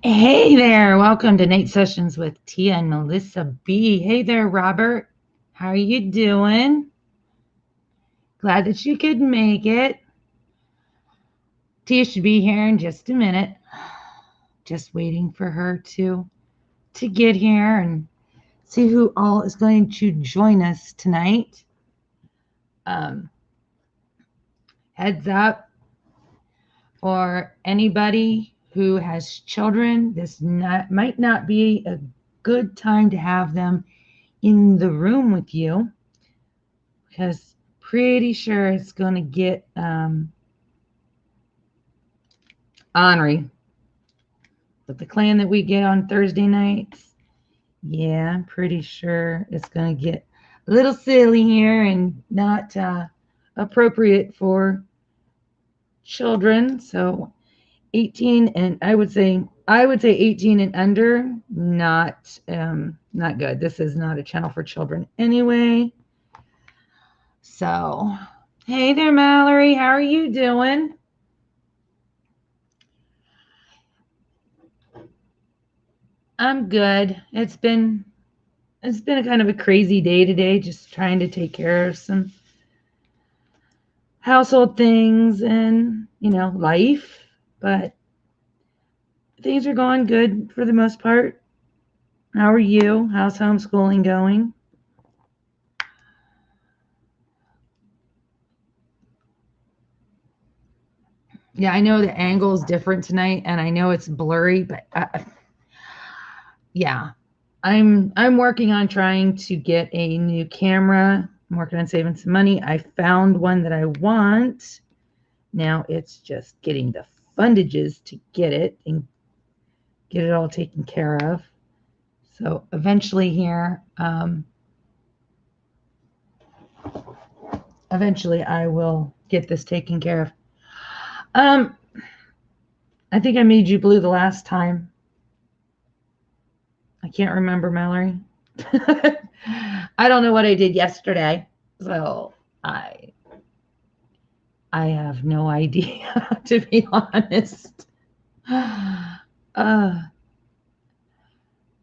Hey there, welcome to Night Sessions with Tia and Melissa B. Hey there, Robert. How are you doing? Glad that you could make it. Tia should be here in just a minute. Just waiting for her to get here and see who all is going to join us tonight. Heads up for anybody who has children, this might not be a good time to have them in the room with you, because pretty sure it's going to get ornery. But the clan that we get on Thursday nights, yeah, I'm pretty sure it's going to get a little silly here and not appropriate for children. So 18 and I would say 18 and under, not good. This is not a channel for children anyway. So, hey there, Mallory. How are you doing? I'm good. It's been a kind of a crazy day today, just trying to take care of some household things and, life, but things are going good for the most part. How are you? How's homeschooling going? Yeah, I know the angle is different tonight, and I know it's blurry, but yeah, I'm working on trying to get a new camera. I'm working on saving some money. I found one that I want. Now it's just getting the fundages to get it and get it all taken care of. So eventually here, eventually I will get this taken care of. I think I made you blue the last time. I can't remember, Mallory. I don't know what I did yesterday, so I have no idea, to be honest.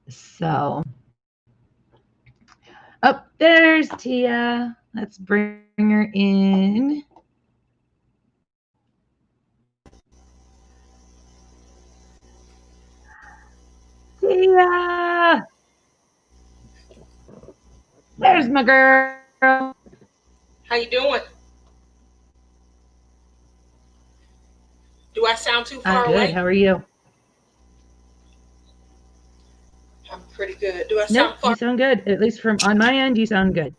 So, there's Tia. Let's bring her in. Tia! There's my girl. How you doing? Do I sound too far I'm good. away? How are you? I'm pretty good. Do I Nope, sound you far? sound good. At least from on my end, you sound good.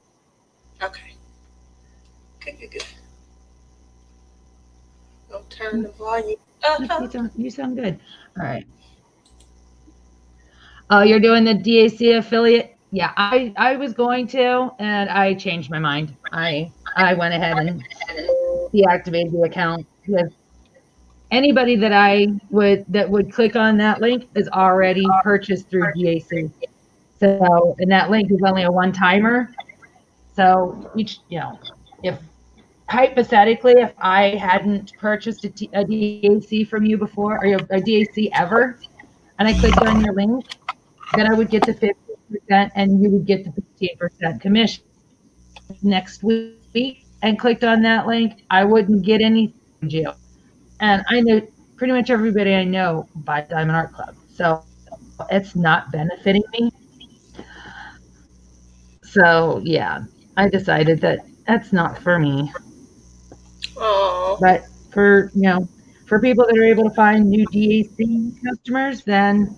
Okay. Good. I'll turn the volume up. You sound good. All right. Oh, you're doing the DAC affiliate? Yeah, I was going to, and I changed my mind. I went ahead and deactivated the account because anybody that would click on that link is already purchased through DAC. So, and that link is only a one timer. So if hypothetically, if I hadn't purchased a DAC from you before, or a DAC ever, and I clicked on your link, then I would get the 15% and you would get the 15% commission. Next week and clicked on that link, I wouldn't get anything from you. And I know pretty much everybody I know buys Diamond Art Club. So it's not benefiting me. So yeah, I decided that that's not for me. Oh, But for people that are able to find new DAC customers, then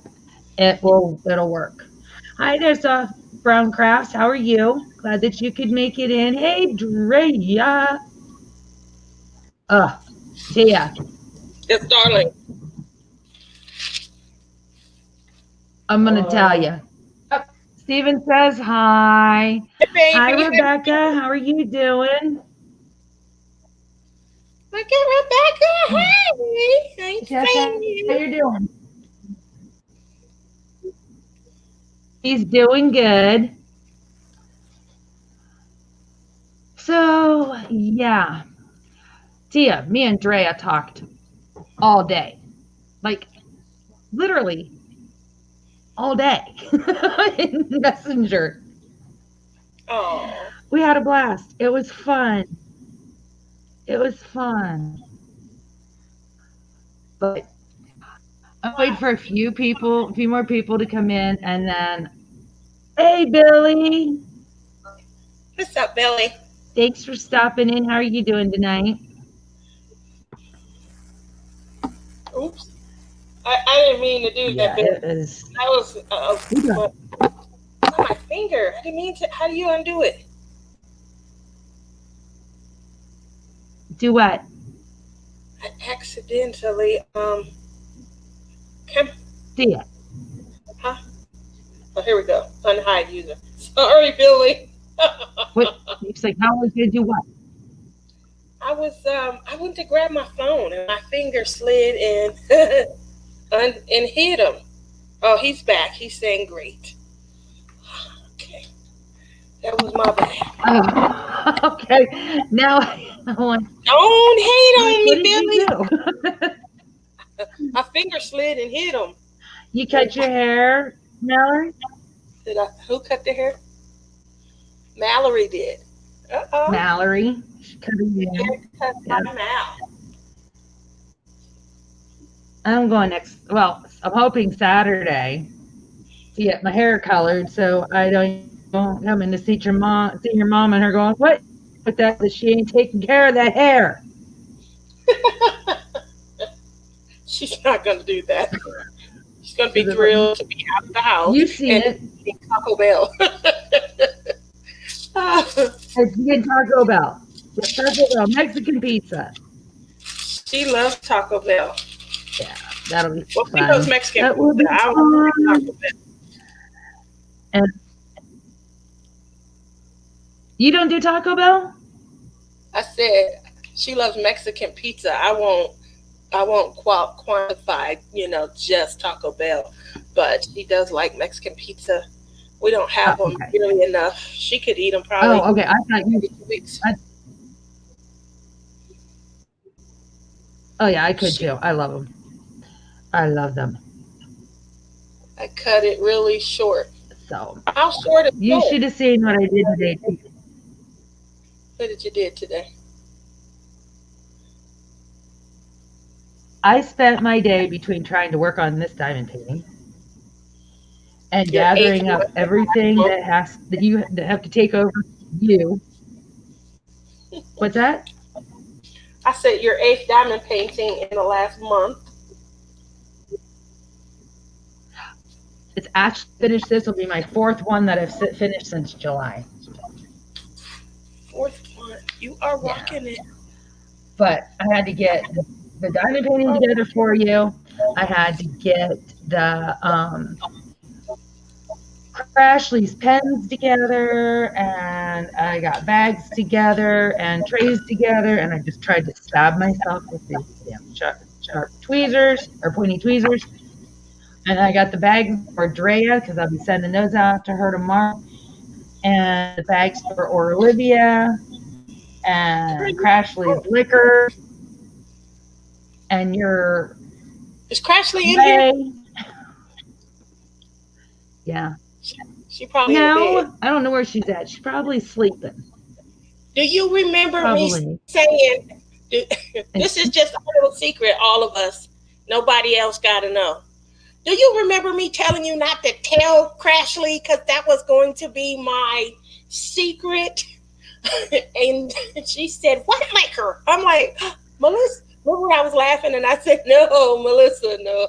it'll work. Hi there, Soft Brown Crafts. How are you? Glad that you could make it in. Hey, Drea. Tia, yes, darling. I'm gonna tell you. Oh, Steven says hi. Hey, Hi, baby. Rebecca. How are you doing? Look at Rebecca. Hey, I Jeff, how see you. you doing? He's doing good. So yeah, Tia, me and Drea talked all day. Like literally all day in Messenger. Oh. We had a blast. It was fun. It was fun. But I wait for a few more people to come in, and then, hey, Billy. What's up, Billy? Thanks for stopping in. How are you doing tonight? Oops. I didn't mean to do that, Billy. It is. That was my finger. I didn't mean to. How do you undo it? Do what? I accidentally See it. Huh? Oh, here we go. Unhide user. Sorry, Billy. What? It's like, how was you do what? I went to grab my phone and my finger slid and and hit him. Oh, he's back. He's saying great. Okay. That was my bad. Oh, okay. Now I want. Don't hate on me, Billy. What did you do? My finger slid and hit him. You cut your hair, Mallory? Who cut the hair? Mallory did. Uh-oh. Mallory. She cut her hair. Cut my mouth. I'm going well, I'm hoping Saturday to get my hair colored so I don't come in to see your mom and her going, what? But that she ain't taking care of that hair. She's not going to do that. She's going to be thrilled to be out of the house. You've seen it. Taco Bell. You get Taco Bell. Taco Bell, Mexican pizza. She loves Taco Bell. Yeah, that'll be well, fun. Well, knows Mexican that will be pizza. I want Taco Bell. And you don't do Taco Bell? I said she loves Mexican pizza. I won't quantify, just Taco Bell, but she does like Mexican pizza. We don't have them really enough. She could eat them probably. Oh, okay. I thought you. Oh yeah, I could too. I love them. I love them. I cut it really short. So how short is you should have seen what I did today. What did you do today? I spent my day between trying to work on this diamond painting and gathering up everything that have to take over you. What's that? I said your 8th diamond painting in the last month. It's actually finished. This will be my 4th one that I've finished since July. 4th one. You are rocking it. But I had to get the diamond painting together for you. I had to get the Crashly's pens together, and I got bags together and trays together, and I just tried to stab myself with these damn sharp tweezers or pointy tweezers. And I got the bags for Drea because I'll be sending those out to her tomorrow, and the bags for Olivia and Crashly's liquor. And your is Crashly in here? Yeah. She probably in bed. I don't know where she's at. She's probably sleeping. Do you remember me saying, this is just a little secret, all of us, nobody else got to know. Do you remember me telling you not to tell Crashly because that was going to be my secret? And she said, what liquor? I'm like, Melissa. Remember when I was laughing and I said, no, Melissa, no.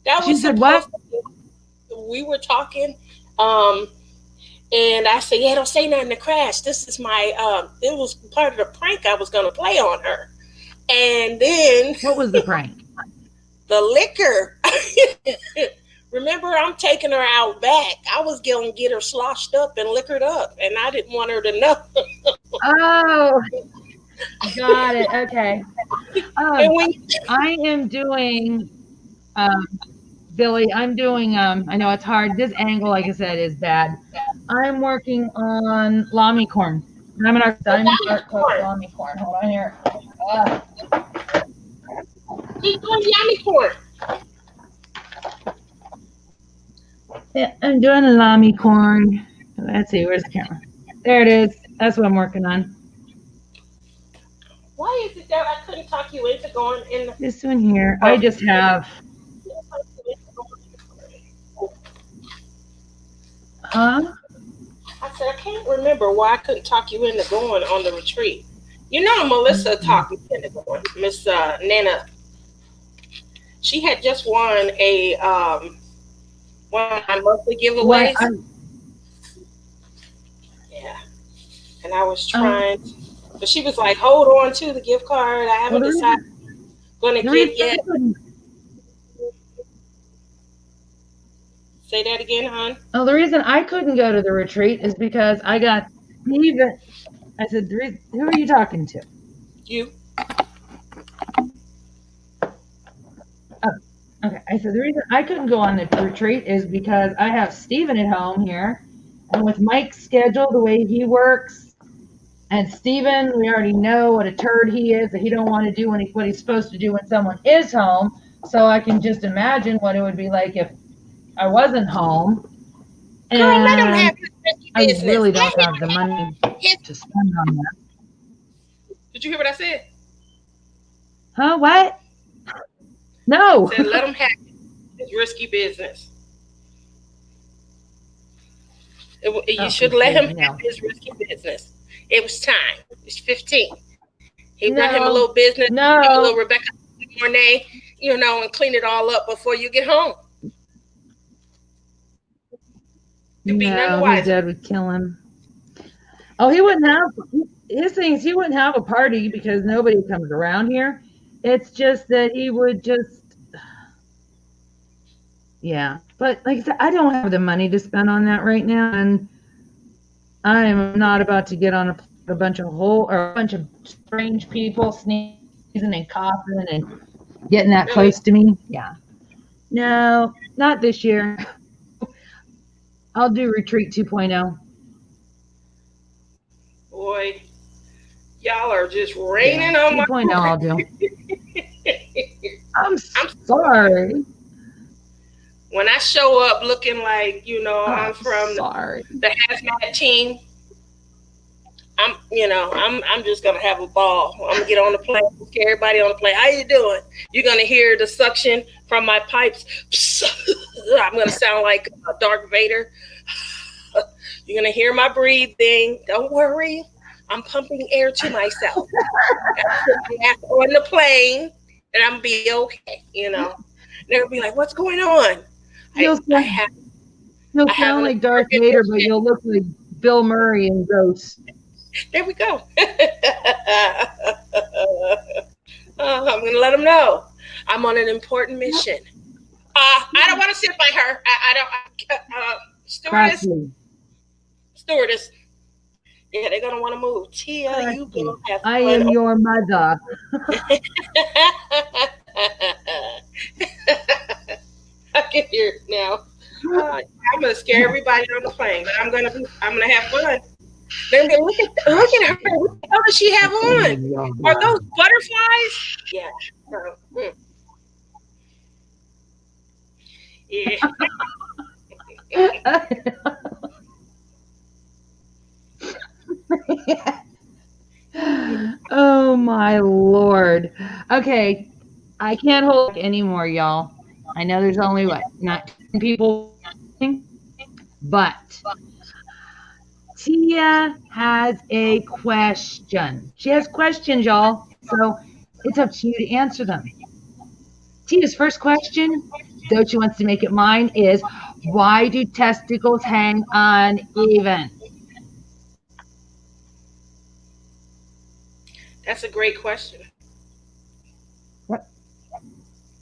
That was supposed to, we were talking, and I said, yeah, don't say nothing to Crash. This is my, it was part of the prank I was going to play on her. And then. What was the prank? The liquor. Remember, I'm taking her out back. I was going to get her sloshed up and liquored up, and I didn't want her to know. Oh, got it. Okay. I am doing, Billy, I'm doing, I know it's hard. This angle, like I said, is bad. I'm working on Lamy corn. I'm in our diamond art club Lamy corn. Hold on here. He's doing yummy corn. Yeah, I'm doing a lami corn. Let's see, where's the camera? There it is. That's what I'm working on. Why is it that I couldn't talk you into going in the... This one here, I just have. Huh? I said, I can't remember why I couldn't talk you into going on the retreat. You know, Melissa talked me into going. Miss Nana. She had just won a one of my monthly giveaways. Yeah. And I was trying, but she was like, hold on to the gift card. I haven't decided going to get yet. Say that again, hon. Oh, the reason I couldn't go to the retreat is because I got even. I said, who are you talking to? You. Oh, okay. I said, the reason I couldn't go on the retreat is because I have Steven at home here. And with Mike's schedule, the way he works, and Steven, we already know what a turd he is, that he don't want to do what he's supposed to do when someone is home. So I can just imagine what it would be like if I wasn't home. And girl, let him have his business. I really don't have the money to spend on that. Did you hear what I said? Huh? What? No. I said, let him have his risky business. You should let him have his risky business. It was time. It's 15. He run him a little business. A little Rebecca Mornay, and clean it all up before you get home. His dad would kill him. Oh, he wouldn't have his things. He wouldn't have a party because nobody comes around here. It's just that he would just, yeah. But like I said, I don't have the money to spend on that right now, and I am not about to get on a bunch of strange people sneezing and coughing and getting that close to me. Yeah. No, not this year. I'll do Retreat 2.0. Boy, y'all are just raining on my 2.0 I'll do. I'm sorry. When I show up looking like, I'm from the hazmat team, I'm just gonna have a ball. I'm gonna get on the plane, scare everybody on the plane. How you doing? You're gonna hear the suction from my pipes. I'm gonna sound like Darth Vader. You're gonna hear my breathing. Don't worry, I'm pumping air to myself. I'm on the plane, and I'm gonna be okay. They'll be like, "What's going on?" You'll sound like Darth Vader, but you'll look like Bill Murray in Ghost. There we go. I'm going to let them know I'm on an important mission. I don't want to sit by her. Stewardess. Yeah, they're going to want to move. Tia, you go have fun. I am your mother. I can hear it now. I'm going to scare everybody on the plane, but I'm going to have fun. They're going to look at her. What the hell does she have on? Are those butterflies? Yeah. Yeah. Oh my Lord. Okay. I can't hold anymore, y'all. I know there's only not 10 people, but Tia has a question. She has questions, y'all. So it's up to you to answer them. Tia's first question, though she wants to make it mine, is why do testicles hang uneven? That's a great question. What?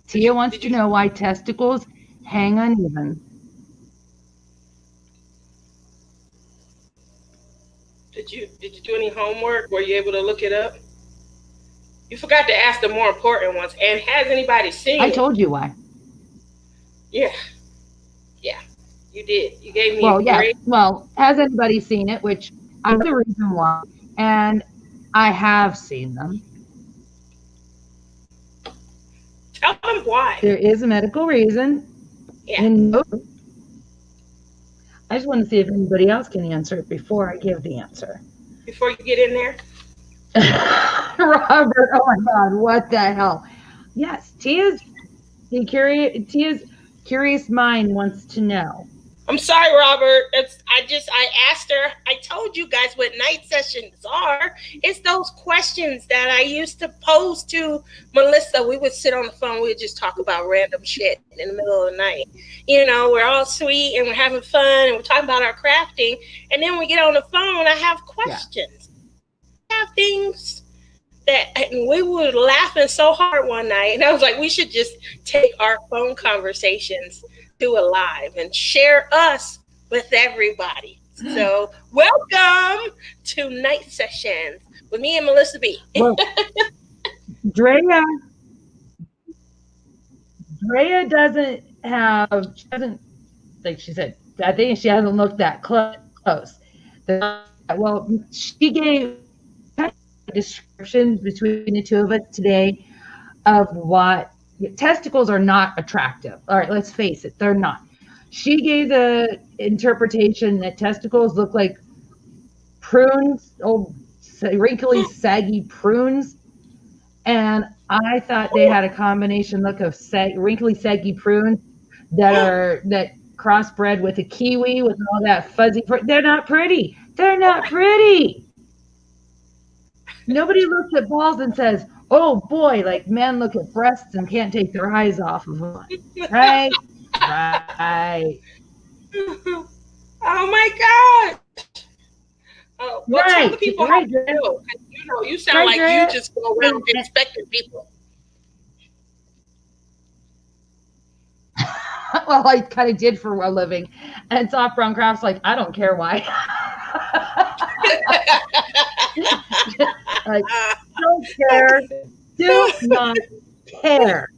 Tia wants to know why testicles hang uneven. Did you do any homework? Were you able to look it up? You forgot to ask the more important ones. And has anybody seen it? I told you why. Yeah. You did. You gave me a great... Well, has anybody seen it? Which I'm the reason why. And I have seen them. Tell them why. There is a medical reason. Yeah. And I just want to see if anybody else can answer it before I give the answer. Before you get in there. Robert, oh my God, what the hell? Yes, Tia's curious mind wants to know. I'm sorry, Robert. I asked her. I told you guys what night sessions are. It's those questions that I used to pose to Melissa. We would sit on the phone. We would just talk about random shit in the middle of the night. We're all sweet and we're having fun and we're talking about our crafting. And then we get on the phone. I have questions. Yeah. I have things and we were laughing so hard one night, and I was like, we should just take our phone conversations to a live and share us with everybody. So welcome to Night Sessions with me and Melissa B. Well, Drea doesn't, like she said, I think she hasn't looked that close. Well, she gave descriptions between the two of us today of what testicles are not attractive. All right, let's face it, they're not. She gave the interpretation that testicles look like prunes, old wrinkly, saggy prunes, and I thought they had a combination look of wrinkly, saggy prunes that crossbred with a kiwi with all that fuzzy. They're not pretty. They're not pretty. Nobody looks at balls and says, oh boy, like men look at breasts and can't take their eyes off of them. Right? Right. Oh my God. Oh, well, right. Tell the people how you know. You sound like you just go around inspecting people. Well, I kind of did for a living. And Soft Brown Craft's like, I don't care why. Like, don't care. Do not care.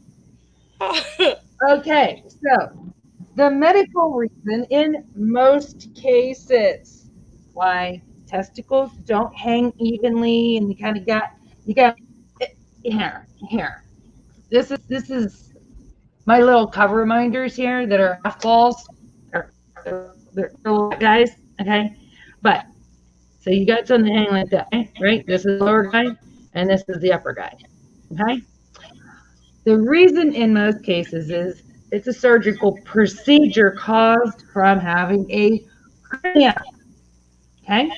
Okay, so the medical reason in most cases why testicles don't hang evenly and you got here. This is my little cover reminders here that are half balls. They're little guys, okay? But so you got something hanging like that, right? This is the lower guy, and this is the upper guy, okay? The reason in most cases is it's a surgical procedure caused from having a hernia, okay?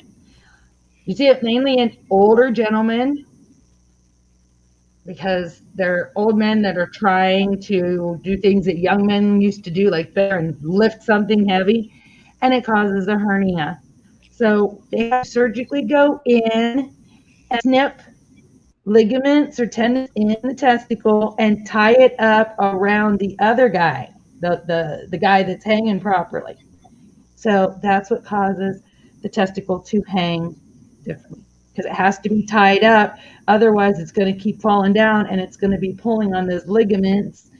You see it mainly in older gentlemen because they're old men that are trying to do things that young men used to do, like bear and lift something heavy, and it causes a hernia. So they have to surgically go in and snip ligaments or tendons in the testicle and tie it up around the other guy, the guy that's hanging properly. So that's what causes the testicle to hang differently because it has to be tied up. Otherwise, it's going to keep falling down and it's going to be pulling on those ligaments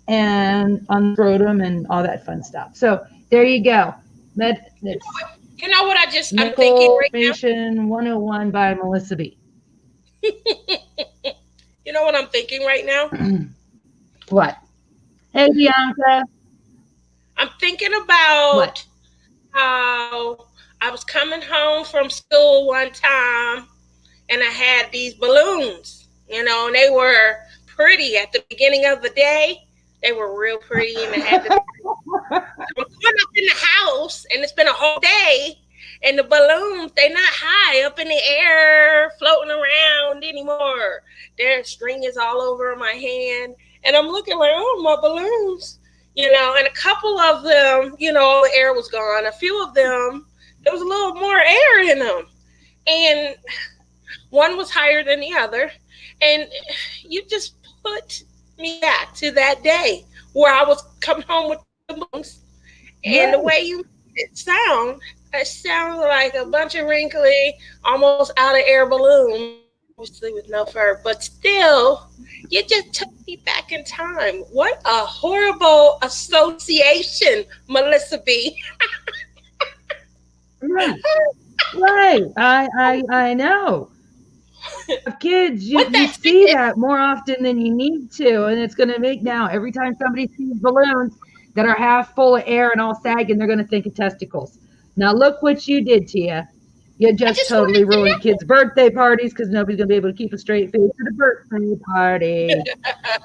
and on the scrotum and all that fun stuff. So there you go. You know what I'm thinking right now? 101 by Melissa B. You know what I'm thinking right now? What? Hey, Bianca. I'm thinking about how I was coming home from school one time and I had these balloons, and they were pretty at the beginning of the day. They were real pretty, and I had to I'm going up in the house, and it's been a whole day, and the balloons, they're not high up in the air, floating around anymore. Their string is all over my hand, and I'm looking like, oh, my balloons, and a couple of them, all the air was gone. A few of them, there was a little more air in them, and one was higher than the other, and you just put me back to that day where I was coming home with the balloons, and the way you made it sounds like a bunch of wrinkly, almost out of air balloons, obviously with no fur, but still, you just took me back in time. What a horrible association, Melissa B. Right. I know. kids, With you that see said, that more often than you need to, and it's going to make now every time somebody sees balloons that are half full of air and all sagging, they're going to think of testicles. Now look what you did, Tia. You I just just wanted totally to ruined kids' birthday parties because nobody's going to be able to keep a straight face at a birthday party. know.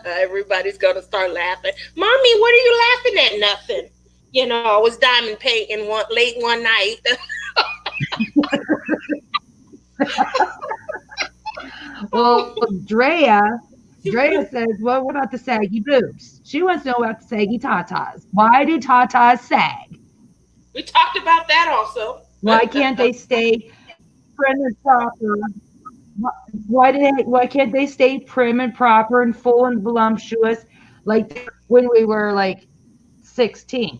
Everybody's gonna start laughing. Mommy, what are you laughing at? Nothing. I was diamond painting late one night. Well, Drea says, well, what about the saggy boobs? She wants to know about the saggy tatas. Why do tatas sag? We talked about that also. Why can't they stay prim and proper? Why can't they stay prim and proper and full and voluptuous like when we were like 16?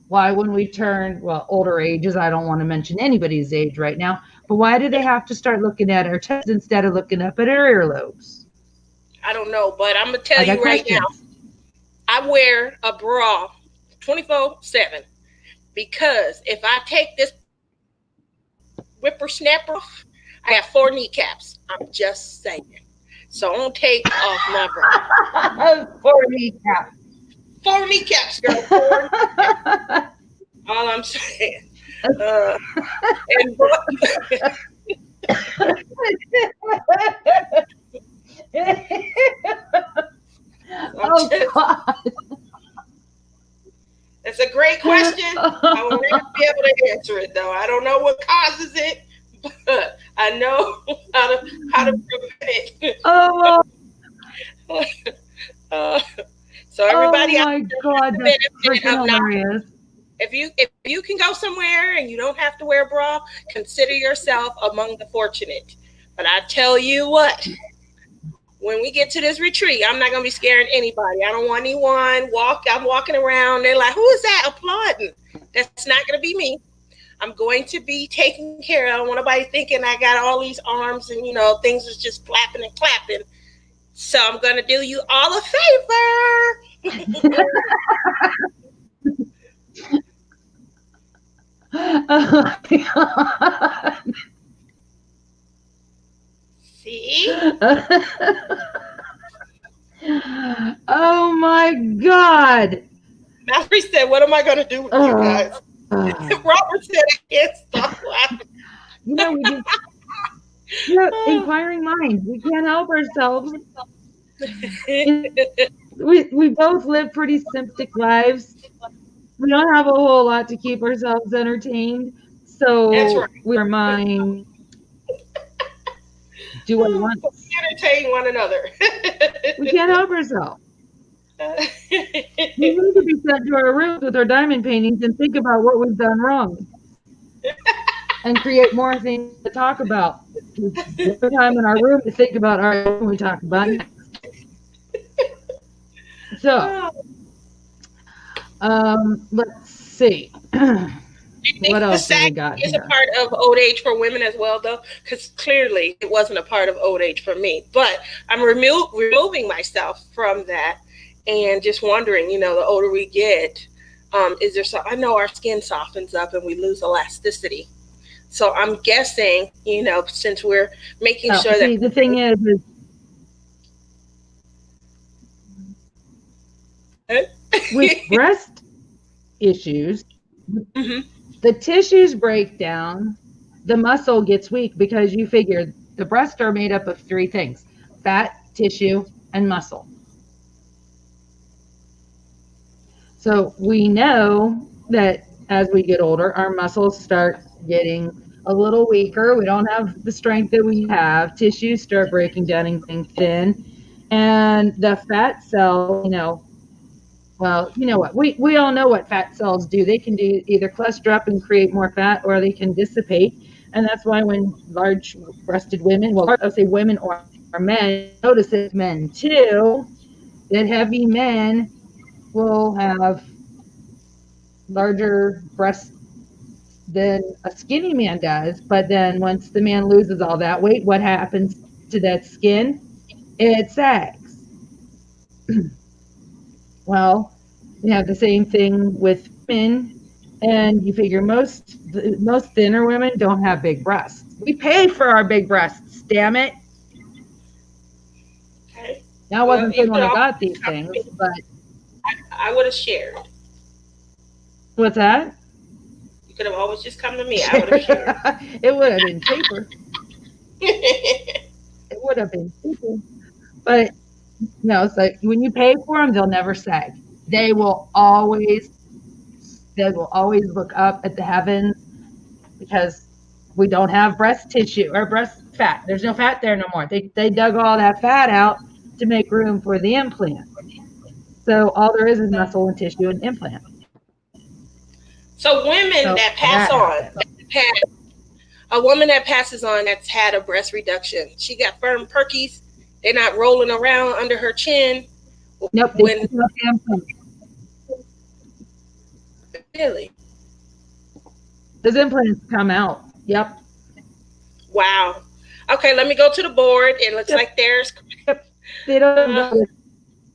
Why when we turn, well, older ages, I don't want to mention anybody's age right now, but why do they have to start looking at our tits instead of looking up at our earlobes? I don't know, but I'm gonna tell I got you right now. questions. I wear a bra 24/7 because if I take this whippersnapper off, I have 4 kneecaps. I'm just saying. So I don't take off my bra. For me, yeah. 4 kneecaps, girl. 4 kneecaps. All I'm saying. And Oh God. That's a great question. I will never be able to answer it though. I don't know what causes it, but I know how to prevent it. Oh, Uh, so everybody oh out my there God, the that's benefit freaking of not, hilarious. if you can go somewhere and you don't have to wear a bra, consider yourself among the fortunate. But I tell you what, when we get to this retreat, I'm not gonna be scaring anybody. I don't want anyone I'm walking around. They're like, "Who is that applauding?" That's not gonna be me. I'm going to be taken care of. I don't want nobody thinking I got all these arms and things is just flapping and clapping. So I'm gonna do you all a favor. Oh my God. See? Oh my God. Mallory said, "What am I gonna do with you guys?" Robert said, "I can't stop laughing." We just, inquiring minds. We can't help ourselves. We both live pretty simplistic lives. We don't have a whole lot to keep ourselves entertained. That's So right. we our mind do what We wants. entertain one another. We can't help ourselves. We need to be sent to our rooms with our diamond paintings and think about what we've done wrong and create more things to talk about. More time in our room to think about our what we talk about next. So, let's see. Do you What think the else have we SAG got is a here? part of old age for women as well, though? Because clearly it wasn't a part of old age for me. But I'm removing myself from that and just wondering, the older we get, is there some? I know our skin softens up and we lose elasticity. So I'm guessing, since we're making sure See, the thing is that. with breast issues, Mm-hmm. the tissues break down, the muscle gets weak because you figure the breasts are made up of 3 things: fat, tissue, and muscle. So we know that as we get older, our muscles start getting a little weaker. We don't have the strength that we have. Tissues start breaking down and getting thin. And the fat cells, well, you know what? We all know what fat cells do. They can do either cluster up and create more fat, or they can dissipate. And that's why when large-breasted women, well, I'll say women or men, notice it's men too, that heavy men will have larger breasts than a skinny man does. But then once the man loses all that weight, what happens to that skin? It sags. Well, you have the same thing with men, and you figure most thinner women don't have big breasts. We pay for our big breasts, damn it. Now, I Well, wasn't you thin could when I always got these come to me. things, but I would have shared. what's that? You could have always just come to me. I would have shared. It would have been cheaper. It would have been cheaper. But no, it's like when you pay for them, they'll never sag. They will always, they will always look up at the heavens because we don't have breast tissue or breast fat. There's no fat there no more. They dug all that fat out to make room for the implant. So all there is muscle and tissue and implant. So women So that pass that on, happened. had a woman that passes on that's had a breast reduction, she got firm perkies. They're not rolling around under her chin. Nope, they When took out the implant. really, Those implants come out. Yep. wow. Okay, let me go to the board. It looks Yep. like there's. Yep. They don't Uh,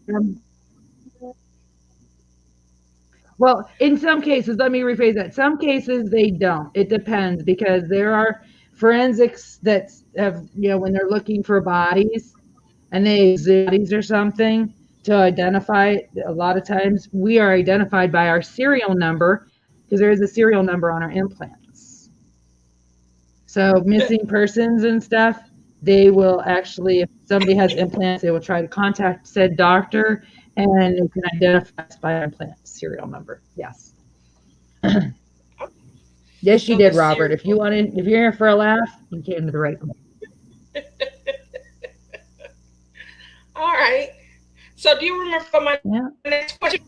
go. Well, in some cases, let me rephrase that. Some cases they don't. It depends because there are forensics that have, when they're looking for bodies and they exhume bodies or something to identify. A lot of times we are identified by our serial number because there is a serial number on our implants. So missing persons and stuff, they will actually, if somebody has implants, they will try to contact said doctor and they can identify us by our implant serial number. Yes. Yes, you so the did, Robert. cereal. If you're here for a laugh, you came to the right place. All right. So do you remember my Yeah. next question?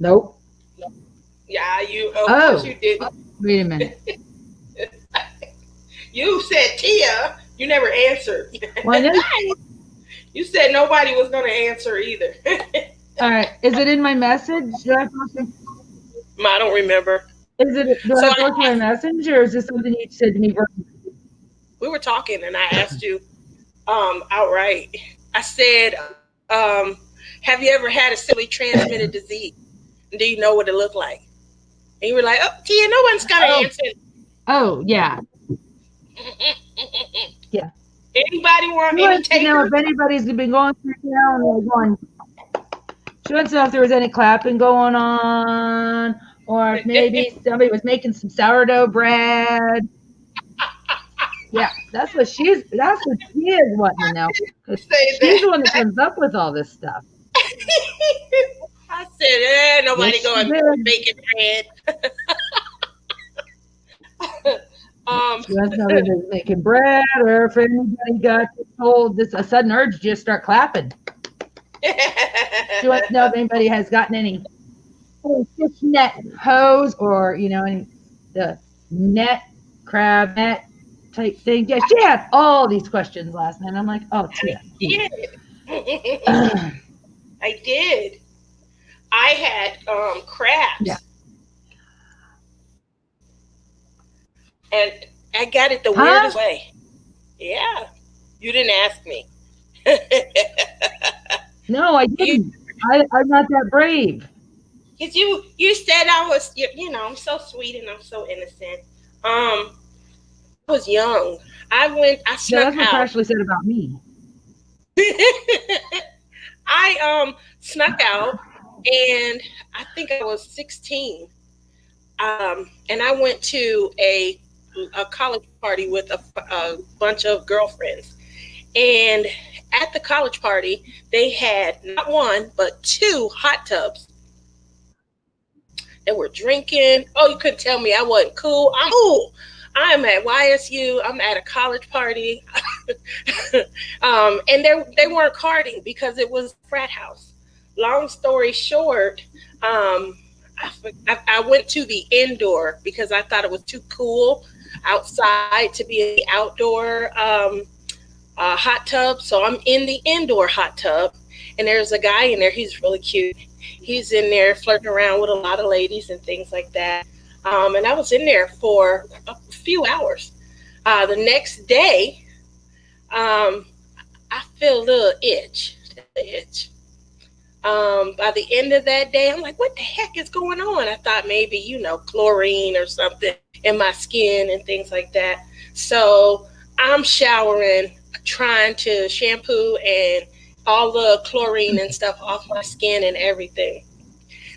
Nope. Yeah, you. Of course you didn't. Wait a minute. You said Tia. You never answered. Well, I know. You said nobody was going to answer either. All right. Is it in my message? I don't remember. Do I So have to look at my message, or is this something you said to me? we were talking, and I asked you outright. I said, "Have you ever had a sexually transmitted disease? Do you know what it looked like?" And you were like, "Oh, Tia, no one's going to answer." Oh, yeah. Yeah. Anybody want She any wants to know takers? if anybody's been going through town or going. She wants to know if there was any clapping going on, or if maybe somebody was making some sourdough bread. Yeah, that's what she is wanting to know. She's the one that comes up with all this stuff. I said, nobody Yes, going to bacon bread. She wants to know if they're making bread, or if anybody got told a sudden urge to just start clapping. She wants to know if anybody has gotten any fishnet hose or the net crab net type thing. Yeah, she had all these questions last night. I'm like, oh, Tia. I did. I had crabs. Yeah. And I got it the weirdest way. Yeah. You didn't ask me. No, I didn't. I'm not that brave. Because you said I was, I'm so sweet and I'm so innocent. I was young. I snuck that's what out. Ashley said about me. I snuck out, and I think I was 16. And I went to a college party with a bunch of girlfriends. And at the college party, they had not one, but 2 hot tubs. They were drinking. Oh, you couldn't tell me I wasn't cool. I'm cool. I'm at YSU. I'm at a college party. And they weren't carding because it was a frat house. Long story short, I went to the indoor because I thought it was too cool outside to be in the outdoor hot tub. So I'm in the indoor hot tub, and there's a guy in there. He's really cute. He's in there flirting around with a lot of ladies and things like that. And I was in there for a few hours. The next day, I feel a little itch. By the end of that day, I'm like, what the heck is going on? I thought maybe, chlorine or something in my skin and things like that. So I'm showering trying to shampoo and all the chlorine and stuff off my skin and everything.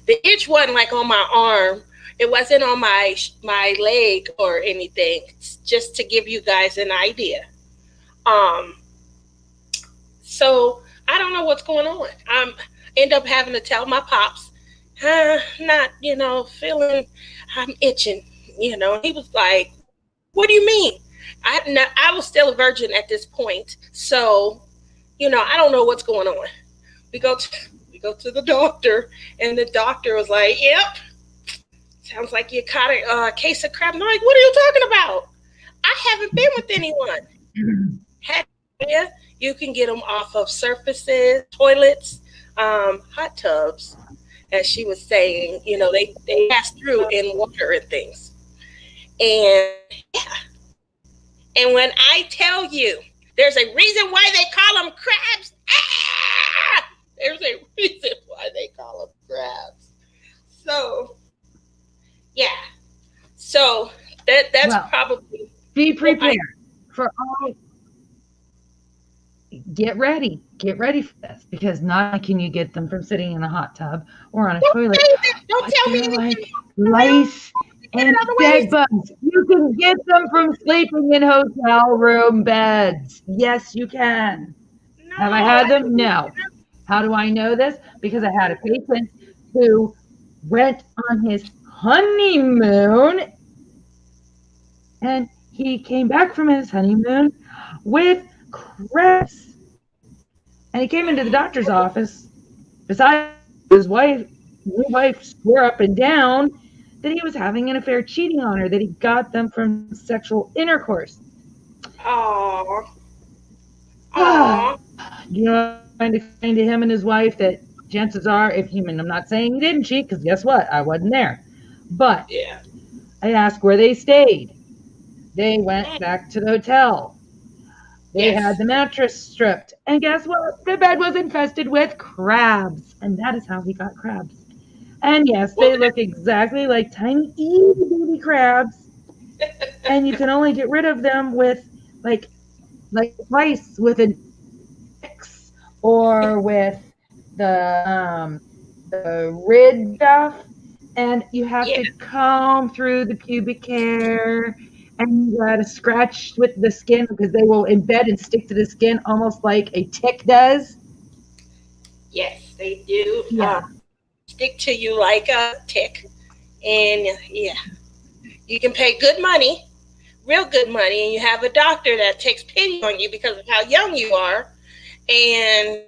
The itch wasn't like on my arm. It wasn't on my leg or anything. Just to give you guys an idea. Um, so I don't know what's going on. End up having to tell my pops, not feeling, I'm itching. He was like, "What do you mean?" I was still a virgin at this point, so I don't know what's going on. We go to we go to the doctor, and the doctor was like, "Yep, sounds like you caught a case of crap." And I'm like, "What are you talking about? I haven't been with anyone." Heck yeah, you can get them off of surfaces, toilets, hot tubs. As she was saying, they pass through in water and things. And yeah, and when I tell you, there's a reason why they call them crabs. Ah! There's a reason why they call them crabs. So yeah, so that's Well, probably. be Well, prepared for all. Get ready for this, because not only can you get them from sitting in a hot tub or on a toilet, don't but tell me they're like anything around. lice Get it and other bed ways. bugs. You can get them from sleeping in hotel room beds. Yes, you can. Have I No, had I them? don't. No. How do I know this? Because I had a patient who went on his honeymoon, and he came back from his honeymoon with crabs. And he came into the doctor's office. Besides his wife swore up and down that he was having an affair, cheating on her, that he got them from sexual intercourse. Aw, Ah, aw, you know, I was trying to explain to him and his wife that chances are, if human, I'm not saying he didn't cheat, because guess what? I wasn't there. But yeah. I asked where they stayed. They went back to the hotel. They had Yes. the mattress stripped. And guess what? The bed was infested with crabs. And that is how he got crabs. And yes, Well, they look exactly like tiny itty bitty crabs. And you can only get rid of them with like rice with an X, or with the rid stuff. And you have yeah. to comb through the pubic hair, and you gotta scratch with the skin, because they will embed and stick to the skin almost like a tick does. Yes, they do. Yeah. Stick to you like a tick, and yeah, you can pay good money, real good money, and you have a doctor that takes pity on you because of how young you are. And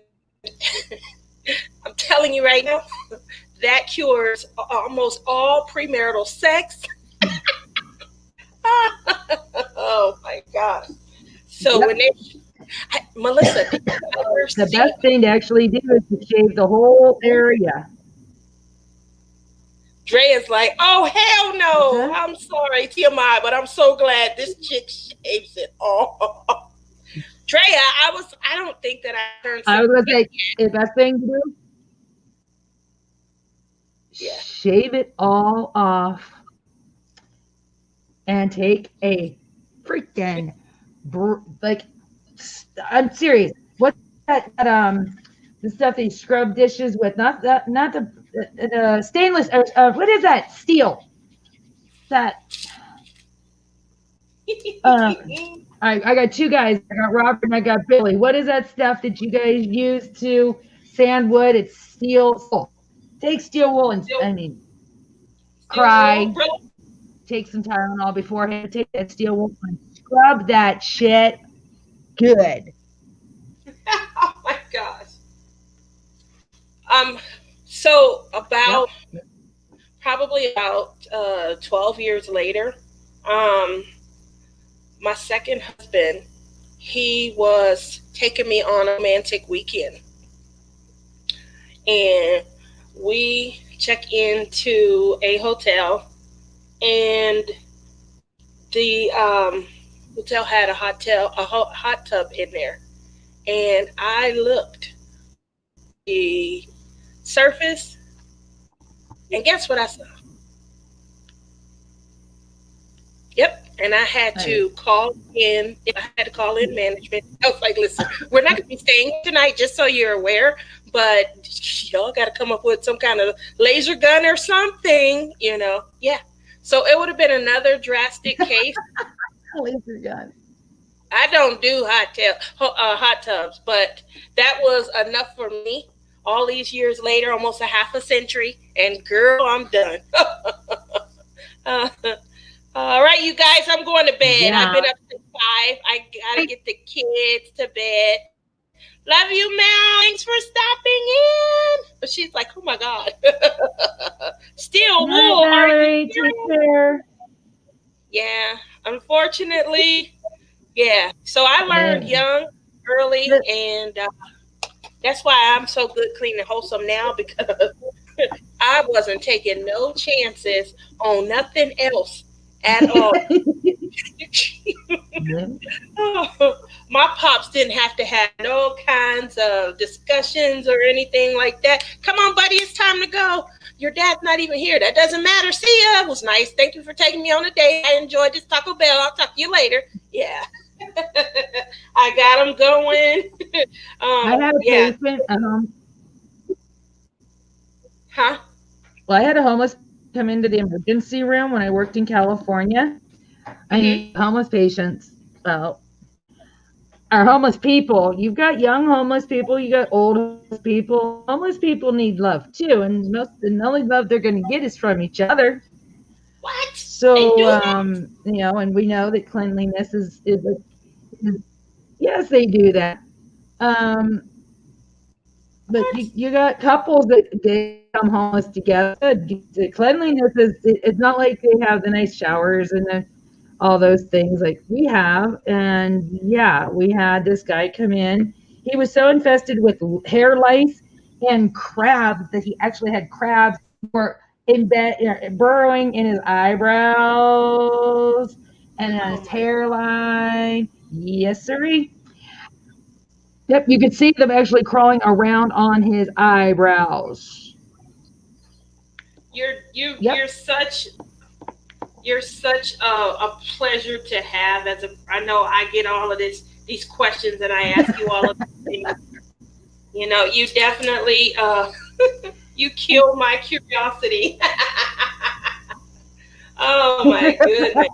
I'm telling you right now, that cures almost all premarital sex. Oh my God. So when Yep. they, Melissa, did you ever The see? best thing to actually do is to shave the whole area. Drea's like, oh hell What's no! that? I'm sorry, TMI, but I'm so glad this chick shaves it all. Drea, I don't think that I turned I 60 was gonna yet. say, the best thing to do, Yeah. shave it all off and take a freaking like, I'm serious. What's that the stuff they scrub dishes with? Not the stainless, what is that? Steel. That um I got two guys. I got Robert and I got Billy. What is that stuff that you guys use to sand wood? It's steel wool. Take steel wool and, Still, I mean, still cry. will, bro. Take some Tylenol beforehand. Take that steel wool and scrub that shit good. Oh my gosh. Um. So Yep. probably about 12 years later, um, my second husband, he was taking me on a romantic weekend, and we check into a hotel, and the hotel had a hot tub in there, and I looked the surface, and guess what I saw? Yep. And I had to call in. I had to call in management. I was like, listen, we're not going to be staying tonight, just so you're aware. But y'all got to come up with some kind of laser gun or something, Yeah. So it would have been another drastic case. Laser gun. I don't do hot tubs, but that was enough for me. All these years later, almost a half a century, and girl, I'm done. uh, all right, you guys, I'm going to bed. Yeah. I've been up since 5. I gotta get the kids to bed. Love you, Mel. Thanks for stopping in. But she's like, oh my God. Still wool. Are you Take care. Yeah, unfortunately, yeah. So I learned young, early, and that's why I'm so good, clean, and wholesome now, because I wasn't taking no chances on nothing else at all. My pops didn't have to have no kinds of discussions or anything like that. Come on, buddy, it's time to go. Your dad's not even here. That doesn't matter. See ya. It was nice. Thank you for taking me on a date. I enjoyed this Taco Bell. I'll talk to you later. Yeah. I got them going. I had a patient. Huh? Well, I had a homeless come into the emergency room when I worked in California. I need homeless patients. Well, our homeless people. You've got young homeless people. You got old homeless people. Homeless people need love too, and the only love they're going to get is from each other. What? So, and we know that cleanliness is yes, they do that. But you got couples that they come homeless together. The cleanliness it's not like they have the nice showers and all those things like we have. And yeah, we had this guy come in. He was so infested with hair lice and crabs that he actually had crabs were in bed, burrowing in his eyebrows and on his hairline. Yes, sirree. Yep, you could see them actually crawling around on his eyebrows. You're such a pleasure to have. I know I get all of these questions and I ask you all of these things. You definitely you kill my curiosity. Oh my goodness.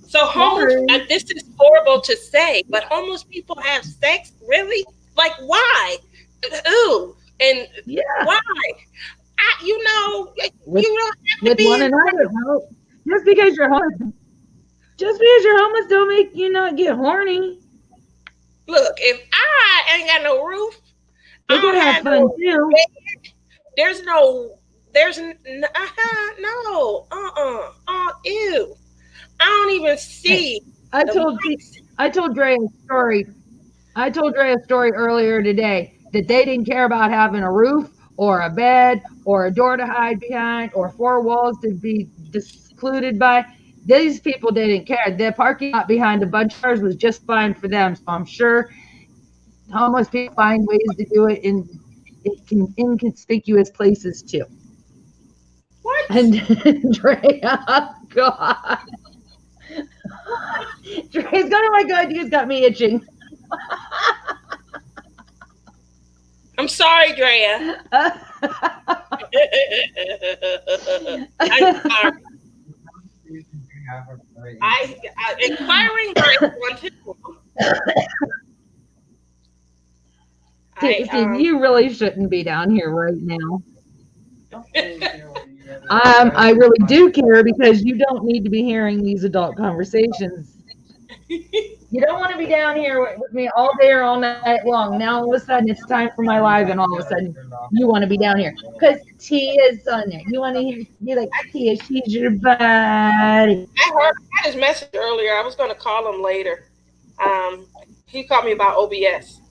So homeless, this is horrible to say, but homeless people have sex? Really? Like, why? Ooh, and why? You don't have to be one another. Just because you're homeless don't make you not get horny. Look, if I ain't got no roof, I don't have fun too. There's no, ew. I don't even see. I told Dre a story. I told Dre a story earlier today that they didn't care about having a roof or a bed or a door to hide behind or 4 walls to be secluded by. These people didn't care. The parking lot behind a bunch of cars was just fine for them. So I'm sure homeless people find ways to do it in inconspicuous places too. What? And Dre, oh God. Dre's going, oh my God, you just got me itching. I'm sorry, Drea. I'm sorry. Inquiring wanted. You really shouldn't be down here right now. I really do care because you don't need to be hearing these adult conversations. You don't want to be down here with me all day or all night long. Now all of a sudden it's time for my live, and all of a sudden you want to be down here because Tia's on there. You want to hear? You like Tia? She's your buddy. I had his message earlier. I was going to call him later. He called me about OBS.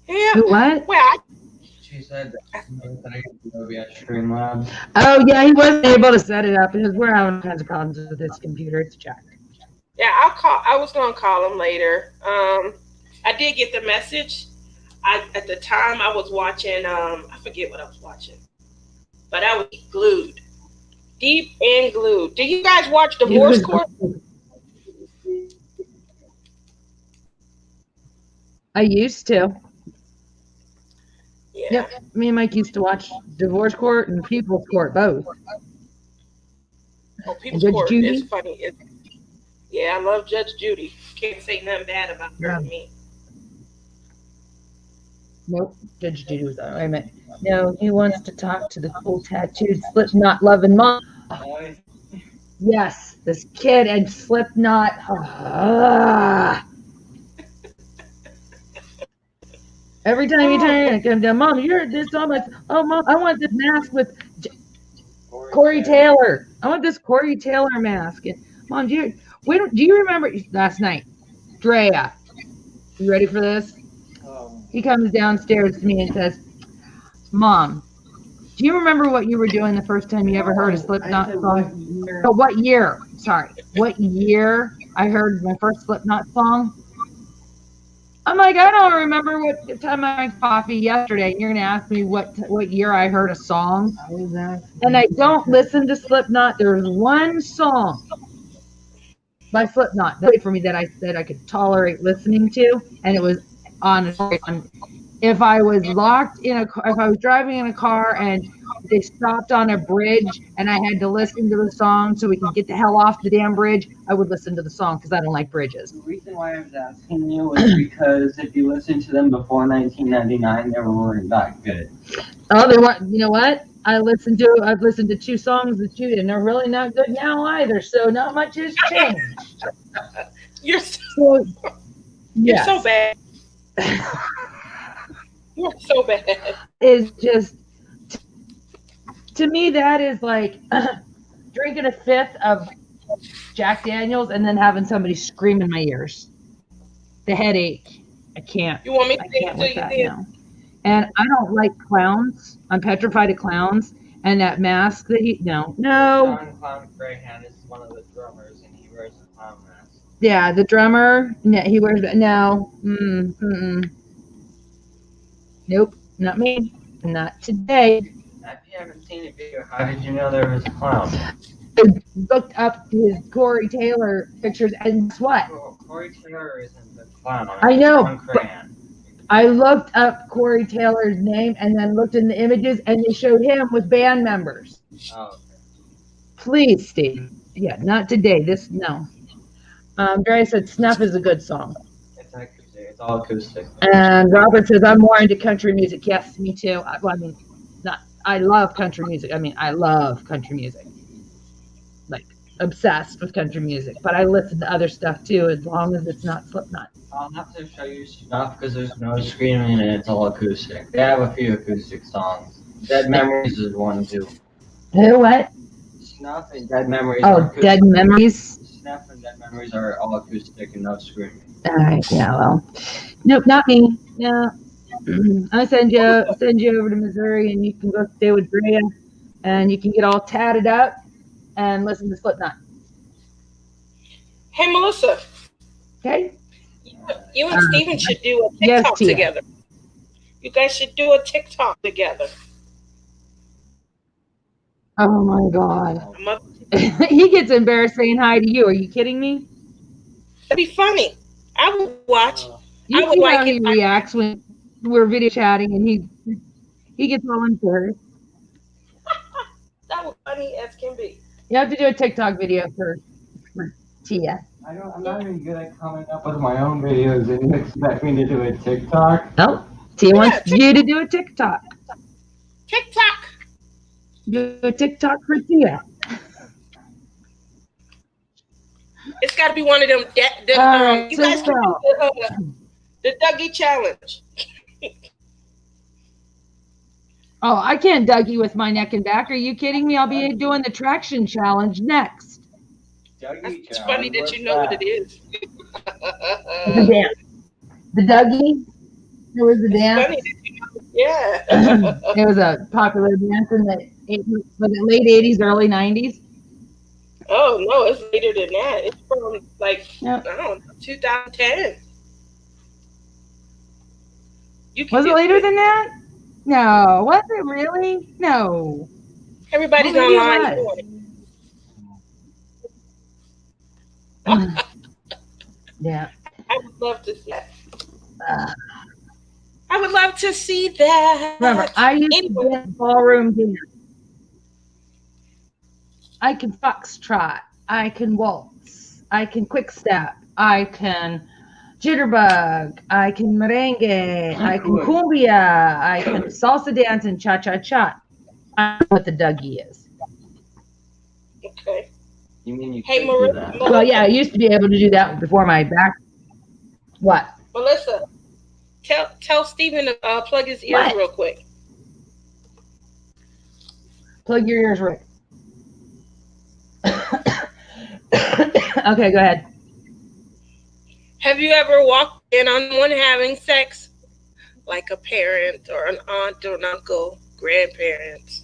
Yeah. What? Well, she said that OBS Streamlabs. Oh yeah, he wasn't able to set it up because we're having all kinds of problems with this computer. It's jacked. Yeah, I was going to call him later. I did get the message. At the time I was watching. I forget what I was watching, but I was glued, deep and glued. Do you guys watch Divorce Court? I used to. Yeah. Yep. Me and Mike used to watch Divorce Court and People's Court both. Oh, People's Court is funny. Yeah, I love Judge Judy. Can't say nothing bad about her to me. Nope, Judge Judy was wait a minute. No, he wants to talk to the cool tattooed Slipknot loving mom. Yes, this kid and Slipknot. Every time you turn and come down, Mom, you're this so much. Oh, Mom, I want this mask with Corey Taylor. I want this Corey Taylor mask. And Mom, do you remember last night? Drea, you ready for this? He comes downstairs to me and says, Mom, do you remember what you were doing the first time you ever heard a Slipknot song? What year? Sorry. What year I heard my first Slipknot song? I'm like, I don't remember what time I drank coffee yesterday. And you're going to ask me what year I heard a song? And I don't listen to Slipknot. There's one song by Slipknot for me that I said I could tolerate listening to, and it was on if I was if I was driving in a car and they stopped on a bridge and I had to listen to the song so we can get the hell off the damn bridge, I would listen to the song because I don't like bridges. The reason why I was asking you was because if you listened to them before 1999, they weren't that good. Oh, they weren't. You know what? I've listened to 2 songs that you did, and they're really not good now either. So not much has changed. You're so bad. You're so bad. Is just to me that is like drinking a 5th of Jack Daniels and then having somebody scream in my ears. The headache. I can't. You want me to sing it to you now? And I don't like clowns. I'm petrified of clowns. And that mask that no. John Clown Greyhound is one of the drummers, and he wears a clown mask. Yeah, the drummer. He wears no. Nope, not me. Not today. If you haven't seen a video, how did you know there was a clown? I looked up his Corey Taylor pictures, and guess what? Well, Corey Taylor isn't the clown. I know. I looked up Corey Taylor's name and then looked in the images, and they showed him with band members. Oh, okay. Please, Steve. Yeah, not today. No. Dre said Snuff is a good song. It's acoustic. It's all acoustic. And Robert says I'm more into country music. Yes, me too. I love country music. I love country music. Like, obsessed with country music. But I listen to other stuff too, as long as it's not Slipknot. I'll have to show you Snuff because there's no screaming and it's all acoustic. They have a few acoustic songs. Dead Memories is one too. Who, what? Snuff and Dead Memories. Oh, Dead Memories? Snuff and Dead Memories are all acoustic and no screaming. All right, yeah, well. Nope, not me. Yeah. I'll send you over to Missouri, and you can go stay with Drea, and you can get all tatted up and listen to Slipknot. Hey, Melissa. Okay. You and Steven should do a TikTok together. You guys should do a TikTok together. Oh my God. He gets embarrassed saying hi to you. Are you kidding me? That'd be funny. I would watch. You see how he reacts when we're video chatting and he gets all embarrassed. That was funny as can be. You have to do a TikTok video for Tia. I'm not even good at coming up with my own videos, and you expect me to do a TikTok? Oh, Tia wants you to do a TikTok. TikTok. Do a TikTok for Tia. It's got to be one of them. You guys can do the Dougie challenge. Oh, I can't Dougie with my neck and back. Are you kidding me? I'll be doing the traction challenge next. It's funny that you know what it is. The dance. The Dougie. It was the dance. Funny that you know. Yeah. It was a popular dance in the late 80s, early 90s. Oh, no, it's later than that. It's from, I don't know, 2010. Was it later than that? No. Was it really? No. Everybody's Well, maybe it online. Yeah. I would love to see that. I would love to see that. Remember, I used to Anyway, dance ballroom dance. I can foxtrot. I can waltz. I can quick step. I can jitterbug. I can merengue. I can cumbia. I can salsa dance and cha cha cha. I know what the Dougie is. okay. You mean you Hey, could do that? Melissa. Well, yeah, I used to be able to do that before my back. What? Melissa, tell Steven to plug his ears What? real quick. Plug your ears right. Okay, go ahead. Have you ever walked in on someone having sex? Like a parent or an aunt or an uncle, grandparents?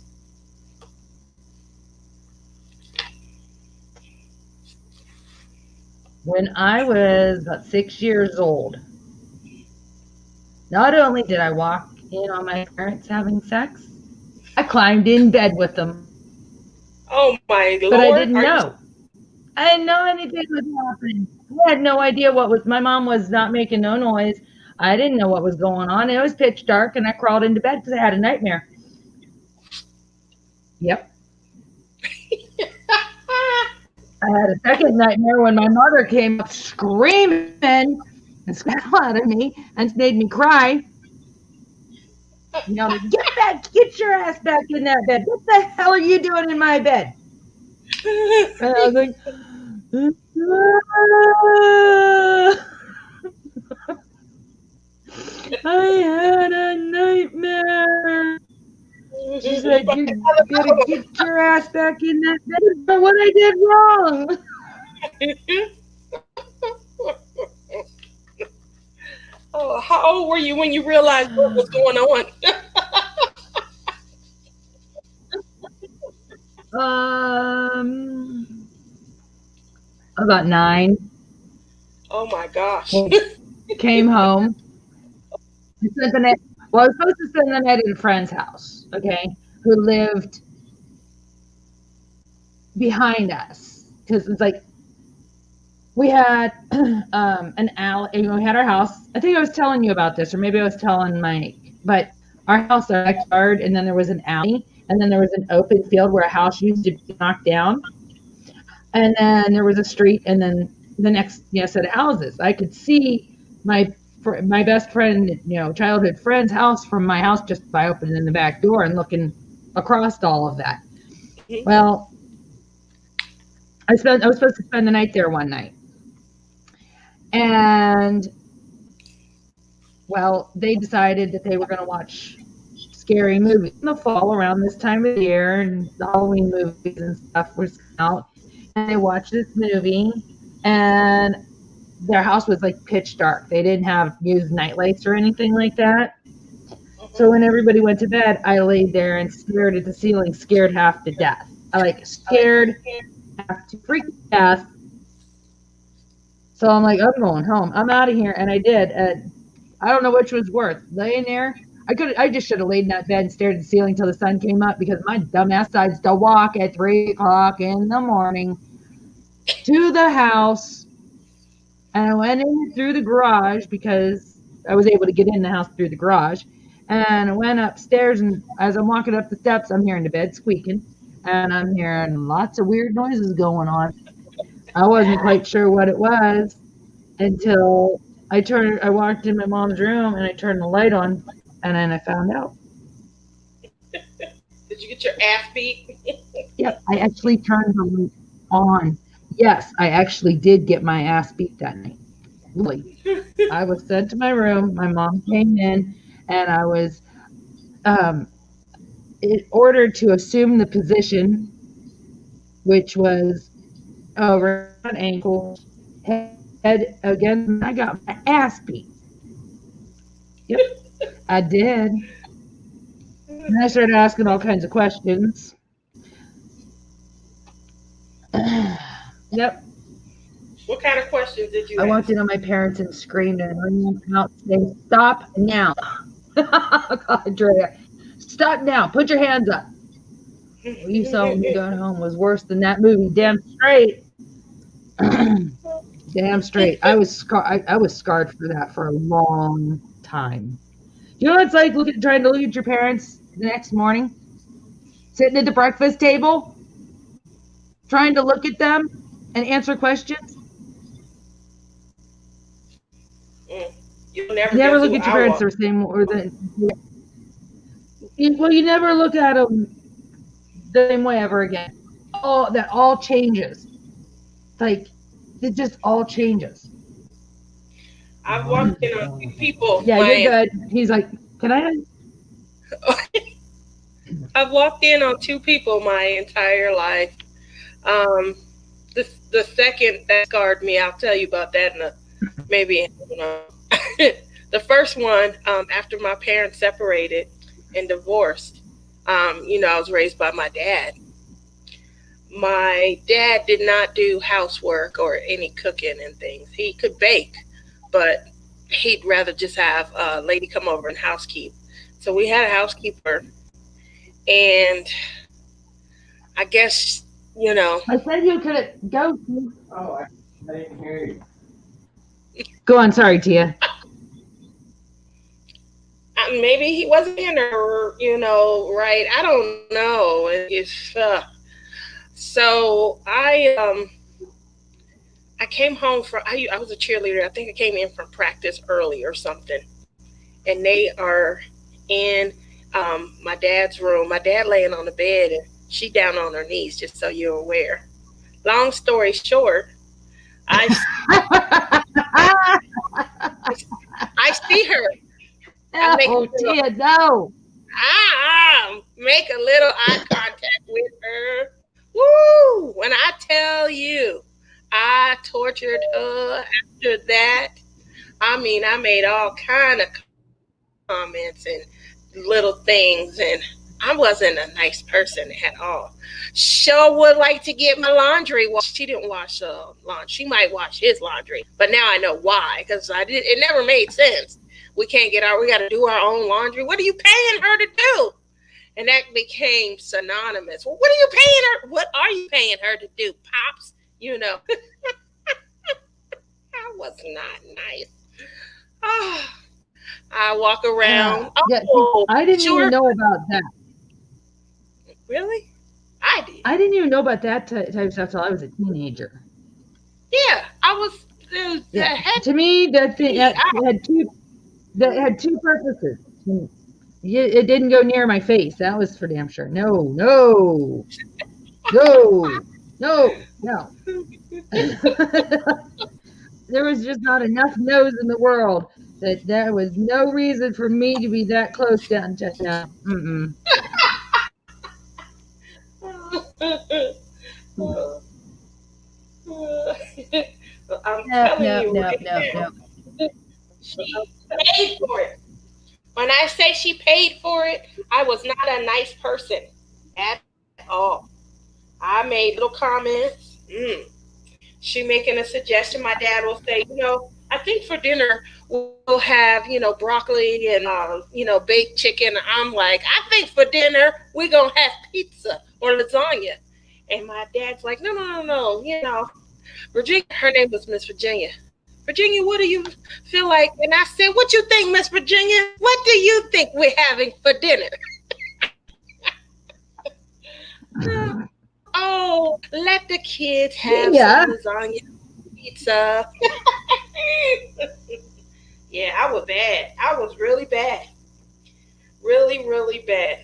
When I was about 6 years old, not only did I walk in on my parents having sex, I climbed in bed with them. Oh my Lord. But I didn't know. I didn't know anything was happening. I had no idea what was. My mom was not making no noise. I didn't know what was going on. It was pitch dark, and I crawled into bed because I had a nightmare. Yep. I had a second nightmare when my mother came up screaming and spat out at me and made me cry. You know, get your ass back in that bed. What the hell are you doing in my bed? And I was like, I had a nightmare. She's like, you gotta get your ass back in that bed. But what I did wrong? Oh, how old were you when you realized what was going on? About 9. Oh my gosh. Came home. Spent the night. Well, I was supposed to spend the night at a friend's house, okay, who lived behind us. Because it's like, we had an alley, we had our house. I think I was telling you about this, or maybe I was telling Mike, but our house, our backyard, and then there was an alley, and then there was an open field where a house used to be knocked down. And then there was a street, and then the next set of houses. I could see my best friend, childhood friend's house from my house just by opening the back door and looking across all of that. Well, I was supposed to spend the night there one night. And, well, they decided that they were going to watch scary movies in the fall around this time of year, and the Halloween movies and stuff was out. And they watched this movie, and their house was like pitch dark. They didn't use night lights or anything like that. So when everybody went to bed, I laid there and stared at the ceiling, scared half to death. Scared half to freaking death. So I'm like, I'm going home. I'm out of here. And I did. I don't know which was worse. Laying there. I just should have laid in that bed and stared at the ceiling till the sun came up, because my dumbass decides to walk at 3 o'clock in the morning to the house. And I went in through the garage, because I was able to get in the house through the garage. And I went upstairs, and as I'm walking up the steps, I'm hearing the bed squeaking. And I'm hearing lots of weird noises going on. I wasn't quite sure what it was until I walked in my mom's room, and I turned the light on, and then I found out. Did you get your ass beat? Yep, I actually turned the light on. Yes, I actually did get my ass beat that night. Really. I was sent to my room. My mom came in, and I was ordered to assume the position, which was over an ankle, head again. I got my ass beat. Yep, I did. And I started asking all kinds of questions. Yep. What kind of questions did you I ask? walked in on my parents and screamed and ran out saying, "Stop now." God, Drea, stop now. Put your hands up. What you saw when you got home was worse than that movie. Damn straight. Damn straight. I was I was scarred for that for a long time. You know what it's like trying to look at your parents the next morning, sitting at the breakfast table, trying to look at them and answer questions. You'll never You never guess look who at your I parents was. the same or the well, you never look at them the same way ever again. Oh, that all changes. Like it just all changes. I've walked in on two people Yeah, you're my good. He's like, can I? I've walked in on two people my entire life. Um, the second that scarred me, I'll tell you about that in a maybe. The first one, after my parents separated and divorced, I was raised by my dad. My dad did not do housework or any cooking and things. He could bake, but he'd rather just have a lady come over and housekeep. So we had a housekeeper, and I guess, I said you could go. Oh, I didn't hear you. Go on. Sorry, Tia. maybe he wasn't in her, right. I don't know. So I came home from, I was a cheerleader. I think I came in from practice early or something. And they are in my dad's room. My dad laying on the bed and she down on her knees, just so you're aware. Long story short, I I see her. I make a No, little, Tia, no. make a little eye contact with her. Woo! When I tell you, I tortured her after that. I mean, I made all kind of comments and little things, and I wasn't a nice person at all. Sure would like to get my laundry washed. She didn't wash laundry. She might wash his laundry, but now I know why, because I did. It never made sense. We can't get our. We got to do our own laundry. What are you paying her to do? And that became synonymous. Well, what are you paying her? What are you paying her to do, pops? I was not nice. Oh, I walk around. Yeah, Oh, I didn't sure. even know about that. Really? I did. I didn't even know about that type of stuff till I was a teenager. Yeah, I was. Yeah, Head to me, that thing that had two purposes. It didn't go near my face. That was for damn sure. No, no, no, no, no. There was just not enough nose in the world that there was no reason for me to be that close down to no. Mm-mm. I'm No, telling no, you no, right no, now, no. she paid for it. When I say she paid for it, I was not a nice person at all. I made little comments. She making a suggestion. My dad will say, I think for dinner we'll have, broccoli and, baked chicken. I'm like, I think for dinner we're going to have pizza or lasagna. And my dad's like, no, no, no, no. Virginia, her name was Miss Virginia. Virginia, what do you feel like? And I said, what you think, Miss Virginia? What do you think we're having for dinner? Oh, let the kids have Yeah. some lasagna, pizza. Yeah, I was bad. I was really bad. Really, really bad.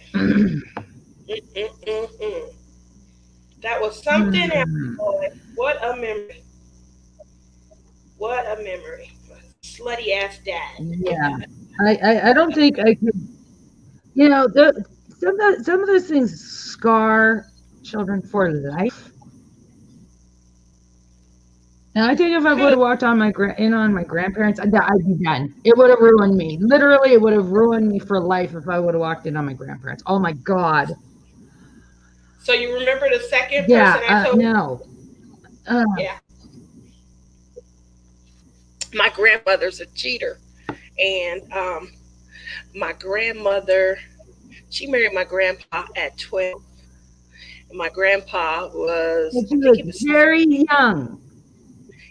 Mm-mm-mm-mm. That was something else, boy. What a memory. What a memory. Slutty ass Yeah. dad. I don't think I could. Some of those things scar children for life. And I think if I would have walked on my grandparents, I'd be done. It would have ruined me. Literally, it would have ruined me for life if I would have walked in on my grandparents. Oh my God. So you remember the second person I Yeah. told you? No. Yeah. My grandmother's a cheater. And my grandmother, she married my grandpa at 12. My grandpa was, But I she think was he was, very young.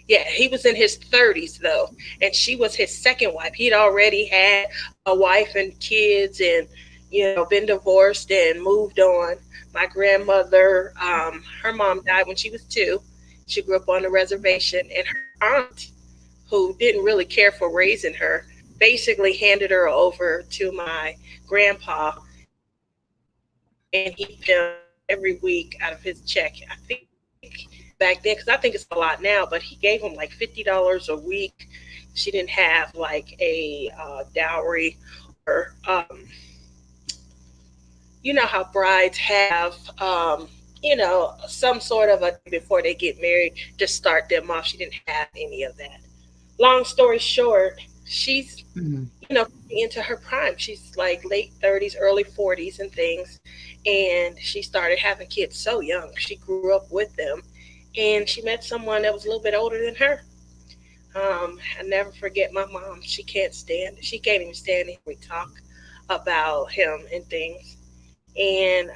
yeah, he was in his 30s though, and she was his second wife. He'd already had a wife and kids, and been divorced and moved on. My grandmother, her mom died when she was 2. She grew up on the reservation, and her aunt, who didn't really care for raising her, basically handed her over to my grandpa, and he paid him every week out of his check. I think back then, because I think it's a lot now, but he gave him like $50 a week. She didn't have like a dowry, or you know how brides have, some sort of a before they get married to start them off. She didn't have any of that. Long story short, she's Mhm. into her prime. She's like late 30s, early 40s, and things. And she started having kids so young. She grew up with them, and she met someone that was a little bit older than her. I never forget my mom. She can't stand. She can't even stand it. We talk about him and things. And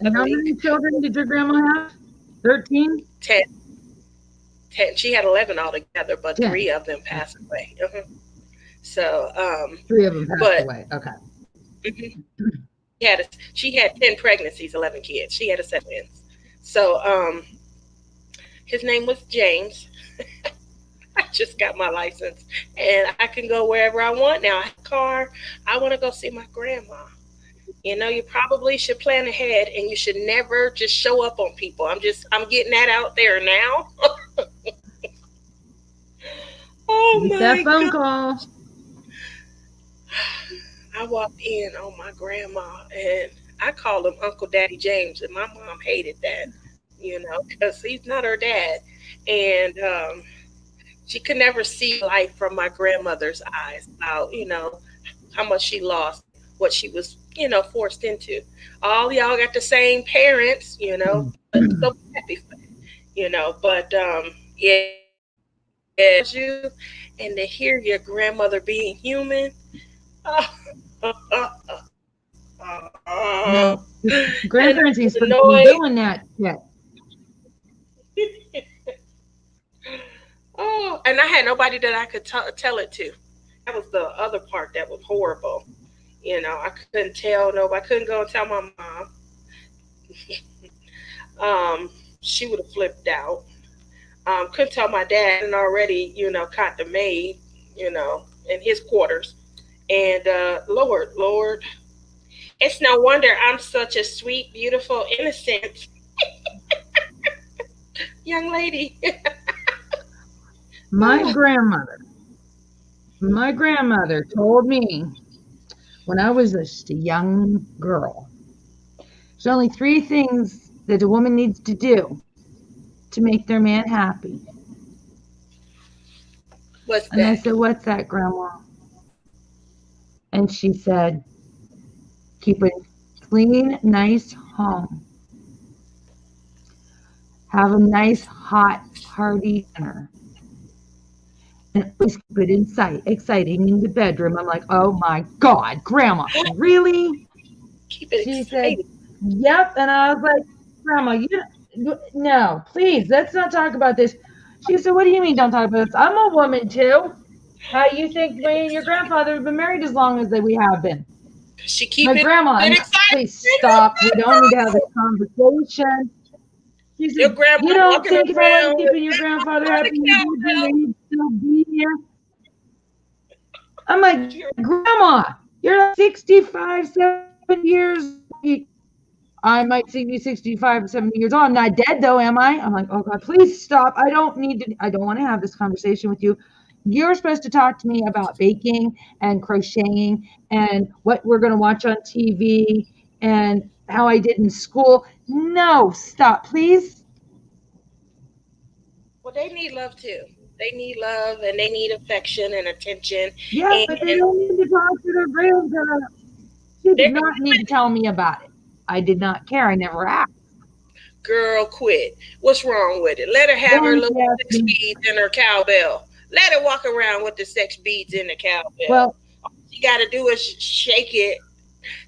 And how week many children did your grandma have? 13? 10, 10. She had 11 altogether, but 10. 3 of them passed away. So, 3 of them passed but away. Okay. mhm, she had 10 pregnancies, 11 kids. She had a set of twins. So, his name was James. I just got my license, and I can go wherever I want now. I have a car. I want to go see my grandma. You probably should plan ahead, and you should never just show up on people. I'm getting that out there now. Oh Make that my phone God. call. I walked in on my grandma, and I called him Uncle Daddy James, and my mom hated that, because he's not her dad. And she could never see life from my grandmother's eyes about, how much she lost, what she was, forced into. All y'all got the same parents, but so happy for it, but yeah, you, and to hear your grandmother being human, No, and I grandparents ain't was supposed to be annoyed. doing that shit. Oh, and I had nobody that I could tell it to. That was the other part that was horrible. I couldn't tell nobody. I couldn't go and tell my mom. Um, she would have flipped out. Couldn't tell my dad, and already, caught the maid, in his quarters. And Lord, it's no wonder I'm such a sweet, beautiful, innocent young lady. My Oh, grandmother, my grandmother told me when I was just a young girl, there's only 3 things that a woman needs to do to make their man happy. what's And I that? said, "What's that, Grandma?" And she said, "Keep a clean, nice home. Have a nice, hot, hearty dinner. And always keep it exciting in the bedroom." I'm like, "Oh my God, Grandma, really?" Keep it She said, exciting. "Yep." And I was like, "Grandma, no, please, let's not talk about this." She said, "What do you mean don't talk about this? I'm a woman too. How you think me and your grandfather have been married as long as that we have been?" She My keep it grandma, exciting enough, in please the stop. We don't need to have this bedroom. conversation. She Your said, grandma "You don't walking think if I wasn't around with keeping your grandfather on the happy in the bedroom that cowbell. he'd still be here?" I'm like, "Grandma, you're like 65, 70 years old. I might see you 65, 70 years old. I'm not dead though, am I?" I'm like, "Oh God, please stop. I don't want to have this conversation with you. You're supposed to talk to me about baking and crocheting and what we're going to watch on TV and how I did in school. No, stop, please." Well, they need love too. They need love, and they need affection and attention. Yeah, but they And don't need to talk to their grandparents. She did they not need to tell me about it. I did not care. I never asked. girl quit. What's wrong with it? Let her have her Then little she asked sex me, beads and her cowbell. Let her walk around with the sex beads in the cowbell. well, All she got to do is shake it,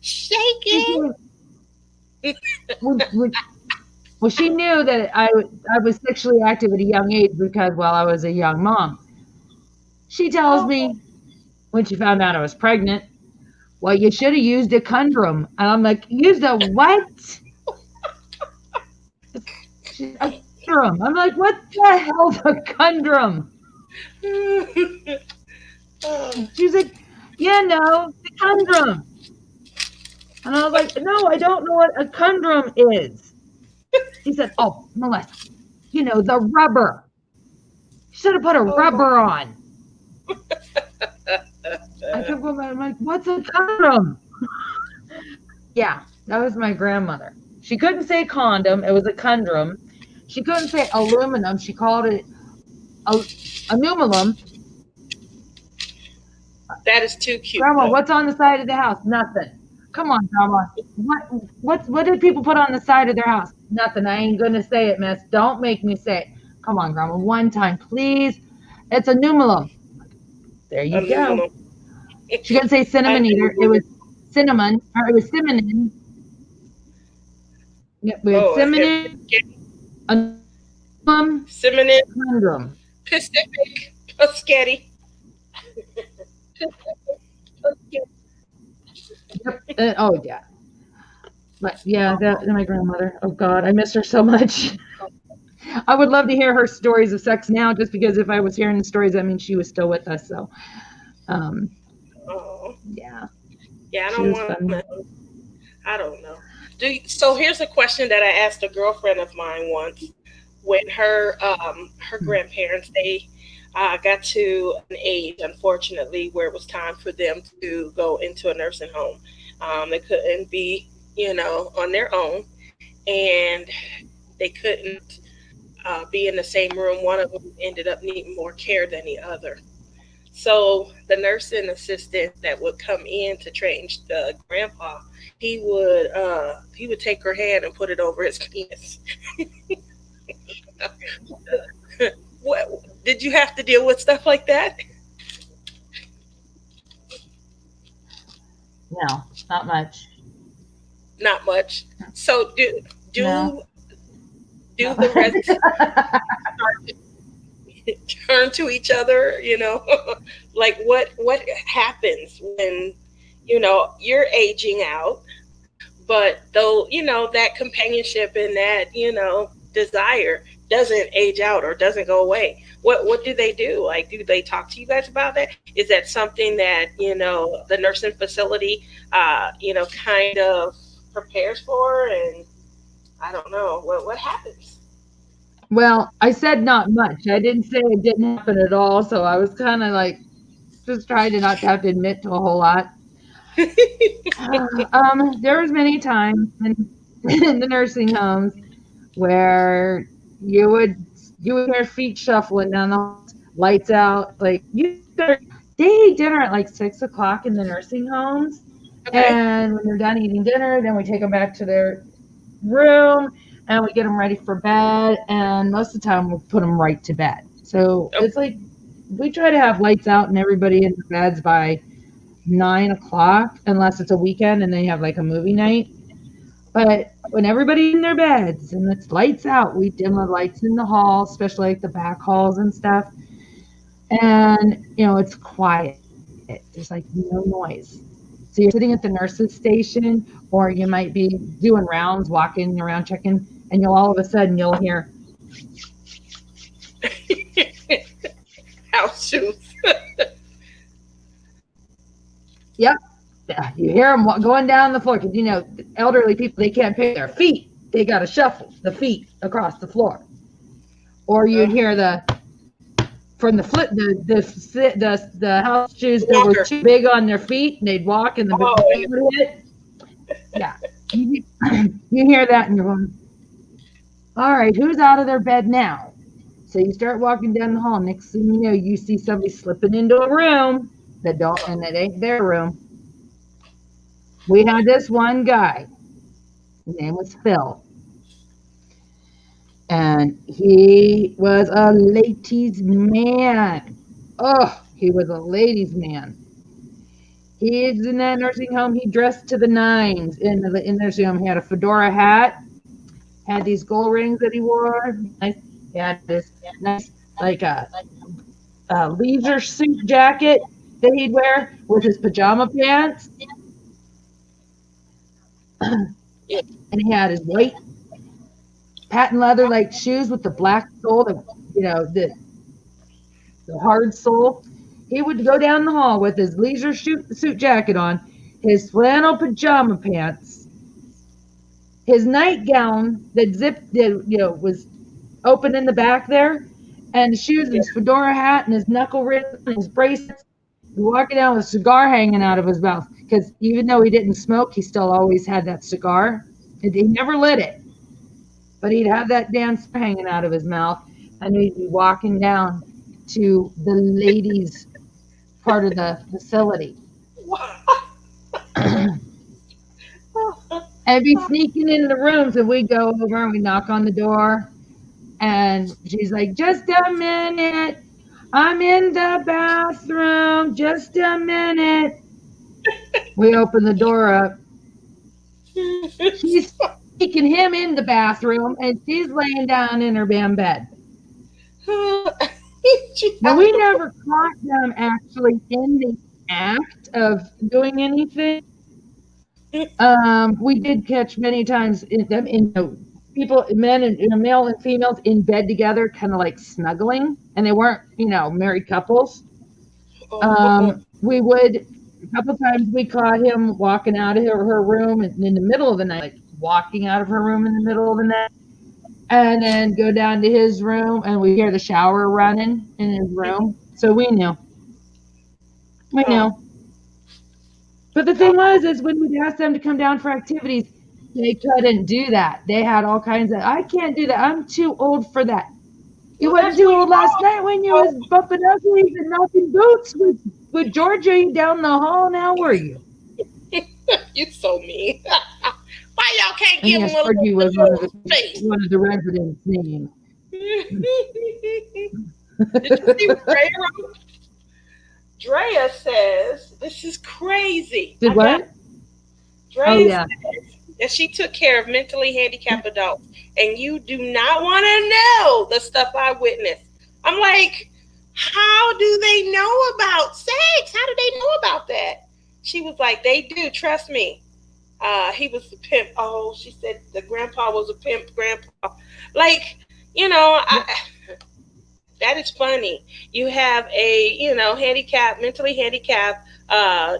shake she it. said, Well, she knew that I was sexually active at a young age because, well, I was a young mom. She tells Oh, me when she found out I was pregnant, well, you should have used a condom. And I'm like, used a what? She's a condom. I'm like, what the hell's a condom? oh. She's like, yeah, no, the condom. And I was like, no, I don't know what a condom is. She said, oh, Melissa, the rubber. You should have put a Oh my. rubber on. I kept going, I'm like, what's a condom? Yeah, that was my grandmother. She couldn't say condom. It was a condom. She couldn't say aluminum. She called it aluminum. That is too cute, Grandma, though. what's on the side of the house? Nothing. Come on, Grandma. What did people put on the side of their house? Nothing. I ain't gonna say it, miss. Don't make me say it. Come on, Grandma. One time, please. It's aluminum. There you go. Aluminum. She couldn't say cinnamon either. It was cinnamon, or it was cinnamon. Yeah, we had Oh, cinnamon, cinnamon, condom. Pacific, Pasquetti. Yep. Oh yeah. But yeah, my grandmother. Oh God, I miss her so much. I would love to hear her stories of sex now, just because if I was hearing the stories, that means she was still with us. So, um, Oh, yeah, yeah. I she don't was want fun. to. I don't know. So here's a question that I asked a girlfriend of mine once. When her grandparents, they got to an age, unfortunately, where it was time for them to go into a nursing home. They couldn't be, on their own, and they couldn't be in the same room. One of them ended up needing more care than the other. So the nursing assistant that would come in to train the grandpa, he would take her hand and put it over his penis. What did you have to deal with stuff like that? No, not much. Not much. So No, do no. do the residents turn to each other? Like what happens when you're aging out, but though that companionship and that desire doesn't age out or doesn't go away. What do they do? Like, do they talk to you guys about that? Is that something that the nursing facility kind of prepares for? And I don't know what happens. Well, I said not much. I didn't say it didn't happen at all. So I was kind of like just trying to not have to admit to a whole lot. There was many times in the nursing homes where you would hear feet shuffling down the halls, lights out. Like they eat dinner at like 6 o'clock in the nursing homes, Okay. and when they're done eating dinner, then we take them back to their room and we get them ready for bed. And most of the time, we'll put them right to bed. So Oh, it's like we try to have lights out and everybody in their beds by 9 o'clock, unless it's a weekend and they have like a movie night. But when everybody's in their beds and it's lights out, we dim the lights in the hall, especially like the back halls and stuff. And, it's quiet. There's like no noise. So you're sitting at the nurse's station, or you might be doing rounds, walking around, checking, and all of a sudden you'll hear, house shoes. yep, you hear them going down the floor. Because, elderly people, they can't pick their feet. They got to shuffle the feet across the floor. Or you'd hear from the foot, the house shoes that were Walker. too big on their feet, and they'd walk and the Oh, big would hit. Yeah. You, you hear that and you're going, all right, who's out of their bed now? So you start walking down the hall. Next thing you know, you see somebody slipping into a room and it ain't their room. We had this one guy. His name was Phil. And he was a ladies' man. Oh, he was a ladies' man. He's in that nursing home. He dressed to the nines in the nursing home. He had a fedora hat, had these gold rings that he wore. Nice. He had this nice, like a leisure suit jacket that he'd wear with his pajama pants. And he had his white patent leather like shoes with the black sole, the hard sole. He would go down the hall with his leisure suit jacket on, his flannel pajama pants, his nightgown that zipped, was open in the back there, and his shoes and his fedora hat and his knuckle rings and his bracelets. Walking down with a cigar hanging out of his mouth, because even though he didn't smoke, he still always had that cigar. He never lit it, but he'd have that damn cigar hanging out of his mouth, and he'd be walking down to the ladies' part of the facility. And be sneaking into the rooms, and we'd go over and we knock on the door, and she's like, "Just a minute. I'm in the bathroom. Just a minute." We open the door up. She's sneaking him in the bathroom, and she's laying down in her damn bed. Now, we never caught them actually in the act of doing anything. We did catch many times them in people, men and male and females in bed together, kind of like snuggling, and they weren't, married couples. We would, a couple times we caught him walking out of her room in the middle of the night, like walking out of her room in the middle of the night, and then go down to his room, and we hear the shower running in his room. So we knew. But the thing is when we'd ask them to come down for activities, they couldn't do that. They had all kinds of, "I can't do that. I'm too old for that." You wasn't too old last night when you was bumping uglies and knocking boots with Georgia down the hall. Now were you? You're so mean. Why y'all can't give him a Georgie was one of the residents' names. Did you see what Drea wrote? Drea says, "This is crazy." Did what? Drea says that she took care of mentally handicapped adults, and you do not want to know the stuff I witnessed. I'm like, how do they know about sex? How do they know about that? She was like, "They do, trust me." He was the pimp. Oh, she said the grandpa was a pimp grandpa. Like, that is funny. You have a, mentally handicapped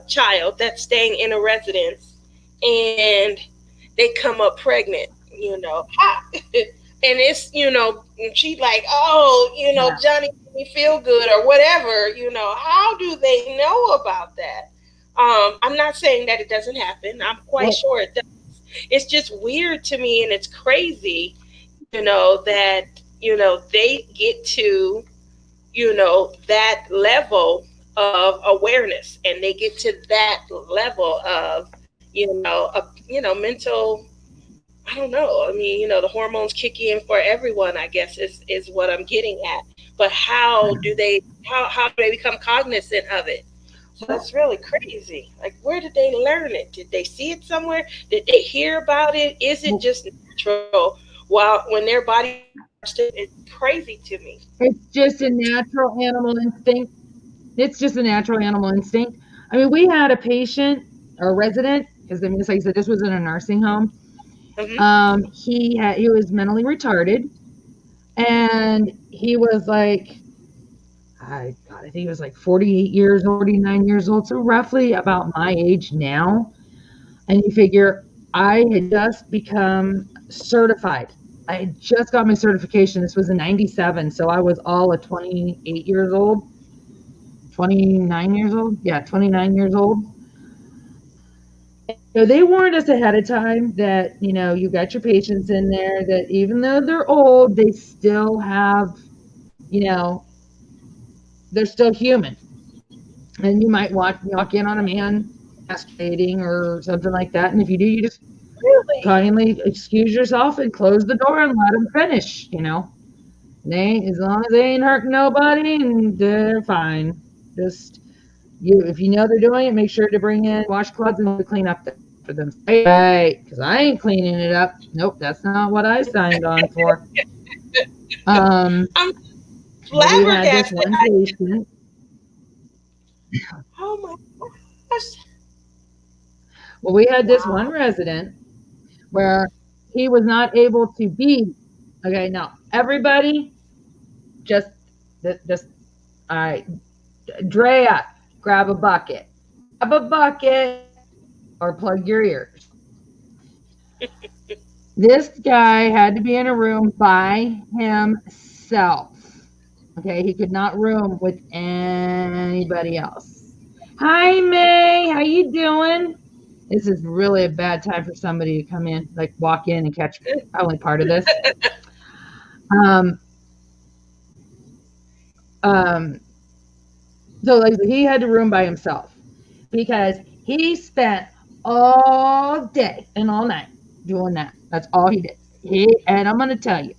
child that's staying in a residence, and they come up pregnant, and it's, she's like, "Oh, Johnny made me feel good," or whatever, how do they know about that? I'm not saying that it doesn't happen. I'm quite sure it does. It's just weird to me, and it's crazy, that, they get to, that level of awareness, and they get to that level of, mental, I don't know. I mean, the hormones kick in for everyone, I guess is what I'm getting at. But how do they become cognizant of it? So that's really crazy. Like, where did they learn it? Did they see it somewhere? Did they hear about it? Is it just natural? When their body, it's crazy to me. It's just a natural animal instinct. I mean, we had a patient or a resident, because it's like I said, this was in a nursing home. Mm-hmm. He was mentally retarded, and he was like, I think he was like 49 years old, so roughly about my age now. And you figure, I had just become certified. I had just got my certification. This was in 97, so I was all of 28 years old. 29 years old? Yeah, 29 years old. So they warned us ahead of time that, you got your patients in there, that even though they're old, they still have, they're still human. And you might walk in on a man masturbating or something like that. And if you do, you just kindly excuse yourself and close the door and let them finish, as long as they ain't hurting nobody, and they're fine. Just if you know they're doing it, make sure to bring in washcloths and clean up for them. Right, because I ain't cleaning it up. Nope, that's not what I signed on for. I'm We had this flabbergasted. one patient. Oh my gosh. Well, we had this one Wow. resident where he was not able to be. Okay, now everybody, just, all right, Drea, grab a bucket. Grab a bucket or plug your ears. This guy had to be in a room by himself. Okay, he could not room with anybody else. Hi, May. How you doing? This is really a bad time for somebody to come in, like walk in and catch probably part of this. Um, um, so like he had the room by himself because he spent all day and all night doing that. That's all he did. And I'm gonna tell you,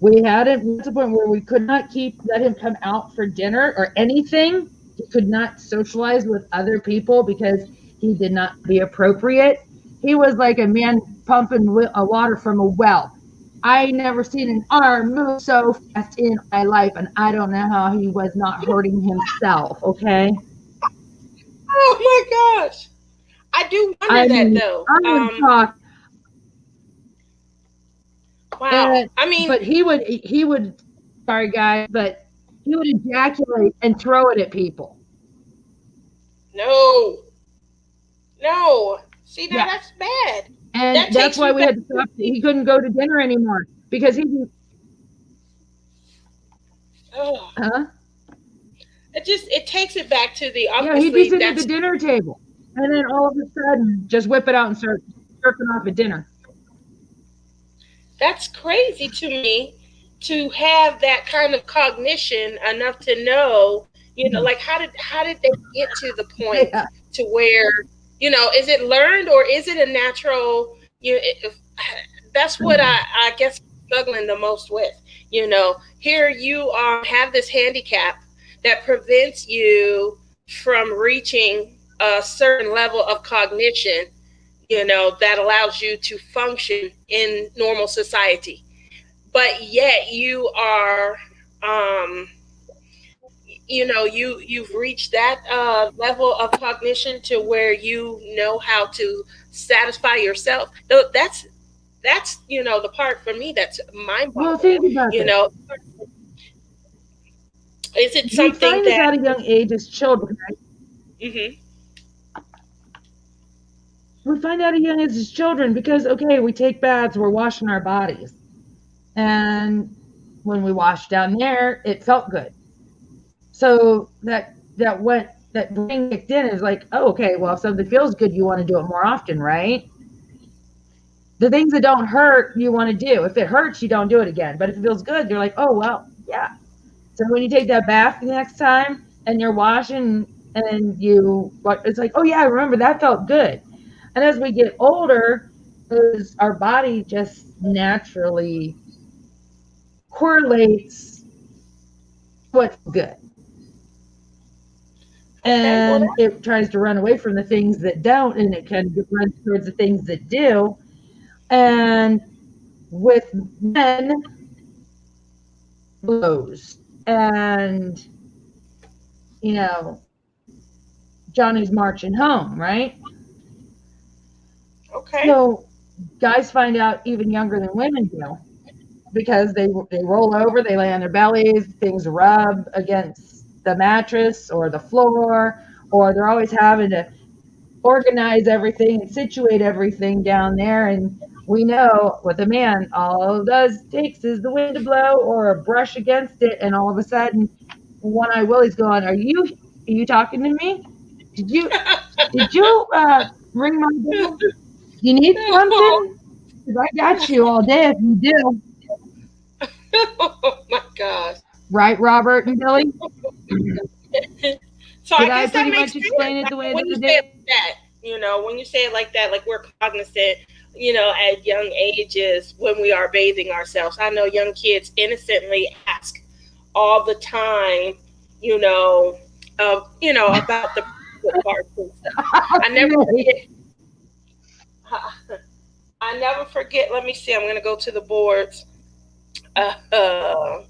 we had it to the point where we could not let him come out for dinner or anything. He could not socialize with other people because he did not be appropriate. He was like a man pumping water from a well. I never seen an arm move so fast in my life, and I don't know how he was not hurting himself. Okay. Oh my gosh. I do wonder that though. I would talk. Wow. I mean, but he would. Sorry, guys, but he would ejaculate and throw it at people. no. See, now that's bad. And that's why we had to stop. He couldn't go to dinner anymore because he. Huh? It takes it back to the obviously. Yeah, he'd be sitting at the dinner table, and then all of a sudden, just whip it out and start jerking off at dinner. That's crazy to me to have that kind of cognition enough to know, like how did they get to the point to where, is it learned or is it a natural? That's what I guess I'm struggling the most with. Here you have this handicap that prevents you from reaching a certain level of cognition, that allows you to function in normal society. But yet you are, you've reached that level of cognition to where you know how to satisfy yourself. That's the part for me that's mind-boggling. Well, think about is it something we find that at a young age as children? Right? Mm-hmm. We find out at a young age as children because we take baths, we're washing our bodies, and when we washed down there, it felt good. So that brain kicked in is like, oh, okay, well, if something feels good, you want to do it more often, right? The things that don't hurt, you want to do. If it hurts, you don't do it again. But if it feels good, you're like, oh, well, yeah. So when you take that bath the next time and you're washing and it's like, oh, yeah, I remember that felt good. And as we get older, our body just naturally correlates what's good. And it tries to run away from the things that don't, and it can run towards the things that do. And with men, blows. And, Johnny's marching home, right? Okay. So guys find out even younger than women do because they roll over, they lay on their bellies, things rub against the mattress or the floor, or they're always having to organize everything and situate everything down there. And we know with a man, all it takes is the wind to blow or a brush against it, and all of a sudden, One Eye Willie's going, "Are you talking to me? Did you ring my bell? You need something? Because I got you all day if you do." Oh my gosh! Right, Robert and Billy? So Did I guess pretty that makes much explain it the way when that you say it like that, when you say it like that, like we're cognizant, at young ages when we are bathing ourselves. I know young kids innocently ask all the time, about the parts and stuff. I never forget. I never forget. Let me see. I'm going to go to the boards. Uh, uh,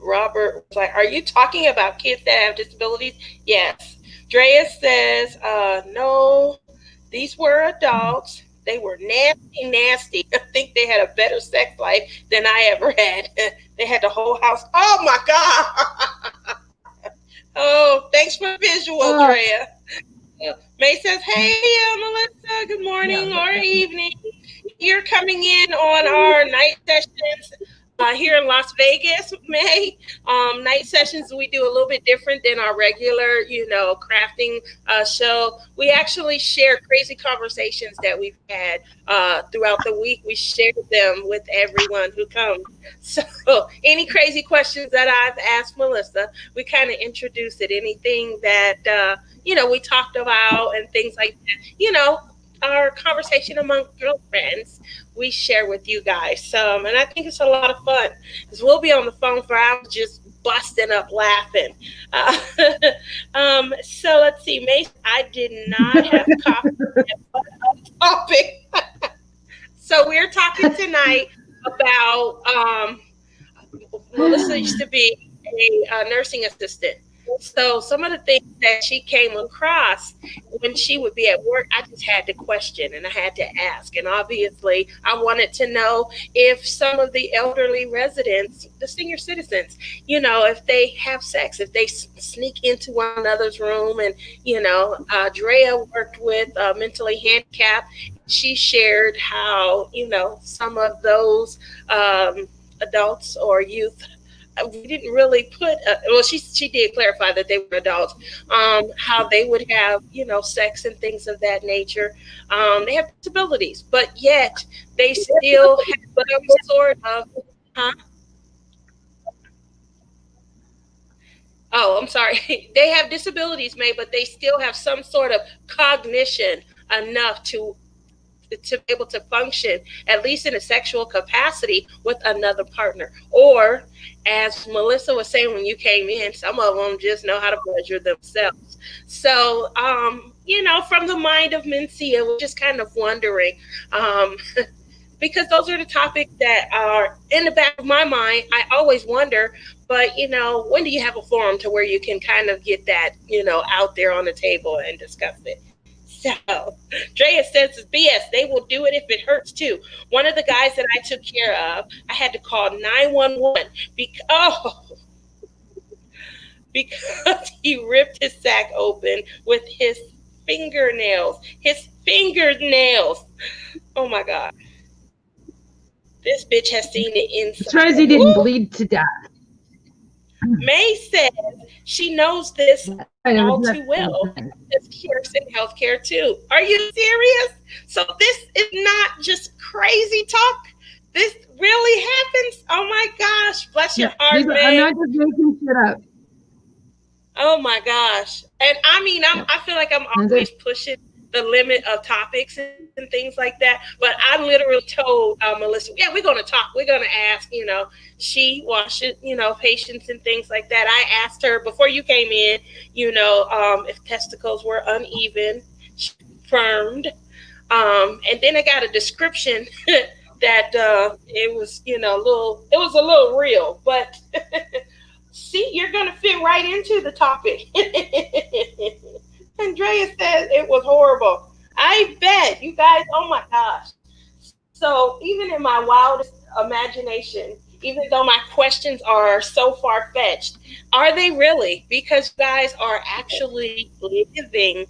Robert was like, "Are you talking about kids that have disabilities?" Yes. Drea says, "No, these were adults. They were nasty, nasty. I think they had a better sex life than I ever had. They had the whole house. Oh my God! Oh, thanks for visual, Drea." May says, "Hey, Melissa. Good morning or evening. You're coming in on our night sessions here in Las Vegas, May. Night sessions we do a little bit different than our regular, crafting show. We actually share crazy conversations that we've had throughout the week. We share them with everyone who comes. So any crazy questions that I've asked Melissa, we kind of introduce it. Anything that we talked about and things like that. Our conversation among girlfriends we share with you guys. And I think it's a lot of fun because we'll be on the phone for hours just busting up laughing. Uh, so let's see, Mace, I did not have coffee. Topic. So we're talking tonight about Melissa used to be a nursing assistant. So some of the things that she came across when she would be at work, I just had to question and I had to ask. And obviously, I wanted to know if some of the elderly residents, the senior citizens, if they have sex, if they sneak into one another's room. And, Drea worked with mentally handicapped. She shared how, some of those adults or youth we didn't really put she did clarify that they were adults, how they would have sex and things of that nature. They have disabilities, but yet they still have some sort of oh, I'm sorry. They have disabilities, May, but they still have some sort of cognition enough to be able to function, at least in a sexual capacity, with another partner. Or, as Melissa was saying when you came in, some of them just know how to pleasure themselves. So, from the mind of Mencia, we're just kind of wondering, because those are the topics that are in the back of my mind. I always wonder, but when do you have a forum to where you can kind of get that, out there on the table and discuss it? So, Drea says it's BS. They will do it if it hurts too. One of the guys that I took care of, I had to call 911 because he ripped his sack open with his fingernails. His fingernails. Oh my God. This bitch has seen it inside. Surprised he didn't bleed to death. May says she knows this all too well. This works in healthcare too. Are you serious? So this is not just crazy talk. This really happens. Oh my gosh. Bless your heart, man. I'm not just making shit up. Oh my gosh. And I mean, I feel like I'm always pushing the limit of topics and things like that. But I literally told Melissa, yeah, we're going to talk. We're going to ask, she washes, patients and things like that. I asked her before you came in, if testicles were uneven, she confirmed. And then I got a description that it was, it was a little real, but see, you're going to fit right into the topic. Andrea says it was horrible. I bet you guys, oh my gosh. So even in my wildest imagination, even though my questions are so far-fetched, are they really? Because you guys are actually living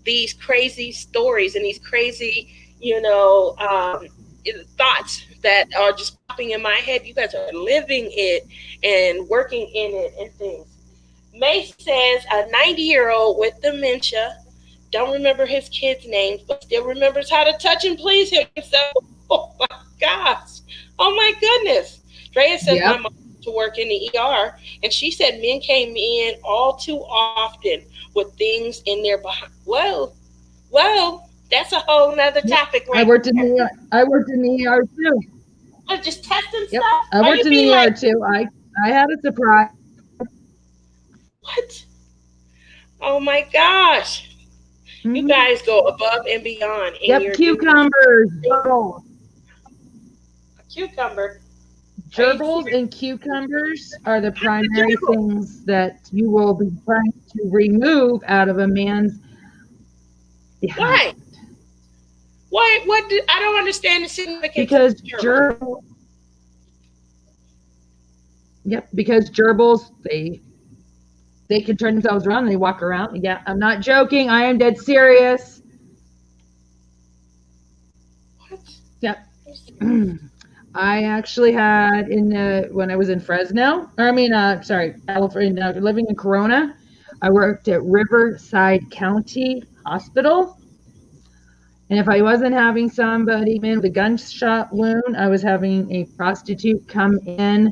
these crazy stories and these crazy, thoughts that are just popping in my head. You guys are living it and working in it and things. May says a 90-year-old with dementia, don't remember his kids' names, but still remembers how to touch and please himself. Oh my gosh. Oh my goodness. Drea says my mom used to work in the ER, and she said men came in all too often with things in their behind. Well, that's a whole nother topic, right? I worked in the ER too. Oh, just testing stuff? I worked in the ER too. I had a surprise. What? Oh my gosh. You guys go above and beyond in your cucumbers. A cucumber. Gerbils and cucumbers are the primary things that you will be trying to remove out of a man's behind. Why? I don't understand the significance because of gerbils. Because gerbils, they can turn themselves around and they walk around. Yeah, I'm not joking. I am dead serious. What? Yep. I actually had when I was in Fresno, California, living in Corona, I worked at Riverside County Hospital. And if I wasn't having somebody in with a gunshot wound, I was having a prostitute come in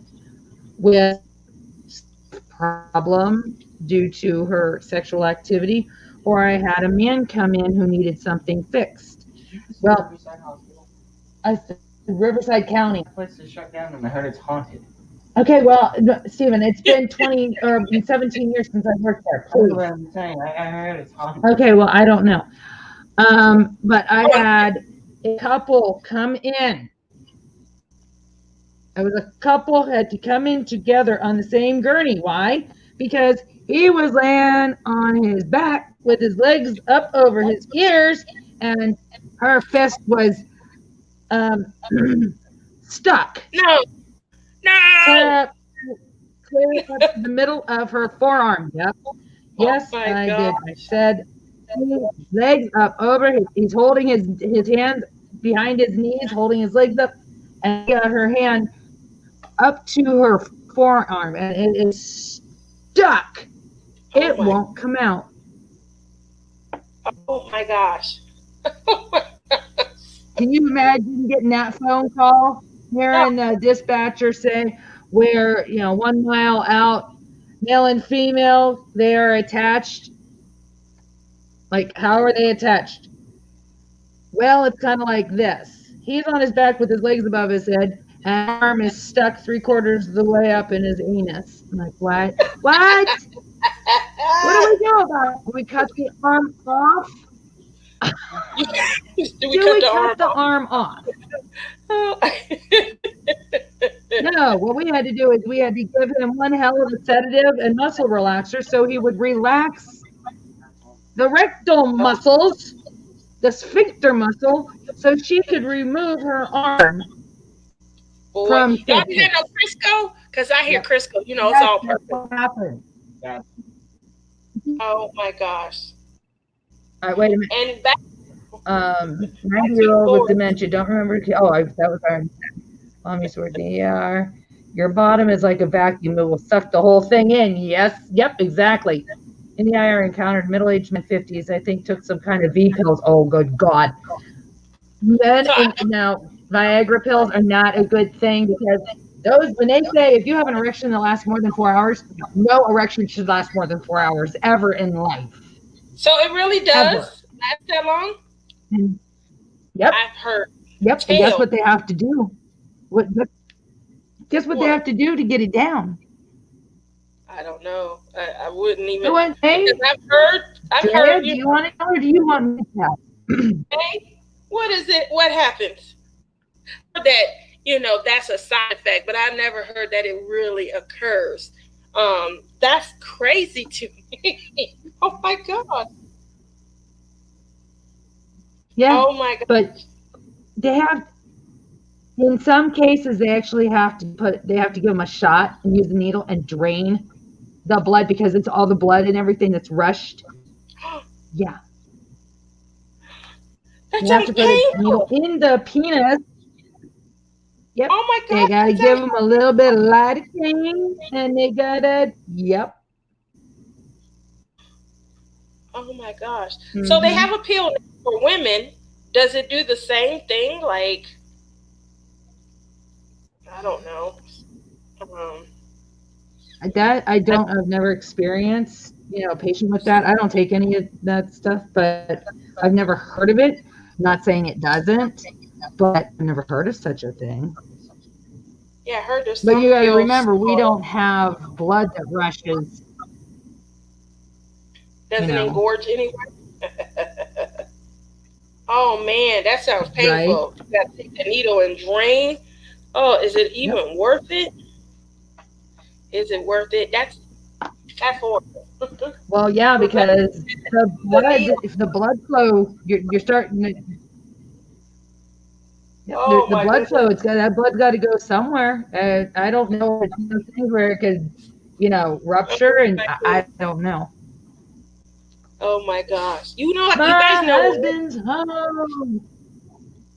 with problem due to her sexual activity, or I had a man come in who needed something fixed. Well, I said Riverside County. The place is shut down and I heard it's haunted. Okay, well, Stephen, it's been 17 years since I worked there. Please. That's what I'm saying. I heard it's haunted. Okay, well, I don't know. But I had a couple come in. It was a couple had to come in together on the same gurney. Why? Because he was laying on his back with his legs up over his ears, and her fist was stuck. No. Clear up the middle of her forearm. Yep. Yes, I did. I said legs up over his. He's holding his hands behind his knees, holding his legs up, and got her hand up to her forearm, and it is stuck. It won't come out. Oh my gosh. Can you imagine getting that phone call, hearing the dispatcher say, where, 1 mile out, male and female, they are attached? Like, how are they attached? Well, it's kind of like this. He's on his back with his legs above his head, and his arm is stuck 3/4 of the way up in his anus. I'm like, what? What? What do we do about it? Do we cut the arm off? Do we cut the arm off? No, what we had to do is we had to give him one hell of a sedative and muscle relaxer so he would relax the rectal muscles, the sphincter muscle, so she could remove her arm. From y'all hear no Crisco? Because I hear Crisco. It's all perfect. What happened? Oh my gosh. All right, wait a minute. And back 90-year-old with dementia. Don't remember. That was our mommy's word. Your bottom is like a vacuum. It will suck the whole thing in. Yes. Yep. Exactly. In the IR encountered middle-aged men 50s. I think took some kind of V pills. Oh, good God. Now, Viagra pills are not a good thing because when they say if you have an erection that lasts more than 4 hours, no erection should last more than 4 hours ever in life. So it really does last that long? Yep. I've heard. Yep. And guess what they have to do? Guess what they have to do to get it down? I don't know. I wouldn't even. Because I've heard. Do you want it or do you want me to tell? Hey, what is it? What happens? That that's a side effect, but I've never heard that it really occurs. That's crazy to me. Oh my God. Yeah. Oh my God. But they have, in some cases, they actually have to give them a shot and use the needle and drain the blood because it's all the blood and everything that's rushed. Yeah. That's you have to put a needle in the penis. Yep. Oh my God. They gotta give them a little bit of lidocaine, and they gotta. Yep. Oh my gosh. Mm-hmm. So they have a pill for women. Does it do the same thing? Like, I don't know. I've never experienced, a patient with that. I don't take any of that stuff, but I've never heard of it. I'm not saying it doesn't, but I've never heard of such a thing. Yeah, I heard there's. But you got to remember, we don't have blood that rushes. Doesn't engorge anyway. Oh man, that sounds painful. Right? You got to take the needle and drain. Oh, is it even worth it? Is it worth it? That's horrible. Well, yeah, because if the blood flow, you're starting to. The blood flow, that blood's got to go somewhere. I don't know if it's things where it could, rupture, and I don't know. Oh my gosh! You know, my you guys know. Husband's home.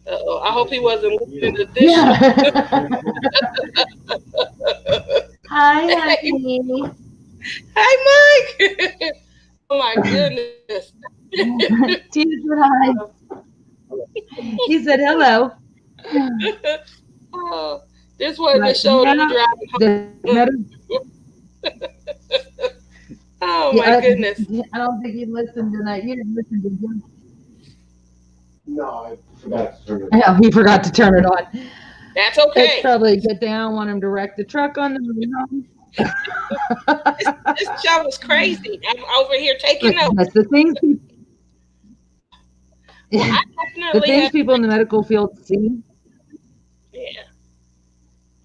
Uh-oh, I hope he wasn't listening to this. Yeah. Hi, honey. Hi, Mike. Oh my goodness. Tina said hi. He said hello. Oh, this wasn't the show that you driving home. Oh my goodness. I don't think you listened tonight. You didn't listen to him. No, I forgot to turn it on. Yeah, he forgot to turn it on. That's okay. It's probably a good thing. I don't want him to wreck the truck on the way home. This show is crazy. I'm over here taking notes. That's the things. The things people in the medical field see. Yeah.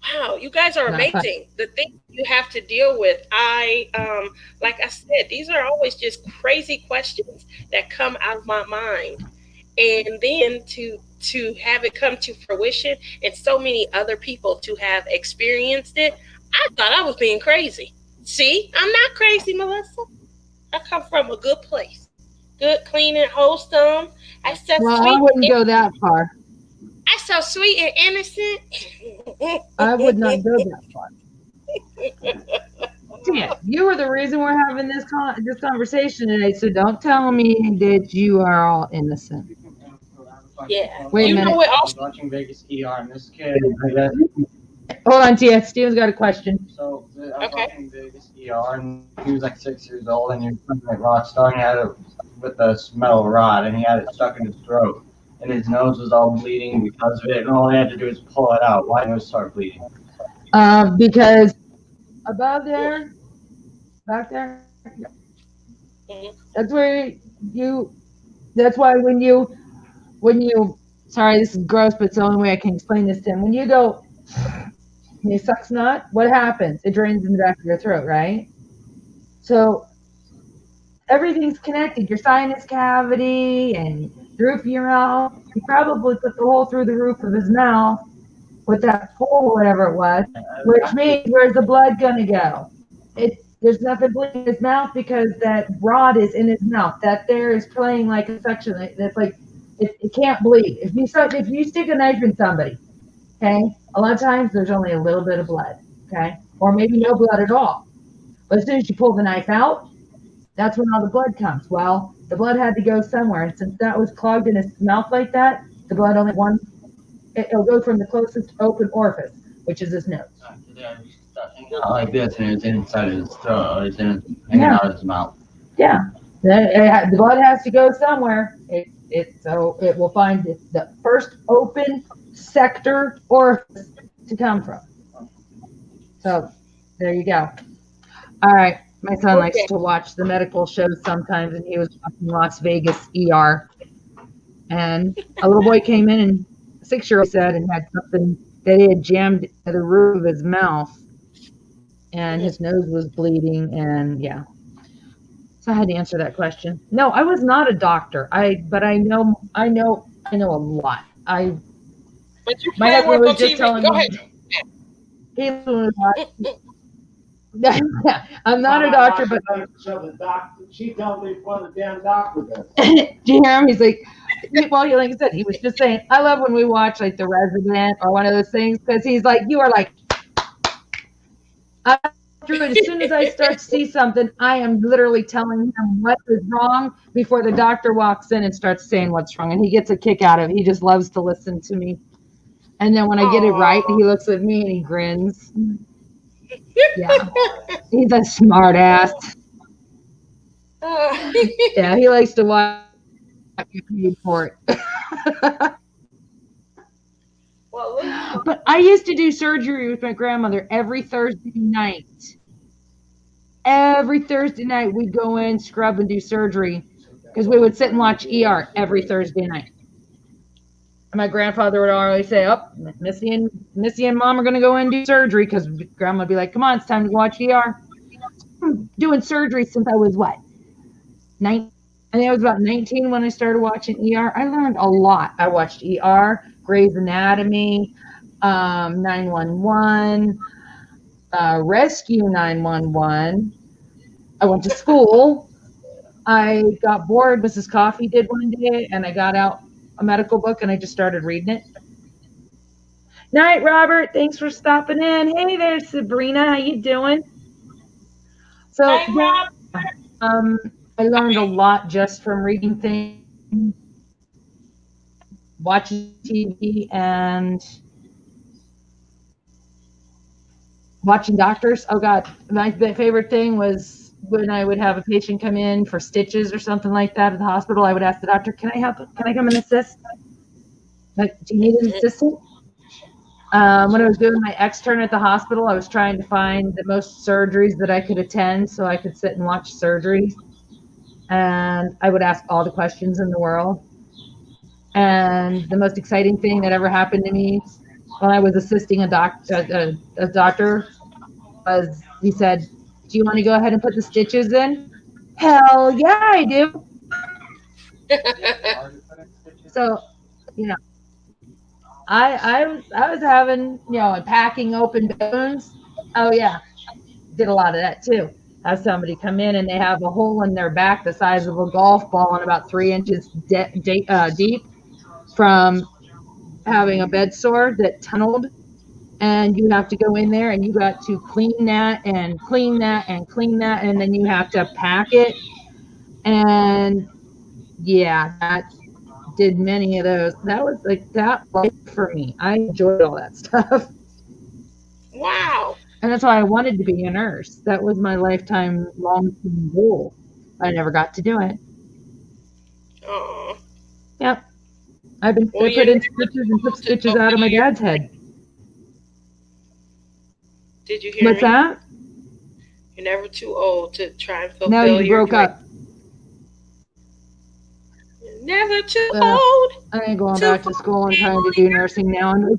Wow, you guys are amazing. The things you have to deal with. Like I said, these are always just crazy questions that come out of my mind. And then to have it come to fruition and so many other people to have experienced it, I thought I was being crazy. See, I'm not crazy, Melissa. I come from a good place. Good, clean, and wholesome. I wouldn't go that far. I'm so sweet and innocent. I would not go that far. Yeah, you were the reason we're having this conversation today, so don't tell me that you are all innocent. Yeah. Wait a minute. I was watching Vegas ER, and this kid, Hold on, Tia. Steven's got a question. So I was watching Vegas ER, and he was like 6 years old, and he was like rock star, and he had it with a metal rod, and he had it stuck in his throat, and his nose was all bleeding because of it, and all he had to do was pull it out. Why did it start bleeding? Because above there, back there, that's where that's why when you, sorry, this is gross, but it's the only way I can explain this to him. When you go, you suck snot, what happens? It drains in the back of your throat, right? So everything's connected. Your sinus cavity and the roof of your mouth. He probably put the hole through the roof of his mouth with that hole, whatever it was, which means where's the blood going to go? There's nothing bleeding in his mouth because that rod is in his mouth. That there is playing like a suction. That's like, it can't bleed. If you stick a knife in somebody, okay, a lot of times there's only a little bit of blood, okay, or maybe no blood at all. But as soon as you pull the knife out, that's when all the blood comes. Well, the blood had to go somewhere, and since that was clogged in his mouth like that, the blood only it'll go from the closest open orifice, which is his nose. Like this, and it's inside his throat, it's hanging out of his mouth. Yeah, the blood has to go somewhere. So it will find the first open sector orifice to come from. So there you go. All right, my son likes to watch the medical shows sometimes, and he was watching Las Vegas ER, and a little boy came in, and a 6-year-old said, and had something that he had jammed to the roof of his mouth, and his nose was bleeding, and yeah. So I had to answer that question. No, I was not a doctor. But I know a lot. But you my husband was just telling me. I'm not a doctor, but she told me what the damn doctor does. Do you hear him? He's like, well, like I said, he was just saying, I love when we watch like The Resident or one of those things, because he's like, you are like, as soon as I start to see something, I am literally telling him what is wrong before the doctor walks in and starts saying what's wrong. And he gets a kick out of it. He just loves to listen to me. And then when I get it right, he looks at me and he grins. Yeah, he's a smart ass. Yeah, he likes to watch you for it. But I used to do surgery with my grandmother every Thursday night. Every Thursday night, we'd go in, scrub, and do surgery because we would sit and watch ER every Thursday night. And my grandfather would always say, "Oh, Missy and Mom are going to go in and do surgery," because Grandma would be like, "Come on, it's time to watch ER." I'm doing surgery since I was what, 19? I think I was about 19 when I started watching ER. I learned a lot. I watched ER, Grey's Anatomy, 911, Rescue 911. I went to school. I got bored. Mrs. Coffee did one day, and I got out a medical book and I just started reading it. Night, Robert. Thanks for stopping in. Hey there, Sabrina. How you doing? So, Hi, Rob. I learned a lot just from reading things, watching TV, and watching doctors. Oh God, my favorite thing was when I would have a patient come in for stitches or something like that at the hospital. I would ask the doctor, "Can I help? Can I come and assist? Like, do you need an assistant?" When I was doing my extern at the hospital, I was trying to find the most surgeries that I could attend so I could sit and watch surgeries. And I would ask all the questions in the world. And the most exciting thing that ever happened to me when I was assisting a doctor was he said, "Do you want to go ahead and put the stitches in?" Hell yeah, I do. So, you know, I was having, packing open bones. Oh yeah, did a lot of that too. Have somebody come in and they have a hole in their back the size of a golf ball and about 3 inches deep from having a bed sore that tunneled, and you have to go in there and you got to clean that and clean that and clean that, and then you have to pack it. And yeah, that did many of those. That was like that life for me. I enjoyed all that stuff. Wow. And that's why I wanted to be a nurse. That was my lifetime long-term goal. I never got to do it. Oh. Yep. I put in stitches and took stitches out of my dad's head. Did you hear What's me? that? You're never too old to try and fulfill No, you your broke up. You're never too old. I ain't going back to school and trying to do nursing now. And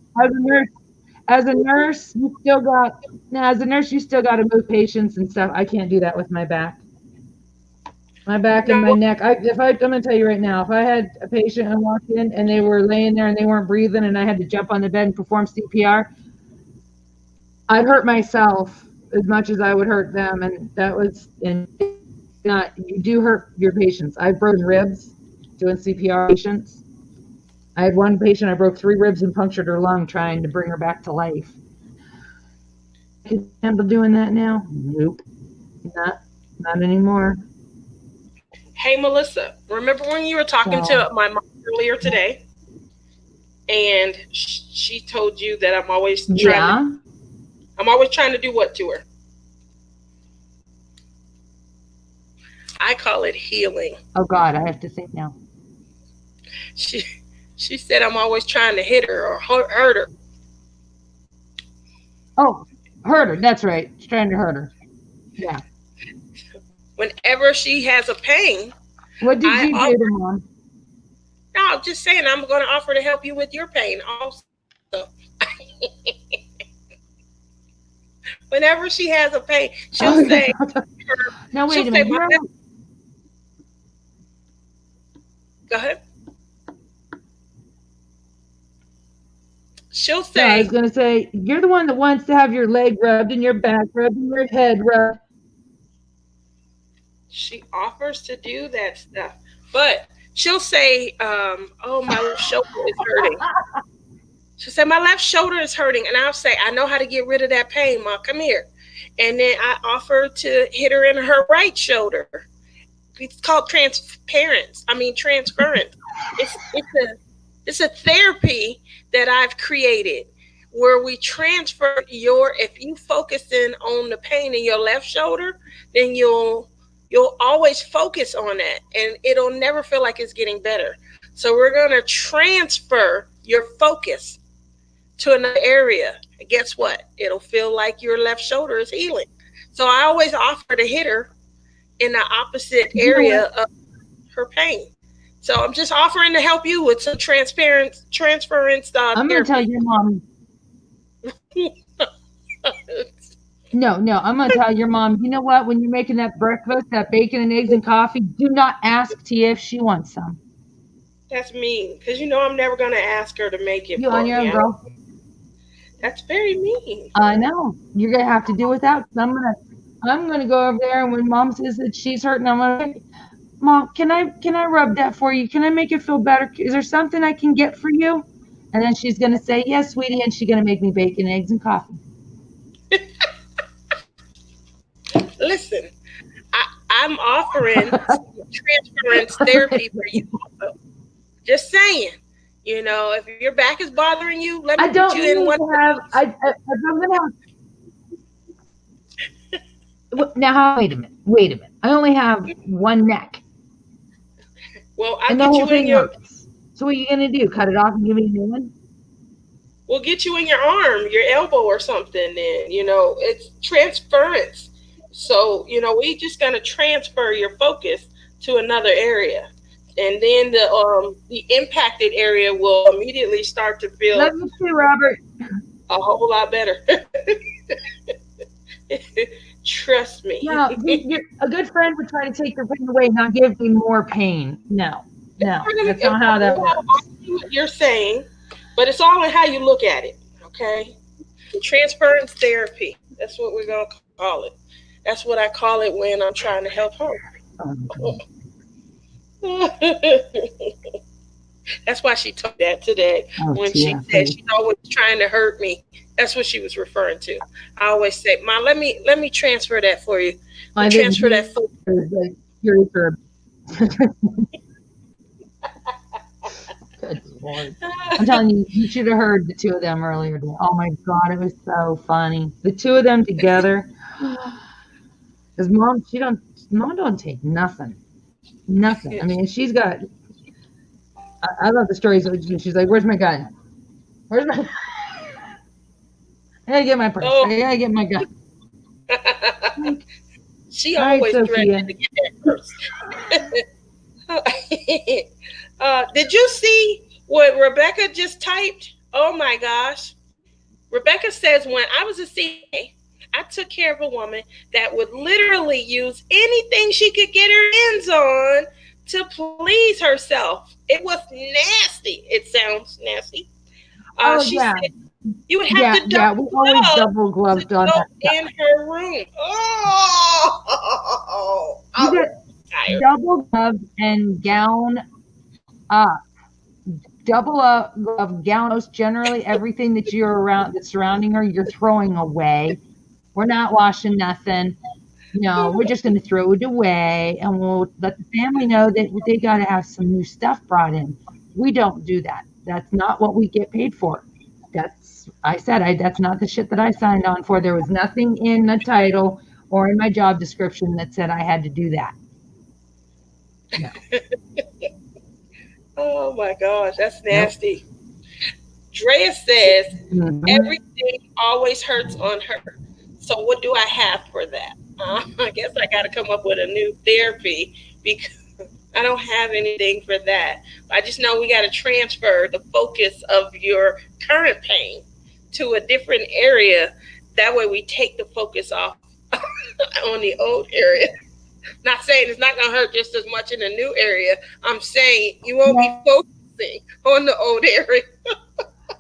as a nurse, you still got to move patients and stuff. I can't do that with my back. My back and my neck. I'm going to tell you right now, if I had a patient and walked in and they were laying there and they weren't breathing and I had to jump on the bed and perform CPR, I'd hurt myself as much as I would hurt them. And you do hurt your patients. I've broken ribs doing CPR patients. I had one patient, I broke 3 ribs and punctured her lung trying to bring her back to life. Can you handle doing that now? Nope. Not anymore. Hey, Melissa, remember when you were talking to my mom earlier today? And she told you that I'm always trying to do what to her? I call it healing. Oh God, I have to think now. She said I'm always trying to hit her or hurt her. Oh, hurt her. That's right. She's trying to hurt her. Yeah. Whenever she has a pain. What did you do to Mom? No, I'm just saying I'm going to offer to help you with your pain also. Whenever she has a pain, she'll say. No, wait a minute. Go ahead. She'll say. Yeah, I was going to say, you're the one that wants to have your leg rubbed and your back rubbed and your head rubbed. She offers to do that stuff. But she'll say, oh, my left shoulder is hurting. She'll say, my left shoulder is hurting. And I'll say, I know how to get rid of that pain, Ma. Come here. And then I offer to hit her in her right shoulder. It's called transference. It's a therapy that I've created where we transfer if you focus in on the pain in your left shoulder, then you'll always focus on that and it'll never feel like it's getting better. So we're going to transfer your focus to another area. And guess what? It'll feel like your left shoulder is healing. So I always offer to hit her in the opposite area of her pain. So I'm just offering to help you with some transference I'm going to tell your mom. No, I'm going to tell your mom, you know what? When you're making that breakfast, that bacon and eggs and coffee, do not ask Tia if she wants some. That's mean, because you know I'm never going to ask her to make it You for on your me. own, girl? That's very mean. I know. You're going to have to do without. I'm going to go over there, and when Mom says that she's hurting, I'm going to, Mom, can I rub that for you? Can I make it feel better? Is there something I can get for you? And then she's going to say, yes, sweetie, and she's going to make me bacon, eggs, and coffee. Listen, I'm offering transference therapy for you. Just saying. You know, if your back is bothering you, let me put you in one. I'm going to have. Now, wait a minute. I only have one neck. Well, I'll get you in your. Hurts. So what are you going to do? Cut it off and give me a new one? We'll get you in your arm, your elbow or something. And, you know, it's transference. So, you know, we just going to transfer your focus to another area. And then the impacted area will immediately start to feel. Love you too, Robert. A whole lot better. Trust me. No, a good friend would try to take your pain away, not give me more pain. No, that's not how that works. I see what you're saying, but it's all in how you look at it. Okay, transference therapy. That's what we're gonna call it. That's what I call it when I'm trying to help her. That's why she told that today when she said she's always trying to hurt me. That's what she was referring to. I always say, "Ma, let me transfer that for you. Transfer that for you." Good Lord. I'm telling you, you should have heard the two of them earlier today. Oh my God, it was so funny. The two of them together. Because mom don't take nothing. Nothing. I mean, she's got. I love the stories. She's like, "Where's my gun? Where's my? I gotta get my purse. I gotta get my gun." She always threatened to get that purse. Did you see what Rebecca just typed? Oh my gosh. Rebecca says, when I was a CA, I took care of a woman that would literally use anything she could get her hands on to please herself. It was nasty. It sounds nasty. She said you would have to double gloved on that in her room. Oh, you get double gloves and gown up. Double glove gown. Most generally, everything that you're around that's surrounding her, you're throwing away. We're not washing nothing. No, we're just going to throw it away, and we'll let the family know that they got to have some new stuff brought in. We don't do that. That's not what we get paid for. That's not the shit that I signed on for. There was nothing in the title or in my job description that said I had to do that. No. Oh my gosh, that's nasty. Nope. Drea says everything always hurts on her. So what do I have for that? I guess I got to come up with a new therapy because I don't have anything for that. I just know we got to transfer the focus of your current pain to a different area. That way we take the focus off on the old area. Not saying it's not going to hurt just as much in the new area. I'm saying you won't be focusing on the old area.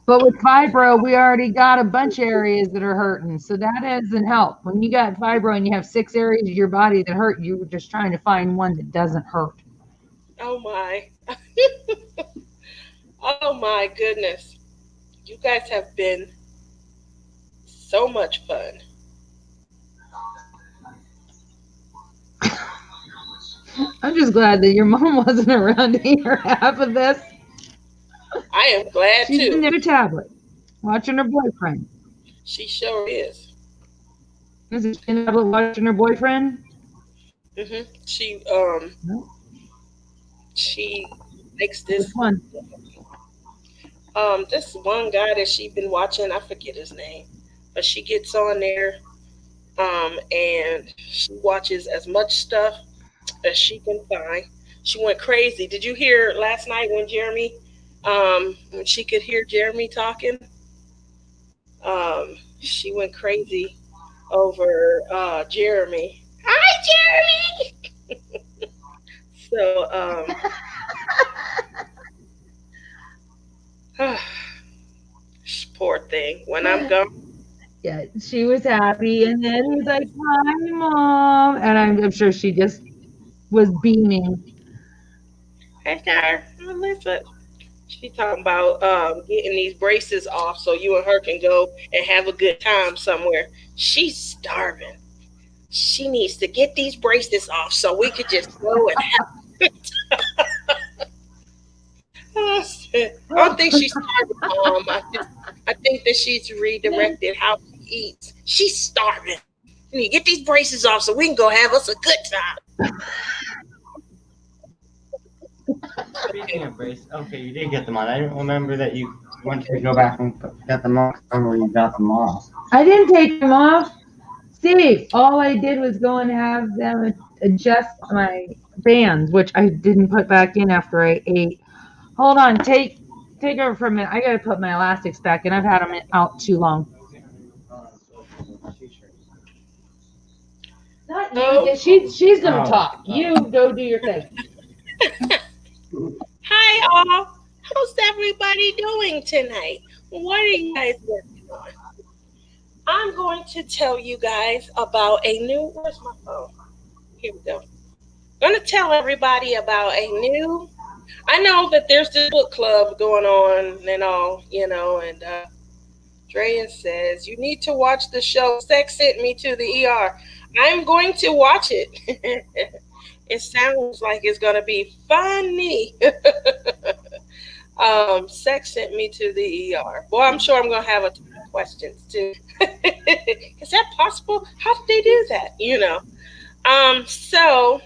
But with fibro, we already got a bunch of areas that are hurting. So that doesn't help. When you got fibro and you have 6 areas of your body that hurt, you were just trying to find one that doesn't hurt. Oh, my. Oh, my goodness. You guys have been so much fun. I'm just glad that your mom wasn't around to hear half of this. I am glad She's too. She's in her tablet, watching her boyfriend. She sure is. Is she in the tablet watching her boyfriend? Mm-hmm. She makes this one. This one guy that she's been watching, I forget his name, but she gets on there. And she watches as much stuff as she can find. She went crazy. Did you hear last night when she could hear Jeremy talking? She went crazy over Jeremy. Hi, Jeremy. So, poor thing. When I'm gone. Yeah, she was happy, and then he was like, "Hi, mom," and I'm sure she just was beaming. Hey, Star. Listen. She talking about getting these braces off so you and her can go and have a good time somewhere. She's starving. She needs to get these braces off so we could just go and have. I don't think she's starving, Mom. I think that she's redirected how she eats. She's starving. You need to get these braces off so we can go have us a good time. Speaking of braces, okay, you did get them on. I didn't remember that you went to go back and get them off. I remember you got them off. I didn't take them off, Steve. All I did was go and have them adjust my bands, which I didn't put back in after I ate. Hold on, take over for a minute. I gotta put my elastics back in. I've had them out too long. Not you. She's gonna talk. You go do your thing. Hi, all. How's everybody doing tonight? What are you guys working on? I'm going to tell you guys about a new. Where's my phone? Here we go. I'm going to tell everybody about a new. I know that there's this book club going on and all, and Drea says, you need to watch the show Sex Sent Me to the ER. I'm going to watch it. It sounds like it's going to be funny. Sex sent me to the ER. Well, I'm sure I'm going to have a ton of questions too. Is that possible? How did they do that? So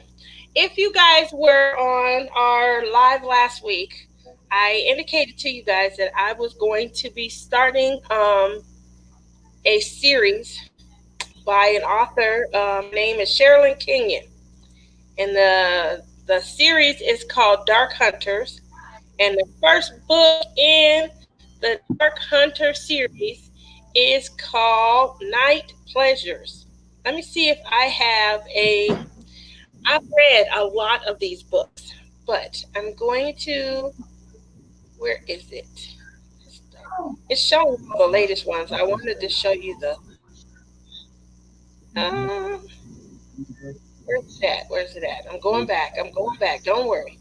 if you guys were on our live last week, I indicated to you guys that I was going to be starting a series by an author. Name is Sherilyn Kenyon, and the series is called Dark Hunters. And the first book in the Dark Hunter series is called Night Pleasures. Let me see if I have I've read a lot of these books, but I'm going to, where is it? It's showing the latest ones. I wanted to show you where's it at? Where's it at? I'm going back. Don't worry.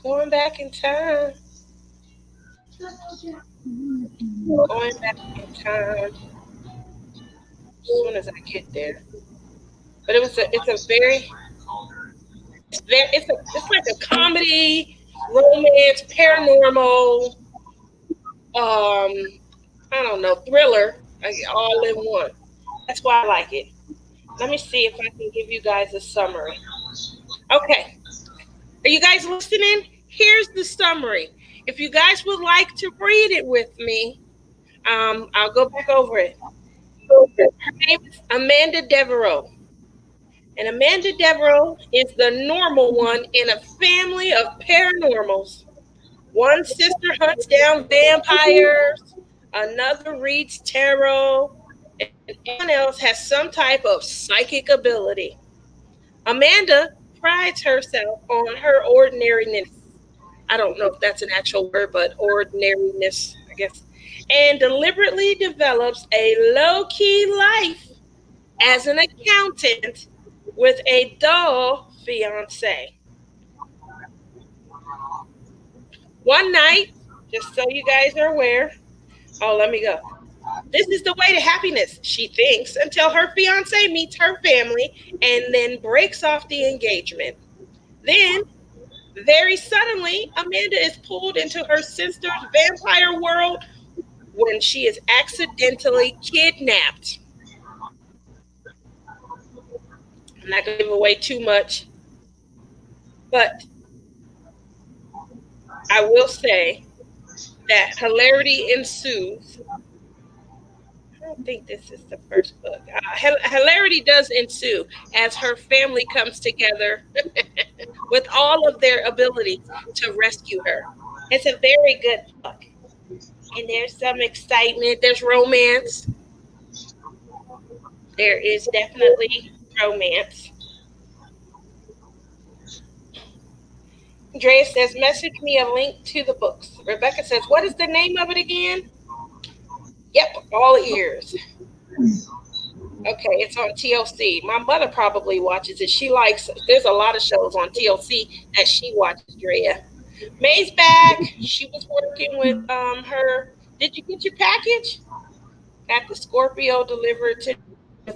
Going back in time. Going back in time. As soon as I get there. But it's like a comedy, romance, paranormal, I don't know, thriller, all in one. That's why I like it. Let me see if I can give you guys a summary. Okay. Are you guys listening? Here's the summary. If you guys would like to read it with me, I'll go back over it. Her name is Amanda Devereaux. And Amanda Devereaux is the normal one in a family of paranormals. One sister hunts down vampires, another reads tarot, and everyone else has some type of psychic ability. Amanda prides herself on her ordinariness. I don't know if that's an actual word, but ordinariness, I guess. And deliberately develops a low-key life as an accountant with a dull fiance. One night, just so you guys are aware, let me go. This is the way to happiness, she thinks, until her fiance meets her family and then breaks off the engagement. Then, very suddenly, Amanda is pulled into her sister's vampire world when she is accidentally kidnapped. I'm not going to give away too much, but I will say that hilarity ensues. I don't think this is the first book. Hilarity does ensue as her family comes together with all of their abilities to rescue her. It's a very good book. And there's some excitement, there's romance. There is definitely romance. Andrea says, message me a link to the books. Rebecca says, what is the name of it again? Yep, all ears. Okay, it's on TLC. My mother probably watches it. She likes, there's a lot of shows on TLC that she watches, Drea. May's back. She was working with her. Did you get your package? Got the Scorpio delivered to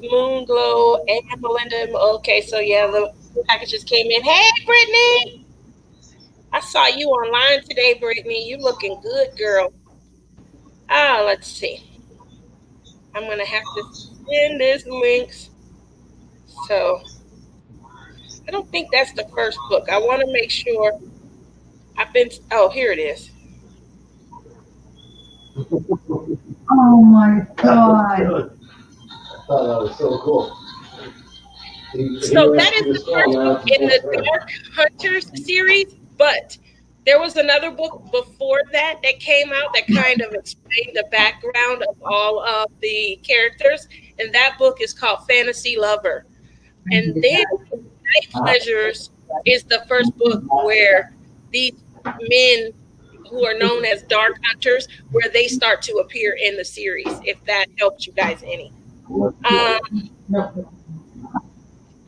Moon Glow and Melinda. Okay, so yeah, the packages came in. Hey, Brittany. I saw you online today, Brittany. You looking good, girl. Let's see. I'm going to have to send this links. So, I don't think that's the first book. I want to make sure here it is. Oh my God. I thought that was so cool. So that is the first book in the Dark Hunters series, but there was another book before that came out that kind of explained the background of all of the characters, and that book is called Fantasy Lover. And then Night Pleasures is the first book where these men who are known as Dark Hunters, where they start to appear in the series, if that helps you guys any.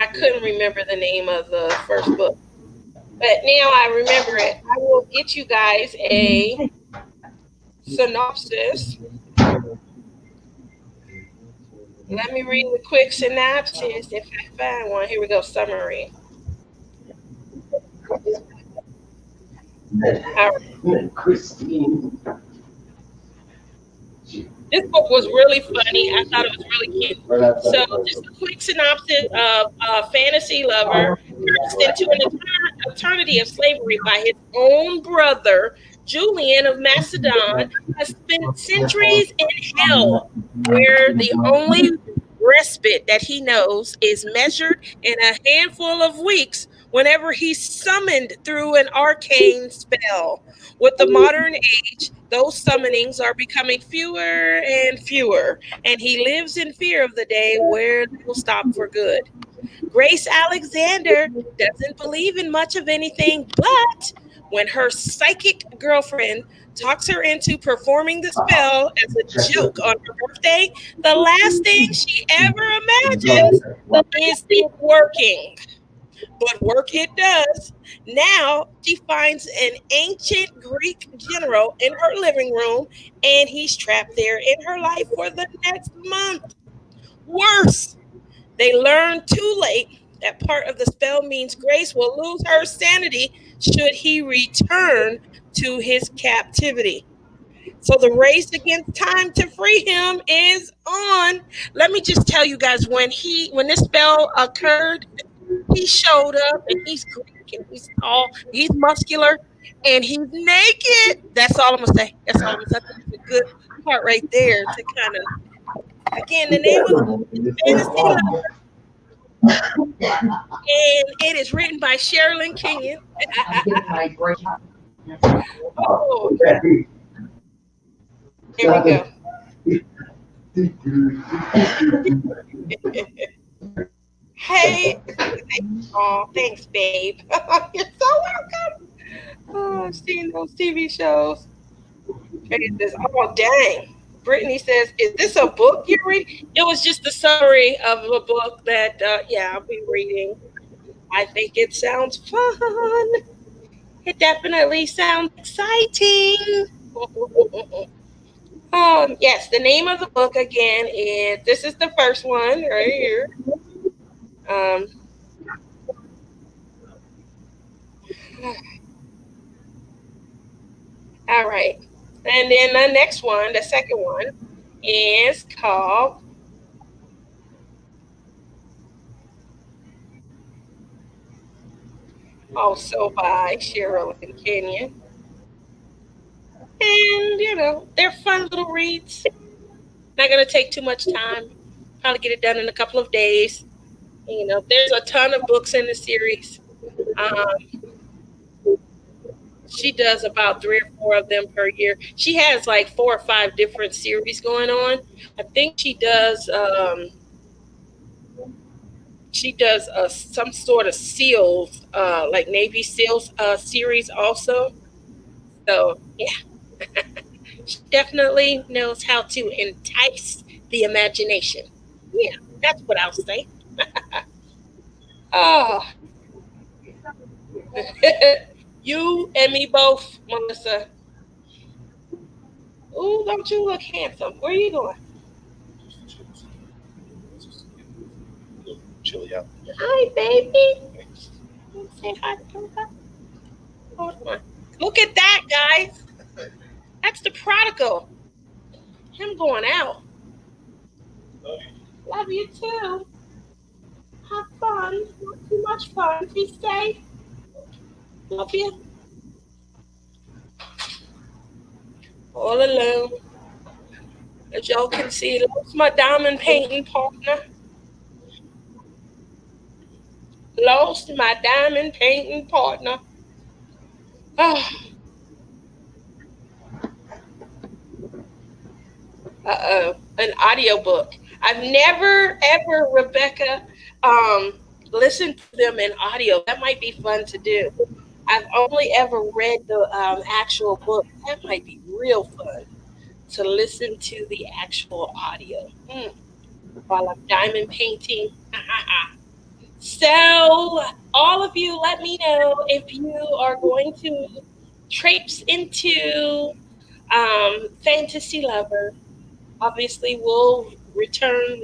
I couldn't remember the name of the first book, but now I remember it. I will get you guys a synopsis. Let me read the quick synopsis if I find one. Here we go, summary. All right. Christine. This book was really funny. I thought it was really cute. So, just a quick synopsis of Fantasy Lover, thrust into an eternity of slavery by his own brother, Julian of Macedon, has spent centuries in hell, where the only respite that he knows is measured in a handful of weeks whenever he's summoned through an arcane spell. With the modern age, those summonings are becoming fewer and fewer, and he lives in fear of the day where they will stop for good. Grace Alexander doesn't believe in much of anything, but when her psychic girlfriend talks her into performing the spell as a joke on her birthday, the last thing she ever imagines is it working. But work it does. Now she finds an ancient Greek general in her living room, and he's trapped there in her life for the next month. Worse, they learn too late that part of the spell means Grace will lose her sanity should he return to his captivity. So the race against time to free him is on. Let me just tell you guys, when this spell occurred, he showed up and he's Greek and he's tall, he's muscular, and he's naked. That's all I'm gonna say. That's all I'm gonna say. That's a good part right there to kind of, again, the name of the book is Fantasy Lover, and it is written by Sherilyn Kenyon. Oh, here we go. Hey, oh, thanks, babe. You're so welcome. Oh, I've seen those TV shows. And this, oh, dang. Brittany says, is this a book you're reading? It was just a summary of a book that, I'll be reading. I think it sounds fun. It definitely sounds exciting. Yes, the name of the book again is, this is the first one right here. All right. And then the next one, the second one, is called also by Sherilyn Kenyon. And, they're fun little reads. Not going to take too much time. Probably get it done in a couple of days. There's a ton of books in the series. She does about 3 or 4 of them per year. She has like 4 or 5 different series going on. I think she does some sort of SEALs, like Navy SEALs series also. So yeah, she definitely knows how to entice the imagination. Yeah, that's what I'll say. Oh, you and me both, Melissa. Ooh, don't you look handsome? Where are you going? Chilly out. Hi, baby. Say hi to Papa. Hold on. Look at that, guys. That's the prodigal. Him going out. Love you too. Have fun. Not too much fun. Be safe. Love you. All alone. As y'all can see, lost my diamond painting partner. Lost my diamond painting partner. Oh. An audiobook. I've never ever, Rebecca, listened to them in audio. That might be fun to do. I've only ever read the actual book. That might be real fun to listen to the actual audio while I'm diamond painting. So, all of you, let me know if you are going to traipse into Fantasy Lover. Obviously, we'll return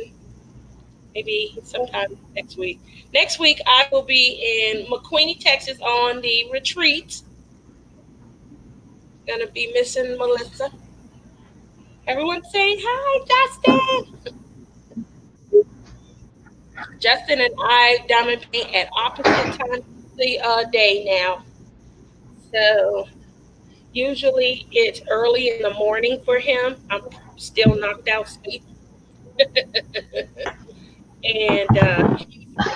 maybe sometime next week. Next week, I will be in McQueenie, Texas on the retreat. Gonna be missing Melissa. Everyone saying hi, Justin. Justin and I diamond paint at opposite times of the day now. So usually it's early in the morning for him. I'm still knocked out sleep. And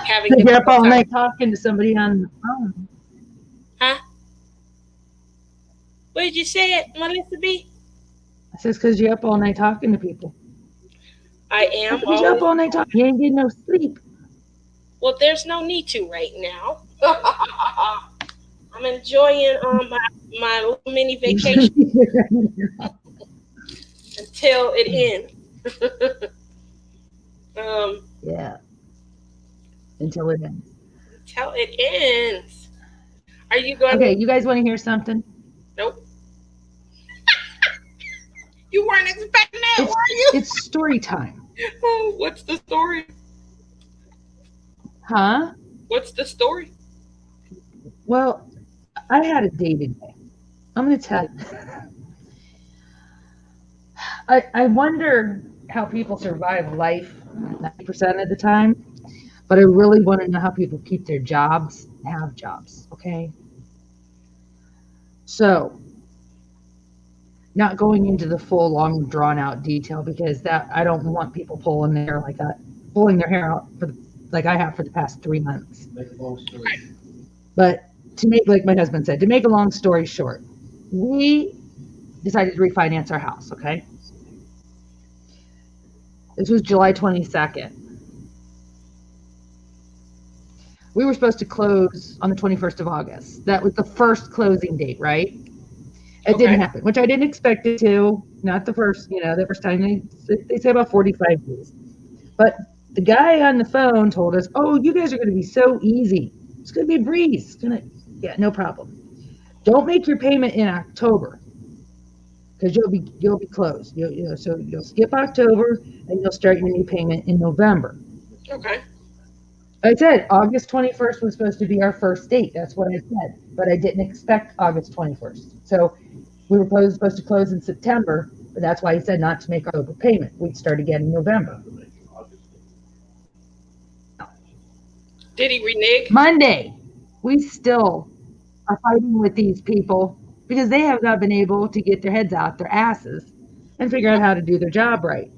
having You're up all difficult time. night talking to somebody on the phone. Huh? What did you say, Melissa B? I says because you're up all night talking to people. I am. Because you're up all night talking. You ain't getting no sleep. Well, there's no need to right now. I'm enjoying my little mini vacation until it ends. Yeah. Until it ends. Until it ends. Are you going? Okay, you guys want to hear something? Nope. You weren't expecting that, were you? It's story time. Oh, what's the story? Huh? What's the story? Well, I had a day today. I'm going to tell you. I wonder how people survive life 90% of the time, but I really want to know how people keep their jobs, have jobs, okay? So, not going into the full, long, drawn-out detail because that I don't want people pulling their hair out like I have for the past 3 months. Make a long story. But to make, like my husband said, to make a long story short, we decided to refinance our house, okay? This was July 22nd. We were supposed to close on the 21st of August. That was the first closing date, right? It didn't happen, which I didn't expect it to. Not the first, the first time. They say about 45 days. But the guy on the phone told us, oh, you guys are going to be so easy. It's going to be a breeze. Yeah, no problem. Don't make your payment in October because you'll be closed. So you'll skip October and you'll start your new payment in November. Okay. I said August 21st was supposed to be our first date. That's what I said, but I didn't expect August 21st. So we were supposed to close in September, but that's why he said not to make our payment. We'd start again in November. Did he renege? Monday, we still are fighting with these people because they have not been able to get their heads out their asses and figure out how to do their job right.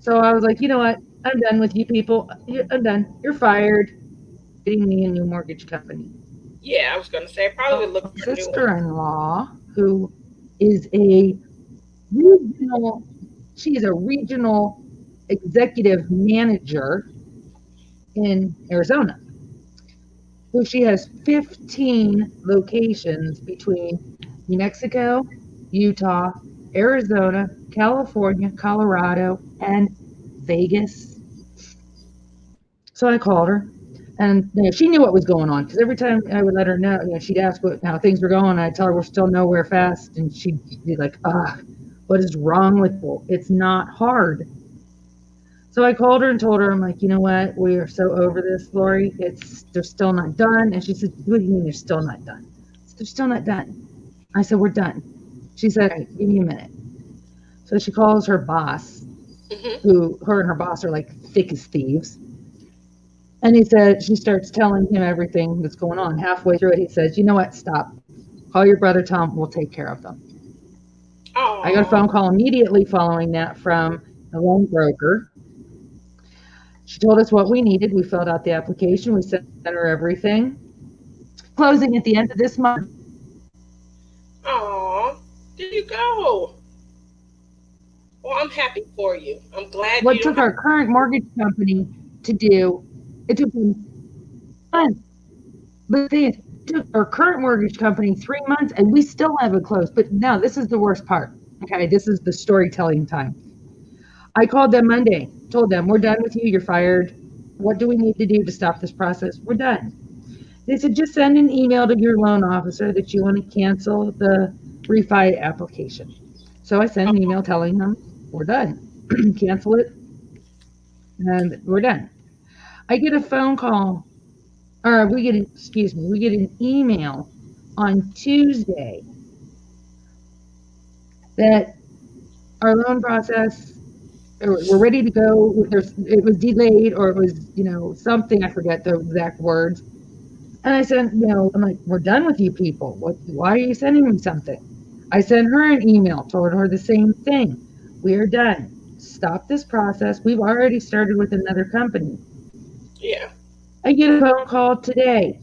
So I was like, you know what? I'm done with you people. I'm done. You're fired. Getting me a new mortgage company. Yeah, I was gonna say probably would look for a new one. Sister-in-law, who is a regional, she's a regional executive manager in Arizona. So she has 15 locations between New Mexico, Utah, Arizona, California, Colorado, and Vegas. So I called her, and she knew what was going on because every time I would let her know, she'd ask how things were going. I'd tell her we're still nowhere fast, and she'd be like, "Ugh, what is wrong with you? It's not hard." So I called her and told her, I'm like, you know what? We are so over this, Lori. They're still not done. And she said, what do you mean they're still not done? I said, they're still not done. I said, we're done. She said, all right, give me a minute. So she calls her boss, who her and her boss are like thick as thieves. And she starts telling him everything that's going on. Halfway through it, he says, you know what? Stop. Call your brother Tom. We'll take care of them. Aww. I got a phone call immediately following that from a loan broker. She told us what we needed. We filled out the application. We sent her everything. Closing at the end of this month. Aww. There you go. Well, I'm happy for you. I'm glad what took our current mortgage company to do, it took them months. But it took our current mortgage company 3 months and we still haven't closed. But now this is the worst part. Okay, this is the storytelling time. I called them Monday, told them, we're done with you, you're fired. What do we need to do to stop this process? We're done. They said, just send an email to your loan officer that you want to cancel the refi application. So I sent an email telling them, we're done. Cancel it, and we're done. I get a phone call, or we get an email on Tuesday that our loan process, we're ready to go. It was delayed, or it was, something, I forget the exact words. And I said, I'm like, we're done with you people. Why are you sending me something? I sent her an email, told her the same thing. We're done. Stop this process. We've already started with another company. Yeah. I get a phone call today.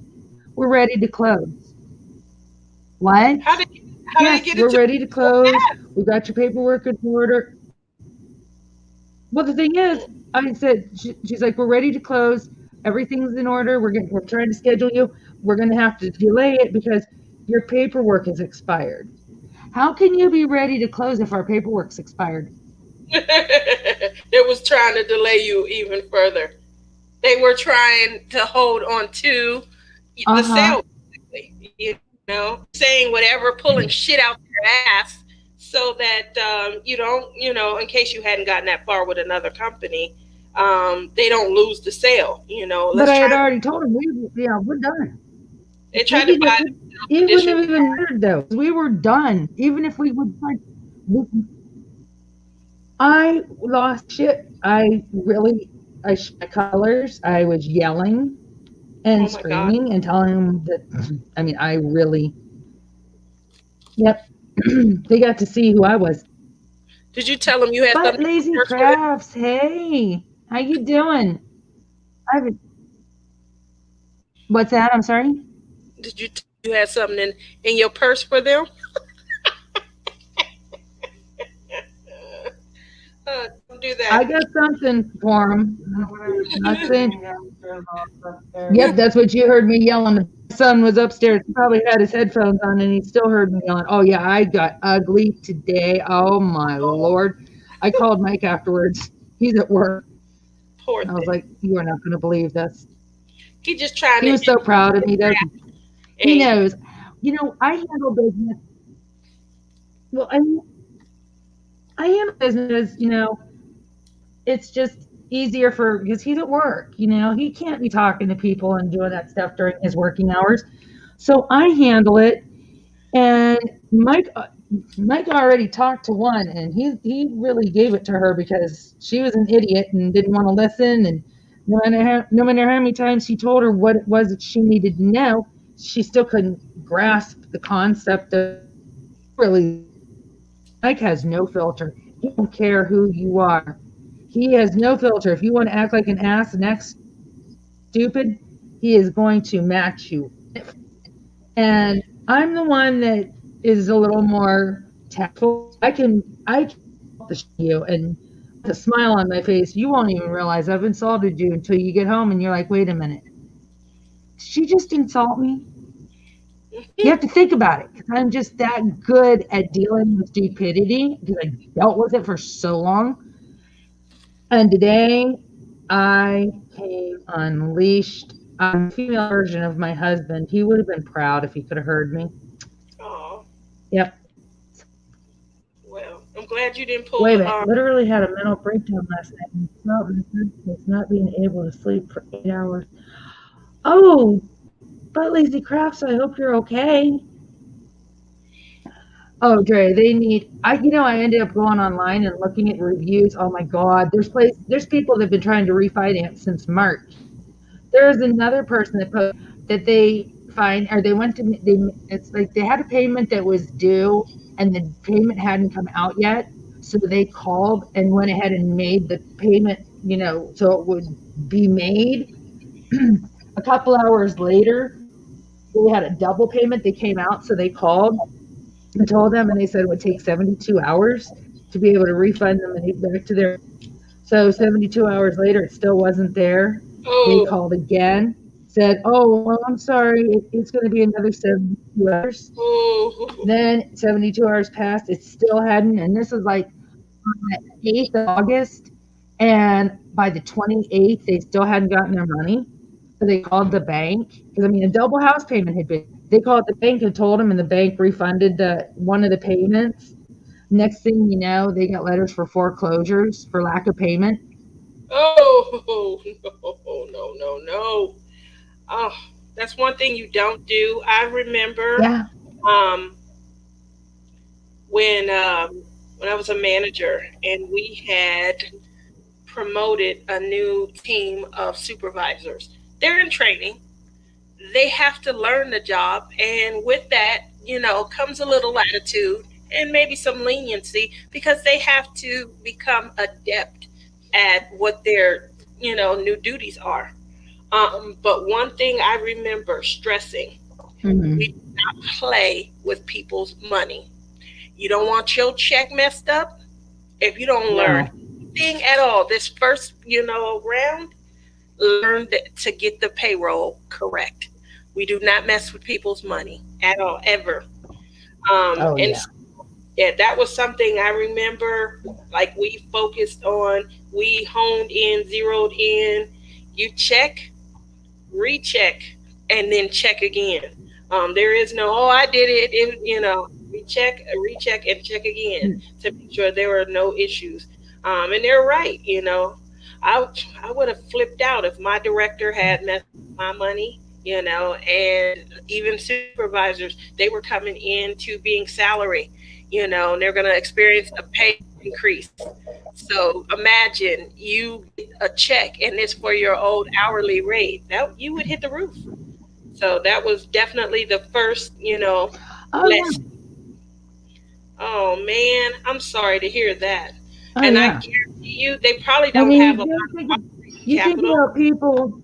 We're ready to close. What? How did you get it? We're ready to close. We got your paperwork in order. Well, the thing is, I said, she's like, we're ready to close. Everything's in order. We're trying to schedule you. We're going to have to delay it because your paperwork is expired. How can you be ready to close if our paperwork's expired? It was trying to delay you even further. They were trying to hold on to the sale, saying whatever, pulling shit out their ass so that you don't, in case you hadn't gotten that far with another company, they don't lose the sale. But I had already told them we're done. They tried to buy. It wouldn't have even mattered though. We were done. Even if we would, I lost shit. I shot colors. I was yelling and screaming and telling them that. I mean, I really. Yep. They got to see who I was. Did you tell them you had something? Lazy Crafts, hey, how you doing? What's that? I'm sorry. Did you had something in your purse for them? Don't do that. I got something for them. Yep, that's what you heard me yelling. My son was upstairs. He probably had his headphones on, and he still heard me yelling. Oh yeah, I got ugly today. Oh my Lord! I called Mike afterwards. He's at work. Poor thing. I was like, "You are not going to believe this." He just trying. He was so proud of me. He knows. I handle business. Well, I handle business. It's just easier because he's at work. He can't be talking to people and doing that stuff during his working hours. So I handle it. And Mike already talked to one, and he really gave it to her because she was an idiot and didn't want to listen. And no matter how many times he told her what it was that she needed to know, she still couldn't grasp the concept of really. Mike has no filter. He don't care who you are. He has no filter. If you want to act like an ass and act stupid, he is going to match you. And I'm the one that is a little more tactful. I can you and with a smile on my face, you won't even realize I've insulted you until you get home and you're like, wait a minute, did she just insult me? You have to think about it because I'm just that good at dealing with stupidity because I dealt with it for so long. And today I came unleashed. I'm a female version of my husband. He would have been proud if he could have heard me. Oh, Yep. well, I'm glad you didn't pull Wait a the minute. Literally had a mental breakdown last night and felt not being able to sleep for 8 hours. Oh, but Lazy Crafts, I hope you're okay. Oh, Dre, they need. I ended up going online and looking at reviews. Oh my God, there's people that've been trying to refinance since March. There's another person that they find, or they went to. It's like they had a payment that was due, and the payment hadn't come out yet. So they called and went ahead and made the payment. So it would be made. A couple hours later, they had a double payment. They came out, so they called. I told them, and they said it would take 72 hours to be able to refund them and back to their. So 72 hours later, it still wasn't there. They called again, said, "Oh, well, I'm sorry, it's going to be another 72 hours." Then 72 hours passed, it still hadn't, and this is like on the 8th of August, and by the 28th, they still hadn't gotten their money. So they called the bank because a double house payment had been. They called the bank and told them, and the bank refunded one of the payments. Next thing you know, they got letters for foreclosures for lack of payment. Oh, no. Oh, that's one thing you don't do. I remember Yeah. um, when I was a manager and we had promoted a new team of supervisors. They're in training. They have to learn the job, and with that, comes a little latitude and maybe some leniency because they have to become adept at what their new duties are. But one thing I remember stressing: we do not play with people's money. You don't want your check messed up if you don't learn anything at all. This first round, learn to get the payroll correct. We do not mess with people's money at all, ever. And yeah, that was something I remember. Like we focused on, we honed in, zeroed in. You check, recheck, and then check again. There is no, oh, I did it. Recheck, recheck, and check again to make sure there were no issues. And they're right. I would have flipped out if my director had messed with my money. And even supervisors, they were coming into being salary. And they're going to experience a pay increase. So imagine you get a check and it's for your old hourly rate. That you would hit the roof. So that was definitely the first, lesson. Oh man, I'm sorry to hear that. And I guarantee you, they probably don't have a lot of you capital. think about people.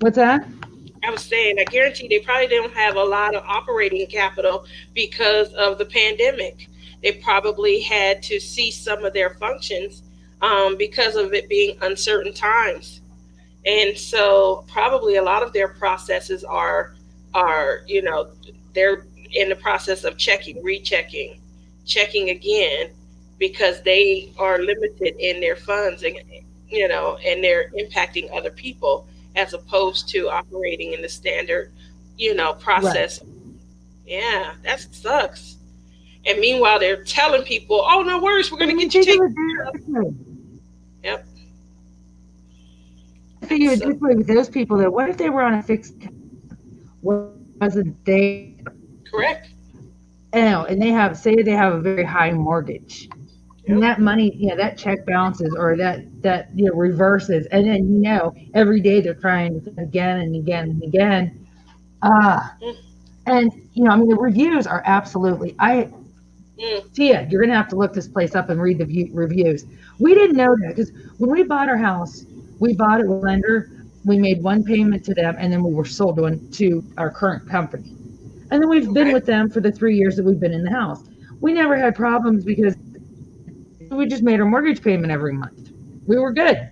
What's that? I was saying, I guarantee they probably don't have a lot of operating capital because of the pandemic. They probably had to cease some of their functions because of it being uncertain times. And so probably a lot of their processes are they're in the process of checking, rechecking, checking again because they are limited in their funds and they're impacting other people as opposed to operating in the standard, process. Right. Yeah, that sucks. And meanwhile, they're telling people, "Oh, no worries, we're going to get you taken care of." Yep. I figure this way with those people that what if they were on a fixed wasn't there? Correct. And they have a very high mortgage. Yep. And that money, that check bounces or that reverses, and then every day they're trying again and again and again. And the reviews are absolutely. Tia, you're going to have to look this place up and read the reviews. We didn't know that because when we bought our house, we bought it with a lender. We made one payment to them, and then we were sold one to our current company. And then we've been with them for the 3 years that we've been in the house. We never had problems because we just made our mortgage payment every month. We were good.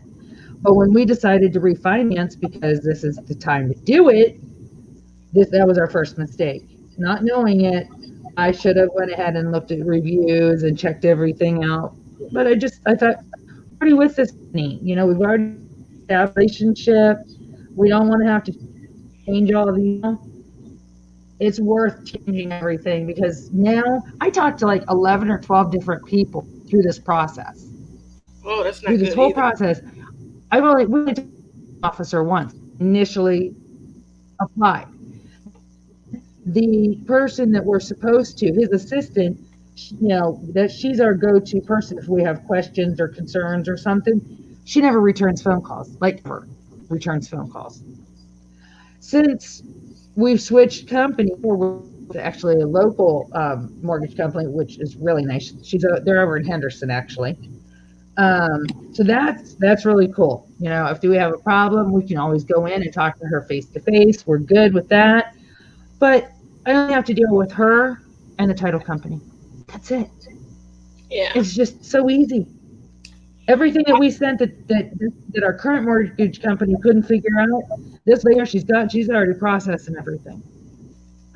But when we decided to refinance because this is the time to do it, that was our first mistake. Not knowing it, I should have went ahead and looked at reviews and checked everything out. But I thought, already with this money, we've already had a relationship. We don't want to have to change all of these. It's worth changing everything because now I talked to like 11 or 12 different people through this process. Oh, that's not through good this whole either. process. I've only talked to an officer once initially applied. The person that we're supposed to, his assistant, that she's our go-to person if we have questions or concerns or something. She never returns phone calls, like ever returns phone calls. Since we've switched company, we're actually a local mortgage company, which is really nice. They're over in Henderson, actually. So that's really cool. If we have a problem, we can always go in and talk to her face to face. We're good with that. But I only have to deal with her and the title company. That's it. Yeah. It's just so easy. Everything that we sent that our current mortgage company couldn't figure out, this layer she's already processing everything.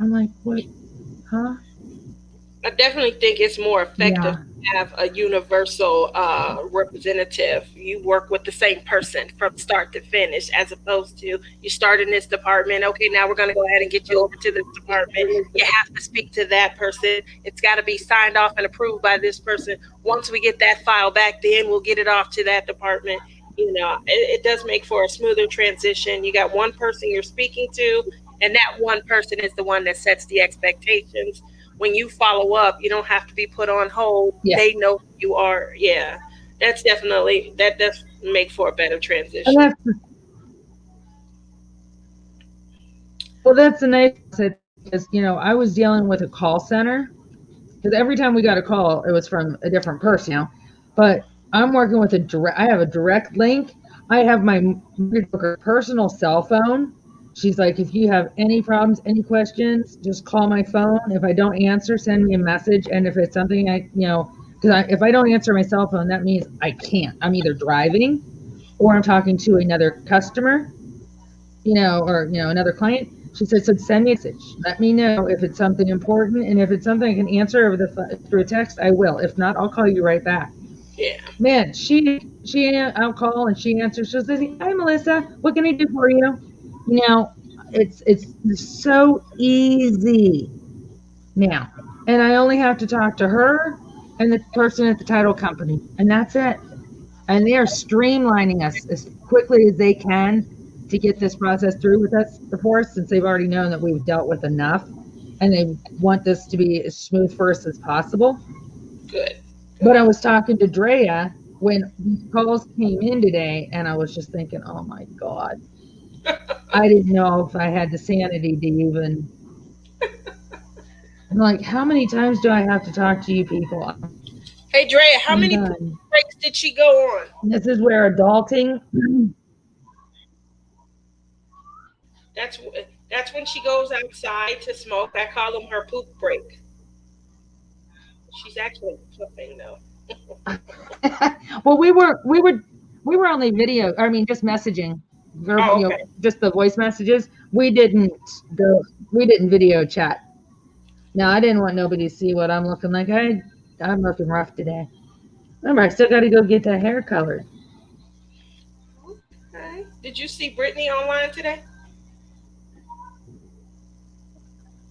I'm like, what? Huh? I definitely think it's more effective to have a universal representative. You work with the same person from start to finish, as opposed to you start in this department. Okay, now we're going to go ahead and get you over to this department. You have to speak to that person. It's got to be signed off and approved by this person. Once we get that file back, then we'll get it off to that department. It does make for a smoother transition. You got one person you're speaking to, and that one person is the one that sets the expectations. When you follow up, you don't have to be put on hold. Yeah. They know who you are. Yeah, that does make for a better transition. Well, that's the nice thing because I was dealing with a call center because every time we got a call, it was from a different person. But I'm working with I have a direct link. I have my mortgage broker personal cell phone. She's like, if you have any problems, any questions, just call my phone. If I don't answer, send me a message. And if it's something because if I don't answer my cell phone, that means I can't. I'm either driving or I'm talking to another customer, or another client. She said, so send me a message. Let me know if it's something important. And if it's something I can answer through a text, I will. If not, I'll call you right back. Yeah. Man, I'll call and she answers. She'll say, hi, Melissa, what can I do for you? It's so easy now. And I only have to talk to her and the person at the title company, and that's it. And they are streamlining us as quickly as they can to get this process through with us before us, since they've already known that we've dealt with enough and they want this to be as smooth for us as possible. Good. But I was talking to Drea when calls came in today, and I was just thinking, oh my God. I didn't know if I had the sanity to even. I'm like, how many times do I have to talk to you people? Hey, Drea, how many breaks did she go on? This is where adulting. That's when she goes outside to smoke. I call them her poop break. She's actually flipping though. Well, we were only video. I mean, just messaging. Okay. Just the voice messages. We didn't video chat. Now, I didn't want nobody to see what I'm looking like. I'm looking rough today. Remember, I still got to go get that hair colored. Okay. Did you see Brittany online today?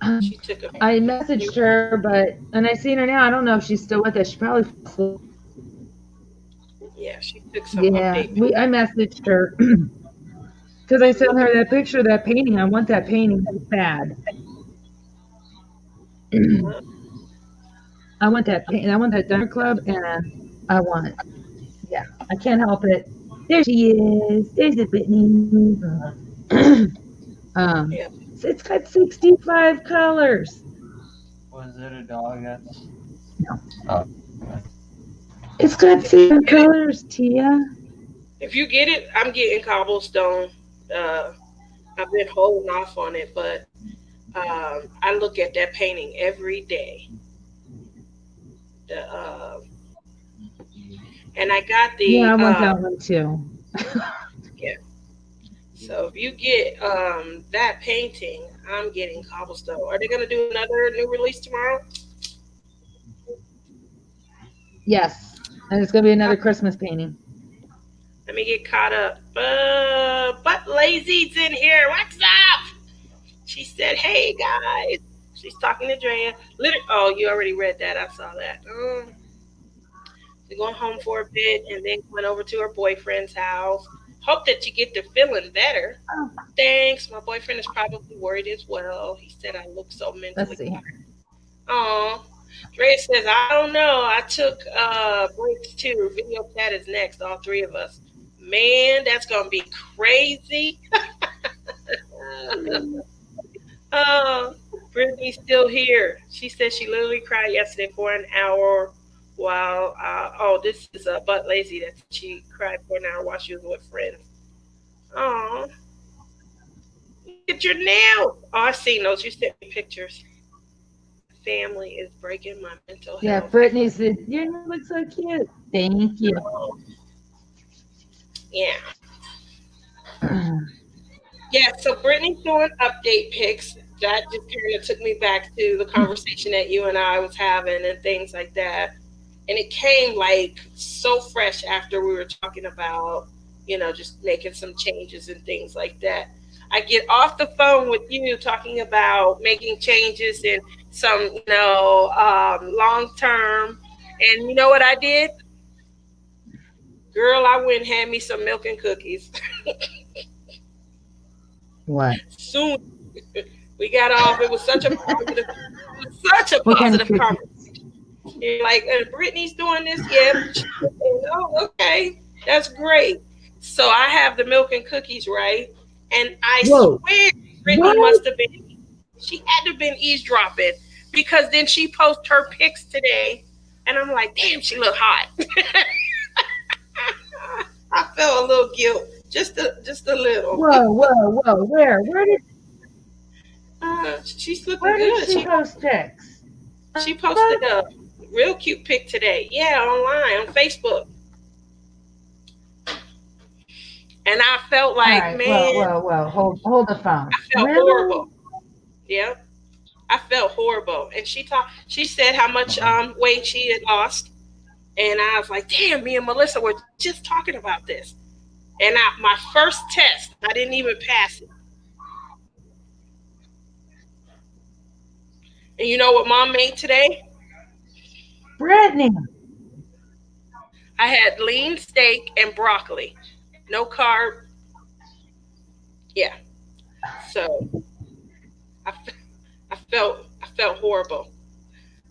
I messaged her, and I seen her now. I don't know if she's still with us. She probably. Yeah, she took some update. I messaged her because I sent her that picture of that painting. I want that painting bad. I want that paint. I want that dinner club, and I want. Yeah, I can't help it. There she is. There's the Brittany. It's got 65 colors. Was it a dog? No. Oh. It's got different colors, Tia. If you get it, I'm getting cobblestone. I've been holding off on it, but I look at that painting every day. The and I got Yeah, the I want that one too. yeah. So if you get that painting, I'm getting cobblestone. Are they gonna do another new release tomorrow? Yes. And it's going to be another Christmas painting. Let me get caught up. But Lazy's in here. What's up? She said, "Hey guys." She's talking to Drea. Oh, you already read that. I saw that. She's going home for a bit and then went over to her boyfriend's house. Hope that you get to feeling better. Oh, Thanks. My boyfriend is probably worried as well. He said I look so let's mentally see. tired. Oh, Drea says, I don't know. I took breaks too. Video chat is next, all three of us. Man, that's going to be crazy. Oh, Brittany's still here. She said she literally cried yesterday for an hour while, this is Butt Lazy that she cried for an hour while she was with friends. Oh, look at your nails. Oh, I've seen those. You sent me pictures. Family is breaking my mental Yeah, health. Brittany said, your nail looks so cute. Thank you. Yeah. Yeah, so Brittany's doing update pics. That just kind of took me back to the conversation that you and I was having and things like that. And it came like so fresh after we were talking about, just making some changes and things like that. I get off the phone with you talking about making changes and some, long term. And you know what I did? Girl, I went and had me some milk and cookies. What? Soon we got off. It was such a positive, What kind of cookies? conversation. Like, Brittany's doing this, yeah. Oh, okay, that's great. So I have the milk and cookies, right? And I Whoa. swear Brittany What? must have been. She had to have been eavesdropping because then she posted her pics today, and I'm like, damn, she look hot. I felt a little guilt, just a little. Whoa. Where? She's looking Where did good. she post pics? She posted a real cute pic today. Yeah, online on Facebook. And I felt like, All right. man, Whoa. Hold the phone. I felt Really? horrible. Yeah, I felt horrible. And she said how much weight she had lost, and I was like, damn, me and Melissa were just talking about this. And my first test, I didn't even pass it. And you know what Mom made today? Brittany. I had lean steak and broccoli, no carb. Yeah. So I, I felt horrible.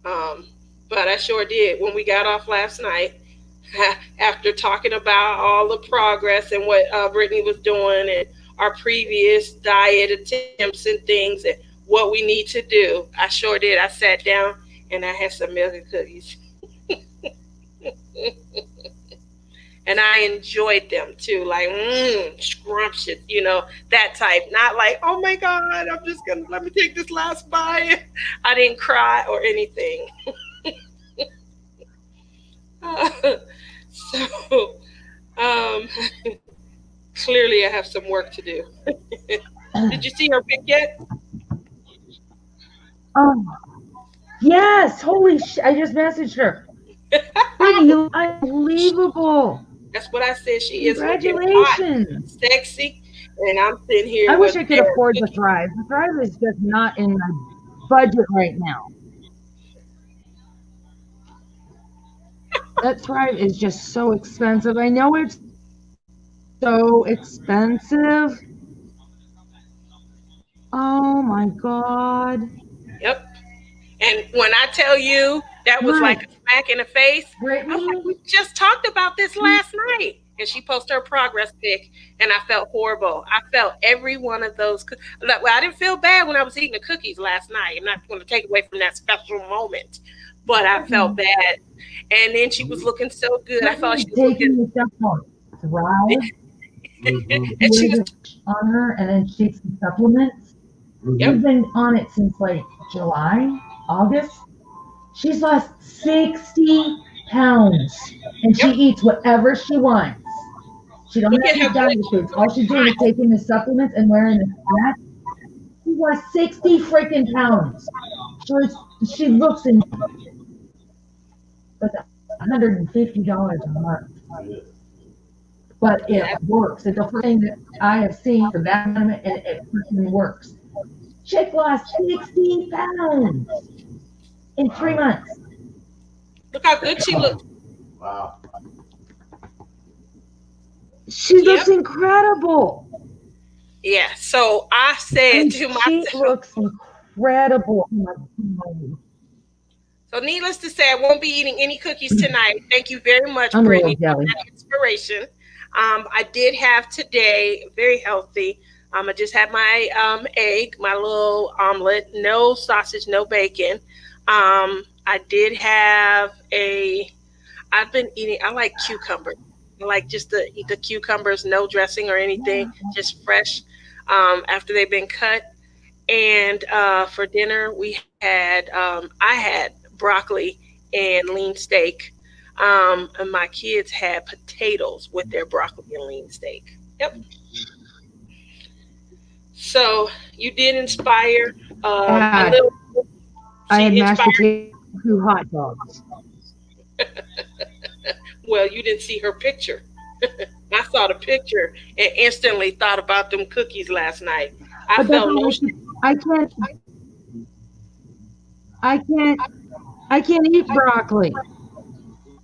Um, but I sure did when we got off last night. After talking about all the progress and what Brittany was doing and our previous diet attempts and things and what we need to do, I sure did. I sat down and I had some milk and cookies. And I enjoyed them too, like scrumptious, that type. Not like, oh my God, I'm just gonna let me take this last bite. I didn't cry or anything. So, um, clearly, I have some work to do. Did you see her pic yet? Yes. Holy shit. I just messaged her. Brittany, you look unbelievable. That's what I said. She is looking hot, Congratulations. sexy, and I'm sitting here. I wish with I could afford the Thrive. The Thrive is just not in my budget right now. That Thrive is just so expensive. I know it's so expensive. Oh my God. Yep. And when I tell you that was like a smack in the face, Brittany? I was like, we just talked about this last night. And she posted her progress pic, and I felt horrible. I felt every one of those. Well, I didn't feel bad when I was eating the cookies last night. I'm not going to take away from that special moment. but I felt bad. And then she was looking so good. I thought she was taking looking. the stuff on Thrive And she with was. it on her, and then she takes the supplements. Yep. She's been on it since like July, August. She's lost 60 pounds, and she Yep. eats whatever she wants. She don't Look have at any how good diet she foods. All she's doing is looks. taking the supplements and wearing the fat. She lost 60 freaking pounds. She looks in like $150 a month, but it Yeah. works. It's the first thing that I have seen for that amount, and it freaking works. Chick lost 60 pounds in 3 months. Look how good she looks. Wow. She looks Yep. incredible. Yeah. So I I said mean, to she myself, looks incredible. Oh my God. so needless to say, I won't be eating any cookies tonight. Thank you very much, I'm a little Brittany, for jelly. that inspiration. I did have today very healthy. I just had my egg, my little omelet, no sausage, no bacon. I did have a. I've been eating. I like cucumber. I like just to eat the cucumbers, no dressing or anything, just fresh after they've been cut. And for dinner, we had I had broccoli and lean steak, and my kids had potatoes with their broccoli and lean steak. Yep. So you did inspire a I little. had She mashed inspired. potato hot dogs. Well, you didn't see her picture. I saw the picture and instantly thought about them cookies last night. I But that's felt not no. like I can't I can't eat broccoli.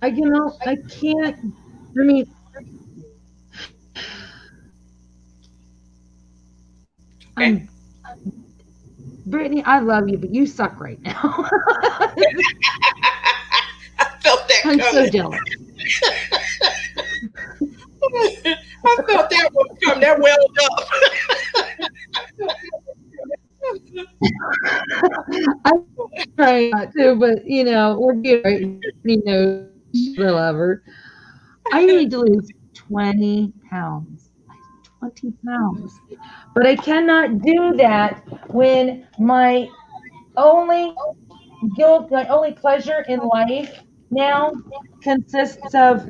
I can't. I mean, Okay. I'm Brittany. I love you, but you suck right now. I felt that I'm so coming. jealous. I felt that one come. That welled up. I'm trying not to, but we're being right. Brittany knows I love her. I need to lose 20 pounds. 20 pounds. But I cannot do that when only my only pleasure in life now consists of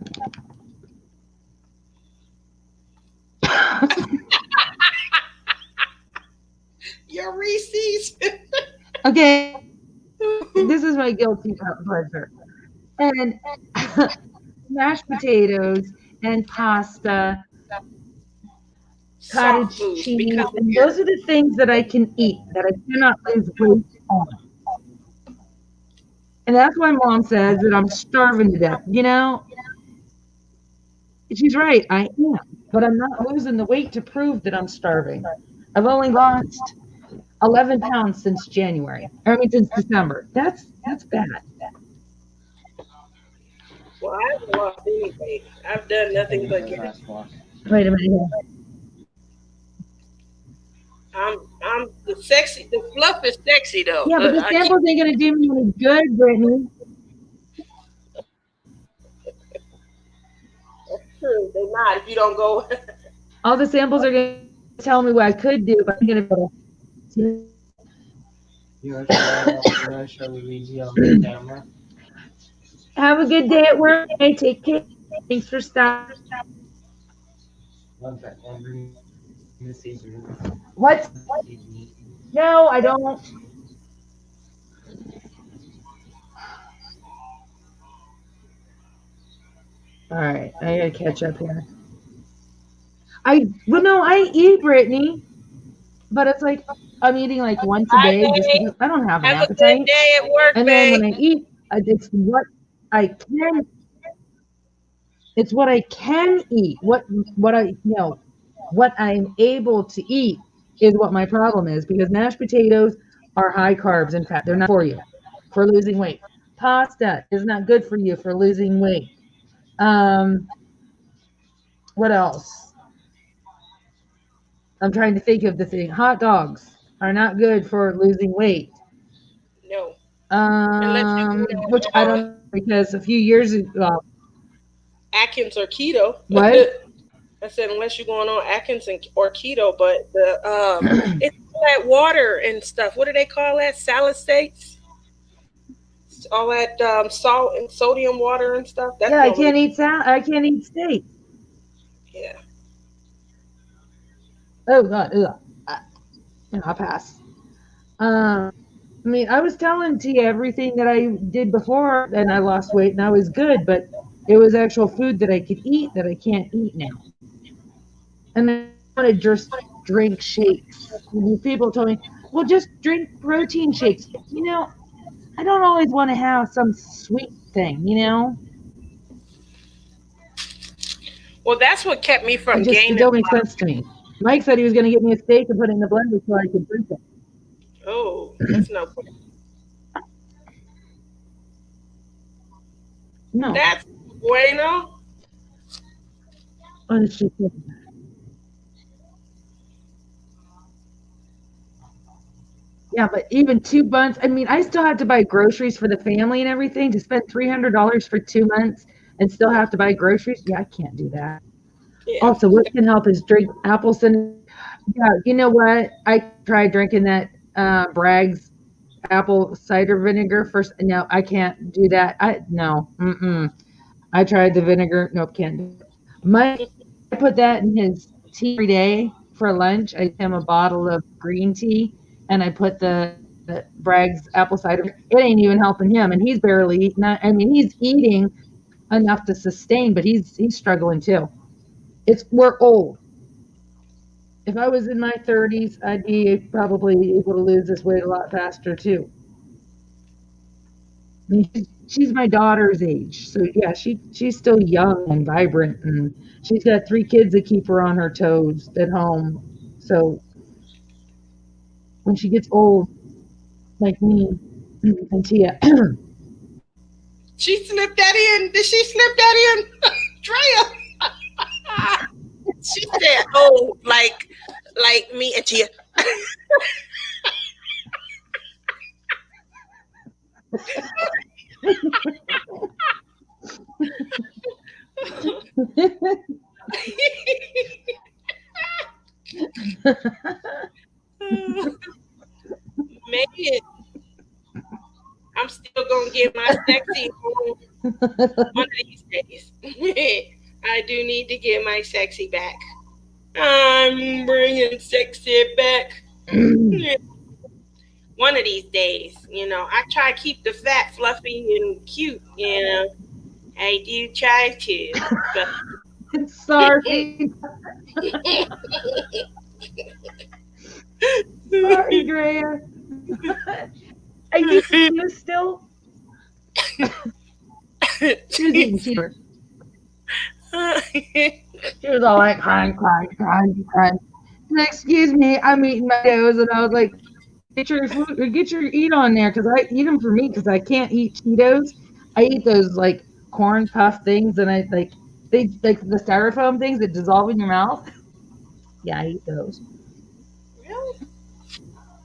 Your Reese's. okay, this is my guilty pleasure. And mashed potatoes and pasta, Soft cottage foods cheese, because of and your. those are the things that I can eat that I cannot lose weight on. And that's why mom says that I'm starving to death. She's right, I am, but I'm not losing the weight to prove that I'm starving. I've only lost 11 pounds since January. I mean, since December. That's bad. Well, I haven't lost anything. I've done I think nothing it's but a get. nice loss. Wait a minute. I'm the sexy. The fluff is sexy though. Yeah, but the I keep. samples ain't gonna do me any good, Brittany. That's true. They're not if you don't go. All the samples are gonna tell me what I could do, but I'm gonna be able to. You want to show Luigi on the camera? Have a good day at work. Hey, take care. Thanks for stopping. One second. And bring the seasoning. What? Seasoning. No, I don't. All right, I gotta catch up here. No, I eat, Brittany, but it's like I'm eating like once a Bye, day just babe. because I don't have an Have a good appetite. day at work, And then when babe. I eat, it's I can. It's what I can eat. What I'm able to eat is what my problem is because mashed potatoes are high carbs and fat. They're not for you for losing weight. Pasta is not good for you for losing weight. Um, what else? I'm trying to think of the thing. Hot dogs are not good for losing weight. No. Unless Which I don't know because a few years ago, Atkins or keto. what? I said unless you're going on Atkins or keto, but it's all that water and stuff. What do they call that? Salicylates? All that salt and sodium water and stuff. That's Yeah, I normally can't eat I can't eat steak. yeah. Oh God, ugh. I'll pass. I mean, I was telling Tia everything that I did before, and I lost weight, and I was good, but it was actual food that I could eat that I can't eat now. And I want to just drink shakes. And these people told me, well, just drink protein shakes. I don't always want to have some sweet thing. Well, that's what kept me from It gaining don't make a lot. sense to me. Mike said he was going to get me a steak and put it in the blender so I could drink it. Oh, that's no good. No. That's bueno. Honestly. Yeah, but even 2 months, I mean, I still have to buy groceries for the family and everything to spend $300 for 2 months and still have to buy groceries. Yeah, I can't do that. Yeah. Also, what can help is drink apple cider. Yeah, you know what? I tried drinking that Bragg's apple cider vinegar first. No, I can't do that. No. I tried the vinegar. Nope, can't do it. Mike, I put that in his tea every day for lunch. I give him a bottle of green tea, and I put the Bragg's apple cider. It ain't even helping him, and he's barely eating. I mean, he's eating enough to sustain, but he's struggling too. We're old. If I was in my 30s, I'd be probably able to lose this weight a lot faster too. I mean, she's my daughter's age, so yeah, she's still young and vibrant, and she's got 3 kids that keep her on her toes at home. So when she gets old, like me and Tia, She slipped that in. Did she slip that in? Drea. She said, "Oh, like me and Tia." Maybe I'm still gonna get my sexy home one of these days. I do need to get my sexy back. I'm bringing sexy back. One of these days, I try to keep the fat fluffy and cute. I do try to, but sorry, sorry, Drea. Are you confused still? She was eating cheaper. She was all like crying. Excuse me, I'm eating my Cheetos, and I was like, get your food, or get your eat on there, because I eat them for me, because I can't eat Cheetos. I eat those like corn puff things, and I they like the styrofoam things that dissolve in your mouth. Yeah, I eat those. Really?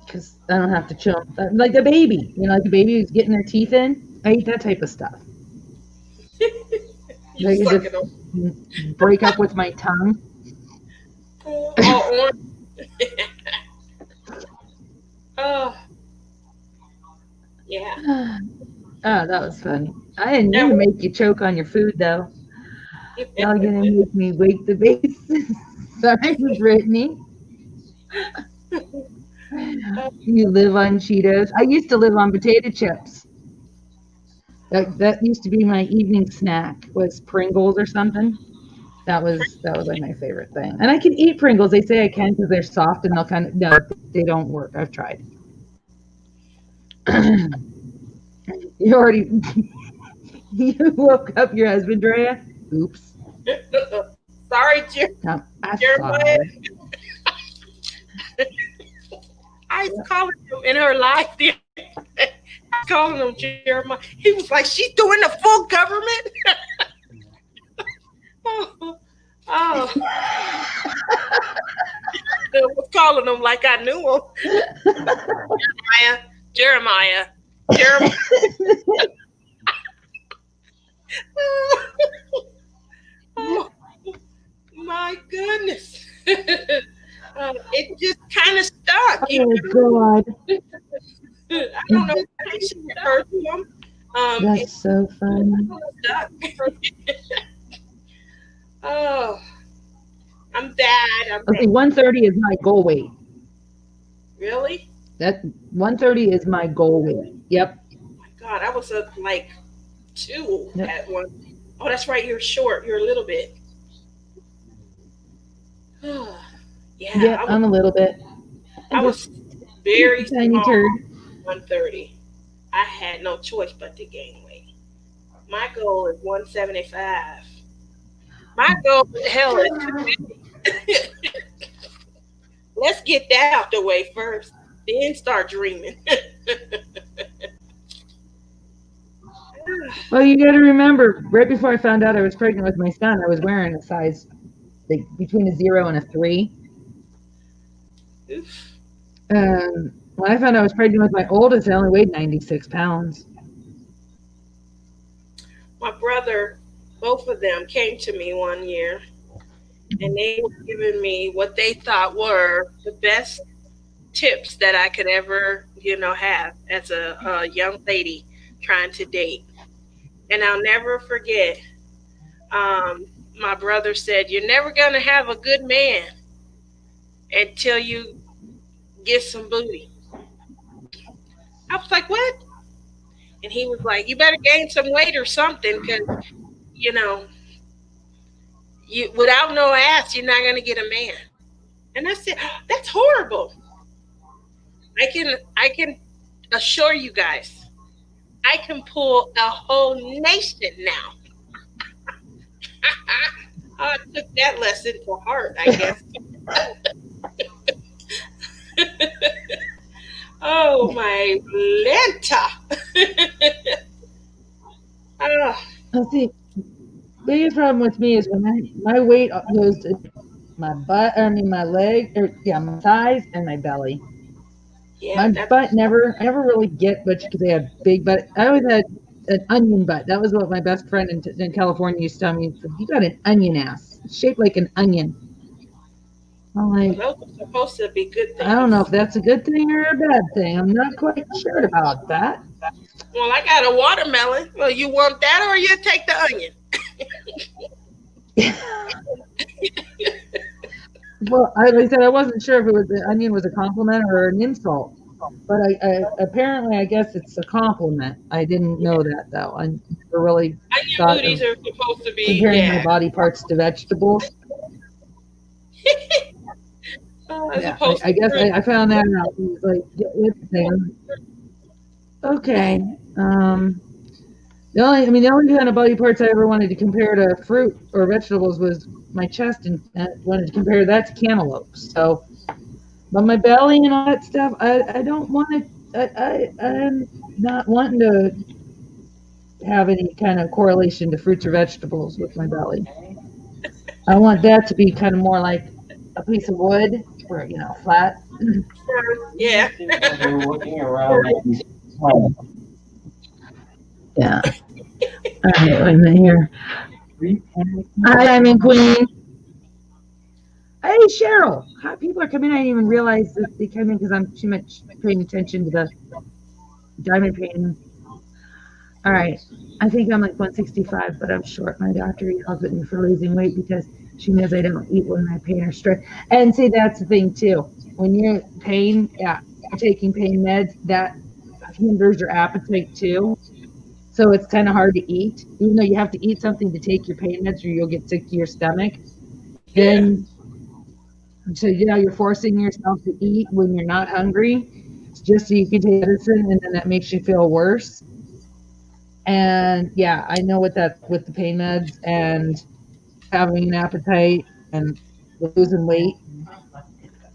Because I don't have to chew them. Like a baby, like a baby who's getting their teeth in. I eat that type of stuff. I can just break up with my tongue. Oh, oh, yeah. Oh, that was funny. I didn't mean to make you choke on your food, though. Y'all gonna make me wake the base. Sorry, Brittany. You live on Cheetos. I used to live on potato chips. That used to be my evening snack. Was Pringles or something. That was like my favorite thing. And I can eat Pringles. They say I can because they're soft and they'll kind of no, they don't work. I've tried. You already you woke up your husband, Drea? Oops. Sorry, No, Jeremiah. I was calling him in her life. I was calling him Jeremiah. He was like, she's doing the full government. Oh. I was calling him like I knew him. Jeremiah. Jeremiah. Oh my goodness. It just kind of stuck. Oh, God. I don't know what I should refer to them. That's so funny. Stuck. Oh, I'm bad. Okay, 130 is my goal weight. Really? That 130 is my goal weight. Yep. Oh my God, I was like 2 Yep. at one. Oh, that's right. You're short. You're a little bit. Yeah, I'm a little bit. I was very tiny small. turd. 130. I had no choice but to gain weight. My goal is 175. My goal, hell, is 250. Let's get that out the way first, then start dreaming. Well, you got to remember, right before I found out I was pregnant with my son, I was wearing a size like between a 0 and a 3. Oof. When I found out I was pregnant with my oldest, I only weighed 96 pounds. My brother, both of them came to me one year, and they were giving me what they thought were the best tips that I could ever, have as a young lady trying to date. And I'll never forget, my brother said, "You're never going to have a good man until you get some booty." I was like, "What?" And he was like, "You better gain some weight or something because, you without no ass, you're not going to get a man." And I said, "Oh, that's horrible." I can assure you guys, I can pull a whole nation now. I took that lesson to heart, I guess. Oh my Lenta. Let's see. Biggest problem with me is when my weight goes to my butt, my leg, my thighs and my belly. Yeah, my butt I never really get much because I have big butt. I always had an onion butt. That was what my best friend in California used to tell me. You got an onion ass. It's shaped like an onion. I'm like, those are supposed to be good things. I don't know if that's a good thing or a bad thing. I'm not quite sure about that. Well, I got a watermelon. Well, you want that or you take the onion? Well, like I said, I wasn't sure if the onion was a compliment or an insult, but I apparently I guess it's a compliment. I didn't know that though. I never really thought booties are supposed to be comparing my body parts to vegetables. I guess I found that out. It was like, okay. The only kind of body parts I ever wanted to compare to fruit or vegetables was my chest, and I wanted to compare that to cantaloupes. So, but my belly and all that stuff, I don't want to. I'm not wanting to have any kind of correlation to fruits or vegetables with my belly. I want that to be kind of more like a piece of wood, where flat. Yeah. We're looking around like Yeah. All right, wait a minute here. Hi, I'm in Queen. Hey, Cheryl. People are coming in. I didn't even realize that they came in because I'm too much paying attention to the diamond painting. All right. I think I'm like 165, but I'm short. My doctor yells at me for losing weight because she knows I don't eat when I pain or stress. And see, that's the thing too. When you're in pain, taking pain meds, that hinders your appetite too. So it's kind of hard to eat, even though you have to eat something to take your pain meds or you'll get sick to your stomach. Then, so you're forcing yourself to eat when you're not hungry, just so you can take medicine, and then that makes you feel worse. And yeah, I know with the pain meds and having an appetite and losing weight.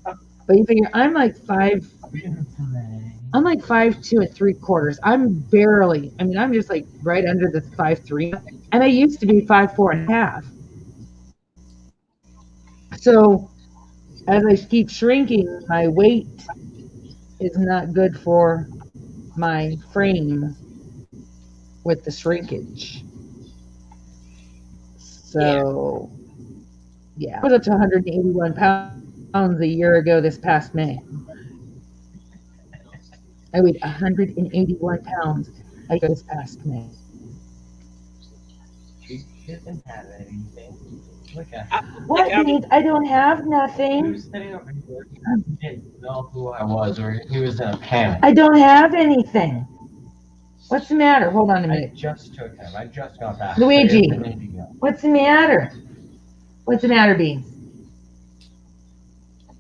But you figure I'm like 5'2¾". I'm barely. I'm just like right under the 5'3", and I used to be 5'4½". So as I keep shrinking, my weight is not good for my frame with the shrinkage. So, yeah. I was up to 181 pounds a year ago this past May. I weighed 181 pounds a year this past May. She didn't have anything. Look at What means I don't have nothing? He was sitting over here. He didn't know who I was, or he was in a panic. I don't have anything. What's the matter? Hold on a minute. I just took him. I just got back. Luigi, what's the matter? What's the matter, Beans?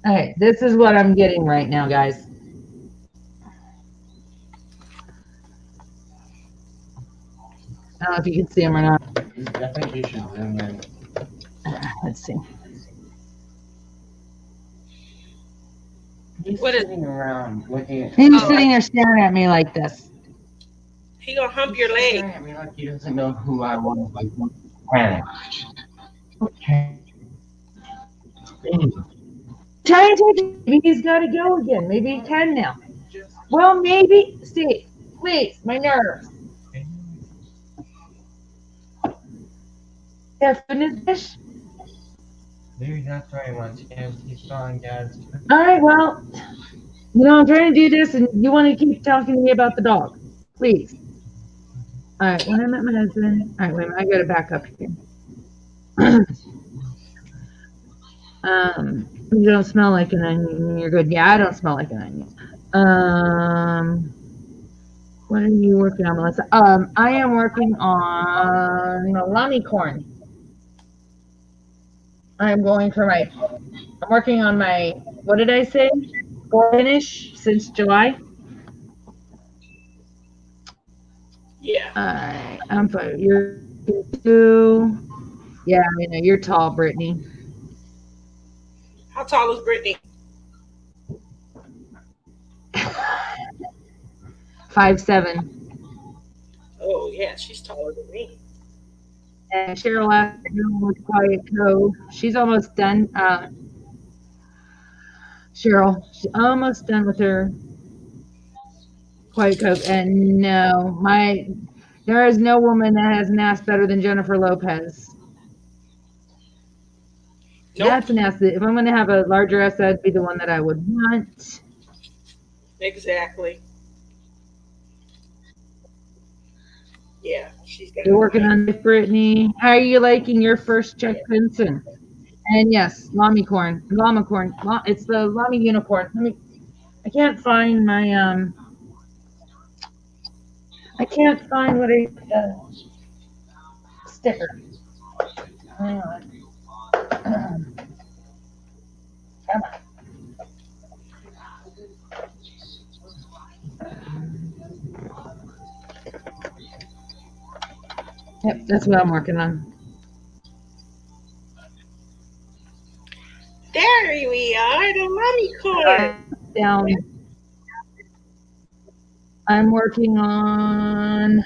Okay, this is what I'm getting right now, guys. I don't know if you can see him or not. I think you should zoom in. Let's see. He's sitting around looking at. He's sitting there staring at me like this. He gonna hump your leg. Staring at me like he doesn't know who I was. Like panic. Okay. Trying to maybe he's got to go again. Maybe he can now. Well, maybe. Steve, please, my nerves. Have food in his dish? Maybe that's why he wants to. He's gone, guys. All right, well, I'm trying to do this, and you want to keep talking to me about the dog. Please. All right, when I met my husband. All right, wait a minute. I got to back up here. You don't smell like an onion. You're good. Yeah, I don't smell like an onion. What are you working on, Melissa? I am working on lami corn. I'm working on my, what did I say? Finish since July. Yeah. All right, I'm fine. You're 2. Yeah, you're tall, Brittany. How tall is Brittany? 5'7". Oh yeah, she's taller than me. And Cheryl asked with Quiet Cove. She's almost done. Cheryl, she's almost done with her Quiet Cove. And no, there is no woman that has an ass better than Jennifer Lopez. Nope. That's an ass. If I'm going to have a larger ass, that'd be the one that I would want. Exactly. Yeah, she's got. You're working on it, Brittany. How are you liking your first Chuck Benson? And yes, llama corn. It's the llama unicorn. I can't find my I can't find what sticker. Hang on. Come on. Yep, that's what I'm working on. There we are, the llama corn. Down. I'm working on.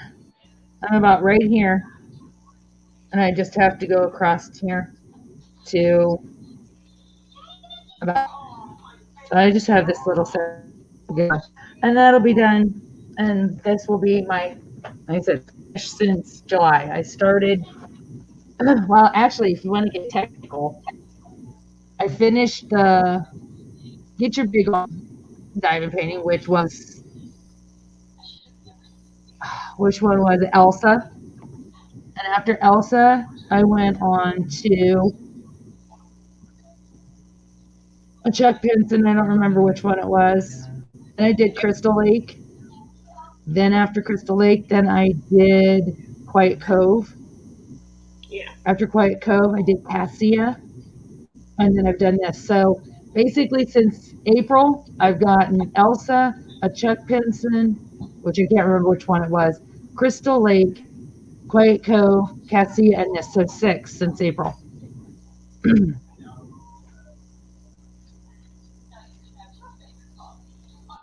I'm about right here, and I just have to go across here to about. So I just have this little set, and that'll be done. And this will be my, like I said, since July. I started. Well, actually, if you want to get technical, I finished the Get Your Big diamond painting, which one was it? Elsa. And after Elsa, I went on to a Chuck Benson. I don't remember which one it was. Then I did Crystal Lake. Then after Crystal Lake, then I did Quiet Cove. Yeah. After Quiet Cove, I did Cassia. And then I've done this. So basically since April, I've gotten Elsa, a Chuck Benson, which I can't remember which one it was, Crystal Lake, Quiet Cove, Cassia, and this. So 6 since April.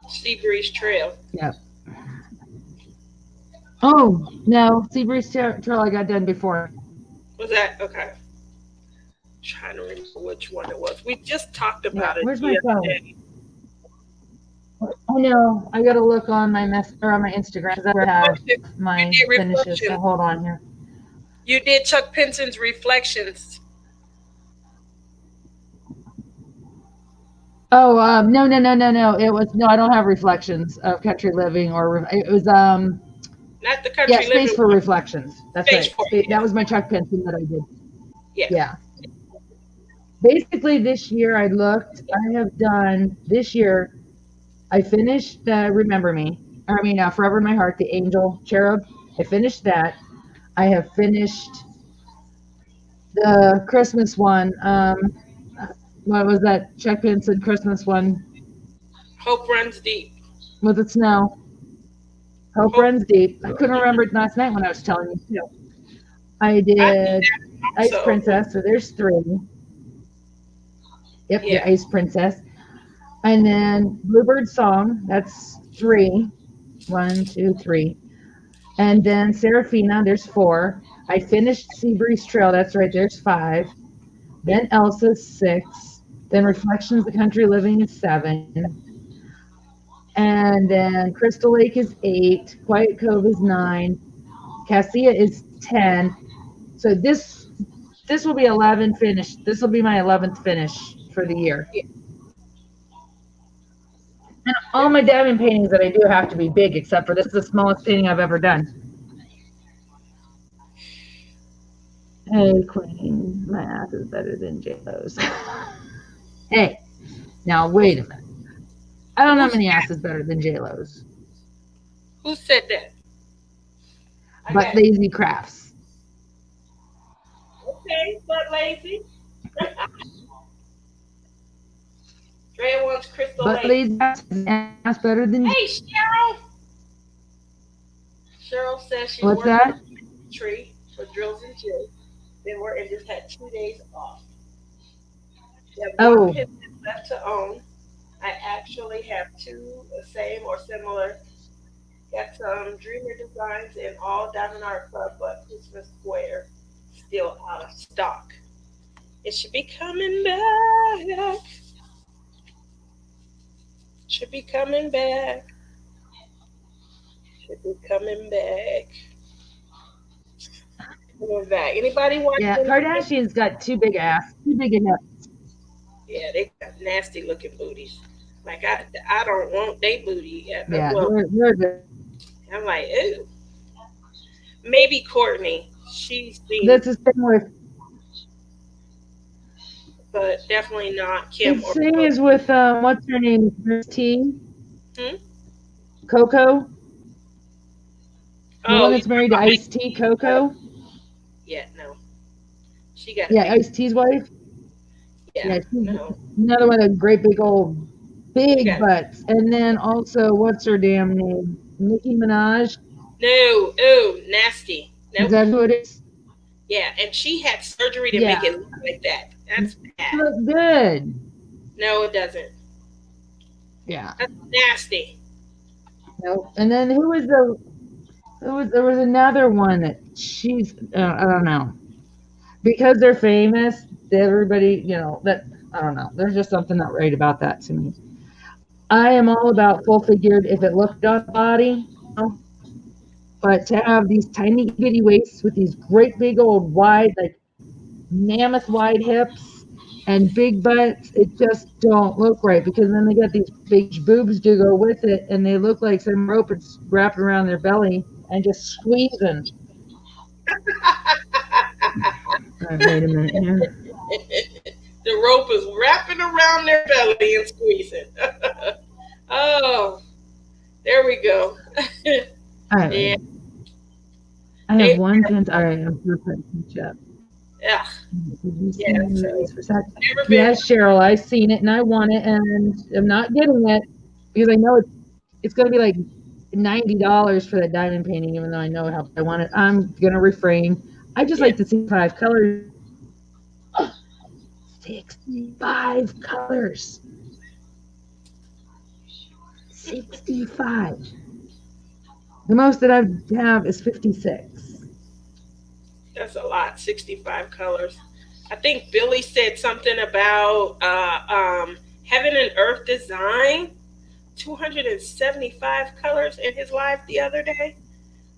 Seabreeze Trail. Yep. Oh, no. Seabreeze Trail I got done before. Was that? Okay. I'm trying to remember which one it was. We just talked about it. Where's my phone? Oh, I know. I gotta look on my on my Instagram because I have You my did finishes. So reflections. hold on here. You did Chuck Penson's reflections. Oh, no. It was no. I don't have reflections of country living it was Not the yeah, country space living for one. reflections. That's Space right. for it. That Yeah. was my Chuck Penson that I did. Yeah. Yeah. Basically, this year I looked. I have done this year. I finished Remember Me. Forever in My Heart, the Angel Cherub. I finished that. I have finished the Christmas one. What was that Chuck Penson Christmas one Hope runs deep. with the snow? Hope Hope. runs deep. I couldn't remember it last night when I was telling you too. I I did did that Ice also. Princess, so there's three. Yep, the Yeah. Ice Princess. And then Bluebird Song, that's three. One, two, three. And then Serafina, there's four. I finished Seabreeze Trail, that's right, there's five. Then Elsa's six. Then Reflections of Country Living is seven. And then Crystal Lake is eight. Quiet Cove is nine. Cassia is 10. So this will be 11 finished. This will be my 11th finish for the year. Yeah. And all my diamond paintings that I do have to be big, except for this is the smallest painting I've ever done. Hey, Queen, my ass is better than J-Lo's. Hey, now wait a minute. I don't know how many asses better than J-Lo's. Who said that? But Lazy Crafts. Okay, but lazy. Drea wants Crystal But Lake. Lazy Crafts is an ass better than. Hey, Cheryl. Cheryl says she What's worked that? on a tree for drills and jigs. Then we're and just had 2 days off. We have one pin left to own. I actually have two same or similar. Got some Dreamer designs in all Diamond Art Club, but Christmas Square still out of stock. It should be coming back. Should be coming back. Should be coming back. Coming back. Anybody watch? Yeah, Kardashian's got too big a hip. Yeah, they got nasty looking booties. Like I don't want they booty. Yeah, Well, they're I'm like, ew. Maybe Courtney. She's seen, that's the thing with. but definitely not The Kim or thing Coco. is with what's her name? Miss T. Hmm? Coco. The Oh, one that's married to Ice T. Coco. yeah, no. She got a Yeah, big. Ice T's wife. Yeah, Yeah, she's no. another one of the great big old She big got butts. And then also, what's her damn name? Nicki Minaj. no. Oh, nasty. Is Nope. that who it is? Yeah, and she had surgery to make Yeah. it look like that. That's She bad. looked good. No, it doesn't. Yeah. That's nasty. Nope. And then who was the? There was another one that she's. I don't know. Because they're famous, everybody, that I don't know. There's just something not right about that to me. I am all about full figured if it looked on the body, but to have these tiny bitty waists with these great big old wide, like mammoth wide hips and big butts, it just don't look right because then they got these big boobs to go with it and they look like some rope is wrapped around their belly and just squeezing. All right, wait a minute here. The rope is wrapping around their belly and squeezing. Oh, there we go. All right. Yeah. I have one pin. All right, I'm going to catch up. Yeah. Did you see Yeah, me so release for sec? never been. Yes, Cheryl, I've seen it and I want it, and I'm not getting it because I know it's going to be like $90 for that diamond painting, even though I know how I want it. I'm going to refrain. I just Yeah. like to see 5 colors. 65 colors. 65. The most that I have is 56. That's a lot. 65 colors. I think Billy said something about Heaven and Earth design 275 colors in his life the other day.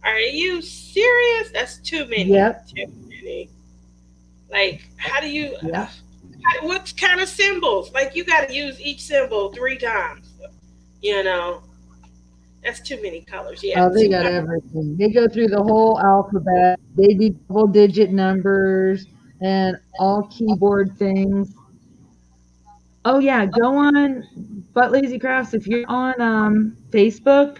Are you serious? That's too many. Yep. Too many. Like, how do you? Yep. What kind of symbols? Like, you got to use each symbol 3 times. You know, that's too many colors. Yeah. Oh, they got everything. They go through the whole alphabet. They do double-digit numbers and all keyboard things. Oh yeah, go on But Lazy Crafts if you're on Facebook.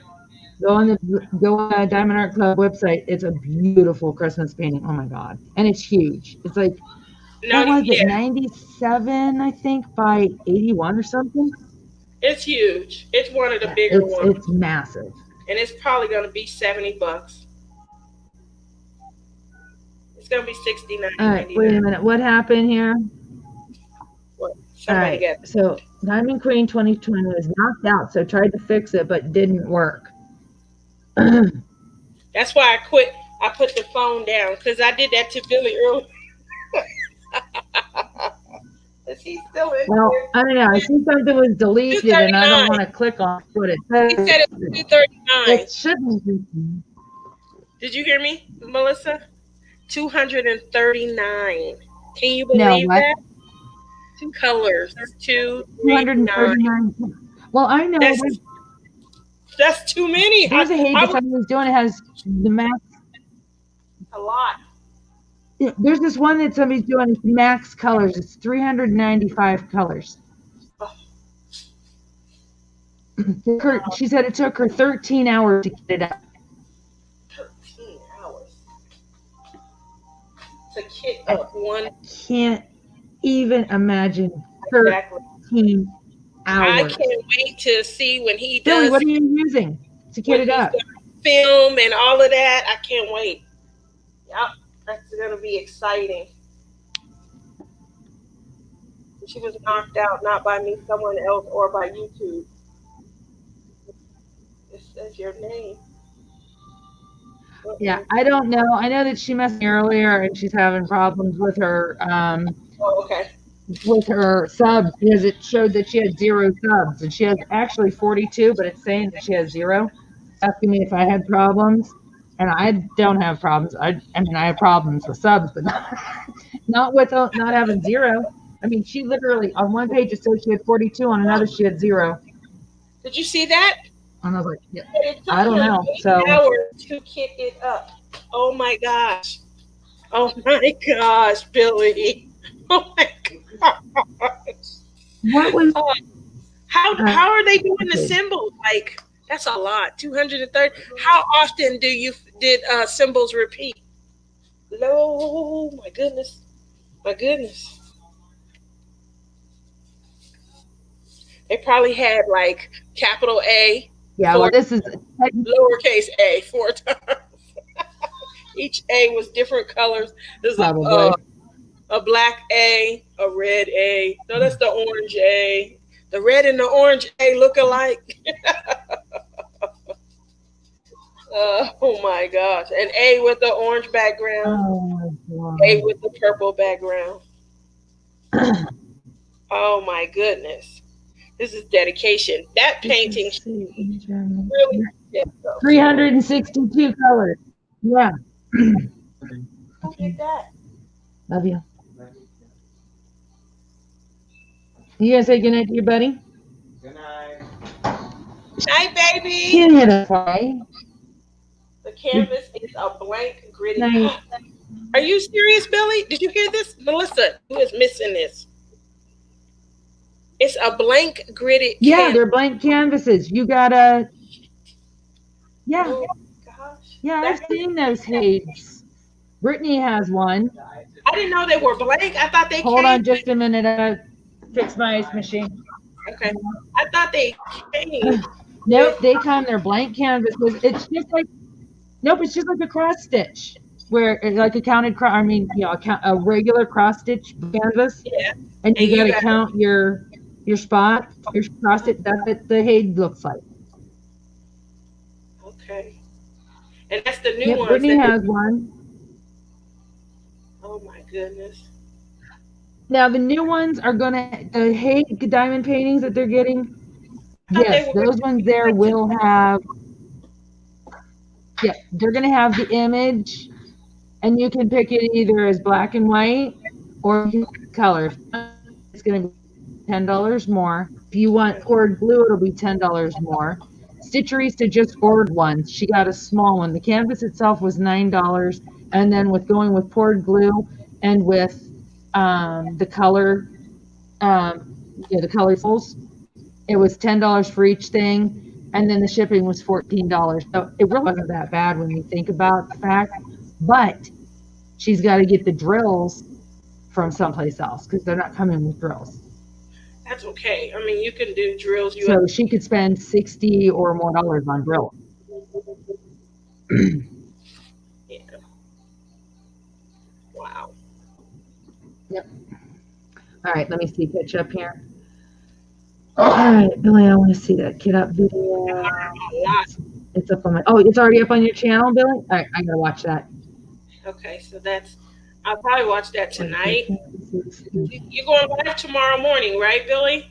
Go on the Diamond Art Club website. It's a beautiful Christmas painting. Oh my god, and it's huge. It's like what was it, 97 I think by 81 or something. It's huge. It's one of the bigger ones. It's massive, and it's probably going to be $70. It's going to be $69. All right, wait a minute. What happened here? What? All right. So Diamond Queen 2020 was knocked out, so tried to fix it, but didn't work. That's why I quit. I put the phone down because I did that to Billy earlier. Is he still in Well, here? I don't know. I see something was deleted, and I don't want to click on what it says. He said it was 239. It shouldn't be. Did you hear me, Melissa? 239. Can you believe that? 2 colors. 239. Well, I know. That's too many. There's a hate that somebody's doing. It has the max. A lot. There's this one that somebody's doing. It's max colors. It's 395 colors. Oh. She said it took her 13 hours to get it up. 13 hours to kit up one. Can't even imagine 13 hours. I can't wait to see when he does. Billy, what are you using to kit it up? Film and all of that. I can't wait. Yep, that's going to be exciting. She was knocked out not by me, someone else, or by YouTube. It says your name. Yeah, I don't know. I know that she messaged me earlier and she's having problems with her with her subs because it showed that she had 0 subs and she has actually 42, but it's saying that she has 0. Asking me if I had problems, and I don't have problems. I mean I have problems with subs, but not with not having 0. I mean, she literally on one page it said she had 42, on another she had 0. Did you see that? And I was like, yeah, I don't know. So hours to kit it up. Oh my gosh. Oh my gosh, Billy. Oh my gosh. What was how are they doing the symbols? Like, that's a lot. 230. How often did symbols repeat? Oh my goodness. My goodness. They probably had like capital A. Yeah, well, this is lowercase a 4 times. Each A was different colors. There's a black A, a red A. No, that's the orange A. The red and the orange A look alike. Oh my gosh. An A with the orange background. A with the purple background. Oh my goodness. This is dedication. That painting really 362 colors. Yeah. Who did that? Love you. You gonna say goodnight to your buddy? Good night. Night, baby. Can't hit a play. The canvas is a blank, gritty. Are you serious, Billy? Did you hear this? Melissa, who is missing this? It's a blank, gritty. Yeah, they're blank canvases. You gotta. Yeah. Oh, gosh. Yeah, I've seen those hates. Brittany has one. I didn't know they were blank. I thought they Hold on just a minute. Fix my ice machine. Okay. I thought they came. Nope, they come. They're blank canvases. It's just like. Nope, it's just like a cross stitch. Where, like a counted cross. I mean, a regular cross stitch canvas. Yeah. And you gotta count your spot, your cross it. That's what the head looks like. Okay. And that's the new one. Brittany has one. Oh my goodness. Now the new ones are the Hague diamond paintings that they're getting Yes, those ones there will have. Yeah, they're going to have the image, and you can pick it either as black and white or color. It's going to be $10 more. If you want poured blue, it'll be $10 more. Stitcherista just ordered one. She got a small one. The canvas itself was $9, and then with going with poured glue and with the color, the colorfuls, it was $10 for each thing, and then the shipping was $14. So it really wasn't that bad when you think about the fact. But she's got to get the drills from someplace else because they're not coming with drills. That's okay. I mean, you can do drills. So she could spend $60 or more on drills. Yeah. Wow. Yep. All right, let me see. Catch up here. All right, Billy, I want to see that Kid Up video. It's up on my. Oh, it's already up on your channel, Billy. All right, I gotta watch that. Okay, so I'll probably watch that tonight. You're going live tomorrow morning, right, Billy?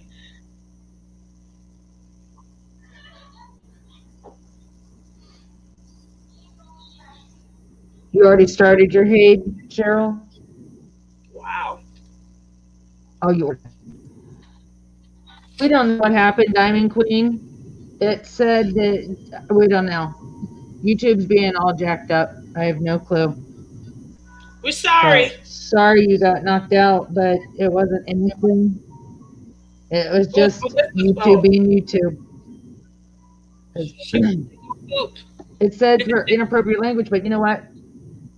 You already started your Haid, Cheryl? Wow. Oh, we don't know what happened, Diamond Queen. It said that we don't know. YouTube's being all jacked up. I have no clue. We're sorry. So, sorry you got knocked out, but it wasn't anything. It was just YouTube being YouTube. It said for inappropriate language, but you know what?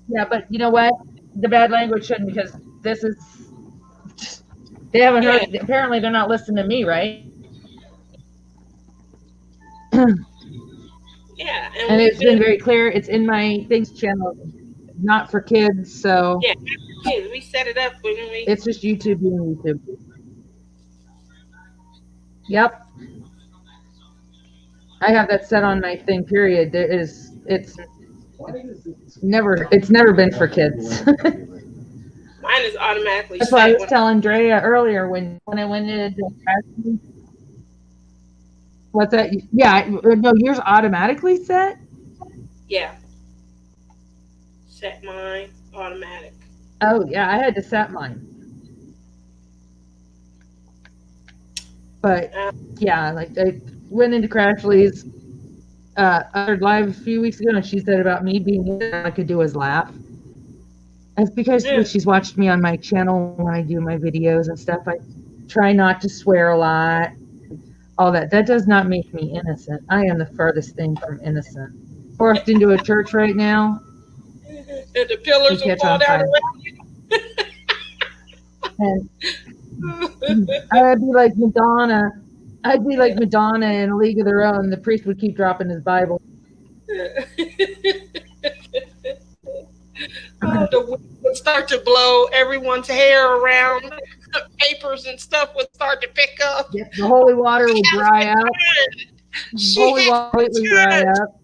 Yeah, but you know what? The bad language shouldn't, because this is. They haven't heard. Apparently, they're not listening to me, right? Yeah, and it's been very clear. It's in my Things channel, not for kids. So yeah, kids. We set it up when we. It's just YouTube being YouTube. Yep. I have that set on my thing. Period. It's never been for kids. Mine is automatically. That's why I was telling Drea earlier when I went into. What's that? Yeah, no, yours automatically set? Yeah. Set mine automatic. Oh, yeah, I had to set mine. But, yeah, like I went into Crashly's live a few weeks ago, and she said about me being all I could do was laugh. That's because she's watched me on my channel when I do my videos and stuff. I try not to swear a lot. All that. That does not make me innocent. I am the furthest thing from innocent. Forced into a church right now. And the pillars will fall down around you. And I'd be like Madonna. I'd be like Madonna in A League of Their Own. The priest would keep dropping his Bible. The wind would start to blow everyone's hair around. Papers and stuff would start to pick up. Yep, the holy water would dry out. Holy water would dry up.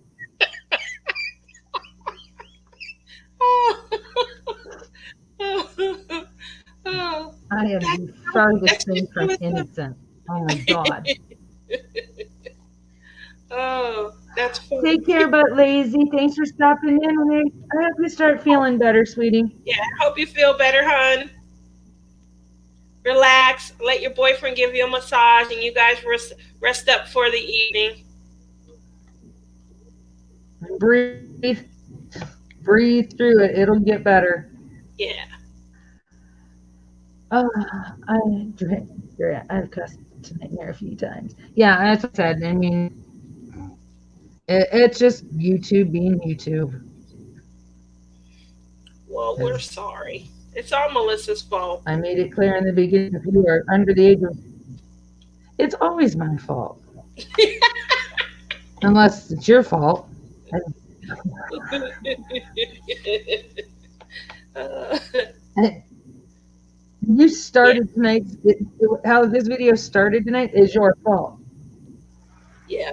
I am the farthest thing from innocent. Oh my God. Oh, that's cool. Take care, but lazy. Thanks for stopping in. I hope you start feeling better, sweetie. Yeah, I hope you feel better, hon. Relax. Let your boyfriend give you a massage, and you guys rest up for the evening. Breathe through it. It'll get better. Yeah. Oh, I've cussed tonight here a few times. Yeah, that's what I said. I mean, it's just YouTube being YouTube. Well, we're sorry. It's all Melissa's fault. I made it clear in the beginning. If you are under the age of, it's always my fault. Unless it's your fault. You started tonight. How this video started tonight is your fault. Yeah,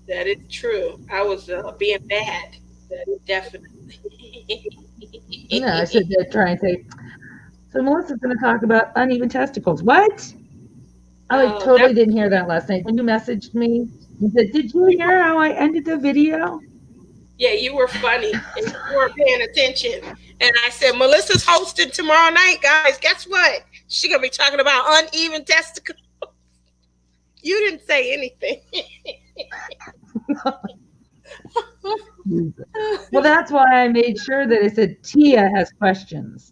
that is true. I was being bad. Definitely. No, I said to try and say. So Melissa's going to talk about uneven testicles. What? I totally didn't hear that last night. When you messaged me, you said, "Did you hear how I ended the video?" Yeah, you were funny and you weren't paying attention. And I said, Melissa's hosting tomorrow night, guys. Guess what? She's gonna be talking about uneven testicles. You didn't say anything. Well, that's why I made sure that it said Tia has questions.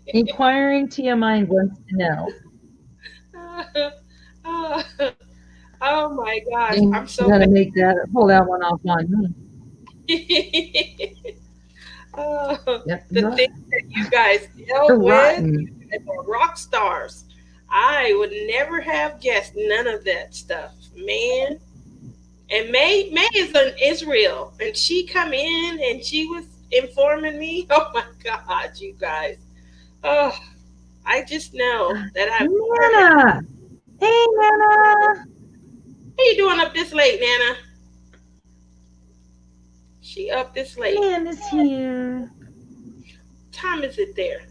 Inquiring Tia Mind wants to know. Oh my gosh, I'm so gonna pull that one off on me. The things that you guys dealt with, the rock stars. I would never have guessed none of that stuff, man. And May is in Israel, and she come in and she was informing me. Oh my God, you guys! Oh, I just know that Nana. Hey, Nana. What are you doing up this late, Nana? She up this late. Nana's here. What time is it there?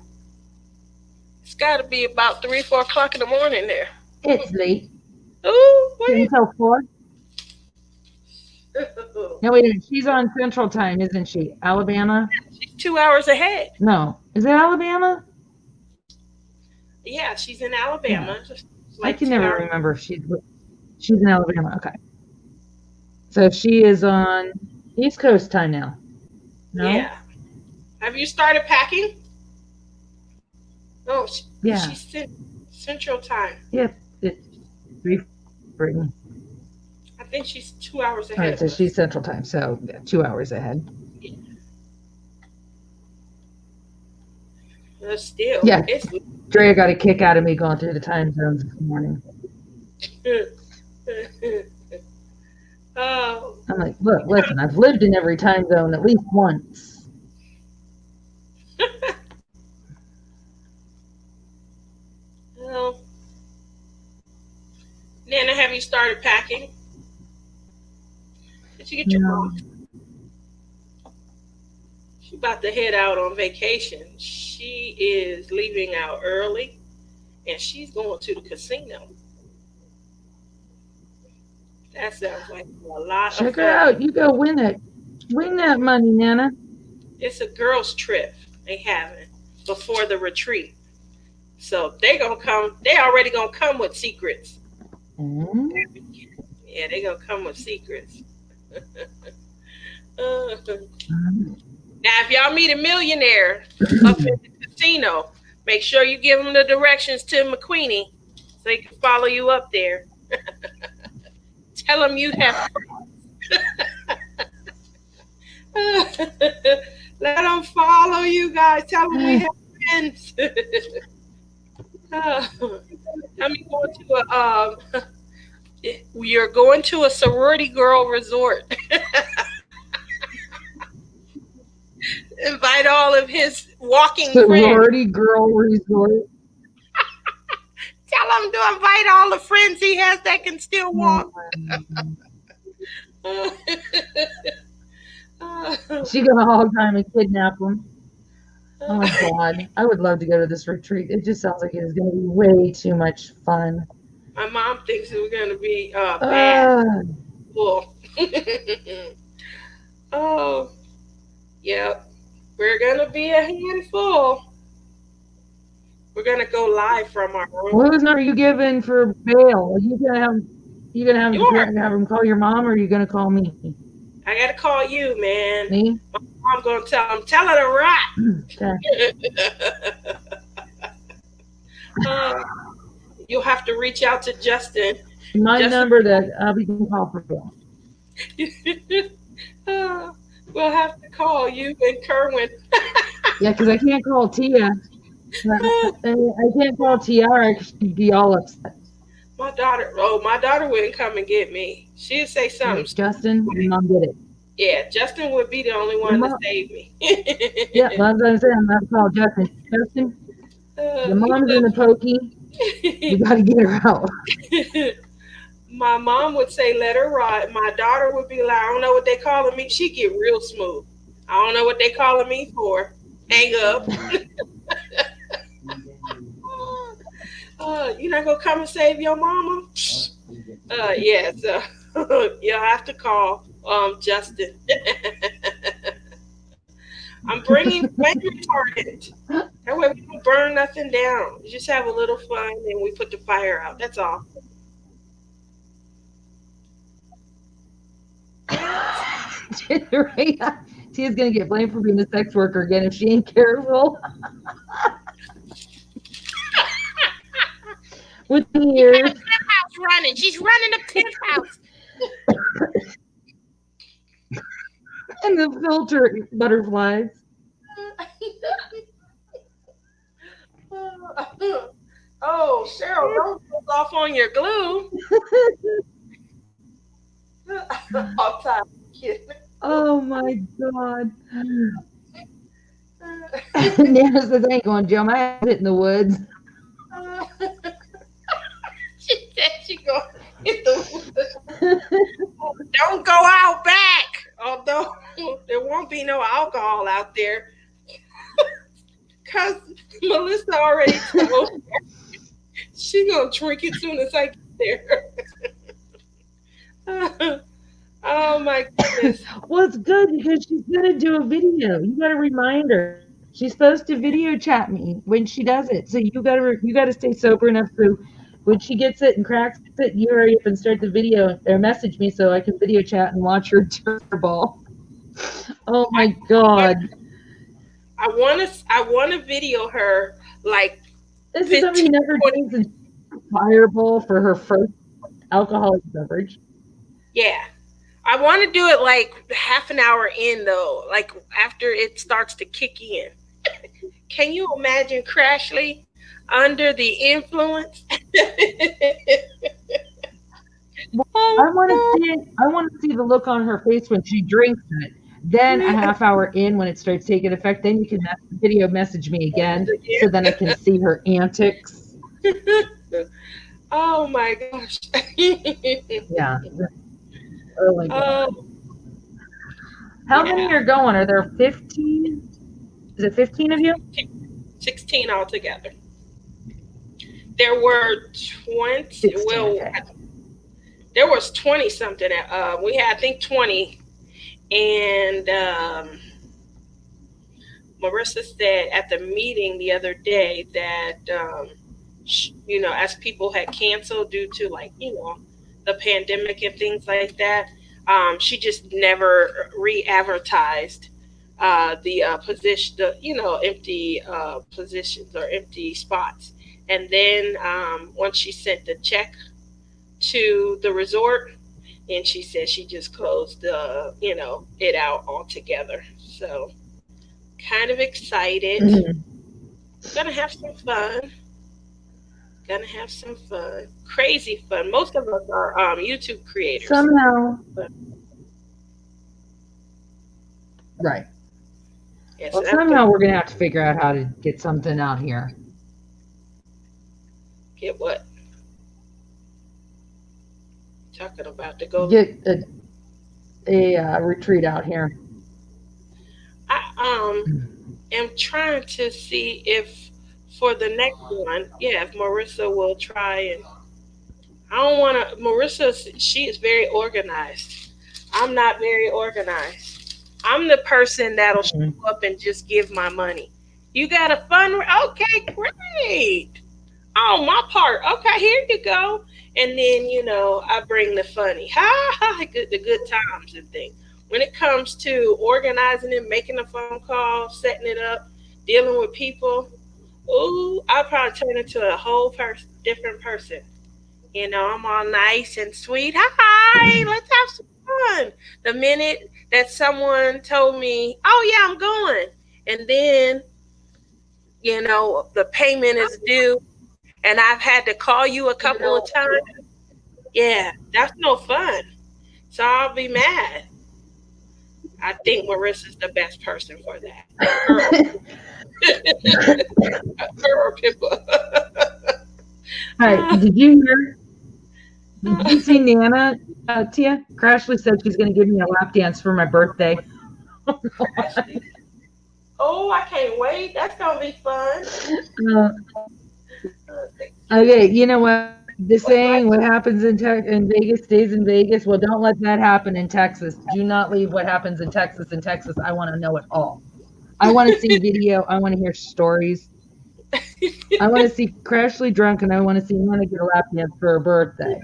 It's got to be about 3, 4 o'clock in the morning there. It's late. Oh, what? Until 4. No, wait a minute. She's on Central Time, isn't she? Alabama? She's 2 hours ahead. No. Is it Alabama? Yeah, she's in Alabama. Yeah. I can never remember if she's in Alabama. Okay. So she is on East Coast time now. No? Yeah. Have you started packing? Oh, yeah. She's Central Time. Yep. It's 3 Britain. I think she's 2 hours ahead. All right, so she's Central Time, so 2 hours ahead. Yeah. Still. Yeah. Drea got a kick out of me going through the time zones this morning. Oh. I'm like, look, listen, I've lived in every time zone at least once. Well, Nana, have you started packing? Did you get your mom? She's about to head out on vacation. She is leaving out early, and she's going to the casino. That sounds like a lot of fun. Check her out. You go win it. Win that money, Nana. It's a girls' trip they having before the retreat. So they gonna come. They already gonna come with secrets. Mm-hmm. Yeah, they gonna come with secrets. Now, if y'all meet a millionaire up in the casino, make sure you give them the directions to McQueenie so he can follow you up there. Tell them you have friends. Let them follow you guys. Tell them we have friends. You're going to a sorority girl resort. Invite all of his walking sorority girl resort. Tell him to invite all the friends he has that can still walk. She gonna hog time and kidnap him. Oh my God. I would love to go to this retreat. It just sounds like it is going to be way too much fun. My mom thinks it was going to be bad. Cool. Oh, yeah. We're going to be a handful. We're going to go live from our room. What number are you giving for bail? Are you going to have him call your mom, or are you going to call me? I got to call you, man. Me? I'm going to tell her to rot. Okay. You'll have to reach out to Justin. My number that we can call for Bill. We'll have to call you and Kerwin. Yeah, because I can't call Tia. I can't call Tiara because she'd be all upset. My daughter wouldn't come and get me. She'd say something. Justin, your mom did it. Yeah, Justin would be the only one to save me. Yeah, that's what I'm saying. I'm going to call Justin. Justin, your mom's in the pokey. You got to get her out. My mom would say, let her rot. My daughter would be like, I don't know what they calling me. She'd get real smooth. I don't know what they calling me for. Hang up. You're not gonna come and save your mama? Yeah, so you'll have to call Justin. I'm bringing flame retardant. That way we don't burn nothing down. We just have a little fun and we put the fire out. That's all. Right? Tia's gonna get blamed for being a sex worker again if she ain't careful. With the ears. House running. She's running the penthouse. And the filter butterflies. Oh, Cheryl, don't go off on your glue. All time. Oh my God. Nana says, I ain't going to jail. My ass hit in the woods. She said she going hit the woods. Don't go out back. Although there won't be no alcohol out there. Because Melissa already told her she going to drink it soon as I get there. Oh my goodness. Well, it's good because she's going to do a video. You got to remind her. She's supposed to video chat me when she does it. So you got to stay sober enough so when she gets it and cracks it, you hurry up and start the video or message me so I can video chat and watch her ball. Oh my God. I want to video her like this is something never drinks a fireball for her first alcoholic beverage. Yeah. I want to do it like half an hour in though, like after it starts to kick in. Can you imagine Crashly under the influence? I want to see the look on her face when she drinks it. Then a half hour in, when it starts taking effect, then you can video message me again, so then I can see her antics. Oh my gosh! Yeah. Oh my God. How many are going? Are there 15? Is it 15 of you? 16 altogether. There were 20. 16, well, okay. There was 20 something. We had, I think, 20. And Marissa said at the meeting the other day that, as people had canceled due to the pandemic and things like that, she just never re-advertised the position, empty positions or empty spots. And then once she sent the check to the resort, and she said she just closed it out altogether. So kind of excited. Mm-hmm. Gonna have some fun. Crazy fun. Most of us are YouTube creators. Somehow. Right. Yeah, well, somehow we're gonna have to figure out how to get something out here. Get what? Talking about to go get a retreat out here. I am trying to see if for the next one, if Marissa will try, and I don't want to. Marissa, she is very organized. I'm not very organized. I'm the person that'll show up and just give my money. You got a fun? Okay, great. Oh, my part. Okay, here you go. And then, I bring the funny, the good times and things. When it comes to organizing it, making a phone call, setting it up, dealing with people, I'll probably turn into a whole different person. I'm all nice and sweet. Hi, let's have some fun. The minute that someone told me, oh, yeah, I'm going. And then, the payment is due. And I've had to call you a couple of times. Yeah, that's no fun. So I'll be mad. I think Marissa's the best person for that. Her people. All right, did you see Nana, Tia? Crashly said she's going to give me a lap dance for my birthday. Oh, I can't wait. That's going to be fun. Okay, you know what? The saying, what happens in Vegas stays in Vegas. Well, don't let that happen in Texas. Do not leave what happens in Texas in Texas. I want to know it all. I want to see video. I want to hear stories. I want to see Crashly drunk, and I want to see Nana get a lap dance for her birthday.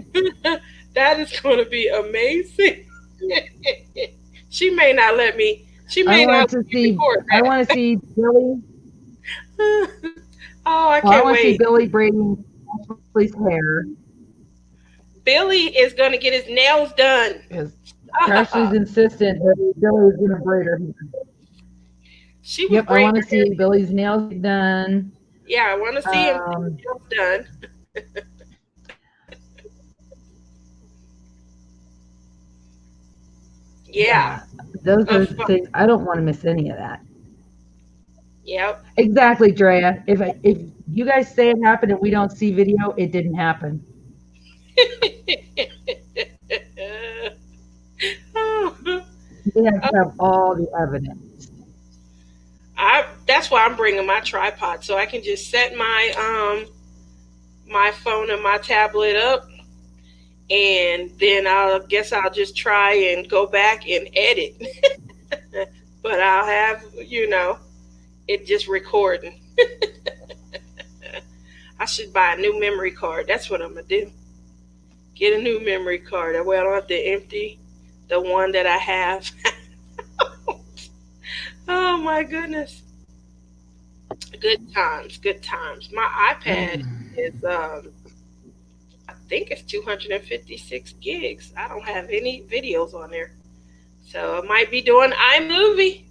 That is going to be amazing. She may not let me. She may not let me record I that. want to see Billy. Oh, I I can't want to see wait. Billy braiding Ashley's hair Billy is going to get his nails done. because Crashly's insistent that Billy is going to braid her hair. She was Yep, I want to braiding her see hair. Billy's nails done. Yeah, I want to see him get his nails done. Yeah. Those are Of- things I don't want to miss any of that. Yep. Exactly, Drea. If you guys say it happened and we don't see video, it didn't happen. We have to have all the evidence. That's why I'm bringing my tripod so I can just set my phone and my tablet up, and then I'll just try and go back and edit. But I'll have it just recording. I should buy a new memory card. That's what I'm gonna do. Get a new memory card. That way I don't have to empty the one that I have. Oh my goodness. Good times, good times. My iPad is I think it's 256 gigs. I don't have any videos on there. So I might be doing iMovie.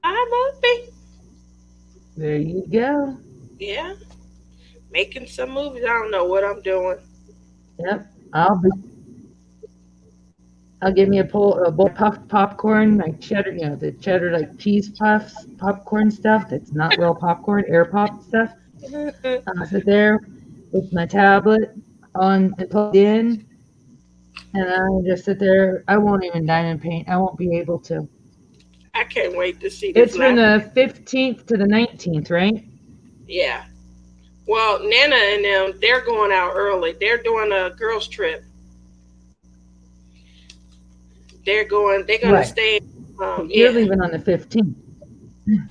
iMovie. There you go. Yeah. Making some movies. I don't know what I'm doing. Yep. I'll get me a bowl of puffed popcorn, like cheddar, the cheddar like cheese puffs, popcorn stuff that's not real popcorn, air pop stuff. I'll sit there with my tablet on and plugged in, and I'll just sit there. I won't even diamond paint. I won't be able to. I can't wait to see this. It's from the 15th to the 19th, right? Yeah. Well, Nana and them, they're going out early. They're doing a girls' trip. They're going to stay. You're leaving on the 15th. I'm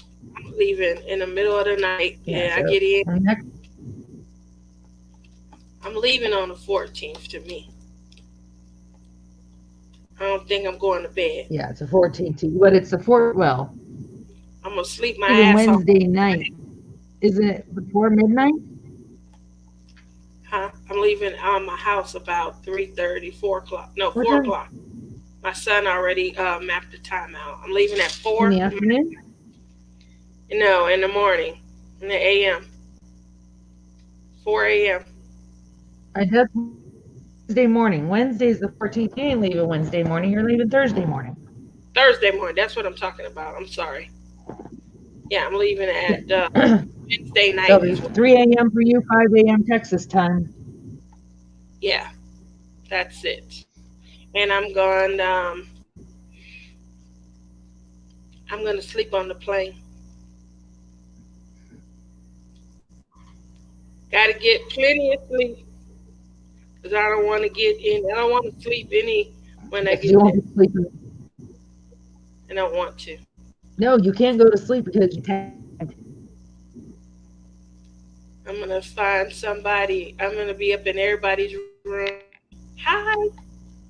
leaving in the middle of the night. Yeah, so I get in. I'm leaving on the 14th to me. I don't think I'm going to bed. Yeah, it's the 14th. But it's the 4th. Well, I'm going to sleep my ass off. Wednesday night. Isn't it before midnight? Huh? I'm leaving my house about 3:30, 4 o'clock. No, 4 o'clock. My son already mapped the time out. I'm leaving at 4. In the afternoon? No, in the morning. In the a.m. 4 a.m. That's Wednesday morning. Wednesday's the 14th. You ain't leaving Wednesday morning. You're leaving Thursday morning. Thursday morning. That's what I'm talking about. I'm sorry. Yeah, I'm leaving at Wednesday night. So it's 3 a.m. for you, 5 a.m. Texas time. Yeah, that's it. And I'm going to sleep on the plane. Got to get plenty of sleep because I don't want to get in. I don't want to sleep when I get you won't be sleeping. I don't want to. No, you can't go to sleep because you're tired. I'm going to find somebody. I'm going to be up in everybody's room.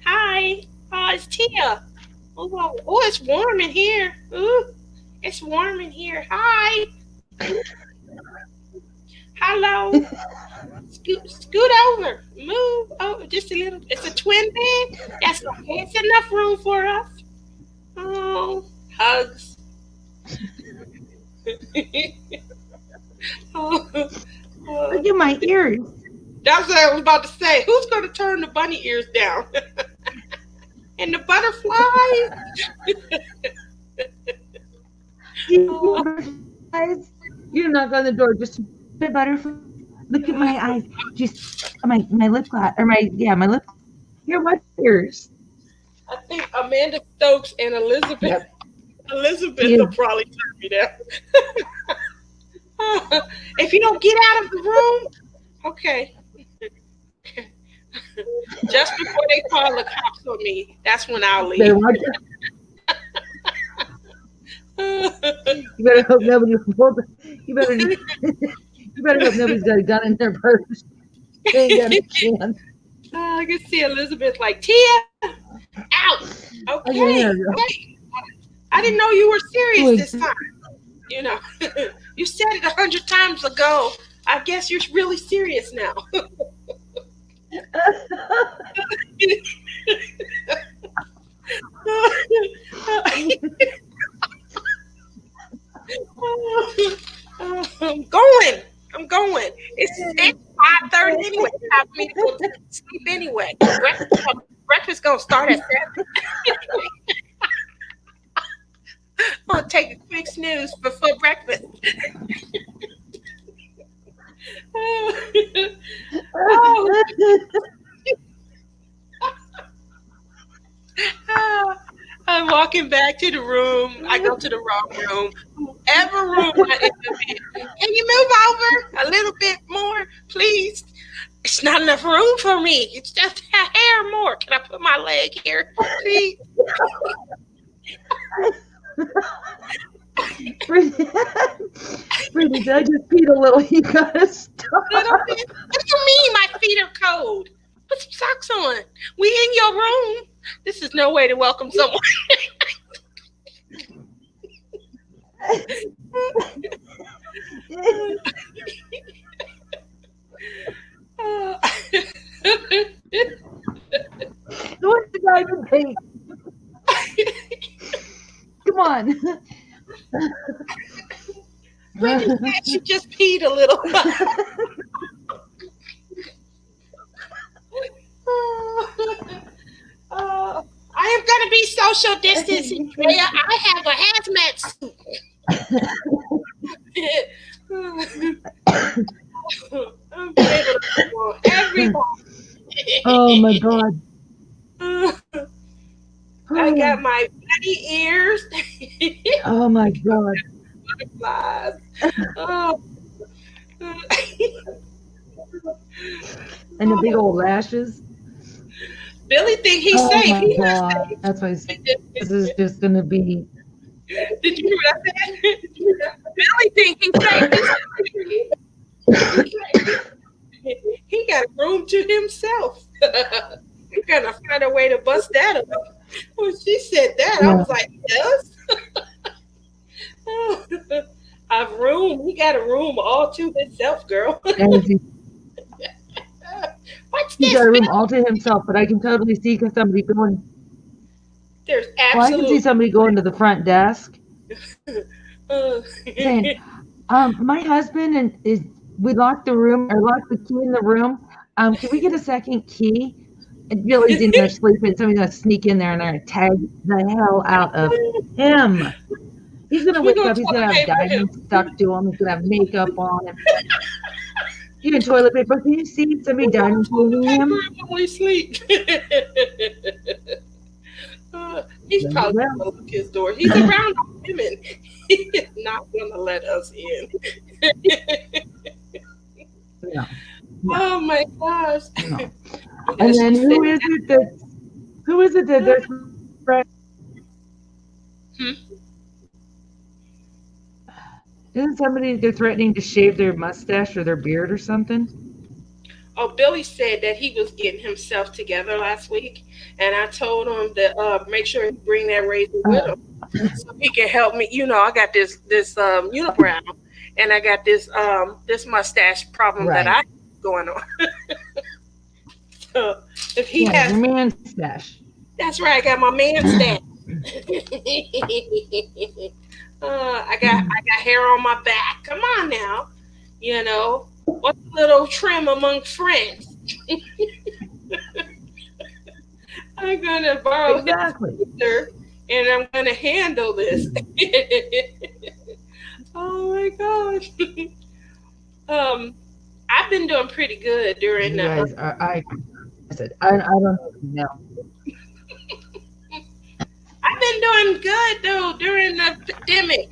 Hi. Oh, it's Tia. Oh, it's warm in here. Ooh, it's warm in here. Hi. Hello. Scoot over. Move over just a little. It's a twin bed. That's okay. It's enough room for us. Oh, hugs. Look at my ears. That's what I was about to say. Who's going to turn the bunny ears down? And the butterflies? You knock on the door. Just the butterfly. Look at my eyes. Just my lip gloss or my lip. Here, what ears? I think Amanda Stokes and Elizabeth. Yep. Elizabeth will probably turn me down. If you don't get out of the room, Okay. Just before they call the cops on me, that's when I'll Better leave. watch it. You better hope nobody pulled. You better. You better hope nobody's got a gun in their purse. They ain't got a chance. I can see Elizabeth like, Tia, out. I can hear Okay. her. I didn't know you were serious Wait. this time. You know, you said it 100 times ago. I guess you're really serious now. I'm going. I'm going. It's 5:30 anyway. It's time for me to go to sleep anyway. Breakfast gonna start at 7. I'm gonna take a quick snooze before breakfast. I'm walking back to the room. I go to the wrong room. Whoever room I end up in, can you move over a little bit more, please? It's not enough room for me. It's just a hair more. Can I put my leg here, please? Brittany, I just peed a little. You gotta stop. What do you mean my feet are cold? Put some socks on. We in your room. This is no way to welcome someone. What did I even pee? Come on. She just peed a little. I am going to be social distancing, Drea. I have a hazmat suit. I'm able to go everybody. Oh my God. I got my bloody ears. Oh my God. Butterflies. Oh. And the big old lashes. Billy think he's Oh safe. my God. That's why this is just gonna be. Did you hear what I said? Billy think he's safe. He got a room to himself. We're gonna find a way to bust that up. When she said that, I was like, yes. A room. He got a room all to himself, girl. What's He's this? got a room all to himself, but I can totally see somebody going. There's Well, I can see somebody going to the front desk saying, my husband we locked the room or locked the key in the room. Can we get a second key? And Billy's in there sleeping. Somebody's gonna sneak in there and they're gonna tag the hell out of him. He's gonna wake up. He's gonna have diamonds stuck to him. He's gonna have makeup on him. Even toilet paper. Can you see somebody diamond pulling him? When we sleep. He's probably going to look his door. He's around women. He is not going to let us in. No. Oh my gosh. No. And then who is it that they're Isn't somebody they're threatening to shave their mustache or their beard or something? Oh, Billy said that he was getting himself together last week, and I told him to make sure he bring that razor with him so he can help me. You know, I got this unibrow, and I got this mustache problem that I have going on. So if he has your man stash. That's right, I got my man stash. I got hair on my back. Come on now. You know, what's a little trim among friends? I'm gonna borrow his scooter and I'm gonna handle this. Oh my gosh. I've been doing pretty good during I don't know. I've been doing good though during the pandemic.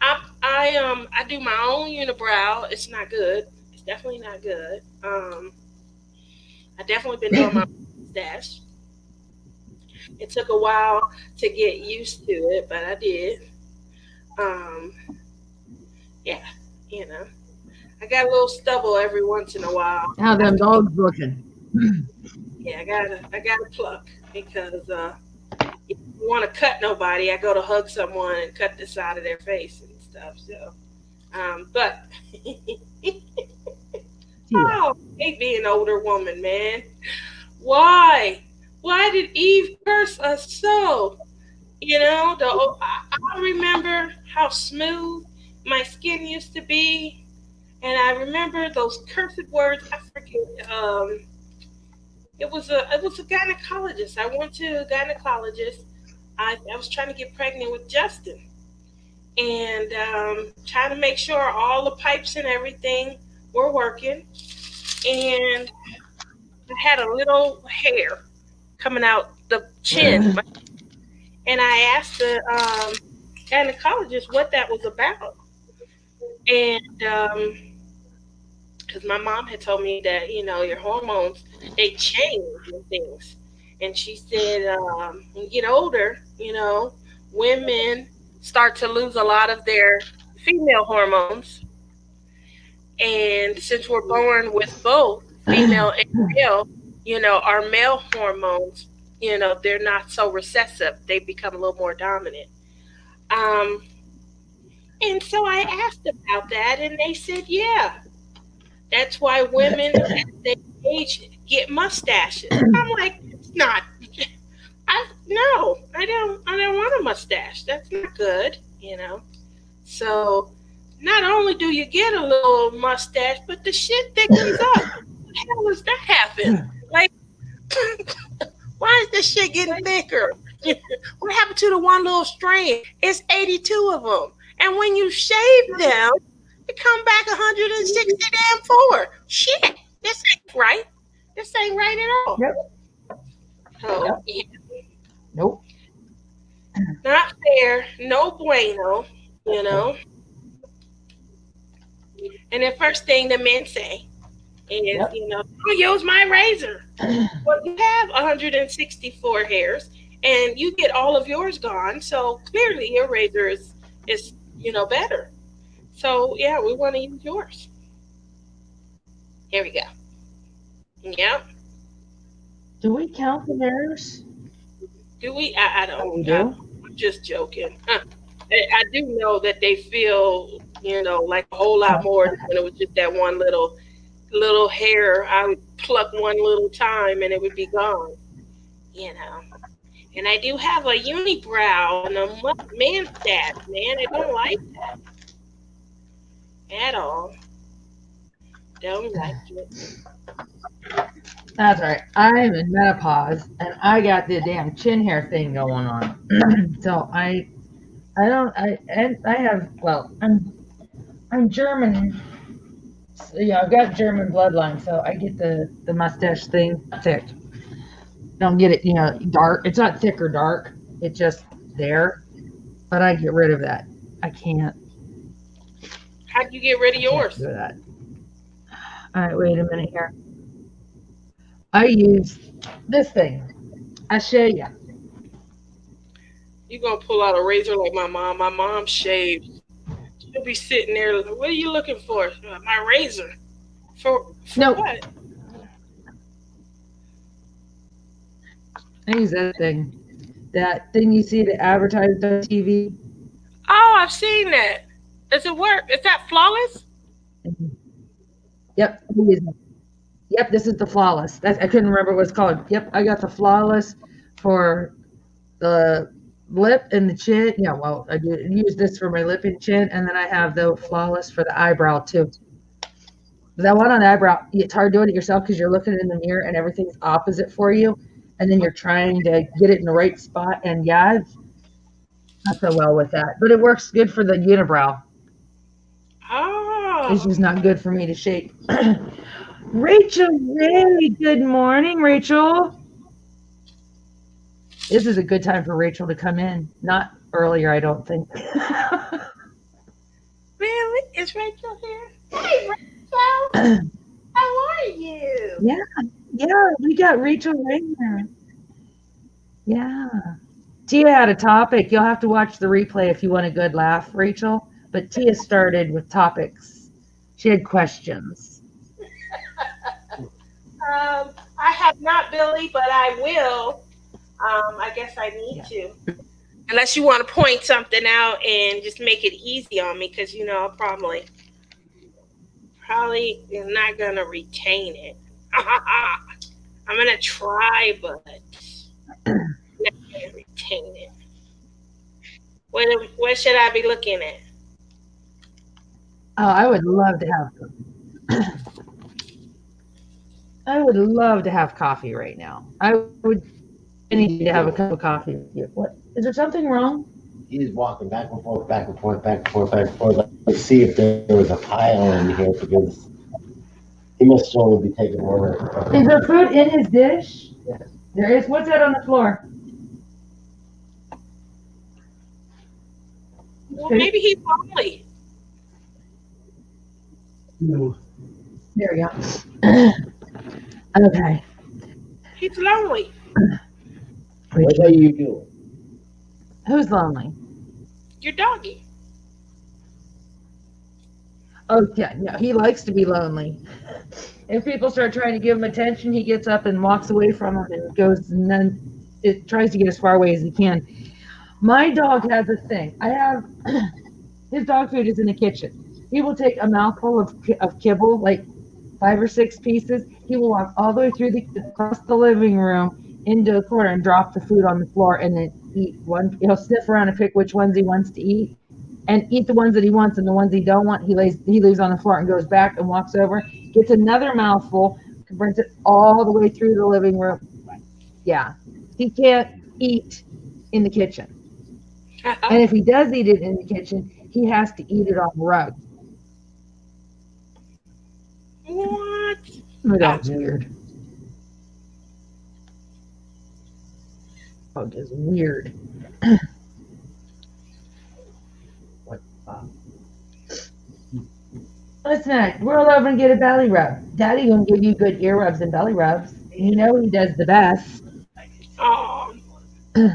I do my own unibrow. It's not good. Definitely not good. I definitely been doing my mustache. It took a while to get used to it, but I did. Um, yeah, you know, I got a little stubble every once in a while. How them dogs looking? Yeah, I gotta pluck because if you want to cut nobody, I go to hug someone and cut the side of their face and stuff. So, but Yeah. oh, I hate being an older woman, man. Why? Why did Eve curse us so? You know, I remember how smooth my skin used to be, and I remember those cursed words. I forget. It was a gynecologist. I went to a gynecologist. I was trying to get pregnant with Justin, and trying to make sure all the pipes and everything were working. And I had a little hair coming out the chin, and I asked the gynecologist what that was about, and because my mom had told me that your hormones they change and things, and she said when you get older, women start to lose a lot of their female hormones, and since we're born with both female and male, our male hormones, they're not so recessive; they become a little more dominant. Um, and so I asked about that, and they said, yeah, that's why women as they age get mustaches. I'm like, it's not. I don't want a mustache. That's not good. So not only do you get a little mustache, but the shit thickens up. How the hell does that happen? Like, why is this shit getting thicker? What happened to the one little strand? It's 82 of them. And when you shave them, it come back 160 damn four. Shit, this ain't right. This ain't right at all. Yep. So, yeah. Nope. Not fair. No bueno. And the first thing the men say is, don't use my razor. Well, you have 164 hairs, and you get all of yours gone. So clearly, your razor is better. So yeah, we want to use yours. Here we go. Yep. Do we count the hairs? Do we? I don't. Oh, we do? I'm just joking. I do know that they feel, like a whole lot more than when it was just that one little hair. I would pluck one little time and it would be gone. And I do have a unibrow and a man stash, man. I don't like that at all. Don't like it. That's right. I'm in menopause and I got the damn chin hair thing going on. So I'm German. So, yeah, I've got German bloodline, so I get the mustache thing thick. Don't get it, dark. It's not thick or dark. It's just there. But I get rid of that. I can't. How'd you get rid of yours? Do that. All right, wait a minute here. I use this thing. I show you. You gonna pull out a razor like my mom? My mom shaves. She'll be sitting there. What are you looking for? My razor. For what? I use that thing. That thing you see that advertised on TV. Oh, I've seen that. Does it work? Is that flawless? Yep. Yep, this is the flawless. I couldn't remember what it's called. Yep, I got the flawless for the lip and the chin. Yeah, well, I use this for my lip and chin, and then I have the flawless for the eyebrow too. That one on the eyebrow, it's hard doing it yourself because you're looking in the mirror and everything's opposite for you, and then you're trying to get it in the right spot. And yeah, I've not so well with that, but it works good for the unibrow. Oh, It's just not good for me to shape. Rachel Ray, good morning, Rachel. This is a good time for Rachel to come in. Not earlier, I don't think. really? Is Rachel here? Hey, Rachel. Hello. How are you? Yeah, we got Rachel right there. Yeah. Tia had a topic. You'll have to watch the replay if you want a good laugh, Rachel. But Tia started with topics. She had questions. I have not, Billy, but I will. I guess I need to. Unless you want to point something out and just make it easy on me, because I'll probably not gonna retain it. I'm gonna try, but not gonna retain it. What should I be looking at? Oh, I would love to have coffee right now. I would need to have a cup of coffee with you. What? Is there something wrong? He's walking back and forth, back and forth, back and forth, back and forth. Let's see if there was a pile in here, because he must only be taking one. Is there food in his dish? Yes. There is. What's that on the floor? Well, maybe he's lonely. No. There we go. Okay. He's lonely. What are you doing? Who's lonely? Your doggy. Okay, no, he likes to be lonely. If people start trying to give him attention, he gets up and walks away from them and goes, and then it tries to get as far away as he can. My dog has a thing. His dog food is in the kitchen. He will take a mouthful of kibble, like 5 or 6 pieces. He will walk all the way across the living room into the corner and drop the food on the floor, and then eat one. He'll sniff around and pick which ones he wants to eat, and eat the ones that he wants, and the ones he don't want, he leaves on the floor and goes back and walks over, gets another mouthful, brings it all the way through the living room. Yeah, he can't eat in the kitchen. And if he does eat it in the kitchen, he has to eat it on the rug. What? That's weird. Dog is weird. What? Listen, we're all over and get a belly rub. Daddy gonna give you good ear rubs and belly rubs. You know he does the best. Oh. Yeah.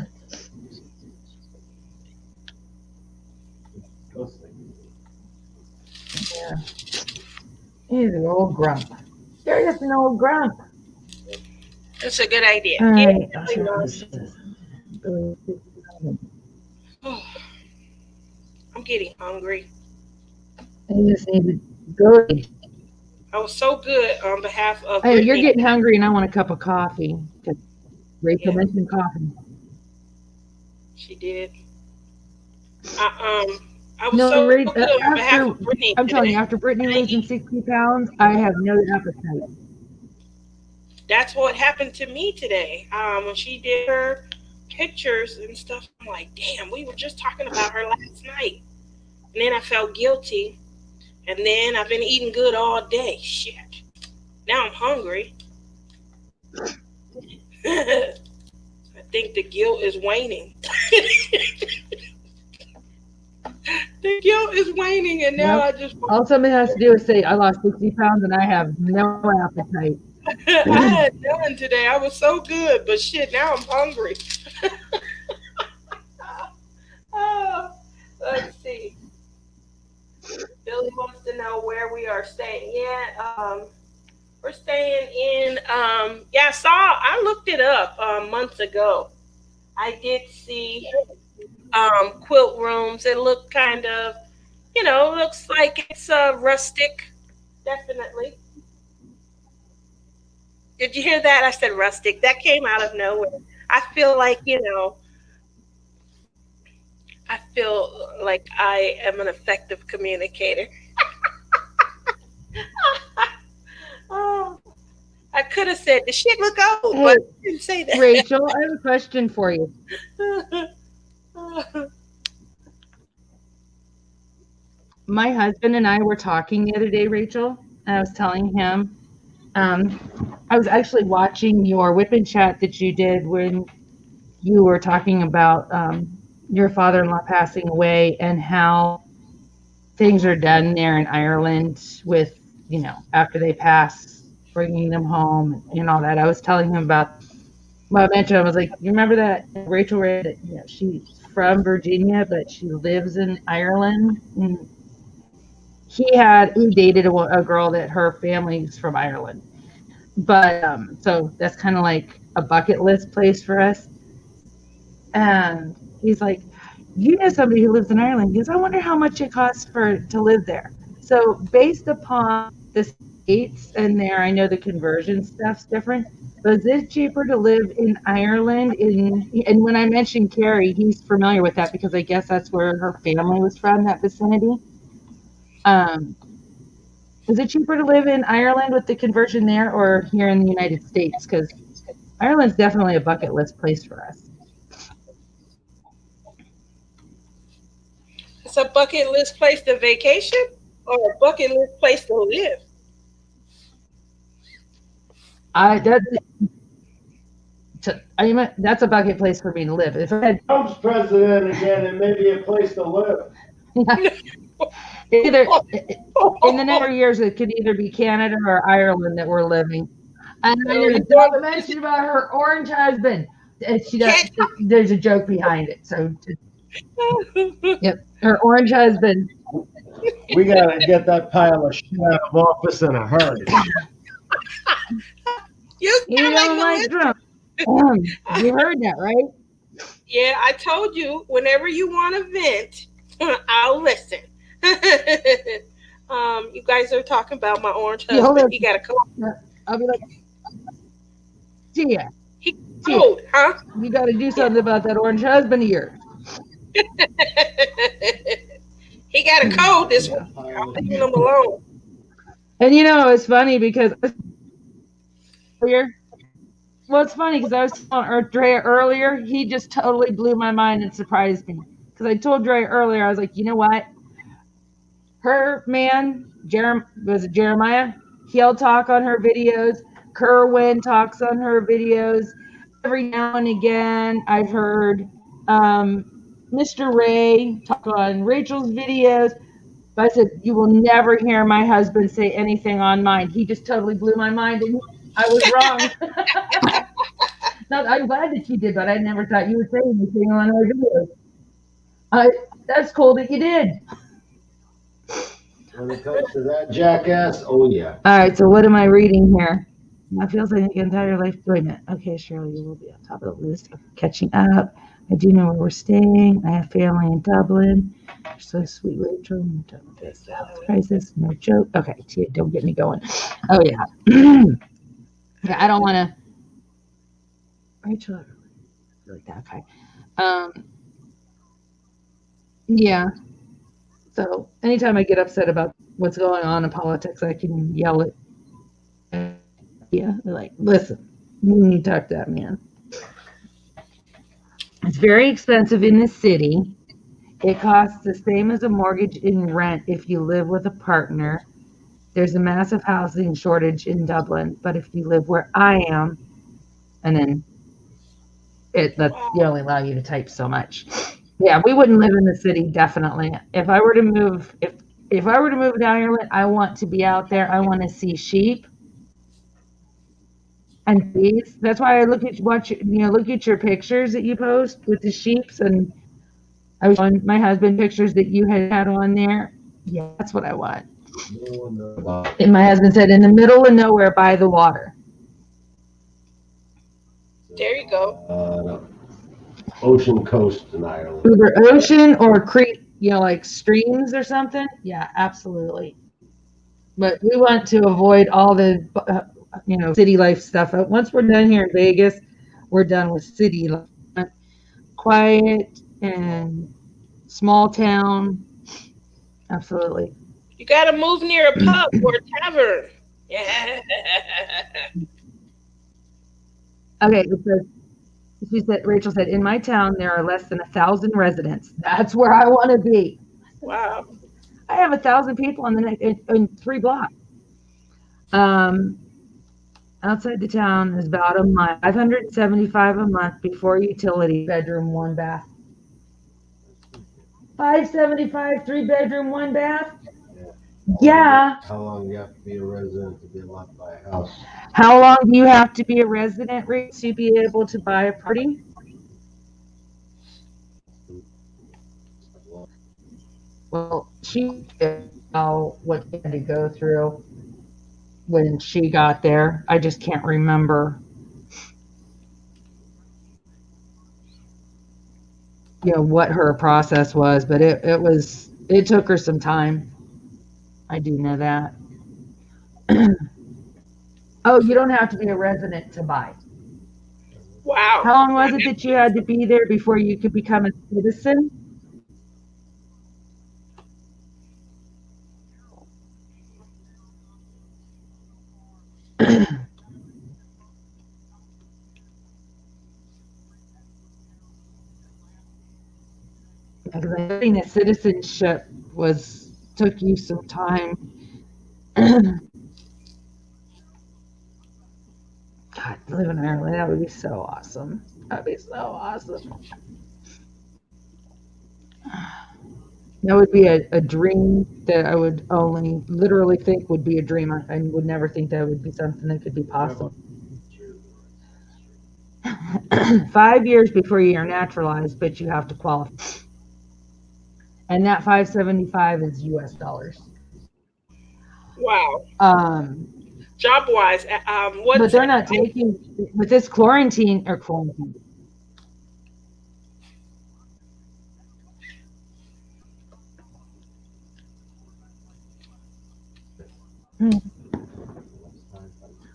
He's an old grump. You're just an old grump. That's a good idea. All right. I'm getting hungry. You just need to go. I was so good on behalf of. Hey, you're getting hungry, and I want a cup of coffee. Rachel mentioned coffee. She did. I was so good on behalf of Brittany. I'm telling you, after Brittany losing 60 pounds, I have no appetite. That's what happened to me today. When she did her pictures and stuff, I'm like, damn, we were just talking about her last night. And then I felt guilty. And then I've been eating good all day. Shit. Now I'm hungry. I think the guilt is waning. The guilt is waning, and now I just... All somebody has to do is say, I lost 60 pounds and I have no appetite. I had none today. I was so good, but shit, now I'm hungry. Oh, let's see. Billy wants to know where we are staying. Yeah, we're staying in, I looked it up months ago. I did see quilt rooms. It looked kind of, looks like it's rustic, definitely. Did you hear that? I said rustic. That came out of nowhere. I feel like, I am an effective communicator. Oh, I could have said, the shit look old, but I didn't say that. Rachel, I have a question for you. My husband and I were talking the other day, Rachel, and I was telling him, I was actually watching your whipping chat that you did when you were talking about your father-in-law passing away and how things are done there in Ireland with after they pass, bringing them home and all that. I was telling him about. Well, I mentioned, I was like, you remember that Rachel read that she's from Virginia, but she lives in Ireland. And he dated a girl that her family's from Ireland. But so that's kind of like a bucket list place for us. And he's like, you know somebody who lives in Ireland. He goes, I wonder how much it costs to live there. So based upon the states and there, I know the conversion stuff's different. But is it cheaper to live in Ireland? And when I mentioned Carrie, he's familiar with that because I guess that's where her family was from, that vicinity. Is it cheaper to live in Ireland with the conversion there or here in the United States? Because Ireland's definitely a bucket list place for us. It's a bucket list place to vacation or a bucket list place to live? That's a bucket place for me to live. If I had Trump's president again, it may be a place to live. Either in the next years, it could either be Canada or Ireland that we're living. And don't mention about her orange husband. There's a joke behind it. So, yep, her orange husband. We gotta get that pile of shit out of office in a hurry. You don't like Trump. You heard that, right? Yeah, I told you. Whenever you want to vent, I'll listen. You guys are talking about my orange husband. He got a cold. I'll be like, Tia. He cold, huh? You got to do something about that orange husband of yours. He got a cold this week. I'm leaving him alone. And it's funny because it's funny because I was telling Drea earlier, he just totally blew my mind and surprised me. Because I told Drea earlier, I was like, you know what? Her man, Jeremiah? He'll talk on her videos. Kerwin talks on her videos. Every now and again, I've heard Mr. Ray talk on Rachel's videos. But I said, you will never hear my husband say anything on mine. He just totally blew my mind, and I was wrong. No, I'm glad that you did, but I never thought you would say anything on our videos. That's cool that you did. When it comes to that jackass, oh yeah. All right, so what am I reading here? That feels like the entire life. Wait a minute. Okay, Shirley, you will be on top of the list of catching up. I do know where we're staying. I have family in Dublin. You're so sweet, Rachel. I'm done with this health crisis. No joke. Okay, Tia, don't get me going. Oh, yeah. Yeah, I don't want to. Rachel, I feel like that. Okay. Yeah. So anytime I get upset about what's going on in politics, I can yell it. Yeah, they're like, listen, you need to talk to that man. It's very expensive in the city. It costs the same as a mortgage in rent if you live with a partner. There's a massive housing shortage in Dublin, but if you live where I am, and then you only allow you to type so much. Yeah, we wouldn't live in the city, definitely. If I were to move, if I were to move to Ireland, I want to be out there. I want to see sheep and bees. That's why I look at your pictures that you post with the sheeps, and I was showing my husband pictures that you had on there. Yeah, that's what I want. And my husband said, in the middle of nowhere by the water. There you go. Ocean coast in Ireland. Either ocean or creek, like streams or something. Yeah, absolutely. But we want to avoid all the, city life stuff. Once we're done here in Vegas, we're done with city life. Quiet and small town. Absolutely. You got to move near a pub or a tavern. Yeah. Okay, Rachel said, in my town, there are less than 1,000 residents. That's where I want to be. Wow. I have 1,000 people in 3 blocks. Outside the town is about a month, $575 a month before utility, bedroom, 1 bath. $575, 3 bedroom, 1 bath. Yeah. How long do you have to be a resident to be allowed to buy a house? How long do you have to be a resident, Rick, to be able to buy a property? Well, she didn't know what she had to go through when she got there. I just can't remember. What her process was, but it took her some time. I do know that. Oh, you don't have to be a resident to buy. Wow. How long was it that you had to be there before you could become a citizen? Because I think that citizenship took you some time. God, live in Ireland, that would be so awesome. That'd be so awesome. That would be a dream that I would only literally think would be a dream. I would never think that would be something that could be possible. 5 years before you're naturalized, but you have to qualify. And that 575 is US dollars. Wow. Job wise, but they're not taking with this quarantine.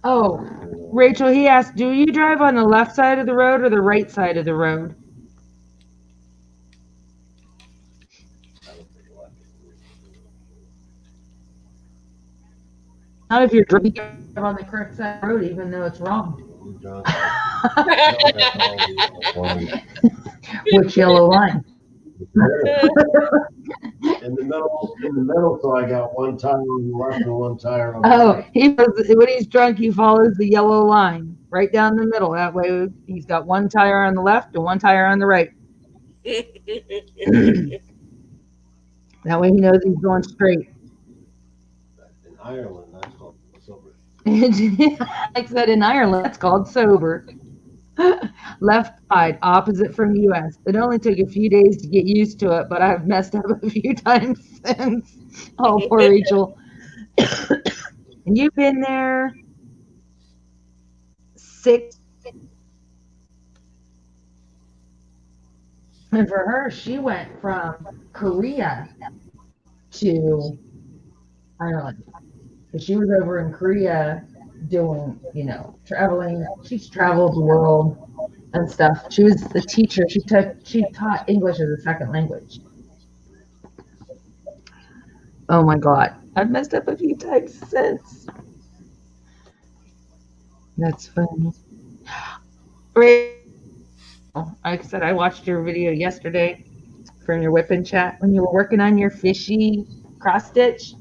Oh, Rachel, he asked, do you drive on the left side of the road or the right side of the road? Not if you're driving on the correct side of the road, even though it's wrong. Which yellow line? In the middle, so I got one tire on the left and one tire on the right. When he's drunk, he follows the yellow line right down the middle. That way, he's got one tire on the left and one tire on the right. That way, he knows he's going straight. In Ireland, that's called sober. Like I said, in Ireland, that's called sober. Left side, opposite from U.S. It only took a few days to get used to it, but I've messed up a few times since. Oh, poor Rachel. And you've been there 6. And for her, she went from Korea to Ireland. So she was over in Korea doing, traveling. She's traveled the world and stuff. She was the teacher. She taught English as a second language. Oh my God. I've messed up a few times since. That's funny. Like I said, I watched your video yesterday from your whipping chat when you were working on your fishy cross stitch.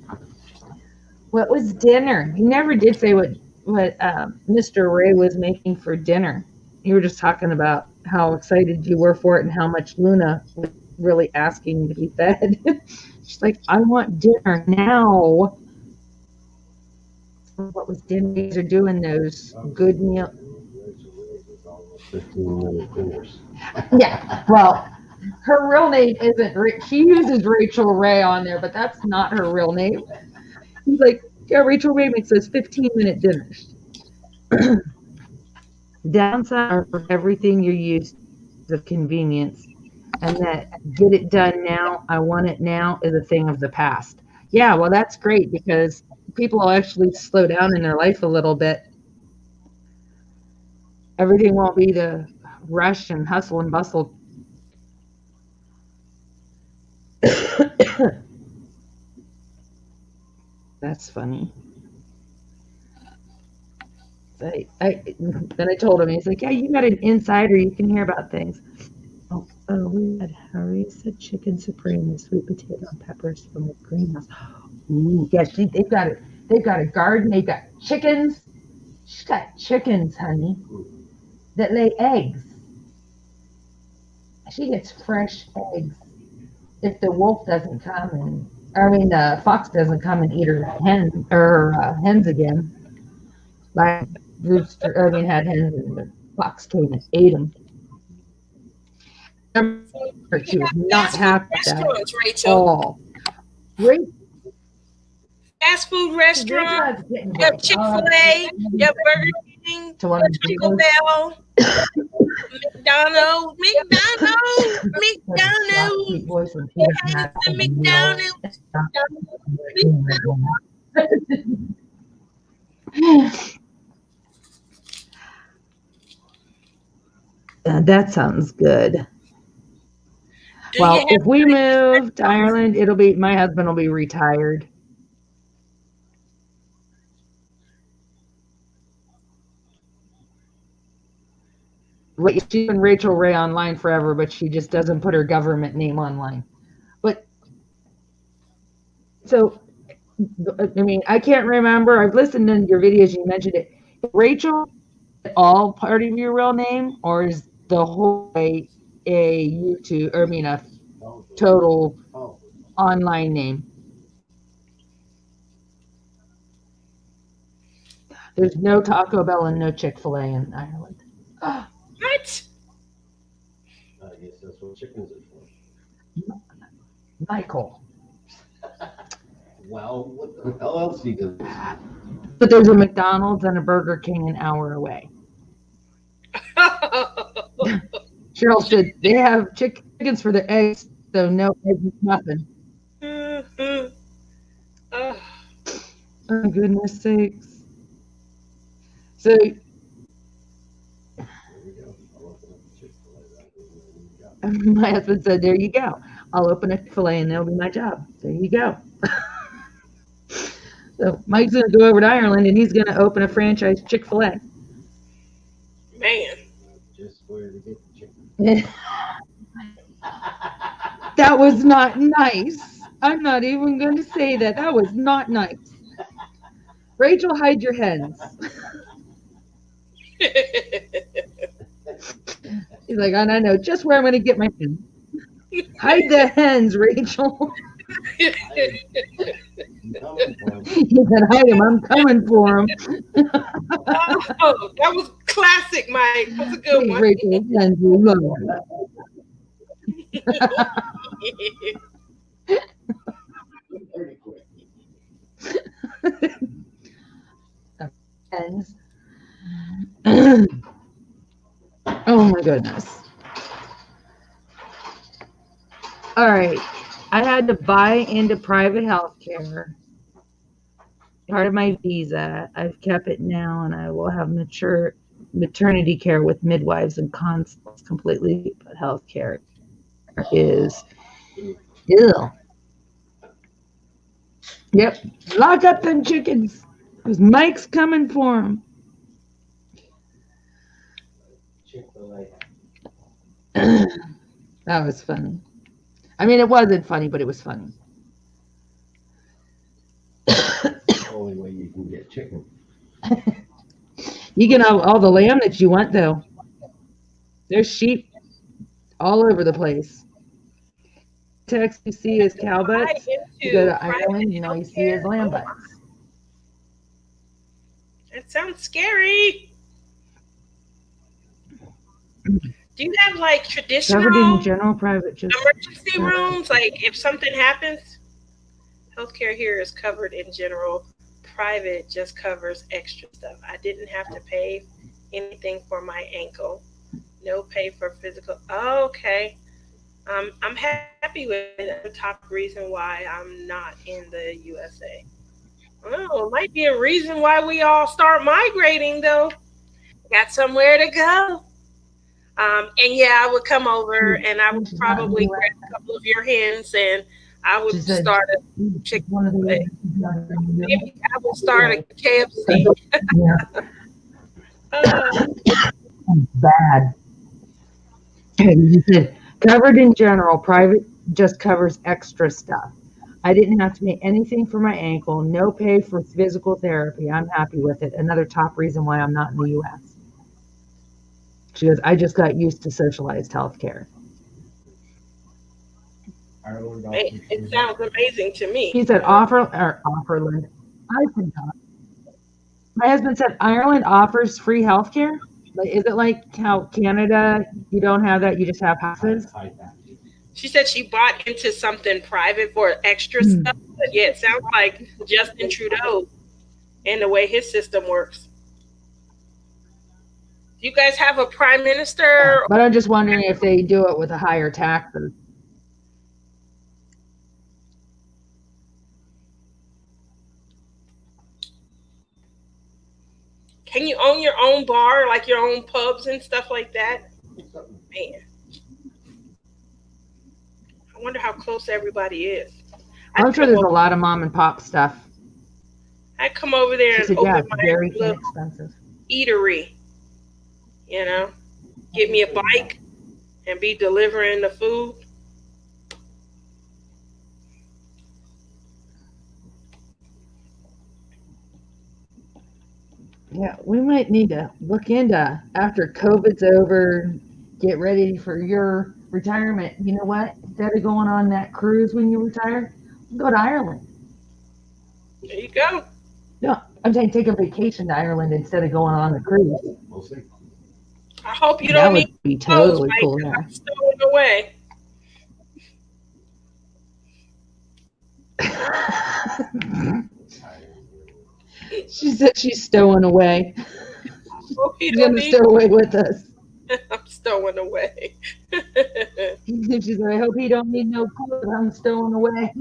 What was dinner? You never did say what Mr. Ray was making for dinner. You were just talking about how excited you were for it and how much Luna was really asking to be fed. She's like, I want dinner now. What was dinner? You guys are doing those good meals. 15-minute dinners. Yeah, well, her real name isn't. She uses Rachel Ray on there, but that's not her real name. He's like, yeah, Rachel Ray makes those 15-minute dinners. Downside of everything you're used of convenience, and that get it done now, I want it now is a thing of the past. Yeah, well, that's great because people will actually slow down in their life a little bit. Everything won't be the rush and hustle and bustle. That's funny. Then I told him, he's like, yeah, you got an insider. You can hear about things. Oh, we had harissa chicken supreme with sweet potato and peppers from the greenhouse. Ooh, yeah, they've got it. They've got a garden. They've got chickens. She's got chickens, honey, that lay eggs. She gets fresh eggs if the wolf doesn't come and I mean, fox doesn't come and eat her hens again. My rooster, I mean, had hens and the fox came and ate them. So She you was have not fast food happy with that restaurants, at Rachel. all. Great. Fast food Rachel restaurants. has getting You have great. Chick-fil-A. You have Burger King. To one of the Taco videos. Bell. McDonald's. Sweet voice when she Hey, doesn't have it's the a meal. McDonald's. That sounds good. Do Well, you have if we move to Ireland, it'll be my husband will be retired. She's been Rachel Ray online forever, but she just doesn't put her government name online. But so, I mean, I can't remember. I've listened to your videos. You mentioned it. Rachel, all part of your real name, or is the whole way a YouTube? Or I mean, a total online name? There's no Taco Bell and no Chick-fil-A in Ireland. what? I guess that's what chickens are for. Michael. Well, what the hell else do you do? But there's a McDonald's and a Burger King an hour away. Cheryl said they have chickens for their eggs, so no eggs, nothing. Oh, goodness sakes. So, my husband said, there you go. I'll open a Chick-fil-A and that'll be my job. There you go. So Mike's going to go over to Ireland and he's going to open a franchise Chick-fil-A. Man. Just where to get the chicken. That was not nice. I'm not even going to say that. That was not nice. Rachel, hide your hens. He's like, I know just where I'm going to get my hens. Hide the hens, Rachel. He said, hide them. I'm coming for them. Oh, that was classic, Mike. That's a good one. Rachel, hens, you love hens. Oh my goodness. All right. I had to buy into private health care. Part of my visa. I've kept it now and I will have maternity care with midwives and consults completely, but health care is ill. Yep. Lock up them chickens. Because Mike's coming for them. That was funny. I mean, it wasn't funny, but it was funny. The only way you can get chicken. You can have all the lamb that you want, though. There's sheep all over the place. Text you see is cow butts. You go to Ireland, you know, you see is lamb butts. That sounds scary. Do you have like traditional Covered in general private just emergency rooms? Like if something happens, healthcare here is covered in general. Private just covers extra stuff. I didn't have to pay anything for my ankle. No pay for physical. Oh, okay. I'm happy with it. The top reason why I'm not in the USA. Oh, it might be a reason why we all start migrating though. Got somewhere to go. And yeah, I would come over and I would probably grab a couple of your hens and I would start a Chick-fil-A. Maybe I would start a KFC. Bad. You said covered in general, private just covers extra stuff. I didn't have to pay anything for my ankle, no pay for physical therapy. I'm happy with it. Another top reason why I'm not in the US. She goes, I just got used to socialized health care. It sounds amazing to me. He said Offerland. I forgot. My husband said Ireland offers free healthcare. Like, is it like how Canada, you don't have that, you just have passes? She said she bought into something private for extra stuff. But yeah, it sounds like Justin Trudeau and the way his system works. Do you guys have a prime minister? But I'm just wondering if they do it with a higher taxes. Can you own your own bar, like your own pubs and stuff like that? Man. I wonder how close everybody is. I'm sure there's a lot of mom and pop stuff. I'd come over there and open my very inexpensive eatery. You know, get me a bike and be delivering the food. Yeah, we might need to look into, after COVID's over, get ready for your retirement. You know what? Instead of going on that cruise when you retire, go to Ireland. There you go. No, I'm saying take a vacation to Ireland instead of going on the cruise. We'll see. I hope you don't need be totally clothes, cool. I'm stowing away. She said she's stowing away. She's gonna stow away with us. I'm stowing away. She said, I hope he don't need no clothes. I'm stowing away.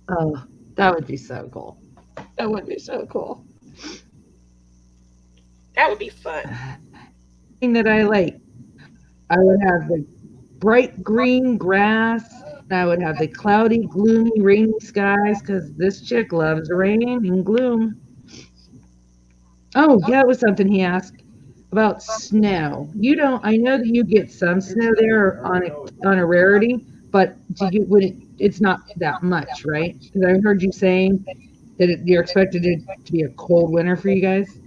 Oh, that would be so cool. That would be so cool. That would be fun. Thing that I like, I would have the bright green grass. And I would have the cloudy, gloomy, rainy skies because this chick loves rain and gloom. Oh, yeah, it was something he asked about snow. You don't. I know that you get some snow there on a rarity, but it's not that much, right? Because I heard you saying that you're expected it to be a cold winter for you guys.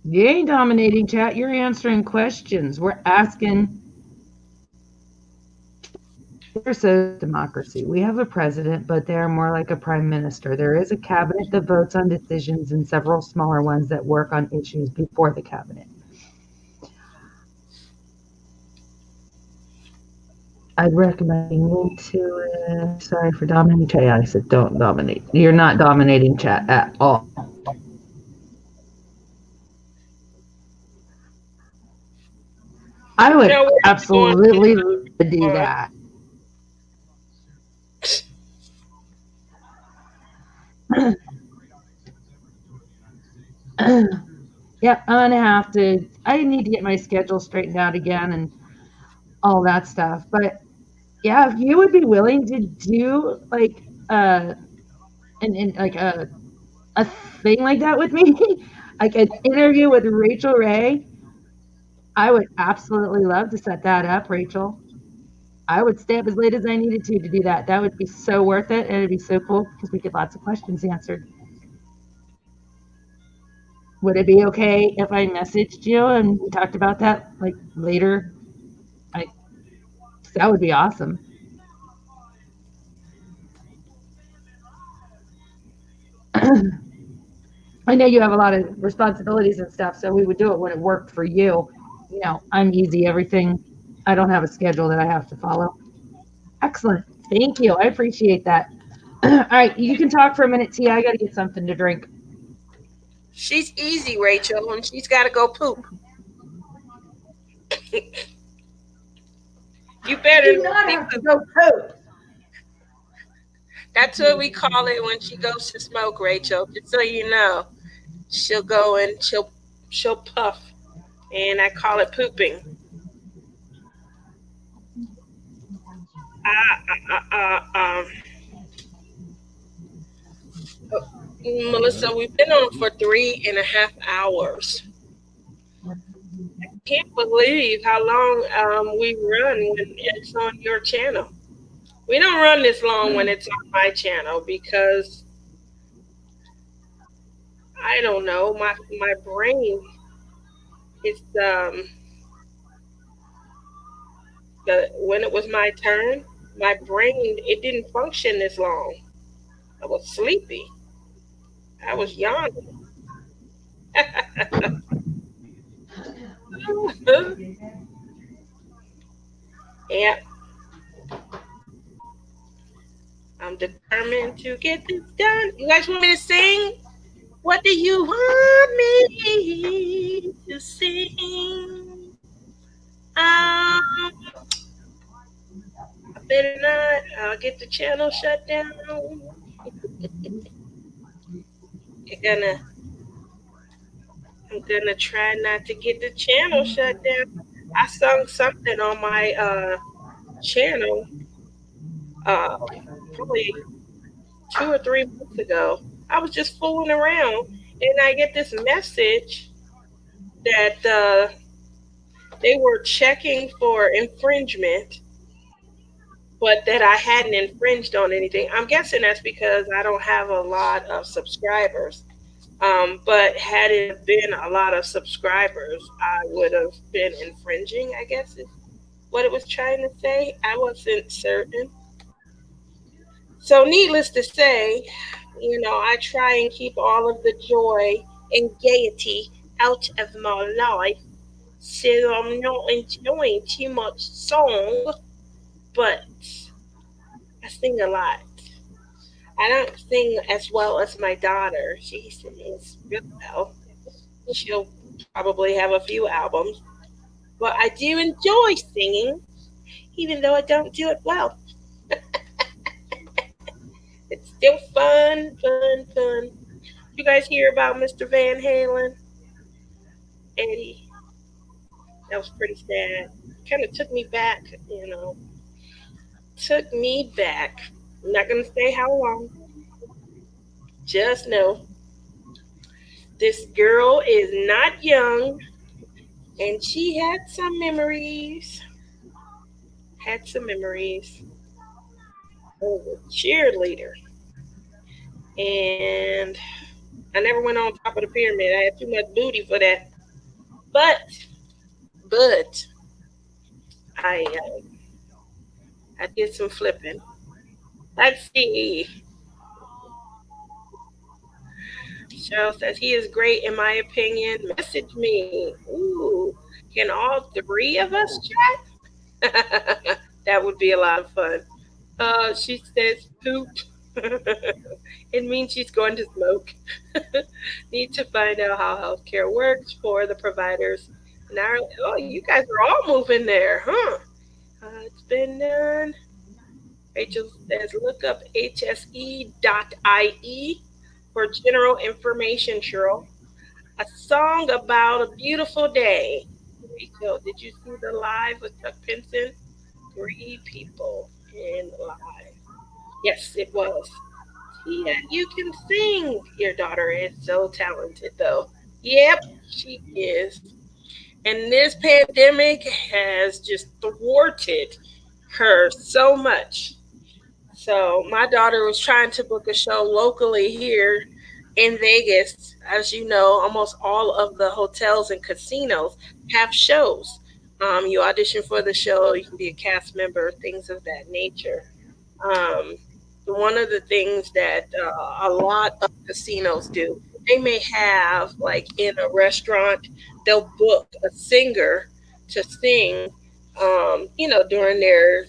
You ain't dominating, chat. You're answering questions. We're asking. There's a democracy. We have a president, but they're more like a prime minister. There is a cabinet that votes on decisions and several smaller ones that work on issues before the cabinet. I'd recommend you to sorry for dominating chat. I said don't dominate. You're not dominating chat at all. I would absolutely do that. Yep, I need to get my schedule straightened out again and all that stuff. But yeah, if you would be willing to do like a thing like that with me, like an interview with Rachel Ray, I would absolutely love to set that up, Rachel. I would stay up as late as I needed to do that. That would be so worth it, and it'd be so cool because we get lots of questions answered. Would it be okay if I messaged you and we talked about that like later? That would be awesome. I know you have a lot of responsibilities and stuff, so we would do it when it worked for you. You know, I'm easy, everything. I don't have a schedule that I have to follow. Excellent. Thank you. I appreciate that. All right, you can talk for a minute, T. I got to get something to drink. She's easy, Rachel, and she's got to go poop. You better not have to go poop. That's what we call it when she goes to smoke, Rachel. Just so you know, she'll go and she'll puff, and I call it pooping. Melissa, we've been on for 3.5 hours. I can't believe how long we run when it's on your channel. We don't run this long when it's on my channel because I don't know. My brain is the when it was my turn, my brain it didn't function this long. I was sleepy. I was yawning. Yeah, I'm determined to get this done. You guys want me to sing? What do you want me to sing? I better not. I'll get the channel shut down. I'm gonna, I'm gonna try not to get the channel shut down. I sung something on my channel probably 2 or 3 months ago. I was just fooling around, and I get this message that they were checking for infringement, but that I hadn't infringed on anything. I'm guessing that's because I don't have a lot of subscribers. But had it been a lot of subscribers, I would have been infringing, I guess is what it was trying to say. I wasn't certain. So, needless to say, I try and keep all of the joy and gaiety out of my life. So I'm not enjoying too much song, but I sing a lot. I don't sing as well as my daughter. She sings really well. She'll probably have a few albums, but I do enjoy singing, even though I don't do it well. It's still fun, fun, fun. You guys hear about Mr. Van Halen? Eddie, that was pretty sad. Kind of took me back, took me back. I'm not gonna say how long. Just know this girl is not young, and she had some memories. Had some memories. As a cheerleader, and I never went on top of the pyramid. I had too much booty for that. But I did some flipping. Let's see. Cheryl says he is great in my opinion. Message me. Ooh, can all three of us chat? That would be a lot of fun. She says poop. It means she's going to smoke. Need to find out how healthcare works for the providers. Now, oh, you guys are all moving there, huh? It's been done. Rachel says look up hse.ie for general information, Cheryl. A song about a beautiful day. Rachel, did you see the live with Chuck Pinson? 3 people in live. Yes, it was. Yeah, you can sing. Your daughter is so talented, though. Yep, she is. And this pandemic has just thwarted her so much. So my daughter was trying to book a show locally here in Vegas. As you know, almost all of the hotels and casinos have shows. You audition for the show, you can be a cast member, things of that nature. Um, One of the things that a lot of casinos do, they may have, like in a restaurant, they'll book a singer to sing, during their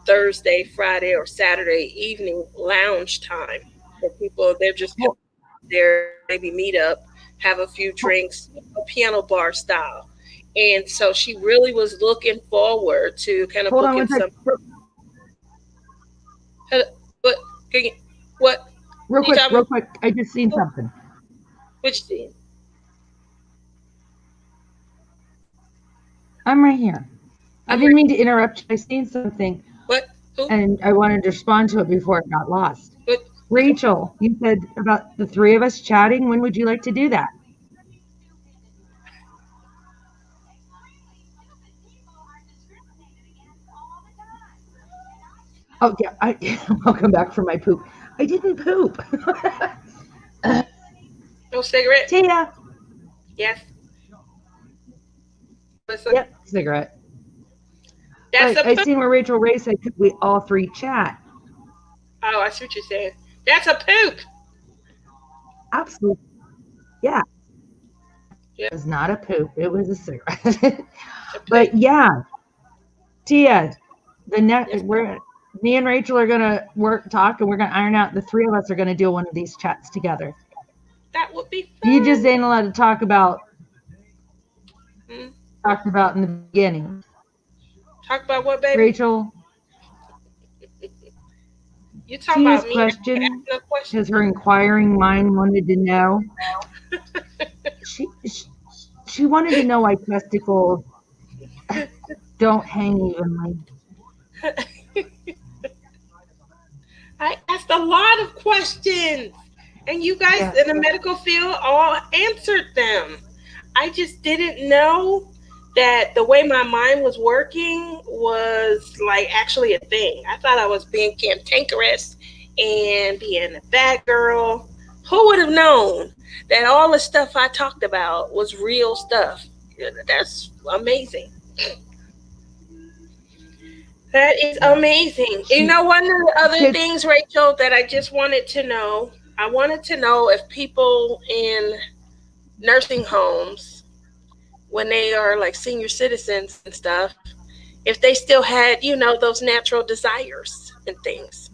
Thursday, Friday, or Saturday evening lounge time for people. They're just there, maybe meet up, have a few drinks, a piano bar style. And so she really was looking forward to kind of Hold on one booking second. some. What? What? Real You quick, talking? real quick. I just seen something. Which scene? I'm right here. I didn't mean to interrupt you. I seen something What? Who? and I wanted to respond to it before it got lost. What? Rachel, you said about the three of us chatting. When would you like to do that? Oh yeah, welcome back from my poop. I didn't poop. No cigarette? Tia. Yes. Listen. Yep, cigarette. That's But a I poop. seen where Rachel Ray said, could we all three chat? Oh, I see what you're saying. That's a poop. Absolutely. Yeah. Yep. It was not a poop. It was a cigarette. But yeah, Tia, me and Rachel are gonna talk, and we're gonna iron out. The three of us are gonna do one of these chats together. That would be fun. You just ain't allowed to talk about. Hmm? Talked about in the beginning. Talk about what, baby? Rachel. You talking Tia's about me? Question, because her inquiring mind wanted to know. She wanted to know why testicles don't hang evenly. I asked a lot of questions, and you guys in the medical field all answered them. I just didn't know that the way my mind was working was like actually a thing. I thought I was being cantankerous and being a bad girl. Who would have known that all the stuff I talked about was real stuff? That's amazing. That is amazing. You know, one of the other things, Rachel, that I just wanted to know, I wanted to know if people in nursing homes, when they are like senior citizens and stuff, if they still had, you know, those natural desires and things.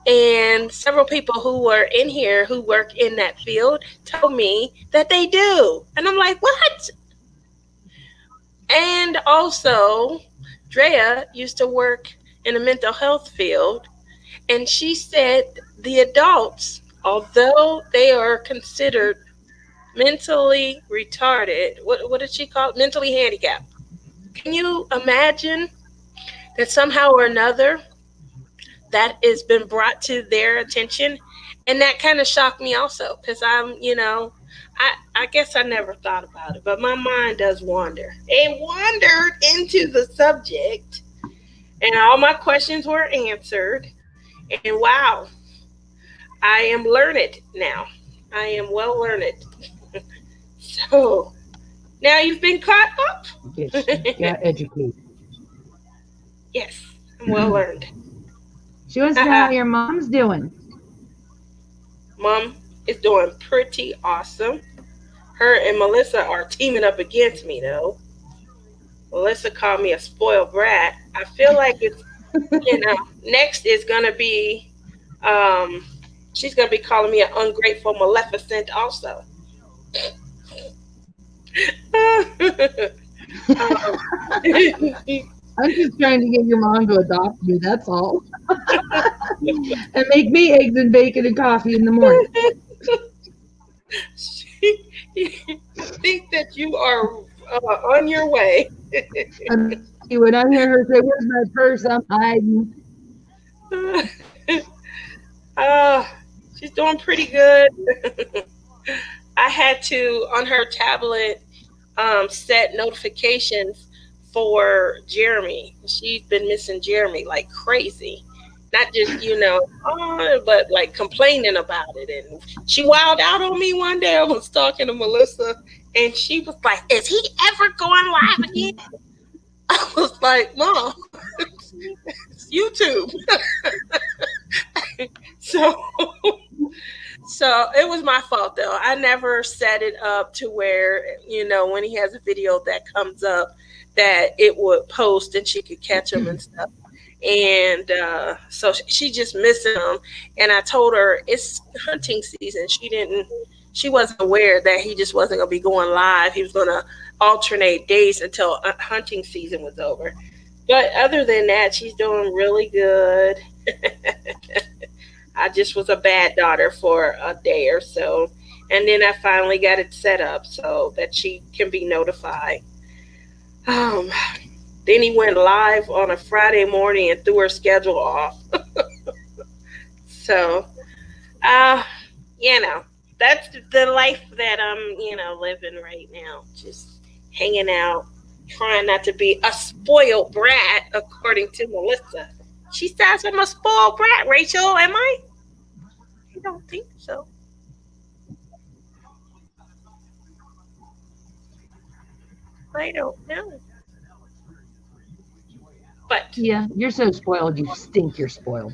And several people who were in here who work in that field told me that they do. And I'm like, what? And also, Drea used to work in the mental health field, and she said the adults, although they are considered mentally retarded, what did she call it? Mentally handicapped. Can you imagine that somehow or another that has been brought to their attention? And that kind of shocked me also, because I'm, you know, I guess I never thought about it, but my mind does wander. It wandered into the subject, and all my questions were answered. And wow, I am learned now. I am well learned. So now you've been caught up. Yes, got educated. Yes, I'm well learned. She wants to know how your mom's doing. Mom is doing pretty awesome. Her and Melissa are teaming up against me, though. Melissa called me a spoiled brat. I feel like it's, you know, next is going to be, she's going to be calling me an ungrateful Maleficent also. I'm just trying to get your mom to adopt me, that's all. And make me eggs and bacon and coffee in the morning. I think that you are on your way. When I hear her say, "Where's my purse? I'm hiding." She's doing pretty good. I had to, on her tablet, set notifications for Jeremy. She's been missing Jeremy like crazy. Not just, you know, but like complaining about it. And she wilded out on me one day. I was talking to Melissa, and she was like, "Is he ever going live again?" I was like, "Mom, it's YouTube." So it was my fault, though. I never set it up to where, you know, when he has a video that comes up, that it would post and she could catch him and stuff. And so she just missing him. And I told her it's hunting season. She wasn't aware that he just wasn't going to be going live. He was going to alternate days until hunting season was over. But other than that, she's doing really good. I just was a bad daughter for a day or so. And then I finally got it set up so that she can be notified. Then he went live on a Friday morning and threw her schedule off. So, you know, that's the life that I'm, you know, living right now. Just hanging out, trying not to be a spoiled brat, according to Melissa. She says I'm a spoiled brat, Rachel. Am I? I don't think so. I don't know. But Yeah, you're so spoiled. You stink. You're spoiled.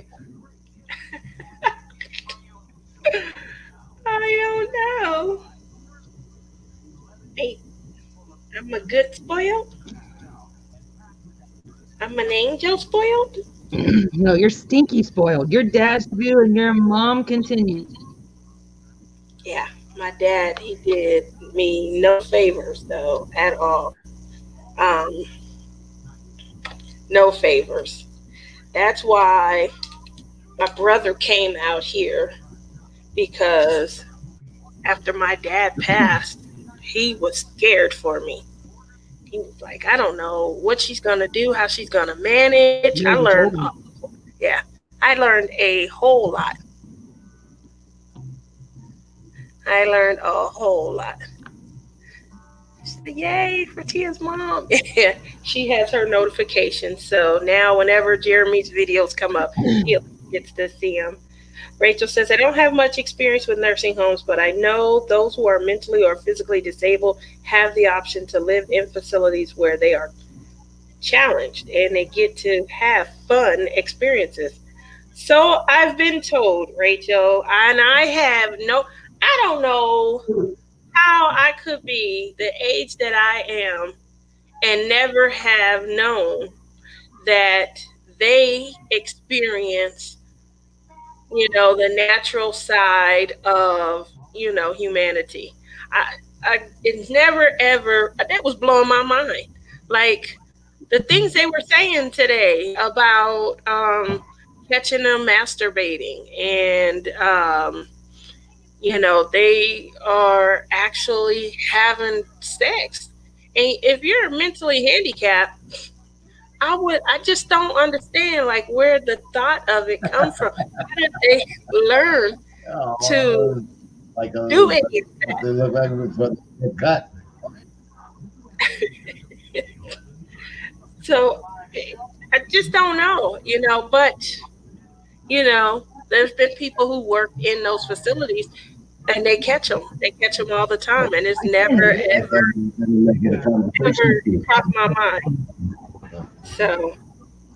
I don't know. Hey, I'm a good spoiled. I'm an angel spoiled. No, you're stinky spoiled. Your dad's you and your mom continues. Yeah, my dad, he did me no favors though at all. Um, no favors. That's why my brother came out here because after my dad passed, he was scared for me. He was like, I don't know what she's gonna do, how she's gonna manage. I Yeah, you learned, told me. yeah, I learned a whole lot. I learned a whole lot. Yay for Tia's mom. Yeah, she has her notifications. So now whenever Jeremy's videos come up, he gets to see them. Rachel says, I don't have much experience with nursing homes, but I know those who are mentally or physically disabled have the option to live in facilities where they are challenged and they get to have fun experiences. So I've been told, Rachel, and I don't know how I could be the age that I am and never have known that they experience, the natural side of, humanity. It's never ever, that was blowing my mind. Like the things they were saying today about catching them masturbating and, they are actually having sex. And if you're mentally handicapped, I just don't understand like where the thought of it come from. How did they learn to Oh, like do those, any of what they look like what they cut. that? So I just don't know, but there's been people who work in those facilities and they catch them. They catch them all the time, and it's never I thought you were gonna make it a conversation ever piece. crossed my mind. So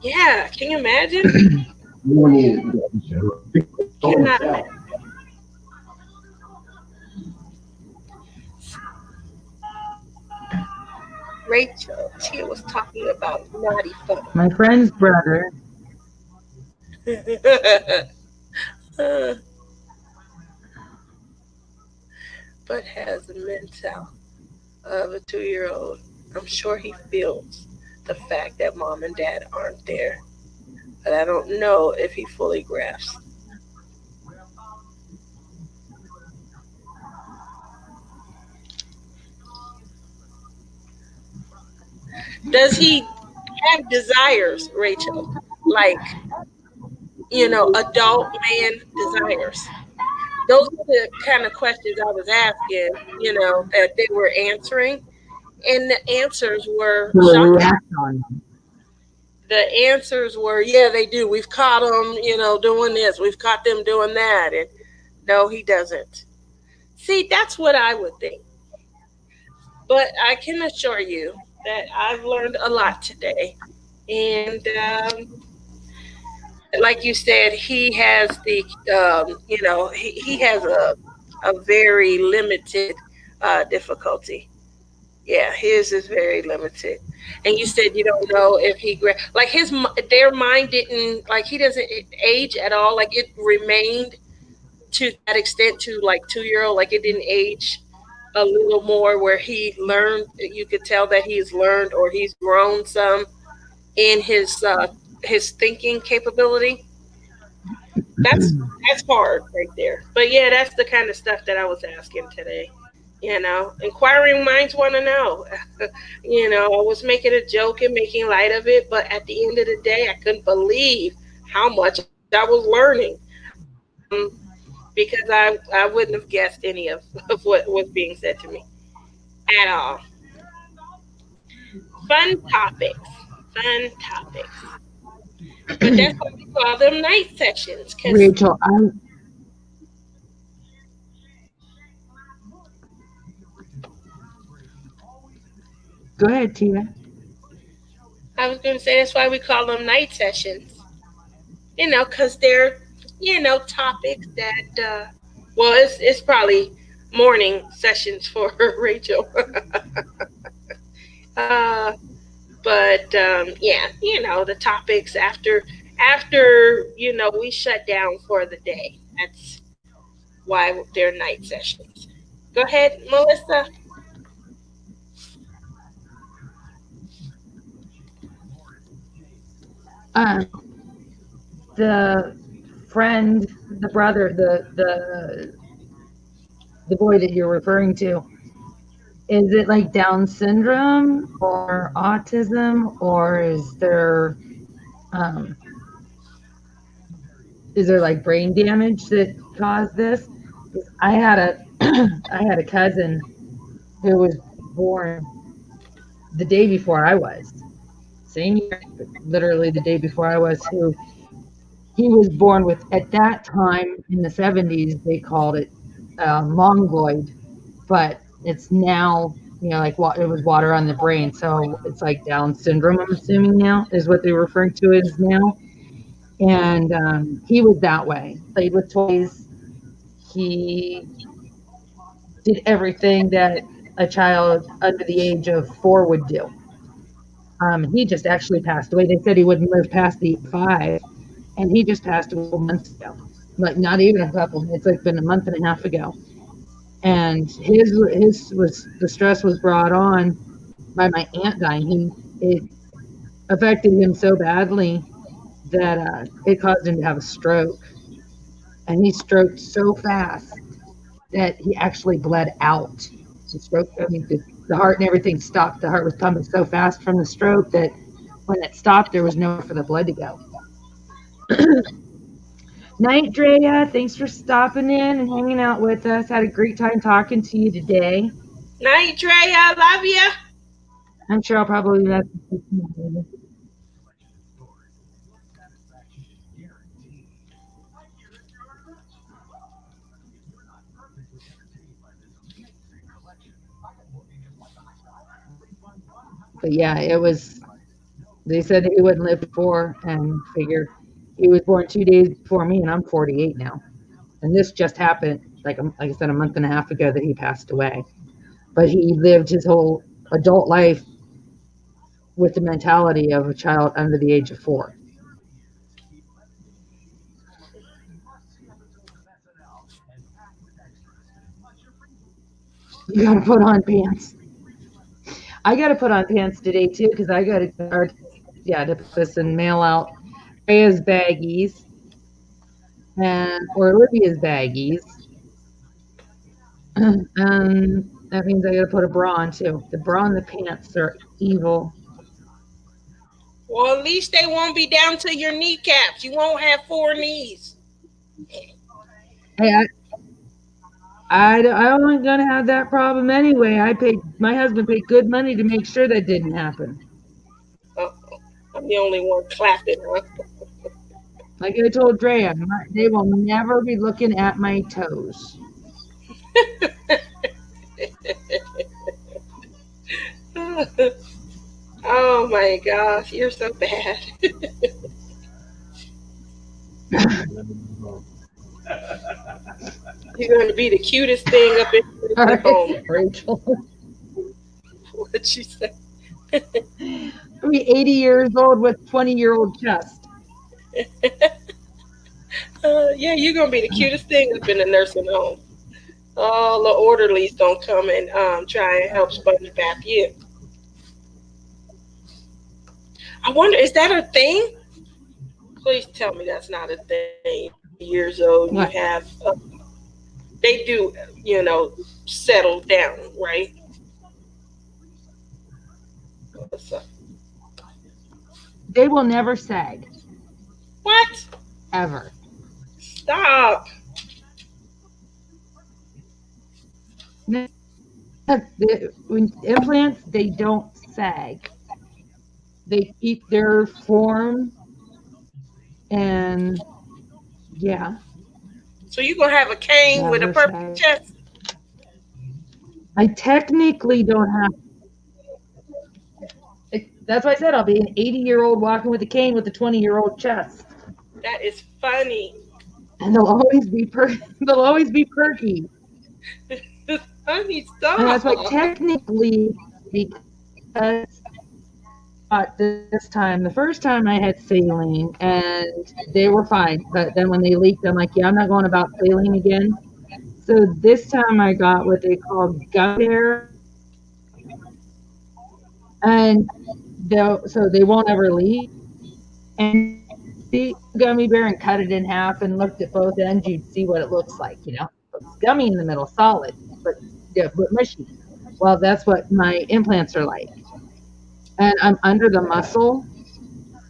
yeah, can you imagine? You don't need Cannot. Rachel, Tia was talking about naughty fun. My friend's brother. Uh, but has a mental of a 2-year-old. I'm sure he feels the fact that mom and dad aren't there, but I don't know if he fully grasps. Does he have desires, Rachel? Like, adult man desires? Those are the kind of questions I was asking, that they were answering. And the answers were So shocking. react on them. The answers were, yeah, they do. We've caught them, doing this. We've caught them doing that. And no, he doesn't. See, that's what I would think. But I can assure you that I've learned a lot today. And like you said, he has he has a very limited difficulty. Yeah, his is very limited. And you said you don't know if like their mind didn't, like, he doesn't age at all. Like it remained to that extent to like 2-year-old. Like it didn't age a little more where he learned. You could tell that he's learned or he's grown some in his thinking capability. That's that's hard right there. But yeah, that's the kind of stuff that I was asking today. Inquiring minds want to know. I was making a joke and making light of it, but at the end of the day, I couldn't believe how much I was learning. Um, because I wouldn't have guessed any of what was being said to me at all. Fun topics. Fun topics. But that's what we call them night sessions. Cause Rachel, go ahead, Tia. I was going to say that's why we call them night sessions. Because they're topics that well, it's probably morning sessions for Rachel. uh, but yeah, the topics after we shut down for the day. That's why they're night sessions. Go ahead, Melissa. Um, the friend, the brother, the boy that you're referring to, is it like Down syndrome or autism, or um, is there like brain damage that caused this? I had a I had a cousin who was born the day before I was, same year, literally the day before I was, who he was born with, at that time in the 70s, they called it mongoloid, but it's now, like it was water on the brain. So it's like Down syndrome, I'm assuming now is what they're referring to it as now. And he was that way, played with toys. He did everything that a child under the age of 4 would do. He just actually passed away. They said he wouldn't live past the 5, and he just passed away a couple months ago. Like not even a couple. It's like been a month and a half ago. And his was the stress was brought on by my aunt dying. It affected him so badly that it caused him to have a stroke, and he stroked so fast that he actually bled out. The stroke, I mean, the heart and everything stopped. The heart was pumping so fast from the stroke that when it stopped, there was nowhere for the blood to go. Night, Drea. Thanks for stopping in and hanging out with us. Had a great time talking to you today. Night, Drea. Love ya. I'm sure I'll probably message you. But yeah, it was. They said that he wouldn't live before, and figured he was born 2 days before me, and I'm 48 now. And this just happened, like I said, a month and a half ago that he passed away. But he lived his whole adult life with the mentality of a child under the age of 4. You gotta put on pants. I gotta put on pants today too, because I gotta to put this and mail out Rhea's baggies or Olivia's baggies. And that means I gotta put a bra on too. The bra and the pants are evil. Well, at least they won't be down to your kneecaps. You won't have 4 knees. Hey, I wasn't gonna have that problem anyway. My husband paid good money to make sure that didn't happen. Oh, I'm the only one clapping, huh? Like I told Drea, they will never be looking at my toes. Oh my gosh, you're so bad. You're going to be the cutest thing up in your home. Rachel. What'd she say? I'll be 80 years old with 20-year-old chest. Yeah, you're going to be the cutest thing up in the nursing home. All the orderlies don't come and try and help sponge bath you. I wonder, is that a thing? Please tell me that's not a thing. Years old, what? You have, they do, settle down, right? What's up? They will never sag. What? Ever. Stop. When implants, they don't sag. They keep their form And yeah. So you're gonna have a cane with a Never purple say. chest? I technically don't have. That's why I said I'll be an 80-year-old walking with a cane with a 20-year-old chest, That is funny. and they'll always be they'll always be perky. Funny And that's why stuff. technically, because this time, the first time I had saline, and they were fine. But then when they leaked, I'm like, yeah, I'm not going about saline again. So this time I got what they call gummy bear, and so they won't ever leak. And the gummy bear and cut it in half and looked at both ends, you'd see what it looks like. It's gummy in the middle, solid, but yeah, but mushy. Well, that's what my implants are like, and I'm under the muscle,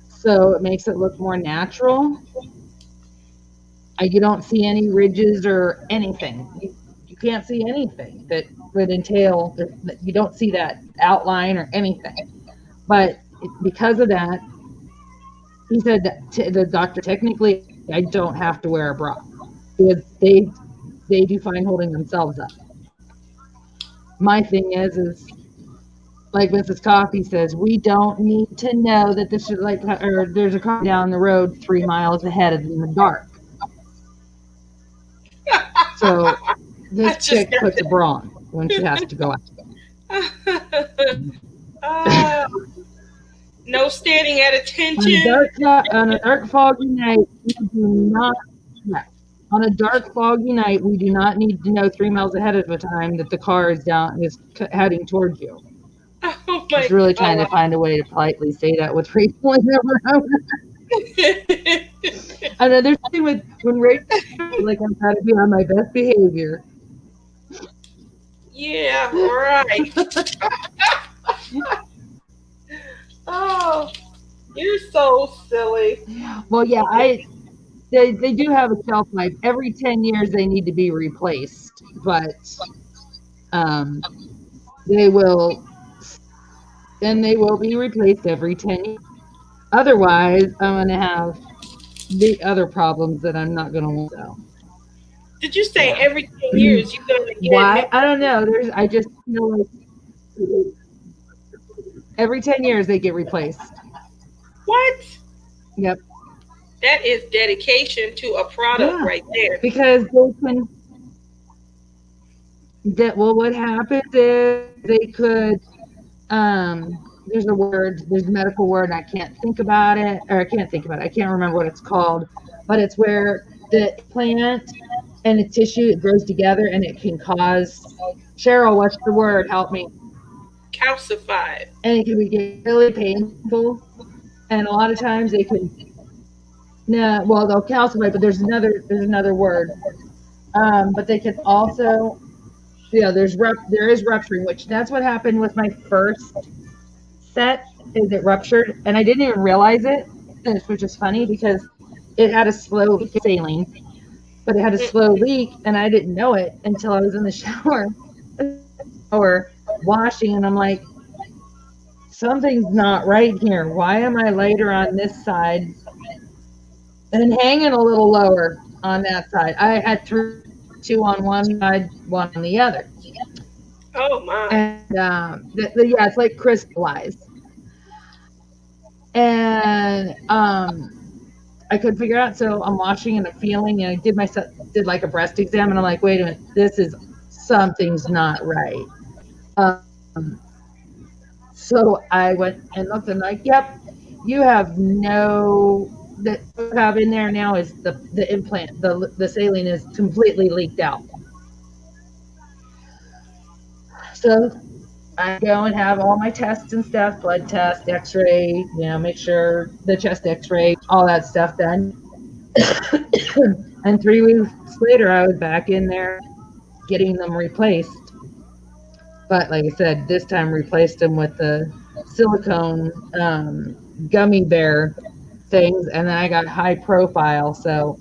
so it makes it look more natural. You don't see any ridges or anything. You can't see anything that would entail. You don't see that outline or anything. But because of that, he said that the doctor, technically, I don't have to wear a bra because they do fine holding themselves up. My thing is like Mrs. Coffee says, we don't need to know that this is like, or there's a car down the road 3 miles ahead of in the dark. So this chick puts a bra on when she has to go out. No standing at attention. On a dark, foggy night, we do not. Yeah. On a dark, foggy night, we do not need to know 3 miles ahead of the time that the car is heading towards you. Oh my Just really God. trying to find a way to politely say that with Rachel. Another thing with when Rachel, like I'm trying to be on my best behavior. Yeah, right. Oh, you're so silly. Well, yeah, they do have a shelf life. Every 10 years they need to be replaced, but they will be replaced every 10 years. Otherwise, I'm going to have the other problems that I'm not going to want. So. Did you say every 10 years you're going to get Why? I don't know. I just feel like every 10 years they get replaced. What? Yep. That is dedication to a product right there. Because they can. What happens is they could. There's a medical word, and I can't think about it, or I can't remember what it's called, but it's where the plant and the tissue, it grows together, and it can cause. Cheryl, what's the word? Help me. Calcified. And it can be really painful, and a lot of times they can. No, well, they'll calcify, but there's another word. But they can also, there is rupturing, which that's what happened with my first set. Is it ruptured, and I didn't even realize it, which is funny because it had a slow saline, but it had a slow leak, and I didn't know it until I was in the shower or washing, and I'm like, something's not right here. Why am I lighter on this side and hanging a little lower on that side? I had two on one side, one on the other. Oh my! And it's like crystallized. And I couldn't figure it out, so I'm washing and I'm feeling, and I did like a breast exam, and I'm like, wait a minute, something's not right. So I went and looked, and like, yep, you have that you have in there now is the implant, the saline is completely leaked out. So I go and have all my tests and stuff, blood test, x-ray, make sure the chest x-ray, all that stuff done. And 3 weeks later, I was back in there getting them replaced. But like I said, this time replaced them with the silicone gummy bear things, and then I got high profile. So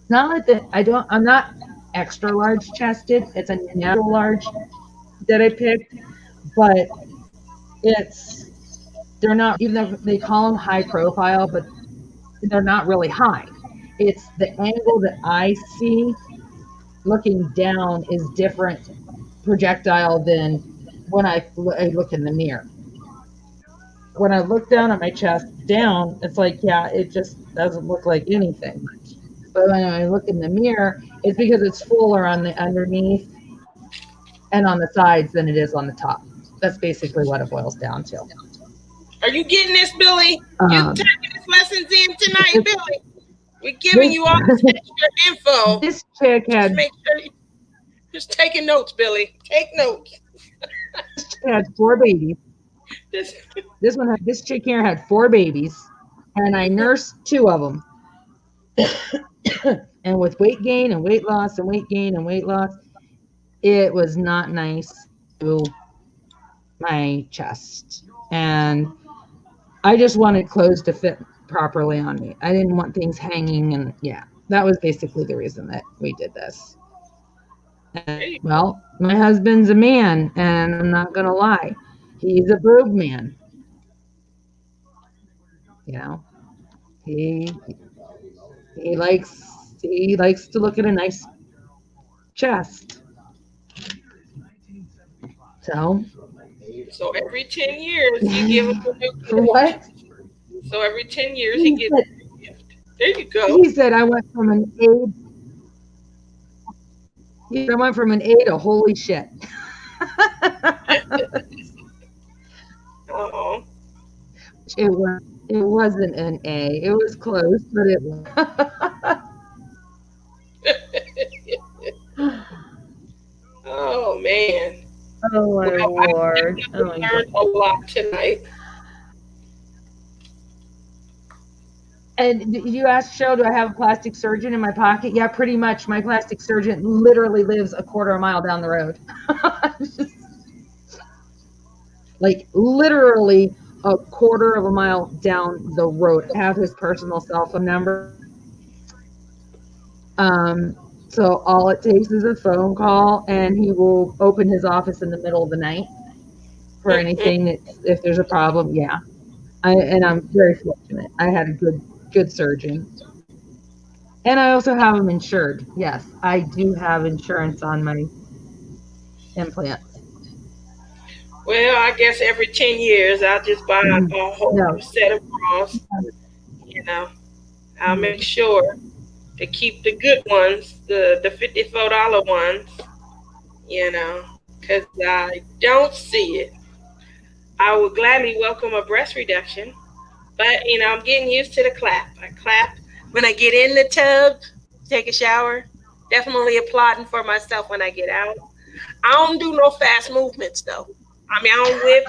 not like that. I'm not extra large chested. It's a natural large that I picked, but they're not, even though they call them high profile, but they're not really high. It's the angle that I see looking down is different projectile than when I look in the mirror. When I look down at my chest down, it's like, yeah, it just doesn't look like anything much. But when I look in the mirror, it's because it's fuller on the underneath and on the sides than it is on the top. That's basically what it boils down to. Are you getting this, Billy? You taking this lessons in tonight, Billy? We're giving you all this extra info. This chick had. Just make sure you just taking notes, Billy. Take notes. This chick had 4 babies. This chick here had 4 babies, and I nursed 2 of them. And with weight gain and weight loss and weight gain and weight loss, it was not nice to my chest. And I just wanted clothes to fit properly on me. I didn't want things hanging, and yeah, that was basically the reason that we did this. And, well, my husband's a man, and I'm not gonna lie, he's a boob man. You know, he likes to look at a nice chest. So every 10 years you give him a new gift. For what? So every 10 years he gives a new gift. There you go. He said I went from an A to holy shit. Oh. It wasn't an A. It was close, but it was. Oh man. Oh my Lord. I learned a lot tonight. And you asked Cheryl, do I have a plastic surgeon in my pocket? Yeah, pretty much. My plastic surgeon literally lives a quarter of a mile down the road. Like literally a quarter of a mile down the road. I have his personal cell phone number. So all it takes is a phone call, and he will open his office in the middle of the night for anything. If there's a problem, yeah. And I'm very fortunate. I had a good surgeon. And I also have them insured. Yes, I do have insurance on my implants. Well, I guess every 10 years I'll just buy a whole set of bras. You know, I'll make sure to keep the good ones, the $54 ones, you know, because I don't see it. I would gladly welcome a breast reduction, but, you know, I'm getting used to the clap. I clap when I get in the tub, take a shower, definitely applauding for myself when I get out. I don't do no fast movements, though. I mean, I don't whip.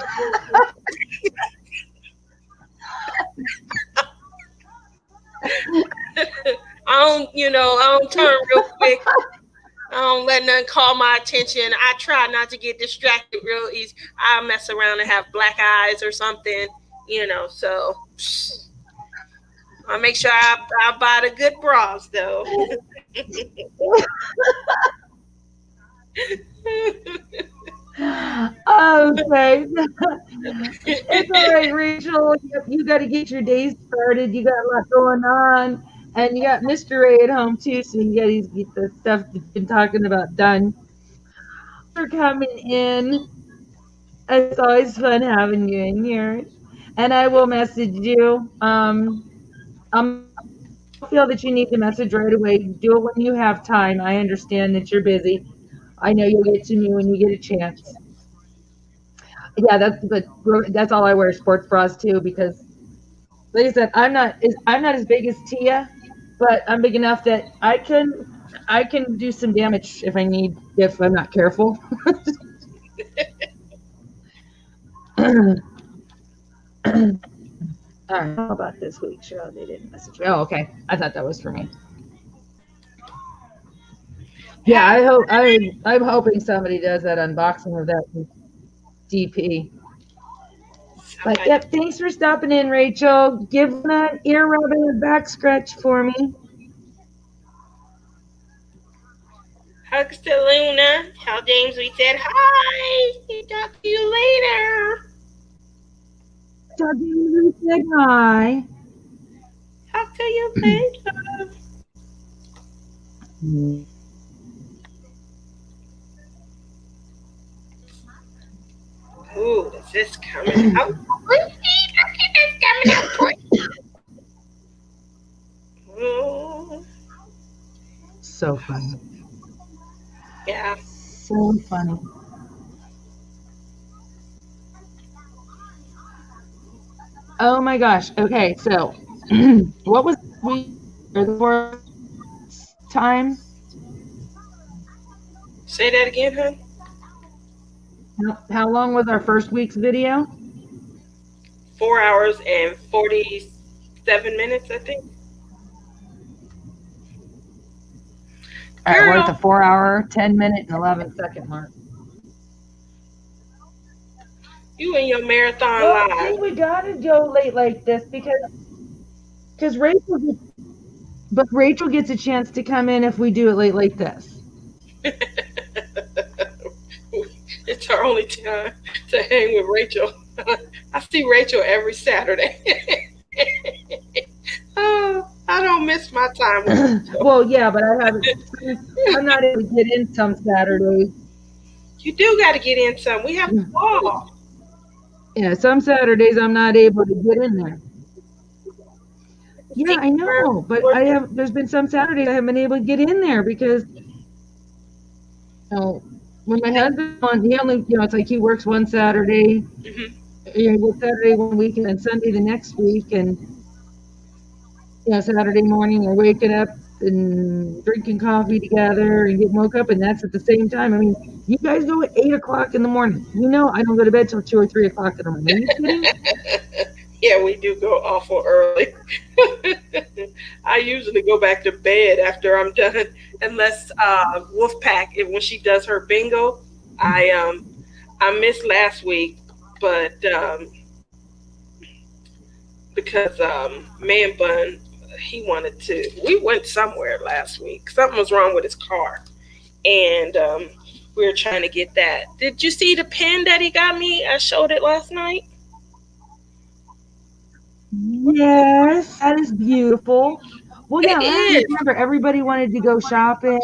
I don't turn real quick. I don't let nothing call my attention. I try not to get distracted real easy. I mess around and have black eyes or something, you know, so I make sure I buy the good bras, though. Okay. It's all right, Rachel. You got to get your day started. You got a lot going on. And you got Mr. Ray at home, too, so you got to get the stuff that you've been talking about done. For coming in. It's always fun having you in here. And I will message you. Feel that you need to message right away. Do it when you have time. I understand that you're busy. I know you'll get to me when you get a chance. Yeah, that's all I wear, sports bras too, because like I said, I'm not as big as Tia, but I'm big enough that I can do some damage if I'm not careful. All right, how about this week? Sure, they didn't message me. Oh, okay. I thought that was for me. Yeah, I'm hoping somebody does that unboxing of that DP. But yep, thanks for stopping in, Rachel. Give that ear rub and a back scratch for me. Hugs to Luna. Tell James we said hi. We'll talk to you later. Tell James we said hi. Talk to you later. Ooh, is this coming out? It's coming out. Ooh. So funny. Yeah. So funny. Oh my gosh. Okay, so what was we or the fourth time? Say that again, huh? How long was our first week's video? 4 hours and 47 minutes, I think. All right, we're at the Girl, 4 hour, 10 minute, and 11 second mark. you and your marathon Well, see, live. we gotta go late like this because Rachel gets a chance to come in if we do it late like this. It's our only time to hang with Rachel. I see Rachel every Saturday. Oh, I don't miss my time with Rachel. Well, yeah, but I'm not able to get in some Saturdays. You do got to get in some. We have to fall. Yeah, some Saturdays I'm not able to get in there. Yeah, I know, but there's been some Saturdays I haven't been able to get in there because when my husband he only it's like he works one Saturday, he works Saturday one week and then Sunday the next week, and Saturday morning we're waking up and drinking coffee together and getting woke up, and that's at the same time. I mean, you guys go at 8 o'clock in the morning. I don't go to bed till 2 or 3 o'clock in the morning. Are you kidding? Yeah, we do go awful early. I usually go back to bed after I'm done, unless Wolfpack, when she does her bingo. I missed last week, but because Man Bun, he wanted to. We went somewhere last week. Something was wrong with his car, and we were trying to get that. Did you see the pen that he got me? I showed it last night. Yes, that is beautiful. Well, yeah, It is. remember everybody wanted to go shopping.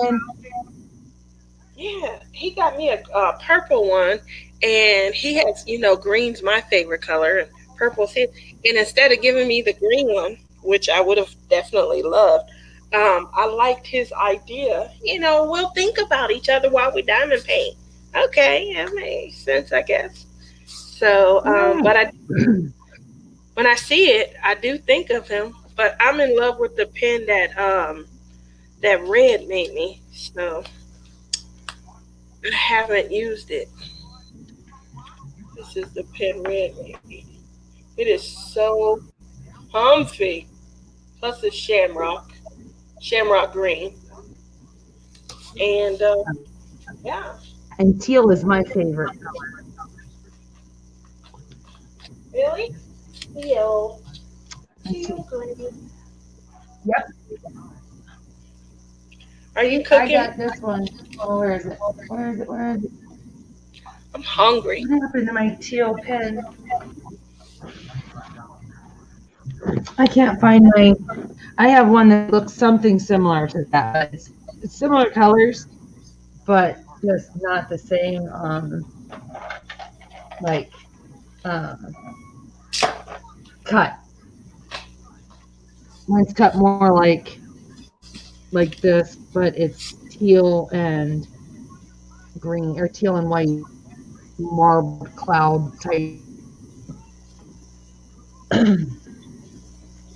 Yeah, he got me a purple one, and he has, green's my favorite color, and purple's his. And instead of giving me the green one, which I would have definitely loved, I liked his idea. We'll think about each other while we diamond paint. Okay, yeah, makes sense, I guess. So, but when I see it, I do think of him. But I'm in love with the pen that Red made me. So I haven't used it. This is the pen Red made me. It is so comfy. Plus it's shamrock green, and yeah. And teal is my favorite. Really? Teal green. Yep. Are you cooking? I got this one. Oh, where is it? Where is it? I'm hungry. What happened to my teal pen? I can't find I have one that looks something similar to that. It's similar colors, but just not the same. Cut. Mine's cut more like this, but it's teal and green, or teal and white, marbled cloud type.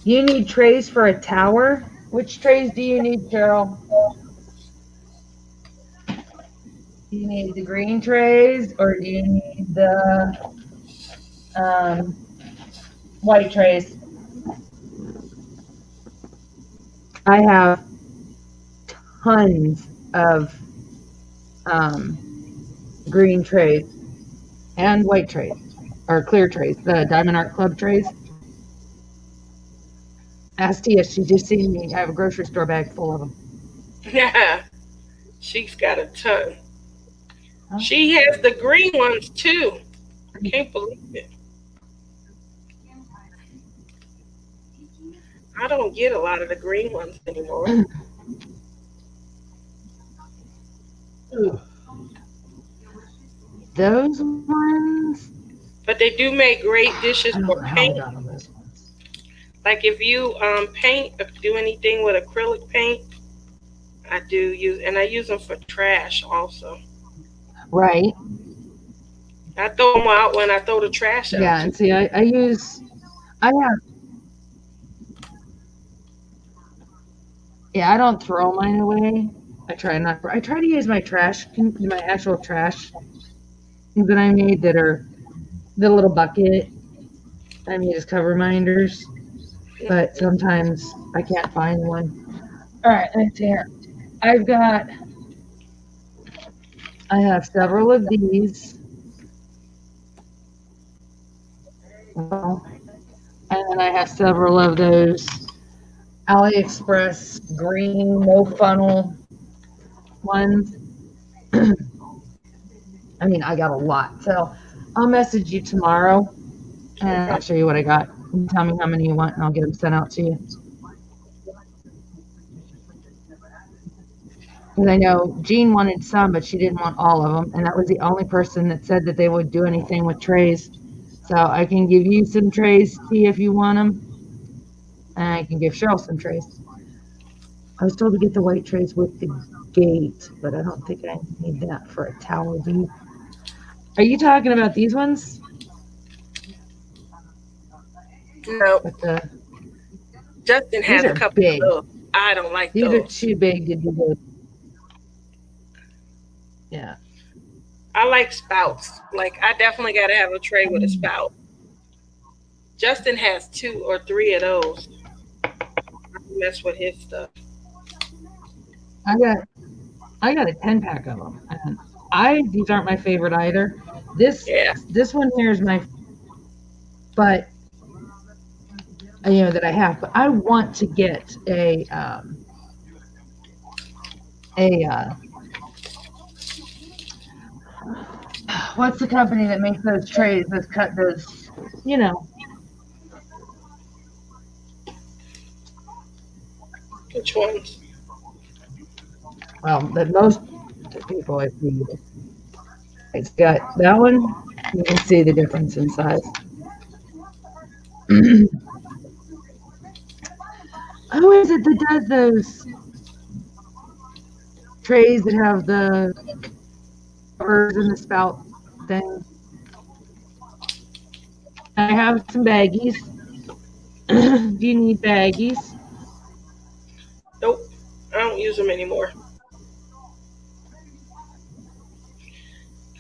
You need trays for a tower? Which trays do you need, Carol? Do you need the green trays, or do you need the white trays? I have tons of green trays and white trays, or clear trays, the Diamond Art Club trays. Ask Tia, she just seen me. I have a grocery store bag full of them. Yeah, she's got a ton. She has the green ones too. I can't believe it. I don't get a lot of the green ones anymore. Those ones. But they do make great dishes I don't for know how I paint. got on those ones. Like if you paint, if you do anything with acrylic paint, I do use, and I use them for trash also. Right. I throw them out when I throw the trash out Yeah, too. and see, I have, yeah, I don't throw mine away. I try to use my actual trash that I made that are the little bucket I made as cover minders, but sometimes I can't find one. All right, let's see here. I've got, I have several of these. Well, and then I have several of those AliExpress green no funnel ones. I mean, I got a lot. So I'll message you tomorrow and Okay. I'll show you what I got. You tell me how many you want and I'll get them sent out to you. Because I know Jean wanted some, but she didn't want all of them. And that was the only person that said that they would do anything with trays. So I can give you some trays, T, if you want them. And I can give Cheryl some trays. I was told to get the white trays with the gate, but I don't think I need that for a tower. Do you? Are you talking about these ones? No, With Justin these has a are couple of big. those. I don't like These are those. too big to do good. Yeah. I like spouts. Like I definitely got to have a tray with a spout. Justin has two or three of those. I mess with his stuff. I got I got a 10 pack of them. And these aren't my favorite either. This Yeah. this one here is my, but that I have. But I want to get a what's the company that makes those trays? Those cut those. You know, Which ones? well, that most people I see. It's got that one. You can see the difference in size. Who is it that does those trays that have the covers and the spout thing? I have some baggies. Do you need baggies? Nope. I don't use them anymore.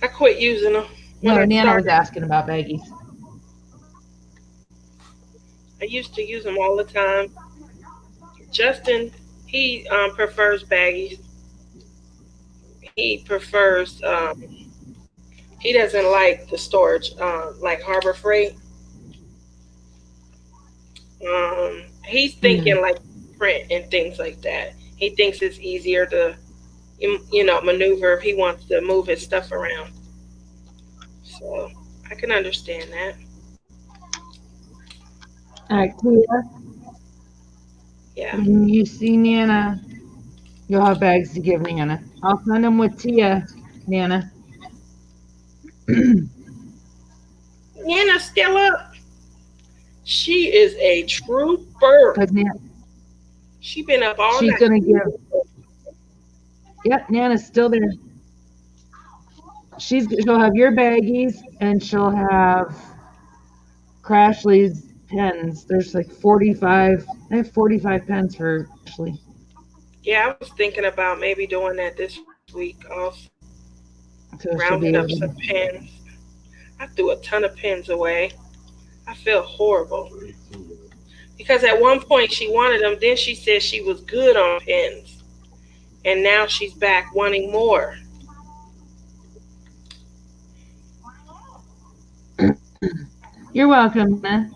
I quit using them when No, I Nana was started. asking about baggies. I used to use them all the time. Justin, he prefers baggies. He prefers. He doesn't like the storage, like Harbor Freight. He's thinking like print and things like that. He thinks it's easier to, maneuver if he wants to move his stuff around. So I can understand that. All right, Tia, Yeah. when you see Nana, you'll have bags to give Nana. I'll send them with Tia, Nana. Nana's still up. She is a trooper. Because She been up all she's night. going to give, yep, Nana's still there. She'll have your baggies and she'll have Crashly's pens. There's like 45. I have 45 pens for Crashly. Yeah, I was thinking about maybe doing that this week off, So she'll be rounding up able some to. pens. I threw a ton of pens away. I feel horrible. Because at one point she wanted them, then she said she was good on pens. And now she's back wanting more. You're welcome, man.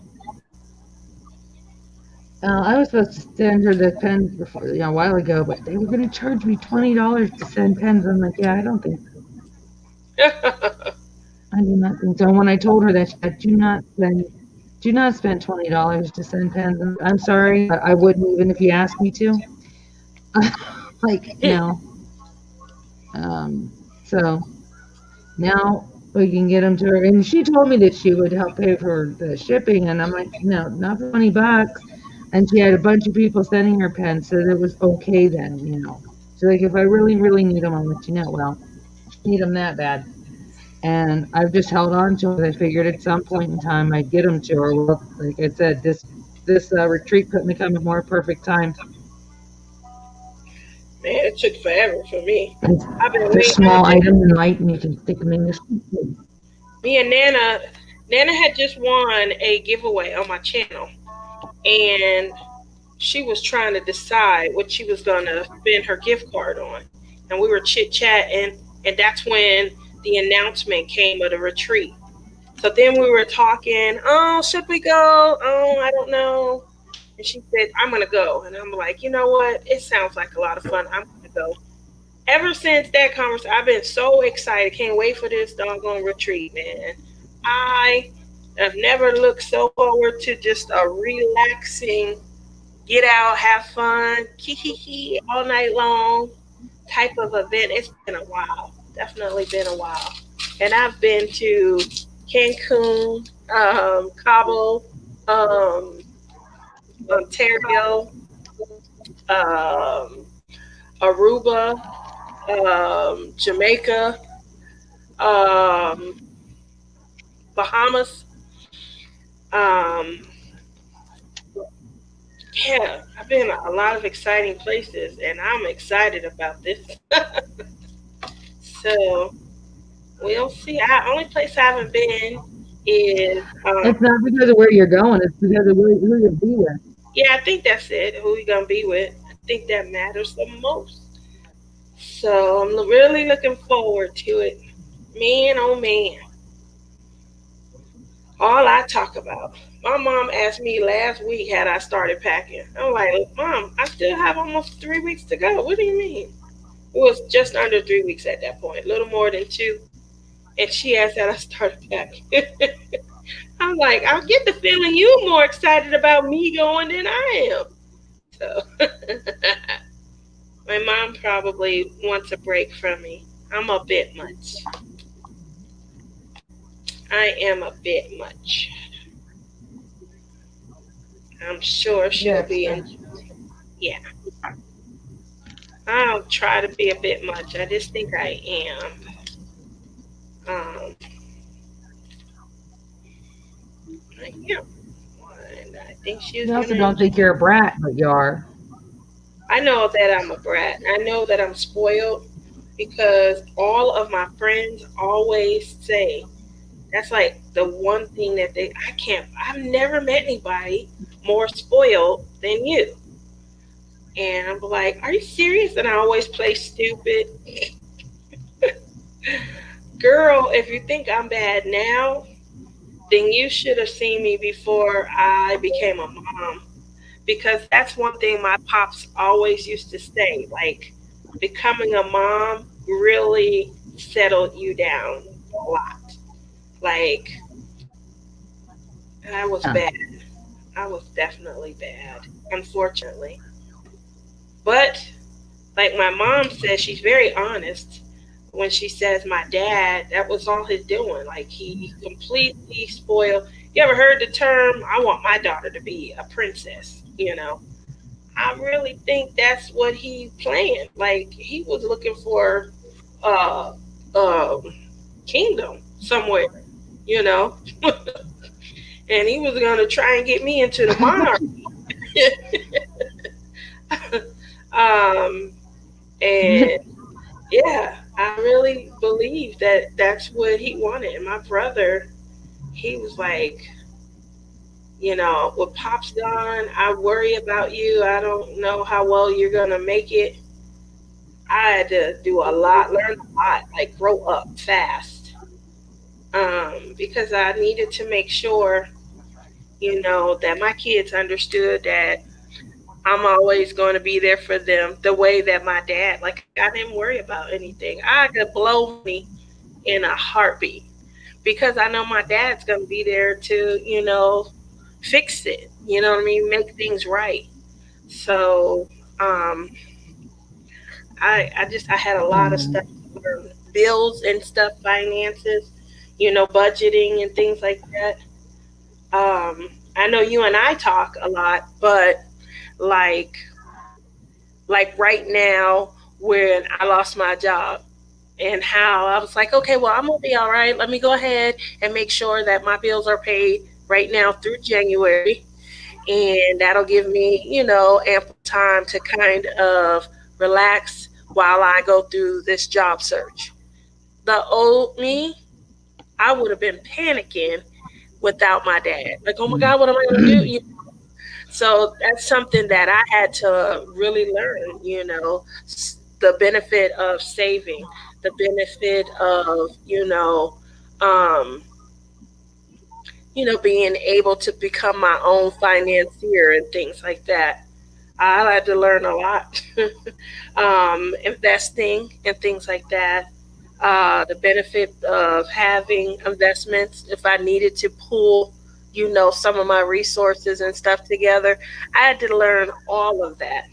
I was supposed to send her the pens before, a while ago, but they were going to charge me $20 to send pens. I'm like, yeah, I don't think so. I do not think so. When I told her that, I do not spend Do not spend $20 to send pens. I'm sorry, I wouldn't even if you asked me to. Like, no. So now we can get them to her. And she told me that she would help pay for the shipping. And I'm like, no, not for $20. And she had a bunch of people sending her pens, so it was okay then. She's like, if I really, really need them, I'll let you know. Well, need them that bad. And I've just held on to it. I figured at some point in time I'd get them to her. Well, like I said, this retreat couldn't have come at more perfect time. Man, it took forever for me. I've been They're waiting. small items and light, and you can stick them in your suitcase. Me and Nana had just won a giveaway on my channel, and she was trying to decide what she was going to spend her gift card on. And we were chit-chatting, and that's when the announcement came of the retreat. So then we were talking, oh, should we go? Oh, I don't know. And she said, I'm going to go. And I'm like, you know what? It sounds like a lot of fun. I'm going to go. Ever since that conversation, I've been so excited. Can't wait for this doggone retreat, man. I have never looked so forward to just a relaxing, get out, have fun, kiki all night long type of event. It's been a while. Definitely been a while. And I've been to Cancun, Cabo, Ontario, Aruba, Jamaica, Bahamas. Um, yeah, I've been a lot of exciting places, and I'm excited about this. So we'll see. Only place I haven't been is. It's not because of where you're going; it's because of who you'll be with. Yeah, I think that's it. Who you gonna be with? I think that matters the most. So I'm really looking forward to it. Man, oh man. All I talk about. My mom asked me last week had I started packing. I'm like, Mom, I still have almost 3 weeks to go. What do you mean? It was just under 3 weeks at that point, a little more than 2. And she asked that I started packing. I'm like, I get the feeling you're more excited about me going than I am. So my mom probably wants a break from me. I'm a bit much. I am a bit much. I'm sure she'll be yeah. I'll try to be a bit much. I just think I am. Yeah. And I think she's You also don't think you're a brat, but you are. I know that I'm a brat. I know that I'm spoiled because all of my friends always say that's like the one thing that I've never met anybody more spoiled than you. And I'm like, are you serious? And I always play stupid. Girl, if you think I'm bad now, then you should have seen me before I became a mom. Because that's one thing my pops always used to say. Like, becoming a mom really settled you down a lot. Like, I was bad. I was definitely bad, unfortunately. But, like my mom says, she's very honest when she says my dad, that was all his doing. Like, he completely spoiled. You ever heard the term, I want my daughter to be a princess, I really think that's what he planned. Like, he was looking for uh, uh, kingdom somewhere, and he was going to try and get me into the monarchy. And yeah, I really believe that that's what he wanted. And my brother, he was like, with Pop's gone, I worry about you. I don't know how well you're going to make it. I had to do a lot, learn a lot, like grow up fast. Because I needed to make sure, that my kids understood that I'm always going to be there for them the way that my dad, like, I didn't worry about anything. I could blow me in a heartbeat because I know my dad's going to be there to, fix it. You know what I mean? Make things right. So um, I had a lot of stuff, bills and stuff, finances, budgeting and things like that. I know you and I talk a lot, but like like right now when I lost my job and how I was like, okay, well, I'm gonna be all right. Let me go ahead and make sure that my bills are paid right now through January, and that'll give me, ample time to kind of relax while I go through this job search. The old me, I would have been panicking without my dad. Like, oh my God, what am I gonna do? So that's something that I had to really learn, the benefit of saving, the benefit of, um, being able to become my own financier and things like that. I had to learn a lot, investing and things like that. The benefit of having investments if I needed to pull, some of my resources and stuff together. I had to learn all of that.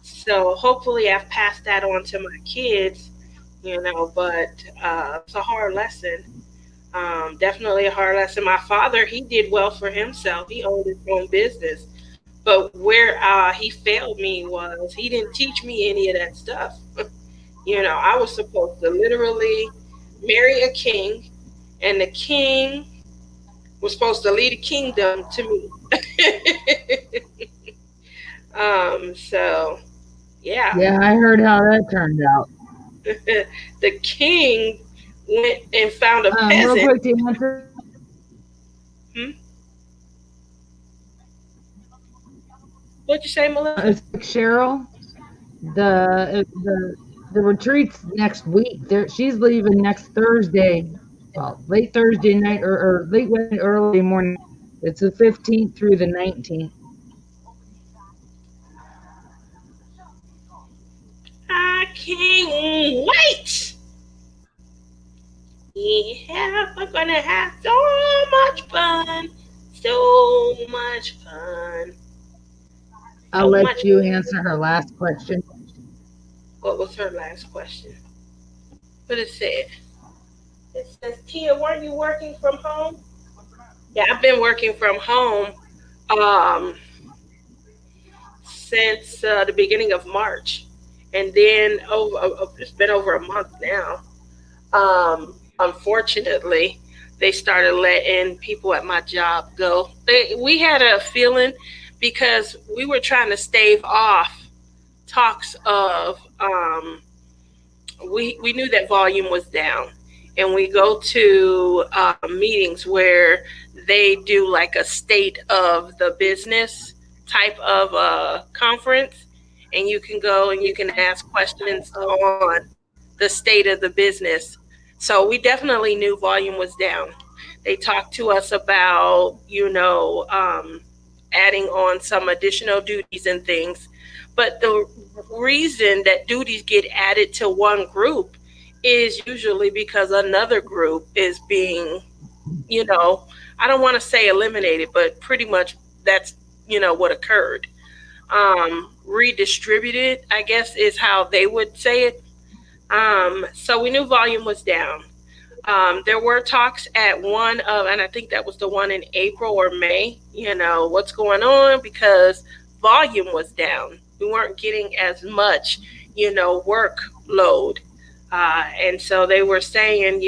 So hopefully I've passed that on to my kids, but it's a hard lesson. Definitely a hard lesson. My father, he did well for himself. He owned his own business. But where he failed me was he didn't teach me any of that stuff. I was supposed to literally marry a king, and the king was supposed to lead a kingdom to me. So yeah, Yeah, I heard how that turned out. the king went and found a Real peasant. quick to answer Hmm? What'd you say, Melissa? it's like Cheryl, the retreat's next week. She's leaving next Thursday, well, late Thursday night or late Wednesday, early morning. It's the 15th through the 19th. I can't wait. Yeah, we're gonna have so much fun. So much fun. I'll So let much. you answer her last question. What was her last question? What it said? It says, Tia, weren't you working from home? Yeah, I've been working from home um, since the beginning of March. And then it's been over a month now. Unfortunately, they started letting people at my job go. We had a feeling because we were trying to stave off talks of we knew that volume was down, and we go to meetings where they do like a state of the business type of conference, and you can go and you can ask questions on the state of the business. So we definitely knew volume was down. They talked to us about adding on some additional duties and things, but the reason that duties get added to one group is usually because another group is being, you know, I don't want to say eliminated, but pretty much that's, what occurred. Redistributed, I guess, is how they would say it. So we knew volume was down. There were talks at one of, and I think that was the one in April or May, what's going on because volume was down. We weren't getting as much, workload. And so they were saying,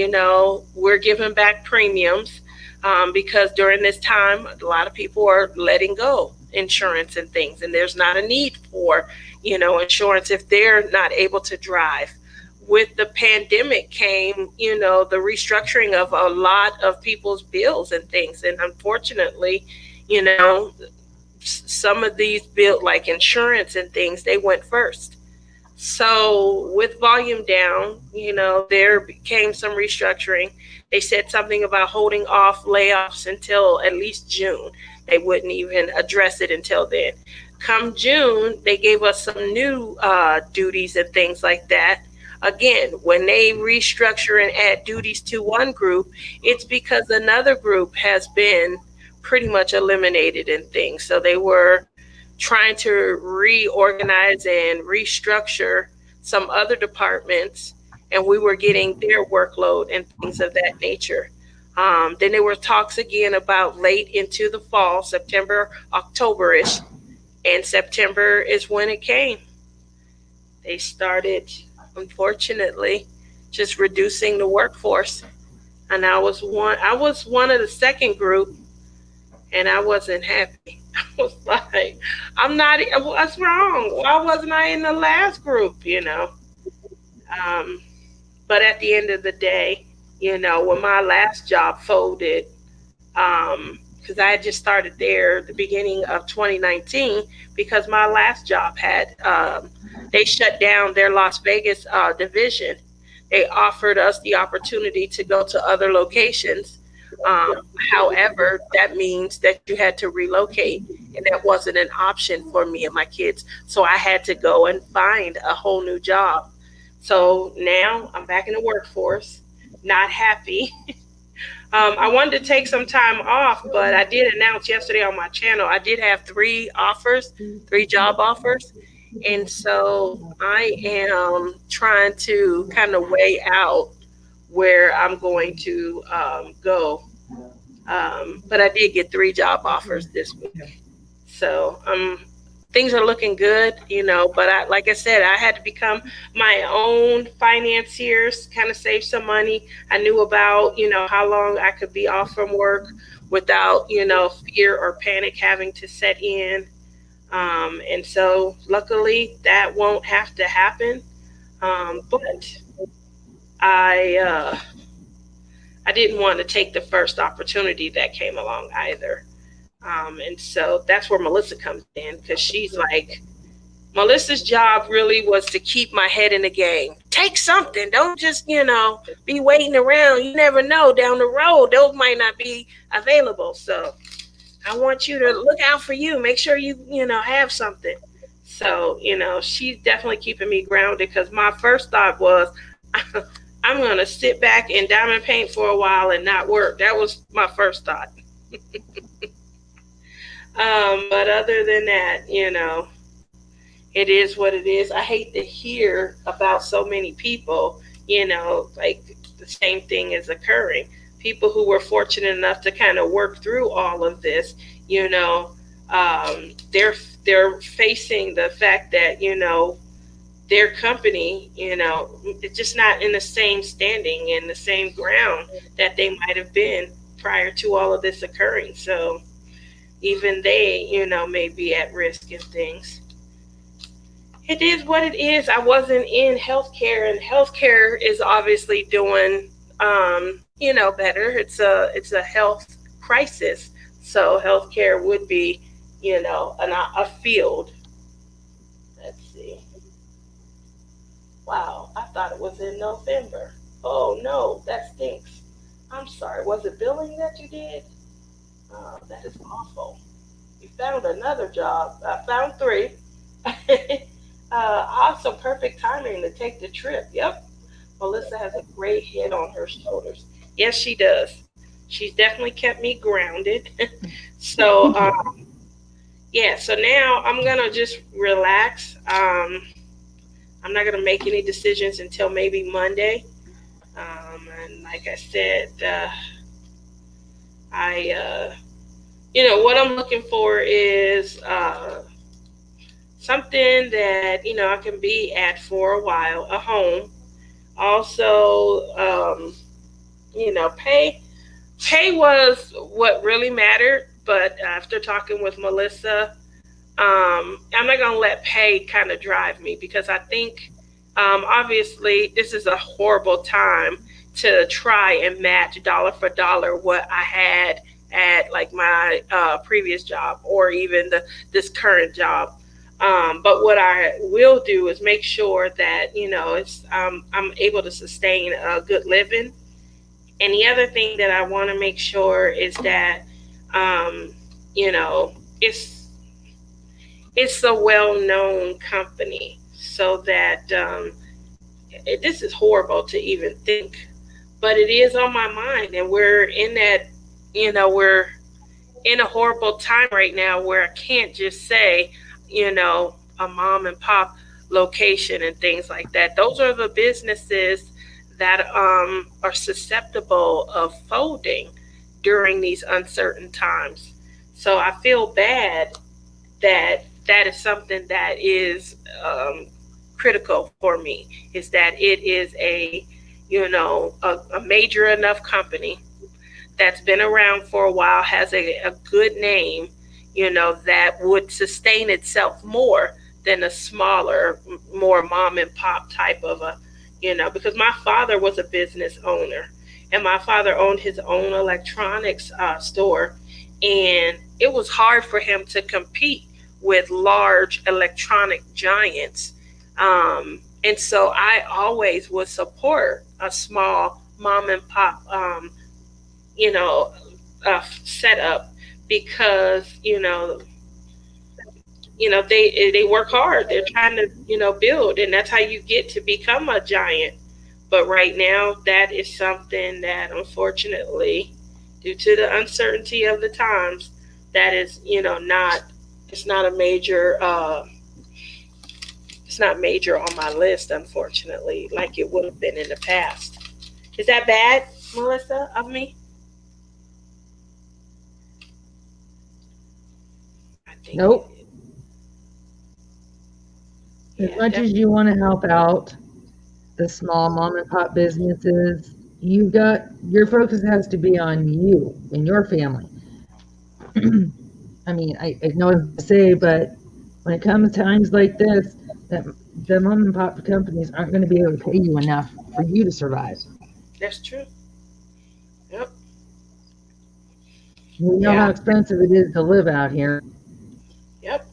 we're giving back premiums because during this time, a lot of people are letting go insurance and things, and there's not a need for, insurance if they're not able to drive. With the pandemic came, the restructuring of a lot of people's bills and things. And unfortunately, some of these bills, like insurance and things, they went first. So with volume down, there became some restructuring. They said something about holding off layoffs until at least June. They wouldn't even address it until then. Come June, they gave us some new duties and things like that. Again, when they restructure and add duties to one group, it's because another group has been pretty much eliminated in things. So they were trying to reorganize and restructure some other departments, and we were getting their workload and things of that nature. Then there were talks again about late into the fall, September, October-ish, and September is when it came. They started, unfortunately, just reducing the workforce. And I was one of the second group, and I wasn't happy. I was like, what's wrong? Why wasn't I in the last group, But at the end of the day, when my last job folded, because I had just started there the beginning of 2019, because my last job had, they shut down their Las Vegas division. They offered us the opportunity to go to other locations. However, that means that you had to relocate, and that wasn't an option for me and my kids. So I had to go and find a whole new job. So now I'm back in the workforce, not happy. I wanted to take some time off, but I did announce yesterday on my channel, I did have 3 job offers. And so I am trying to kind of weigh out where I'm going to go. But I did get 3 job offers this week. So things are looking good, but like I said, I had to become my own financier, kind of save some money. I knew about, how long I could be off from work without, fear or panic having to set in. And so luckily that won't have to happen. But I didn't want to take the first opportunity that came along either. And so that's where Melissa comes in, because she's like, Melissa's job really was to keep my head in the game. Take something. Don't just, be waiting around. You never know, down the road, those might not be available. So I want you to look out for you. Make sure you, have something. So, she's definitely keeping me grounded, because my first thought was, I'm going to sit back and diamond paint for a while and not work. That was my first thought. But other than that, it is what it is. I hate to hear about so many people, like the same thing is occurring. People who were fortunate enough to kind of work through all of this, they're facing the fact that, their company, it's just not in the same standing and the same ground that they might have been prior to all of this occurring. So even they, may be at risk and things. It is what it is. I wasn't in healthcare, and healthcare is obviously doing, better. It's a health crisis. So healthcare would be, a field. Let's see. Wow, I thought it was in November. Oh no, that stinks. I'm sorry. Was it billing that you did? That is awful. You found another job. I found 3. Awesome, perfect timing to take the trip. Yep. Melissa has a great head on her shoulders. Yes, she does. She's definitely kept me grounded. So, so now I'm going to just relax. I'm not going to make any decisions until maybe Monday. And like I said, what I'm looking for is something that, I can be at for a while, a home. Also, pay was what really mattered. But after talking with Melissa, I'm not going to let pay kind of drive me, because I think, obviously, this is a horrible time to try and match dollar for dollar what I had at like my previous job, or even this current job. But what I will do is make sure that, I'm able to sustain a good living. And the other thing that I want to make sure is that, it's a well-known company, so that this is horrible to even think, but it is on my mind. And we're in that, we're in a horrible time right now where I can't just say, a mom and pop location and things like that. Those are the businesses that are susceptible of folding during these uncertain times. So I feel bad that that is something that is critical for me, is that it is a major enough company that's been around for a while, has a good name, that would sustain itself more than a smaller, more mom and pop type of because my father was a business owner, and my father owned his own electronics store, and it was hard for him to compete with large electronic giants. And so I always would support a small mom and pop you know, setup, because they work hard. They're trying to build, and that's how you get to become a giant. But right now, that is something that unfortunately, due to the uncertainty of the times, that is not, it's not a major it's not major on my list, unfortunately, like it would have been in the past. Is that bad, Melissa, of me? I think Nope. it is. As Yeah, much as you want to help out the small mom and pop businesses, your focus has to be on you and your family. I mean, I know what to say, but when it comes to times like this, that the mom and pop companies aren't going to be able to pay you enough for you to survive. that's true. Yep. We know how Yeah. expensive it is to live out here. Yep.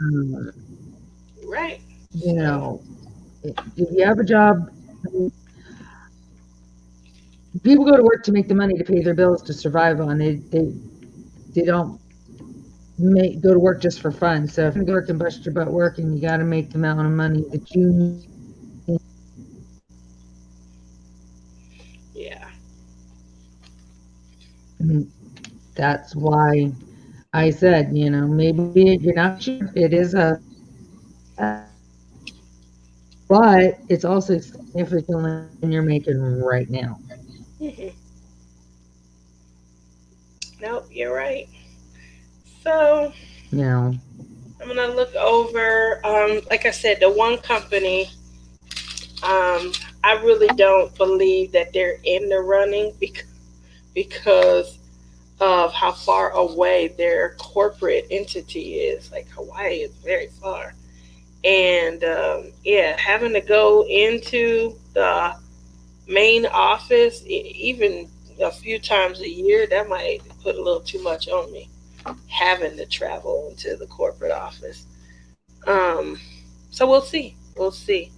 Um, Right. you So know, if you have a job, people go to work to make the money to pay their bills to survive on. They don't go to work just for fun. So if you go to work and bust your butt working, you got to make the amount of money that you need. yeah. And that's why I said, maybe you're not sure. It is but it's also significantly than you're making right now. hmm Nope. You're right. So You know, I'm gonna look over. Like I said, the one company. I really don't believe that they're in the running because of how far away their corporate entity is. Like Hawaii is very far, and yeah, having to go into the main office even a few times a year, that might put a little too much on me. Having to travel into the corporate office. Um, so we'll see. We'll see.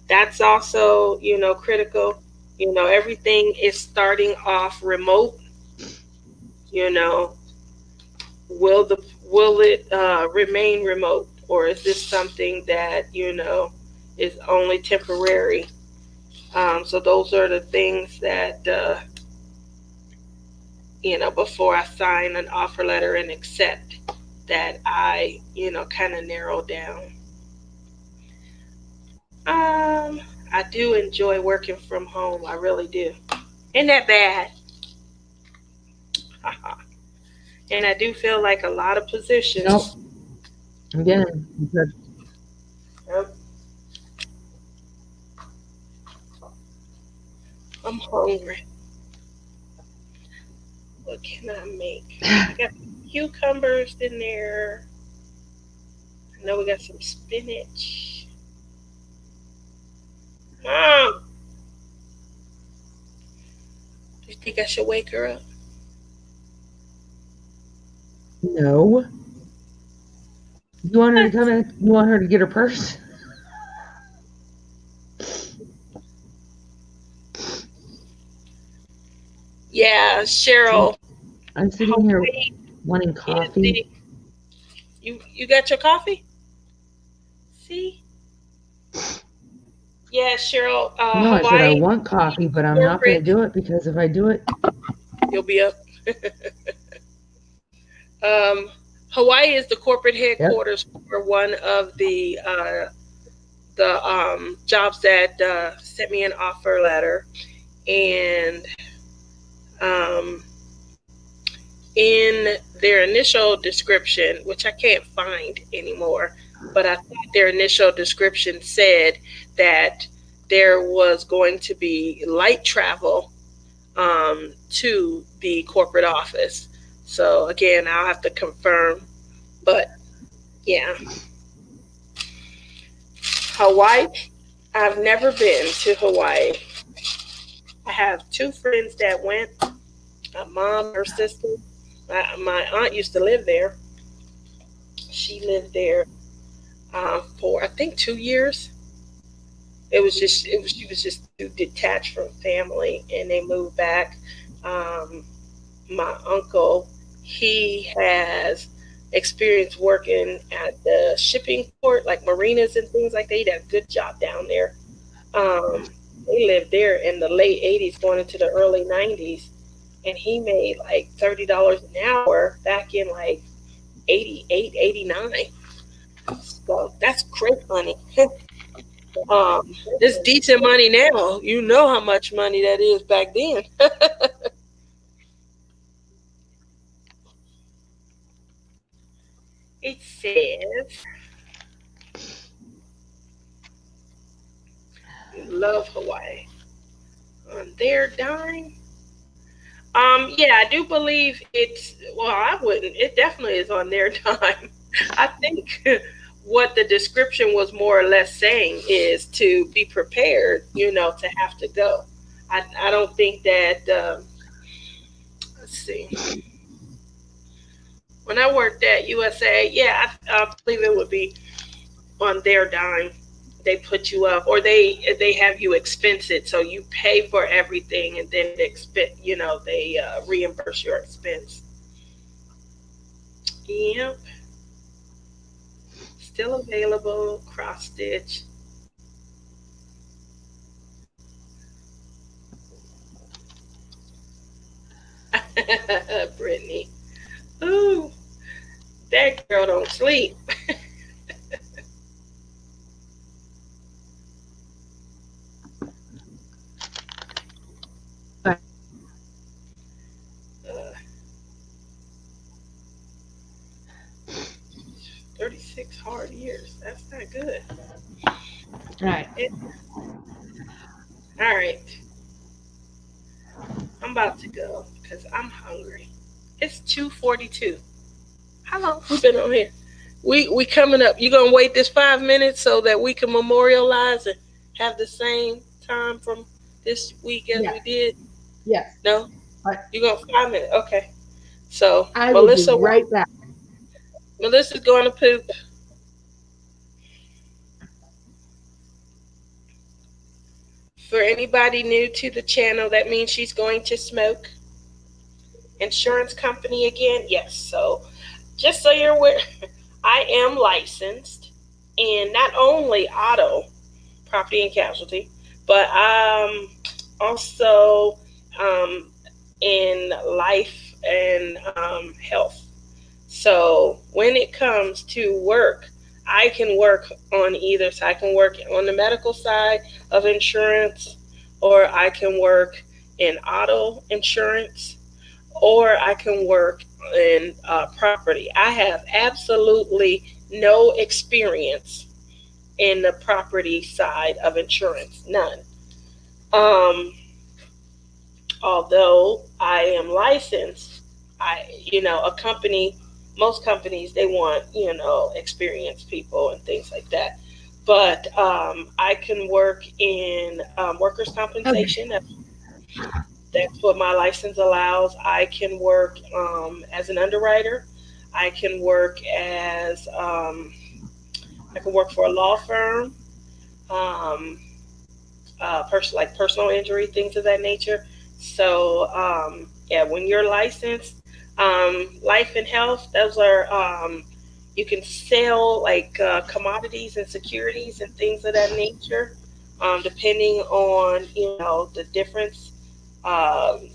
That's also critical. Everything is starting off remote. You know, will it remain remote, or is this something that is only temporary? So those are the things that before I sign an offer letter and accept, that I kind of narrow down. I do enjoy working from home. I really do. Ain't that bad? And I do feel like a lot of nope. positions. Again, Yep, I'm hungry. What can I make? I got cucumbers in there. I know we got some spinach. Mom, do you think I should wake her up? no. You want her to What? come in? You want her to get her purse? Yeah, Cheryl. I'm sitting here Hawaii wanting is coffee. the. You got your coffee? See? Yeah, Cheryl. No, I said I Hawaii want coffee, but I'm not going to corporate. do it because if I do it, You'll be up. Hawaii is the corporate Yep. headquarters for one of the jobs that sent me an offer letter, and um, in their initial description, which I can't find anymore, but I thought their initial description said that there was going to be light travel to the corporate office. So again, I'll have to confirm, but yeah, Hawaii. I've never been to Hawaii. I have two friends that went. My mom, her sister. My aunt used to live there. She lived there for I think 2 years. She was just too detached from family, and they moved back. Um, my uncle, he has experience working at the shipping port, like marinas and things like that. He did a good job down there. They lived there in the late '80s, going into the early '90s, and he made like $30 an hour back in like '88, '89. So that's great money. It's decent money now. You know how much money that is back then. It says, love Hawaii. On their dime. Yeah, I do believe it's, well, I wouldn't. It definitely is on their dime. I think what the description was more or less saying is to be prepared, to have to go. I don't think that, let's see, when I worked at USA, yeah, I believe it would be on their dime. They put you up, or they have you expense it, so you pay for everything, and then they reimburse your expense. Yep, still available. Cross stitch. Brittany, ooh, that girl don't sleep. uh, 36 hard years. That's not good. All right. All right, I'm about to go because I'm hungry. It's 2:42. How long we been on here? We coming up. You gonna wait this 5 minutes so that we can memorialize and have the same time from this week as we Yes. did? Yes. No, But you going 5 minutes? Okay. So I will be right back. Melissa's going to poop. For anybody new to the channel, that means she's going to smoke. Insurance company again? Yes. So just so you're aware, I am licensed in not only auto, property and casualty, but also um, in life and health. So when it comes to work, I can work on either. So I can work on the medical side of insurance, or I can work in auto insurance, or I can work in property. I have absolutely no experience in the property side of insurance, none. Um, Although I am licensed, a company, most companies, they want, experienced people and things like that. But I can work in workers' Okay. compensation. That's what my license allows. I can work as an underwriter. I can work as I can work for a law firm. Um, like personal injury, things of that nature. So yeah, when you're licensed, life and health, those are you can sell like commodities and securities and things of that nature, depending on the difference. Um,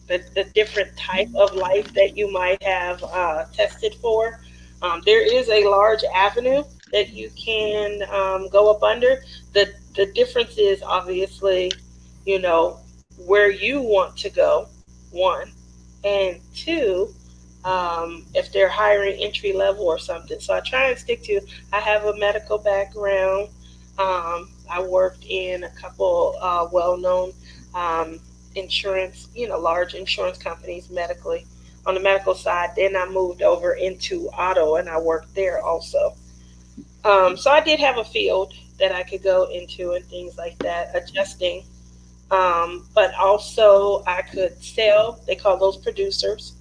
the different type of life that you might have tested for. There is a large avenue that you can go up under. The difference is obviously, you know, where you want to go, one, and two, if they're hiring entry level or something. So I try and stick to. I have a medical background. I worked in a couple well-known um, insurance, large insurance companies medically on the medical side. Then I moved over into auto and I worked there also. So I did have a field that I could go into and things like that, adjusting. But also I could sell. They call those producers.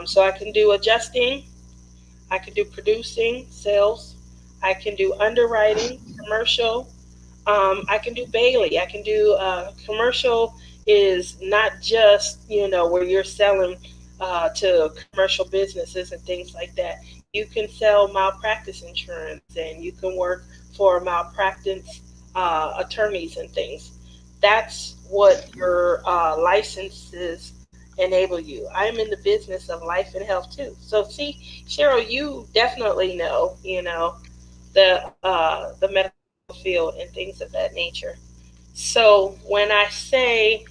So I can do adjusting. I can do producing, sales. I can do underwriting, commercial. I can do Bailey. I can do commercial is not just where you're selling to commercial businesses and things like that. You can sell malpractice insurance and you can work for malpractice attorneys and things. That's what your licenses enable you. I'm in the business of life and health too. So see, Cheryl, you definitely know, the medical field and things of that nature. So when I say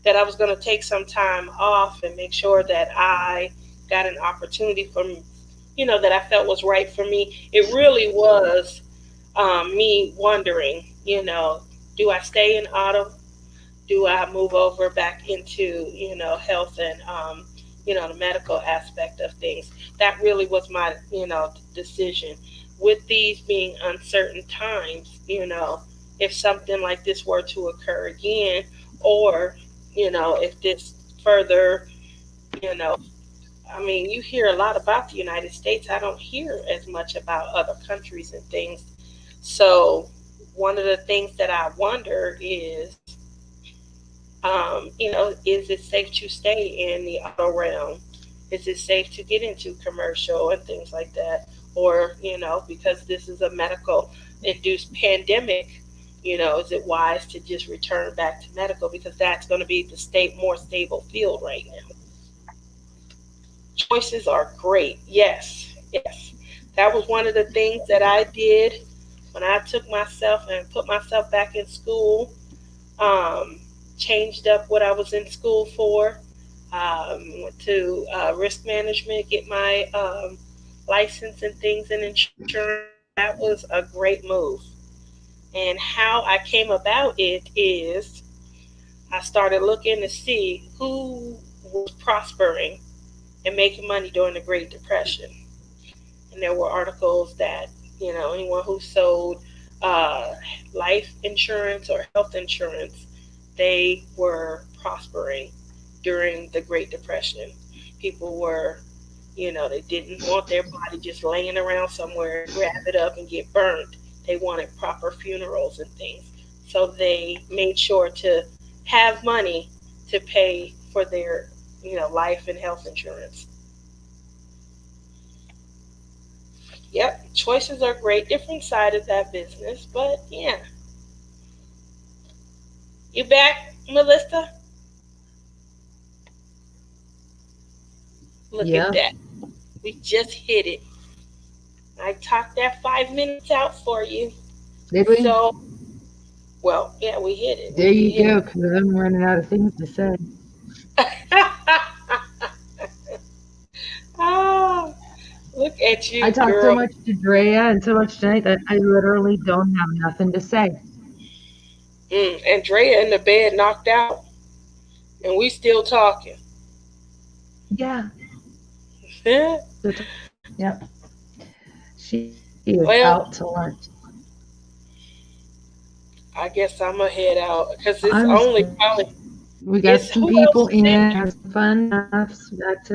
that I was going to take some time off and make sure that I got an opportunity from, that I felt was right for me, it really was me wondering, do I stay in auto? Do I move over back into, health and, the medical aspect of things? That really was my, decision. With these being uncertain times, if something like this were to occur again, or, if this further, you know, I mean, you hear a lot about the United States. I don't hear as much about other countries and things. So, one of the things that I wonder is, is it safe to stay in the auto realm? Is it safe to get into commercial and things like that? Or, because this is a medical induced pandemic, is it wise to just return back to medical because that's going to be the more stable field right now? Choices are great. Yes, yes. That was one of the things that I did when I took myself and put myself back in school. Um, Changed up what I was in school for. Went to risk management, get my license and things in insurance. That was a great move. And how I came about it is I started looking to see who was prospering and making money during the Great Depression. And there were articles that, anyone who sold uh, life insurance or health insurance, they were prospering during the Great Depression. People were, they didn't want their body just laying around somewhere, grab it up and get burned. They wanted proper funerals and things. So they made sure to have money to pay for their, life and health insurance. Yep, choices are great. Different side of that business, but yeah. You back, Melissa? Look at Yeah. that. We just hit it. I talked that 5 minutes out for you. Did we? So, well, yeah, we hit it. There We you hit go, because I'm running out of things to say. it. Oh, look at I you, talked so girl. much to Drea and so much tonight that I literally don't have nothing to say. Andrea in the bed knocked out, and we still talking. Yeah. Yeah. Yep. She is Well, out to lunch. I guess I'm gonna head out because it's I'm only just, probably we got it's some who people else is in in, there? have some fun stuff. Got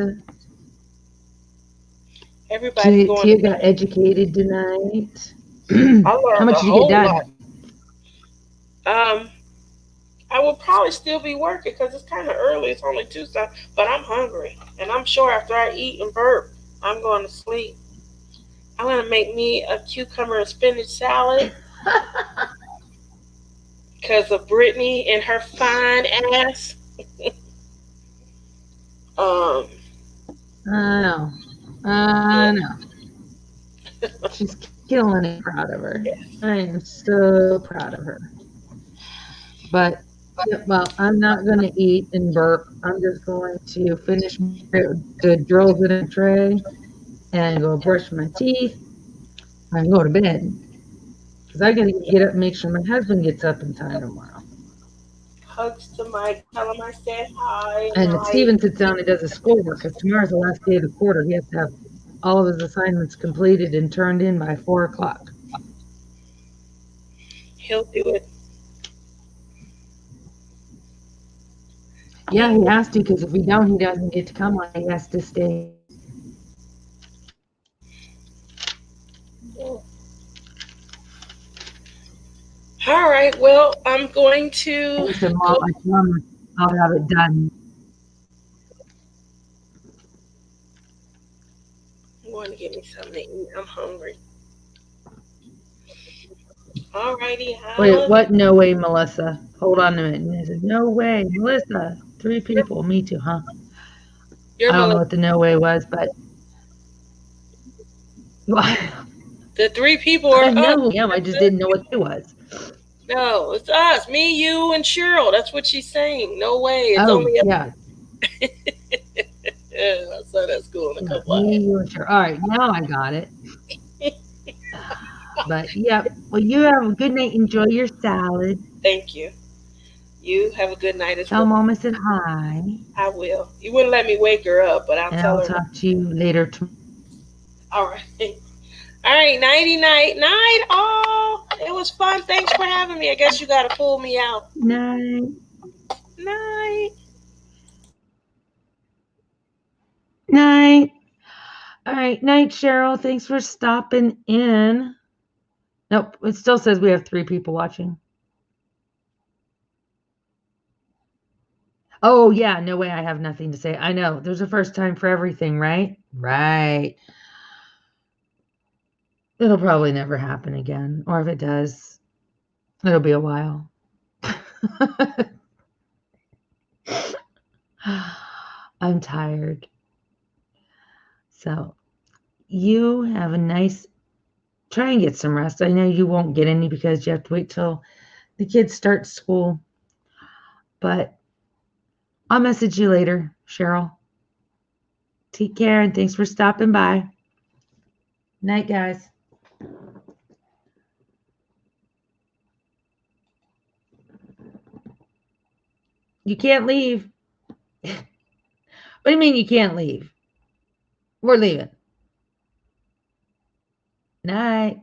Everybody's going to Tia got bed. educated tonight. I How learned much a did you get whole done? lot. Um, I will probably still be working because it's kind of early. It's only Tuesday, but I'm hungry, and I'm sure after I eat and burp, I'm going to sleep. I'm gonna make me a cucumber and spinach salad because of Brittany and her fine ass. I know. I know. She's killing it. Proud of her. I am so proud of her. But yeah, well, I'm not going to eat and burp. I'm just going to finish the drills in a tray and go brush my teeth and go to bed. Because I got to get up and make sure my husband gets up in time tomorrow. Hugs to Mike. Tell him I said hi. And Steven sits down and does his schoolwork because tomorrow's the last day of the quarter. He has to have all of his assignments completed and turned in by 4 o'clock. He'll do it. Yeah, he has to, because if he don't, he doesn't get to come on. He has to stay. All right. Well, I'm going to. He said, Mom, I'll have it done. I'm going to get me something to eat. I'm hungry. All righty. Wait, what? No way, Melissa. Hold on a minute. And he said, no way, Melissa. 3 people. Me too, huh? I don't know what the no way was, but. The 3 people are I know. Yeah, I just didn't know what it was. No, it's us. Me, you, and Cheryl. That's what she's saying. No way. It's only yeah. My son at school in a couple All right, now I got it. But yeah, well, you have a good night. Enjoy your salad. Thank you. You have a good night as well. Tell Mom I said hi. I will. You wouldn't let me wake her up, but I'll tell her. I'll talk to you later tomorrow. All right. All right. Nighty night. Night all. It was fun. Thanks for having me. I guess you got to pull me out. Night. Night. Night. All right. Night, Cheryl. Thanks for stopping in. Nope. It still says we have 3 people watching. Oh, yeah. No way. I have nothing to say. I know. There's a first time for everything, right? Right. It'll probably never happen again. Or if it does, it'll be a while. I'm tired. So you have a nice, try and get some rest. I know you won't get any because you have to wait till the kids start school. But I'll message you later, Cheryl. Take care and thanks for stopping by. Night, guys. You can't leave. What do you mean you can't leave? We're leaving. Night.